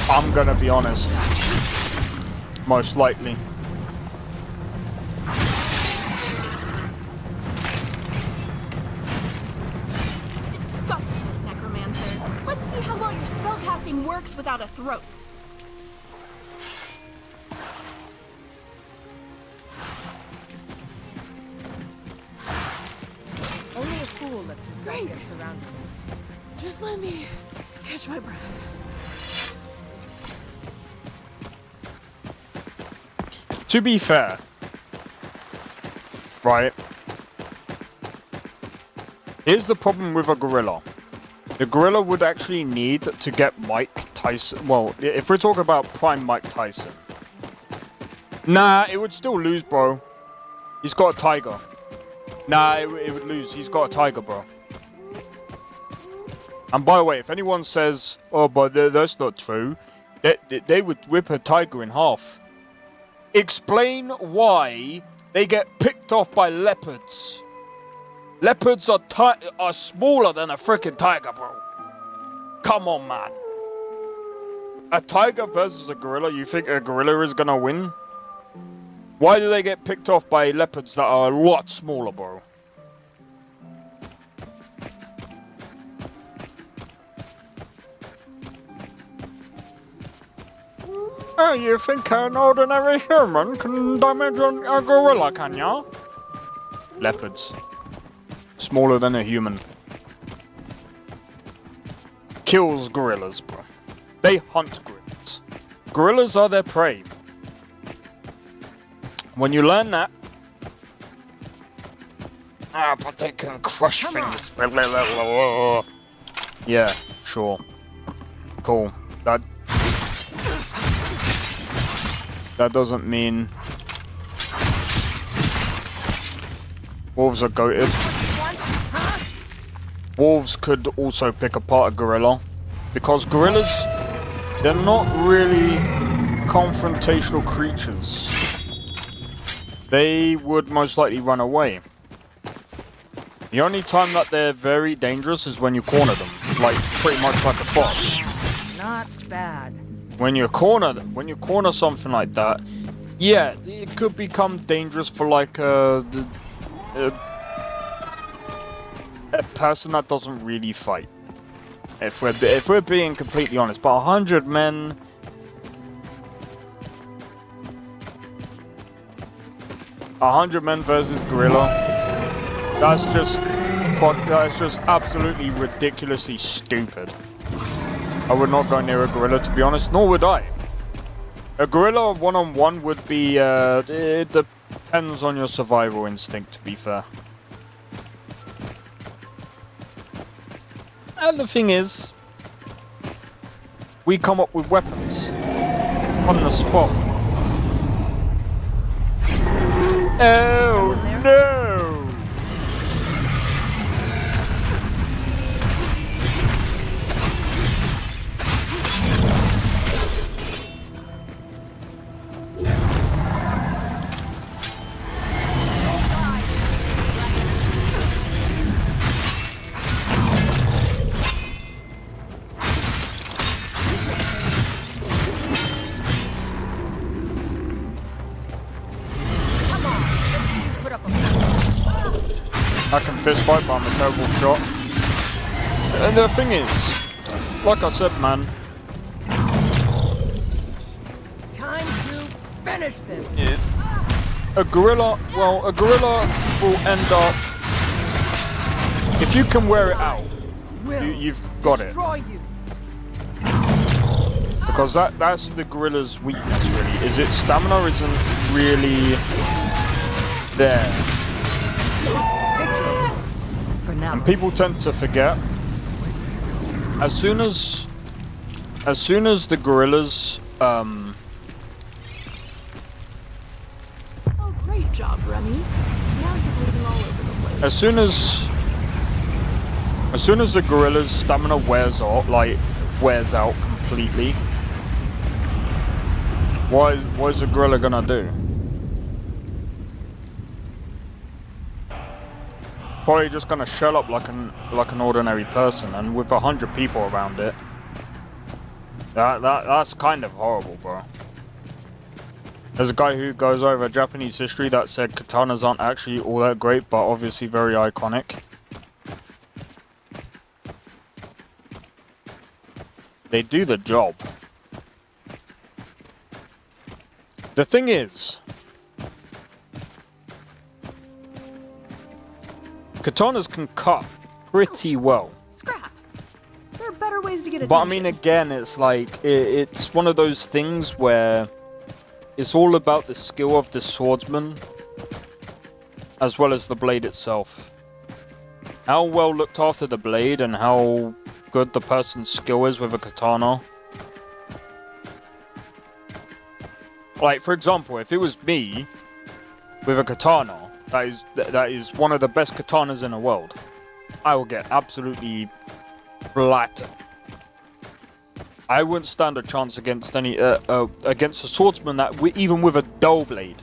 I'm gonna be honest. Most likely. Disgusting, Necromancer. Let's see how well your spellcasting works without a throat. Only a fool lets himself get surrounded. Just let me catch my breath. To be fair, right, here's the problem with a gorilla. The gorilla would actually need to get Mike Tyson. Well, if we're talking about prime Mike Tyson. Nah, it would still lose, bro. He's got a tiger. Nah, it would lose. He's got a tiger, bro. And by the way, if anyone says, oh, but that's not true, they would rip a tiger in half. Explain why they get picked off by leopards. Leopards are smaller than a freaking tiger, bro. Come on, man. A tiger versus a gorilla, you think a gorilla is gonna win? Why do they get picked off by leopards that are a lot smaller, bro? Oh, you think an ordinary human can damage a gorilla, can ya? Leopards. Smaller than a human. Kills gorillas, bro. They hunt gorillas. Gorillas are their prey. When you learn that... Ah, but they can crush things. Yeah, sure. Cool. That doesn't mean... Wolves are goated. Wolves could also pick apart a gorilla. Because gorillas, they're not really confrontational creatures. They would most likely run away. The only time that they're very dangerous is when you corner them. Like, pretty much like a boss. Not bad. When you corner something like that, yeah, it could become dangerous for like a person that doesn't really fight. If we're being completely honest, but 100 men. 100 men versus gorilla. That's just absolutely ridiculously stupid. I would not go near a gorilla, to be honest, nor would I. A gorilla one-on-one would be, it depends on your survival instinct, to be fair. And the thing is, we come up with weapons on the spot. Oh no! I can fist fight, but I'm a terrible shot. And the thing is, like I said, man. Time to finish this. Yeah. A gorilla will end up. If you can wear it out, you've got it. Because that's the gorilla's weakness, really. Is its stamina isn't really there. For now. And people tend to forget. As soon as the gorillas Oh, great job, Remy. Now you're bleeding all over the place. as soon as the gorilla's stamina wears out completely, what is the gorilla gonna do? Probably just gonna shell up like an ordinary person, and with 100 people around it, That's kind of horrible, bro. There's a guy who goes over Japanese history that said katanas aren't actually all that great, but obviously very iconic. They do the job. The thing is, katanas can cut pretty well. Scrap. There are better ways to get attention. But I mean, again, it's like, it's one of those things where it's all about the skill of the swordsman, as well as the blade itself. How well looked after the blade and how good the person's skill is with a katana. Like, for example, if it was me with a katana, that is one of the best katanas in the world, I will get absolutely flattened. I wouldn't stand a chance against any against a swordsman even with a dull blade.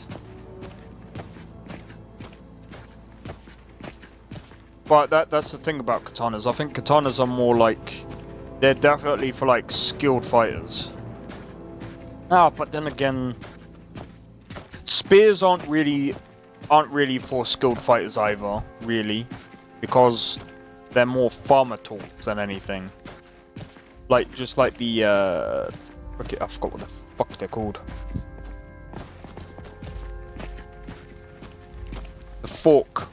But that's the thing about katanas. I think katanas are more like, they're definitely for like skilled fighters. But then again, spears aren't really for skilled fighters either, really, because they're more farmer tools than anything. Like, just like the, okay, I forgot what the fuck they're called. The fork.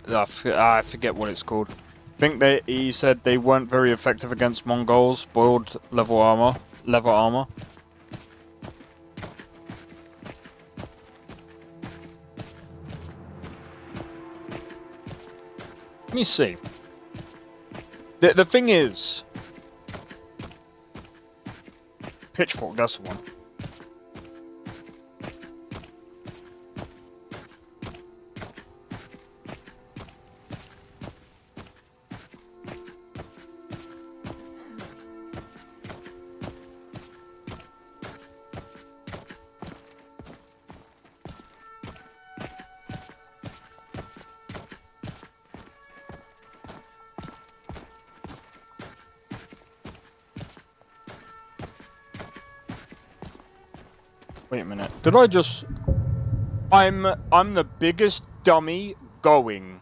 I forget what it's called. I think he said they weren't very effective against Mongols, boiled leather armor. Let me see. The thing is, pitchfork, that's the one. Wait a minute. Did I just... I'm the biggest dummy going.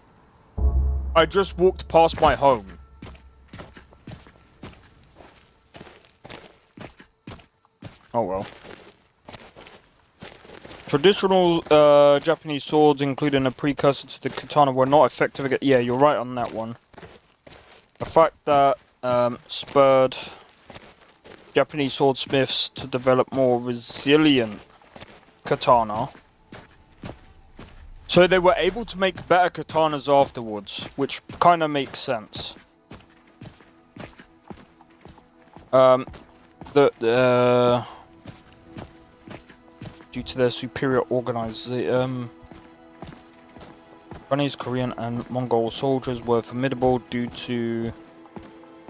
I just walked past my home. Oh well. Traditional Japanese swords, including a precursor to the katana, were not effective against... Yeah, you're right on that one. The fact that spurred Japanese swordsmiths to develop more resilient katana. So they were able to make better katanas afterwards, which kind of makes sense. Due to their superior organization, Chinese, Korean, and Mongol soldiers were formidable due to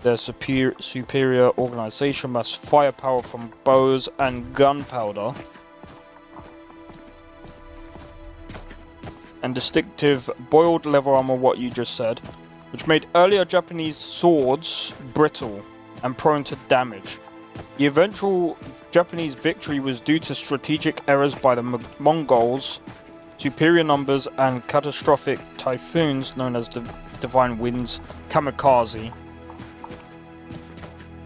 their superior organization, mass firepower from bows and gunpowder, and distinctive boiled leather armor, what you just said, which made earlier Japanese swords brittle and prone to damage. The eventual Japanese victory was due to strategic errors by the Mongols, superior numbers, and catastrophic typhoons known as the Divine Winds, kamikaze,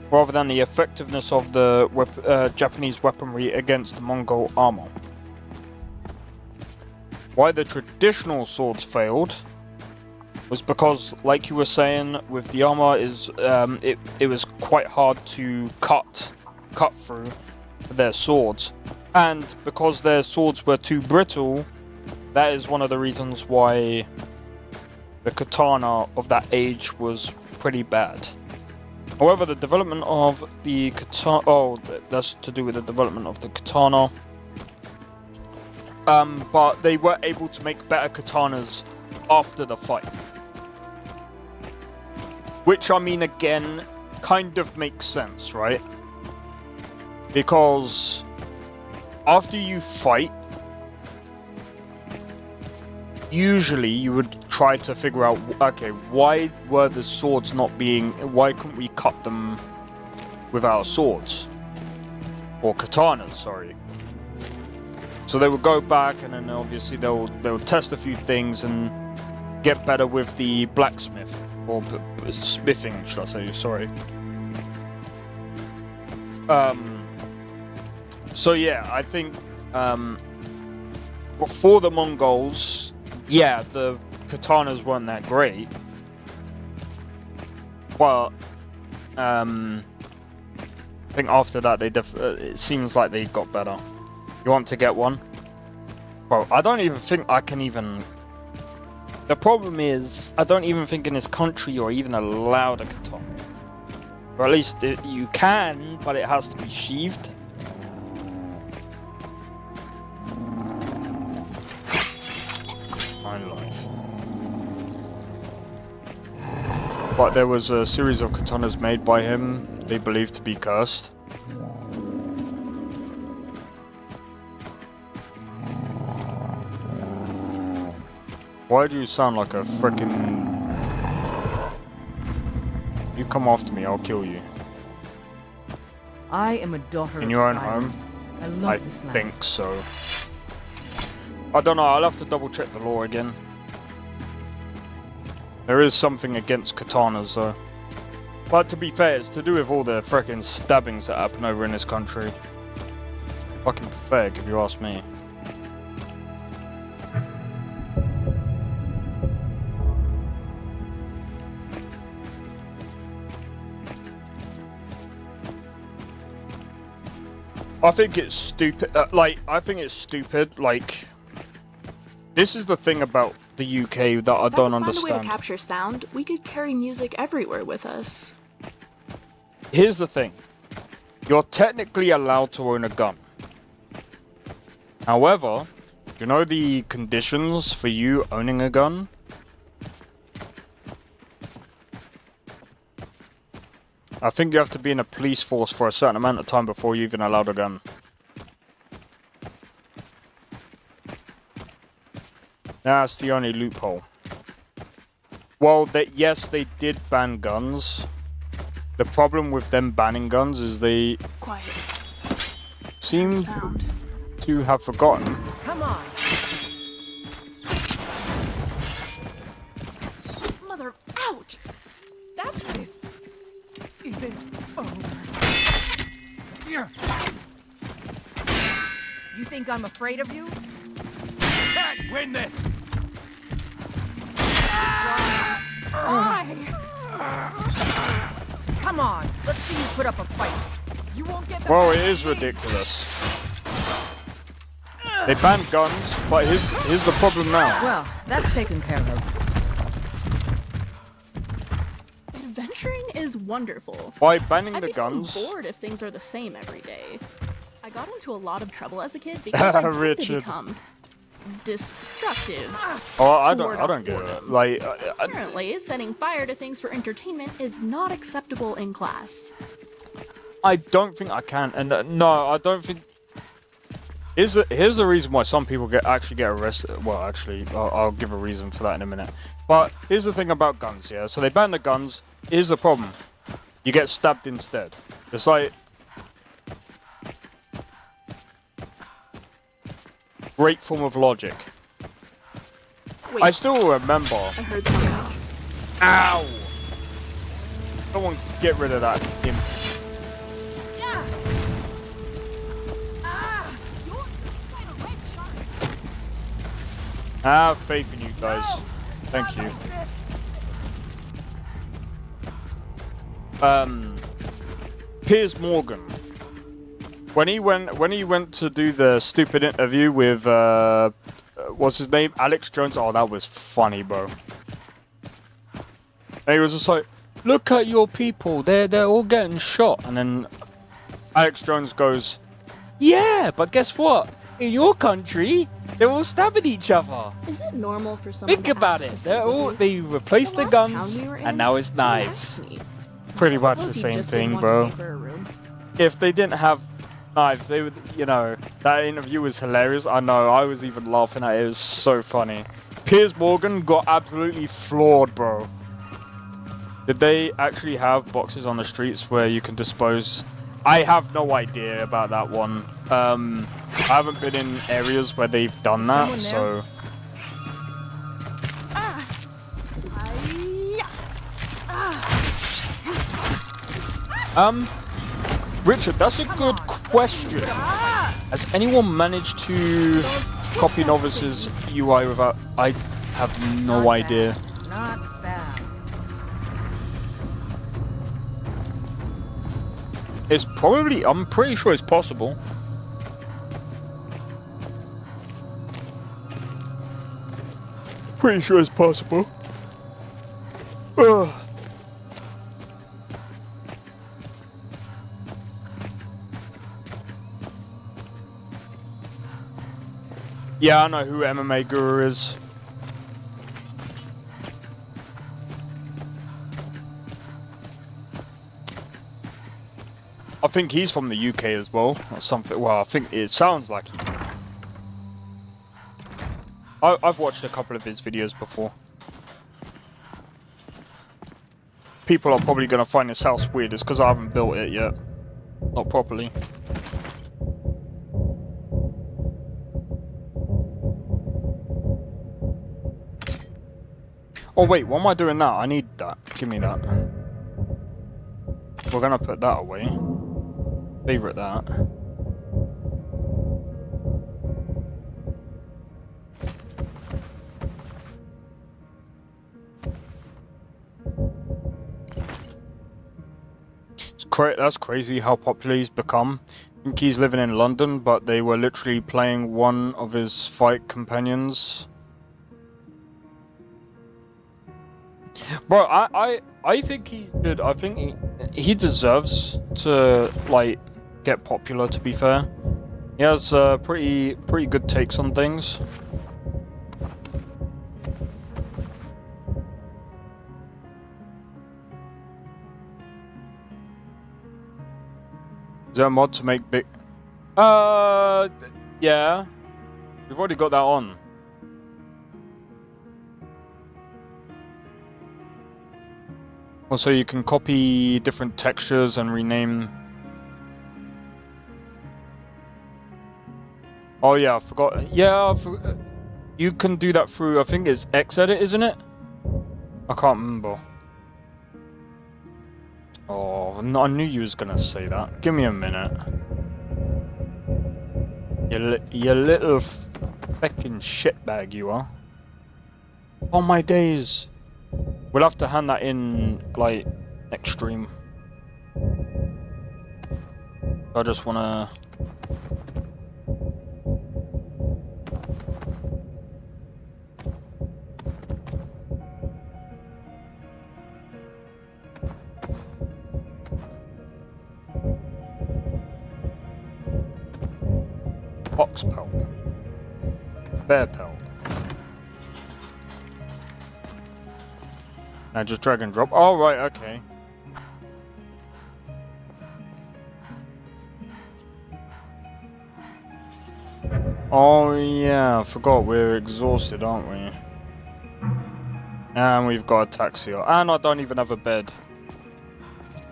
rather than the effectiveness of the Japanese weaponry against the Mongol armor. Why the traditional swords failed was because, like you were saying, with the armor, it was quite hard to cut through their swords, and because their swords were too brittle, that is one of the reasons why the katana of that age was pretty bad. However, the development of the katana... Oh, that's to do with the development of the katana. But they were able to make better katanas after the fight. Which, I mean, again, kind of makes sense, right? Because after you fight, usually you would try to figure out, okay, why were the swords not being... Why couldn't we cut them without swords. Or katanas, sorry. So they would go back, and then obviously they'll test a few things and get better with the blacksmith, or smithing, should I say? Sorry. So yeah, I think before the Mongols, yeah, the katanas weren't that great, but I think after that it seems like they got better. You want to get one? Bro, I don't even think I can even... The problem is, I don't even think in this country you're even allowed a katana. Or at least you can, but it has to be sheathed. My life. But there was a series of katanas made by him, they believed to be cursed. Why do you sound like a frickin'... You come after me, I'll kill you. I am a daughter In of your own Skyrim. home? I love I this land. think so. I don't know, I'll have to double check the law again. There is something against katanas though. But to be fair, it's to do with all the frickin' stabbings that happen over in this country. Fucking pathetic if you ask me. I think it's stupid, I think it's stupid, this is the thing about the UK that I don't If I could find a way to understand. capture sound, we could carry music everywhere with us. Here's the thing. You're technically allowed to own a gun. However, do you know the conditions for you owning a gun? I think you have to be in a police force for a certain amount of time before you're even allowed a gun. That's the only loophole. Well, yes, they did ban guns. The problem with them banning guns is they seem to have forgotten. Come on. Mother, ouch! That's this. Isn't over. You think I'm afraid of you? Can't win this! Come on, let's see you put up a fight. You won't get the Well, it is ridiculous. They banned guns, but here's the problem now. Well, that's taken care of. Adventuring is wonderful. By banning I'd the be so guns... bored if things are the same every day. I got into a lot of trouble as a kid because I tried to Richard. become destructive. Oh, I toward don't get boredom. it. Like, Apparently, setting fire to things for entertainment is not acceptable in class. I don't think I can, and no, I don't think. Here's the reason why some people actually get arrested. Well, actually, I'll give a reason for that in a minute. But here's the thing about guns, yeah. So they ban the guns. Here's the problem: you get stabbed instead. It's like great form of logic. Wait, I still remember. I heard something. Ow! Someone get rid of that imp. I have faith in you guys. Thank you. Piers Morgan. When he went to do the stupid interview with what's his name? Alex Jones. Oh, that was funny, bro. And he was just like, look at your people, they're all getting shot. And then Alex Jones goes, yeah, but guess what? In your country, they're all stabbing each other. Is it normal for someone Think to about ask it. to They replaced the last guns, town we were in, and now it's someone knives. asked me. Pretty much Suppose the he same just didn't thing, want to bro. pay for a room. If they didn't have knives, they would, that interview was hilarious. I know, I was even laughing at it. It was so funny. Piers Morgan got absolutely floored, bro. Did they actually have boxes on the streets where you can dispose? I have no idea about that one. I haven't been in areas where they've done that, so. Richard, that's a good question. Has anyone managed to copy Nolvus's UI without? I have no idea. Not bad. It's probably, I'm pretty sure it's possible. Pretty sure it's possible. Ugh. Yeah, I know who MMA Guru is. I think he's from the UK as well, or something. Well, I think it sounds like he. I've watched a couple of his videos before. People are probably going to find this house weird. It's because I haven't built it yet. Not properly. Oh wait, why am I doing that? I need that. Give me that. We're going to put that away. Favorite that. That's crazy how popular he's become. I think he's living in London, but they were literally playing one of his fight companions. Bro, I think he did. I think he deserves to like get popular. To be fair, he has pretty good takes on things. Is there a mod to make big? Yeah. We've already got that on. Also, you can copy different textures and rename. Oh yeah, I forgot. Yeah, you can do that through, I think it's Xedit, isn't it? I can't remember. Oh, no, I knew you was gonna say that. Give me a minute. You little fucking shitbag you are. Oh my days. We'll have to hand that in, like, next stream. I just wanna... Ox pelt. Bear pelt. And just drag and drop. Oh, right, okay. Oh, yeah, I forgot we're exhausted, aren't we? And we've got ataxia. And I don't even have a bed.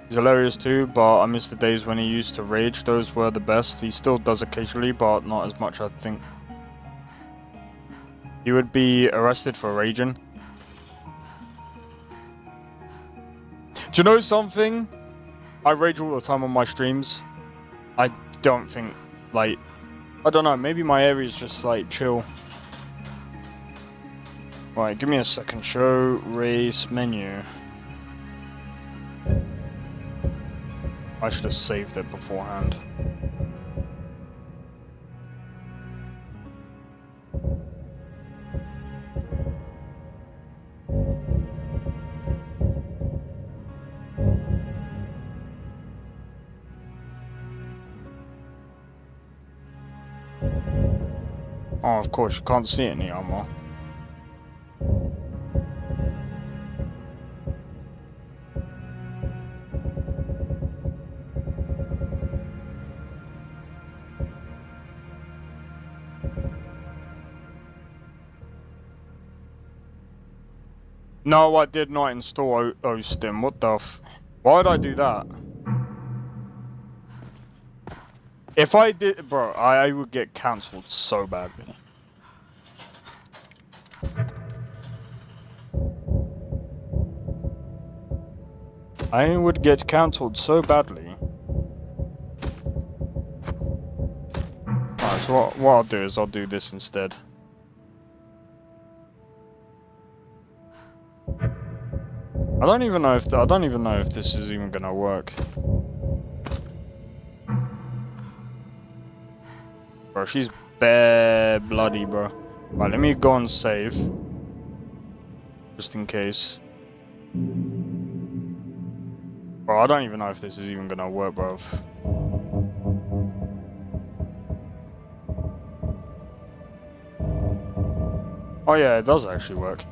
He's hilarious too, but I miss the days when he used to rage. Those were the best. He still does occasionally, but not as much, I think. He would be arrested for raging. Do you know something? I rage all the time on my streams. I don't think, like, I don't know, maybe my area is just, like, chill. Right, give me a second. Show race menu. I should have saved it beforehand. Oh, of course, you can't see any armor. No, I did not install Ostim. What the why'd I do that? If I did, bro, I would get cancelled so badly. I would get cancelled so badly. Alright, so what I'll do is I'll do this instead. I don't even know if this is even gonna work. Bro, she's bare bloody, bro. Right, let me go and save. Just in case. Bro, I don't even know if this is even gonna work, bro. Oh yeah, it does actually work.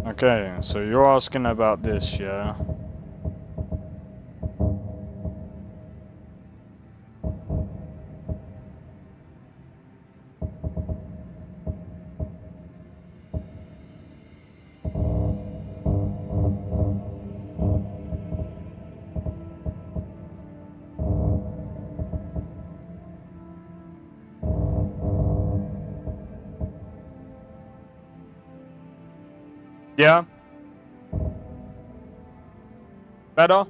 Okay, so you're asking about this, yeah? Yeah? Better?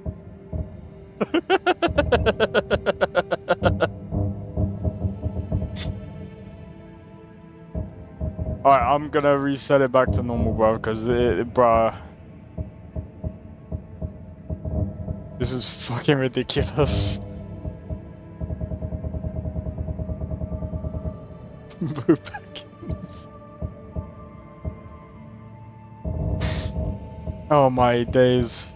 Alright, I'm gonna reset it back to normal, bro, because bruh. This is fucking ridiculous. Oh my days.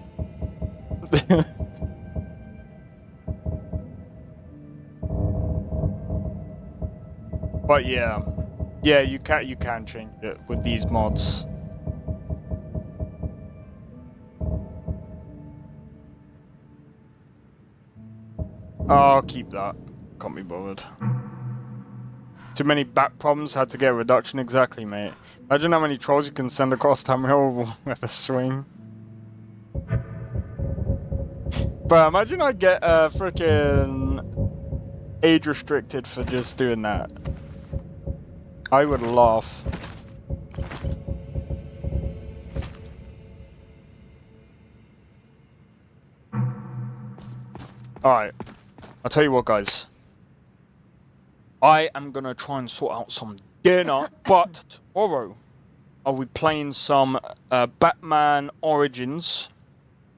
But yeah. Yeah, you can change it with these mods. I'll keep that. Can't be bothered. Too many back problems, had to get a reduction. Exactly, mate. Imagine how many trolls you can send across Tamriel with a swing. But imagine I get freaking age restricted for just doing that. I would laugh. Alright. I'll tell you what, guys. I am gonna try and sort out some dinner, but tomorrow I'll be playing some Batman Origins,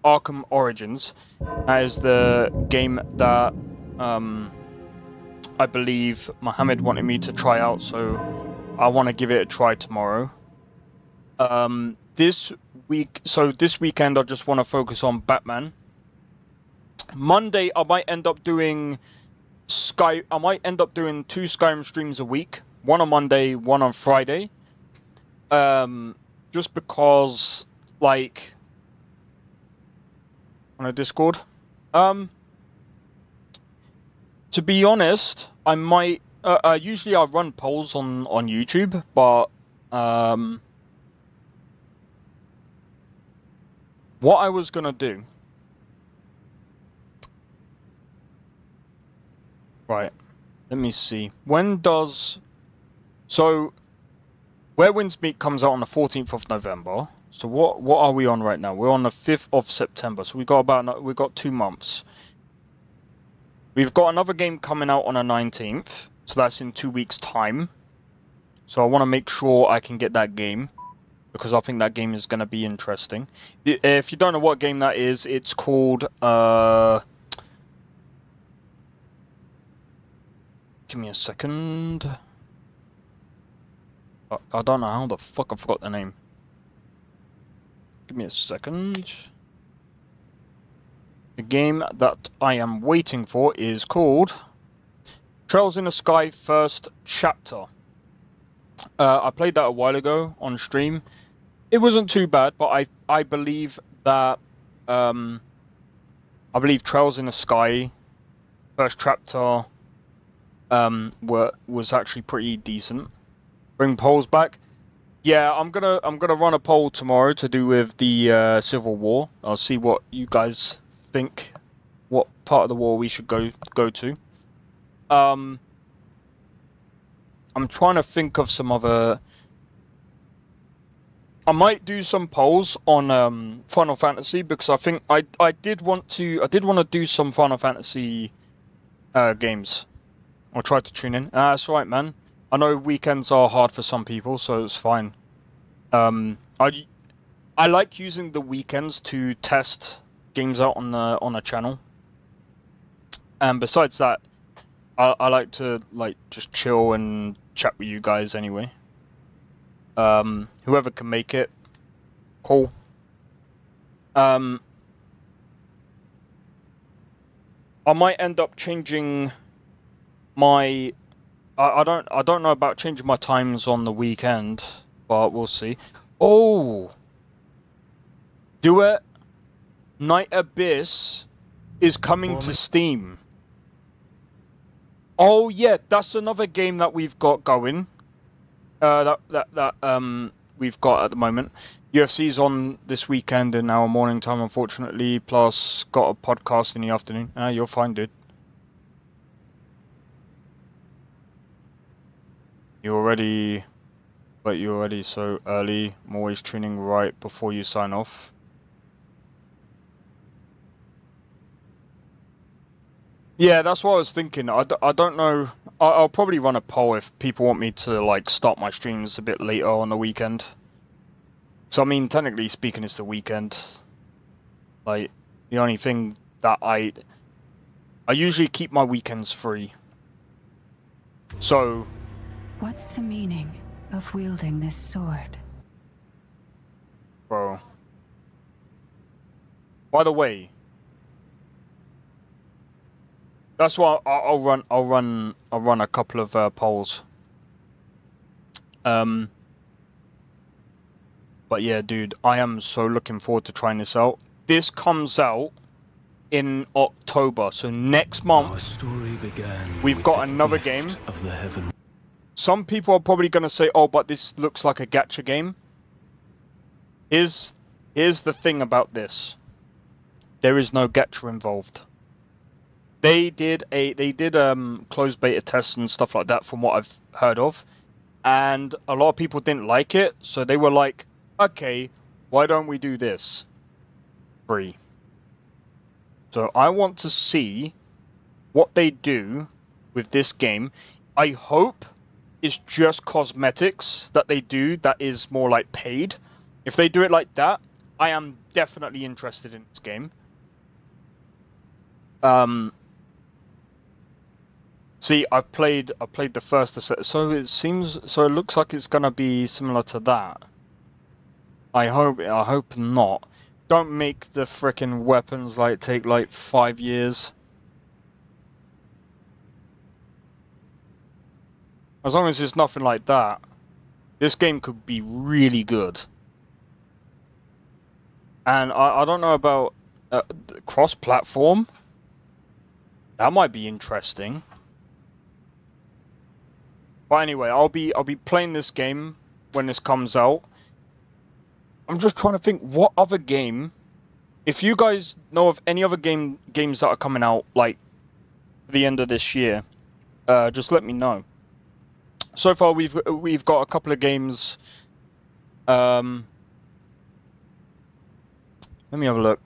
Arkham Origins. That is the game that I believe Mohammed wanted me to try out, so I want to give it a try tomorrow. This weekend I just want to focus on Batman. Monday I might end up doing I might end up doing 2 Skyrim streams a week, one on Monday, one on Friday. Just because, like, on a Discord. To be honest, I might. Usually I run polls on YouTube, but what I was gonna do. Right, let me see. When does... So, Where Winds Meet comes out on the 14th of November. So what are we on right now? We're on the 5th of September. So we got 2 months. We've got another game coming out on the 19th. So that's in 2 weeks' time. So I want to make sure I can get that game, because I think that game is going to be interesting. If you don't know what game that is, it's called... Give me a second. I don't know how the fuck I forgot the name. Give me a second. The game that I am waiting for is called Trails in the Sky First Chapter. I played that a while ago on stream. It wasn't too bad, but I believe that I believe Trails in the Sky First Chapter was actually pretty decent. Bring polls back. Yeah, I'm gonna run a poll tomorrow to do with the Civil War. I'll see what you guys think. What part of the war we should go to. I'm trying to think of some other. I might do some polls on Final Fantasy because I think I did want to do some Final Fantasy games. I'll try to tune in. That's right, man. I know weekends are hard for some people, so it's fine. I like using the weekends to test games out on a channel. And besides that, I like to just chill and chat with you guys anyway. Whoever can make it, cool. I might end up changing my. I don't know about changing my times on the weekend, but we'll see. Oh, do it. Night Abyss is coming to Steam. Oh yeah, that's another game that we've got going. We've got at the moment. UFC's on this weekend in our morning time, unfortunately. Plus, got a podcast in the afternoon. You'll find it. You're already so early. I'm always tuning right before you sign off. Yeah, that's what I was thinking. I don't know. I'll probably run a poll if people want me to start my streams a bit later on the weekend. So I mean, technically speaking, it's the weekend. The only thing that I usually keep my weekends free. So. What's the meaning of wielding this sword? Bro. By the way. That's why I'll run a couple of polls. But yeah, dude, I am so looking forward to trying this out. This comes out in October, so next month we've got another game. Of the heaven. Some people are probably gonna say, "Oh, but this looks like a gacha game." Here's the thing about this. There is no gacha involved. They did closed beta tests and stuff like that from what I've heard of, and a lot of people didn't like it, so they were like, okay, why don't we do this? Free. So I want to see what they do with this game. I hope it's just cosmetics that they do that is more like paid. If they do it like that, I am definitely interested in this game. See, I played the first set, so it looks like it's gonna be similar to that. I hope not. Don't make the frickin' weapons take 5 years. As long as it's nothing like that, this game could be really good. And I don't know about cross-platform. That might be interesting. But anyway, I'll be playing this game when this comes out. I'm just trying to think what other game. If you guys know of any other games that are coming out at the end of this year, just let me know. So far, we've got a couple of games. Let me have a look.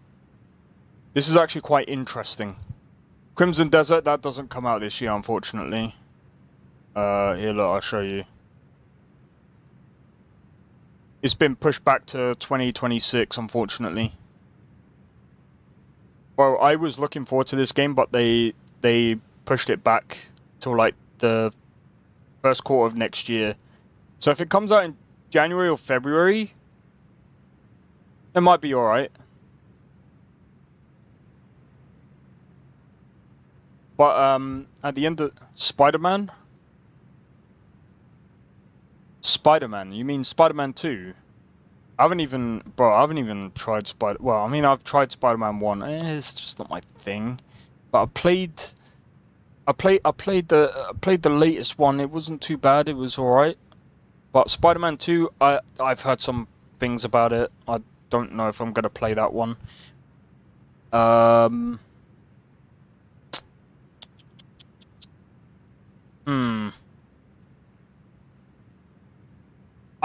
This is actually quite interesting. Crimson Desert, that doesn't come out this year, unfortunately. Here, look, I'll show you. It's been pushed back to 2026, unfortunately. Well, I was looking forward to this game, but they pushed it back till the first quarter of next year. So if it comes out in January or February, it might be alright. But at the end of Spider-Man? Spider-Man? You mean Spider-Man 2? I haven't even tried Well, I mean, I've tried Spider-Man 1. It's just not my thing. But I played I played the latest one. It wasn't too bad. It was all right. But Spider-Man 2, I've heard some things about it. I don't know if I'm gonna play that one. I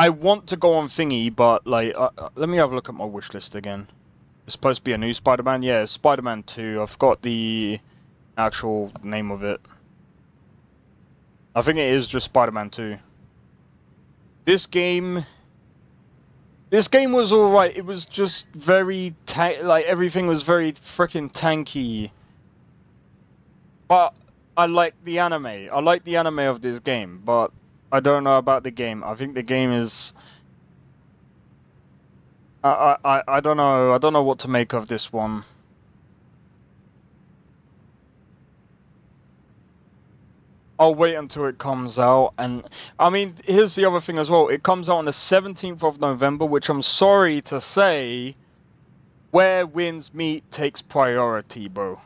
want to go on thingy, but like, let me have a look at my wish list again. It's supposed to be a new Spider-Man. Yeah, it's Spider-Man 2. I've got the actual name of it. I think it is just Spider-Man 2. This game was alright. It was just very like everything was very freaking tanky. But I like the anime. I like the anime of this game, but I don't know about the game. I think the game is. I don't know. I don't know what to make of this one. I'll wait until it comes out, and I mean, here's the other thing as well. It comes out on the 17th of November, which I'm sorry to say, Where Winds Meet takes priority, bro.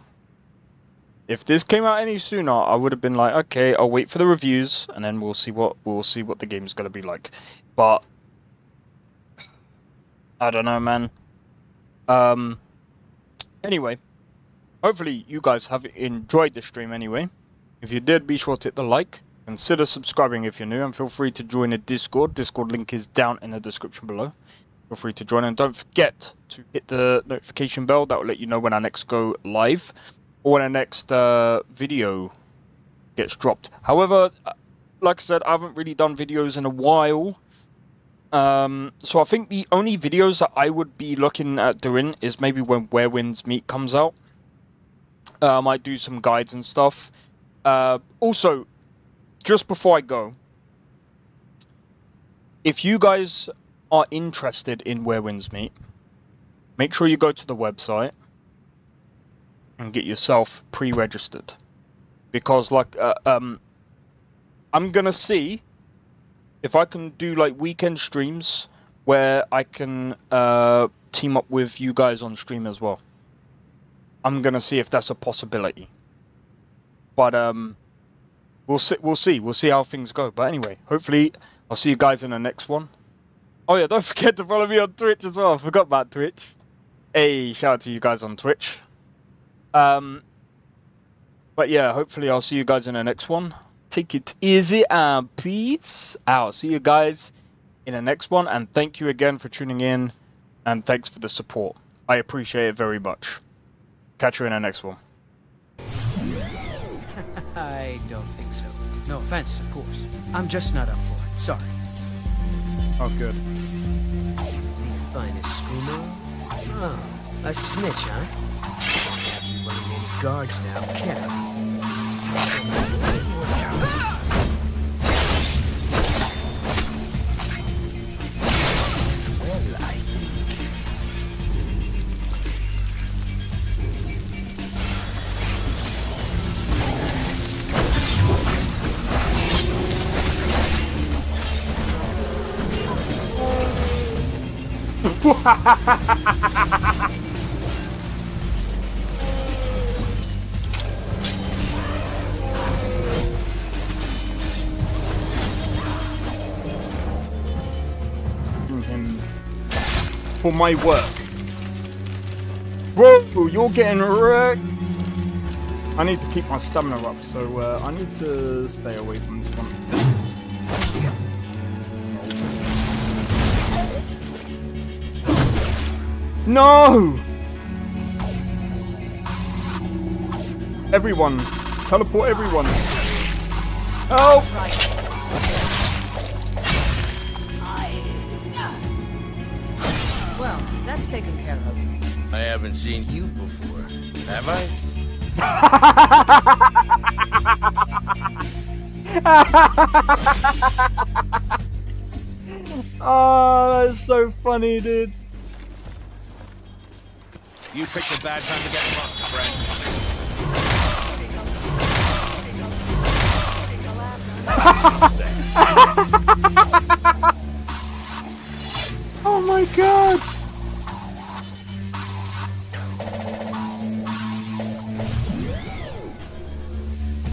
If this came out any sooner, I would have been like, okay, I'll wait for the reviews, and then we'll see what the game's gonna be like. But I don't know, man. Anyway, hopefully you guys have enjoyed the stream anyway. If you did, be sure to hit the like. Consider subscribing if you're new, and feel free to join the Discord. Discord link is down in the description below. Feel free to join, and don't forget to hit the notification bell. That will let you know when I next go live, or when the next video gets dropped. However, like I said, I haven't really done videos in a while. So I think the only videos that I would be looking at doing is maybe when Where Winds Meet comes out. I might do some guides and stuff. Also, just before I go, if you guys are interested in Where Winds Meet, make sure you go to the website and get yourself pre-registered, because like I'm gonna see if I can do like weekend streams where I can team up with you guys on stream as well. I'm gonna see if that's a possibility. But we'll see how things go. But anyway, hopefully I'll see you guys in the next one. Oh yeah, don't forget to follow me on Twitch as well. I forgot about Twitch. Hey, shout out to you guys on Twitch. But yeah, hopefully I'll see you guys in the next one. Take it easy and peace out. See you guys in the next one, and thank you again for tuning in, and thanks for the support. I appreciate it very much. Catch you in the next one. I don't think so. No offense, of course. I'm just not up for it. Sorry. Oh, good. The finest schooner? Oh, a snitch, huh? Don't have you running any guards now, can I? For my work. Bro, you're getting wrecked. I need to keep my stamina up, so I need to stay away from this one. No! Everyone! Teleport everyone! Help! Well, that's taken care of. I haven't seen you before, have I? Oh, that's so funny, dude. You picked a bad time to get fucked, friend. Oh my god!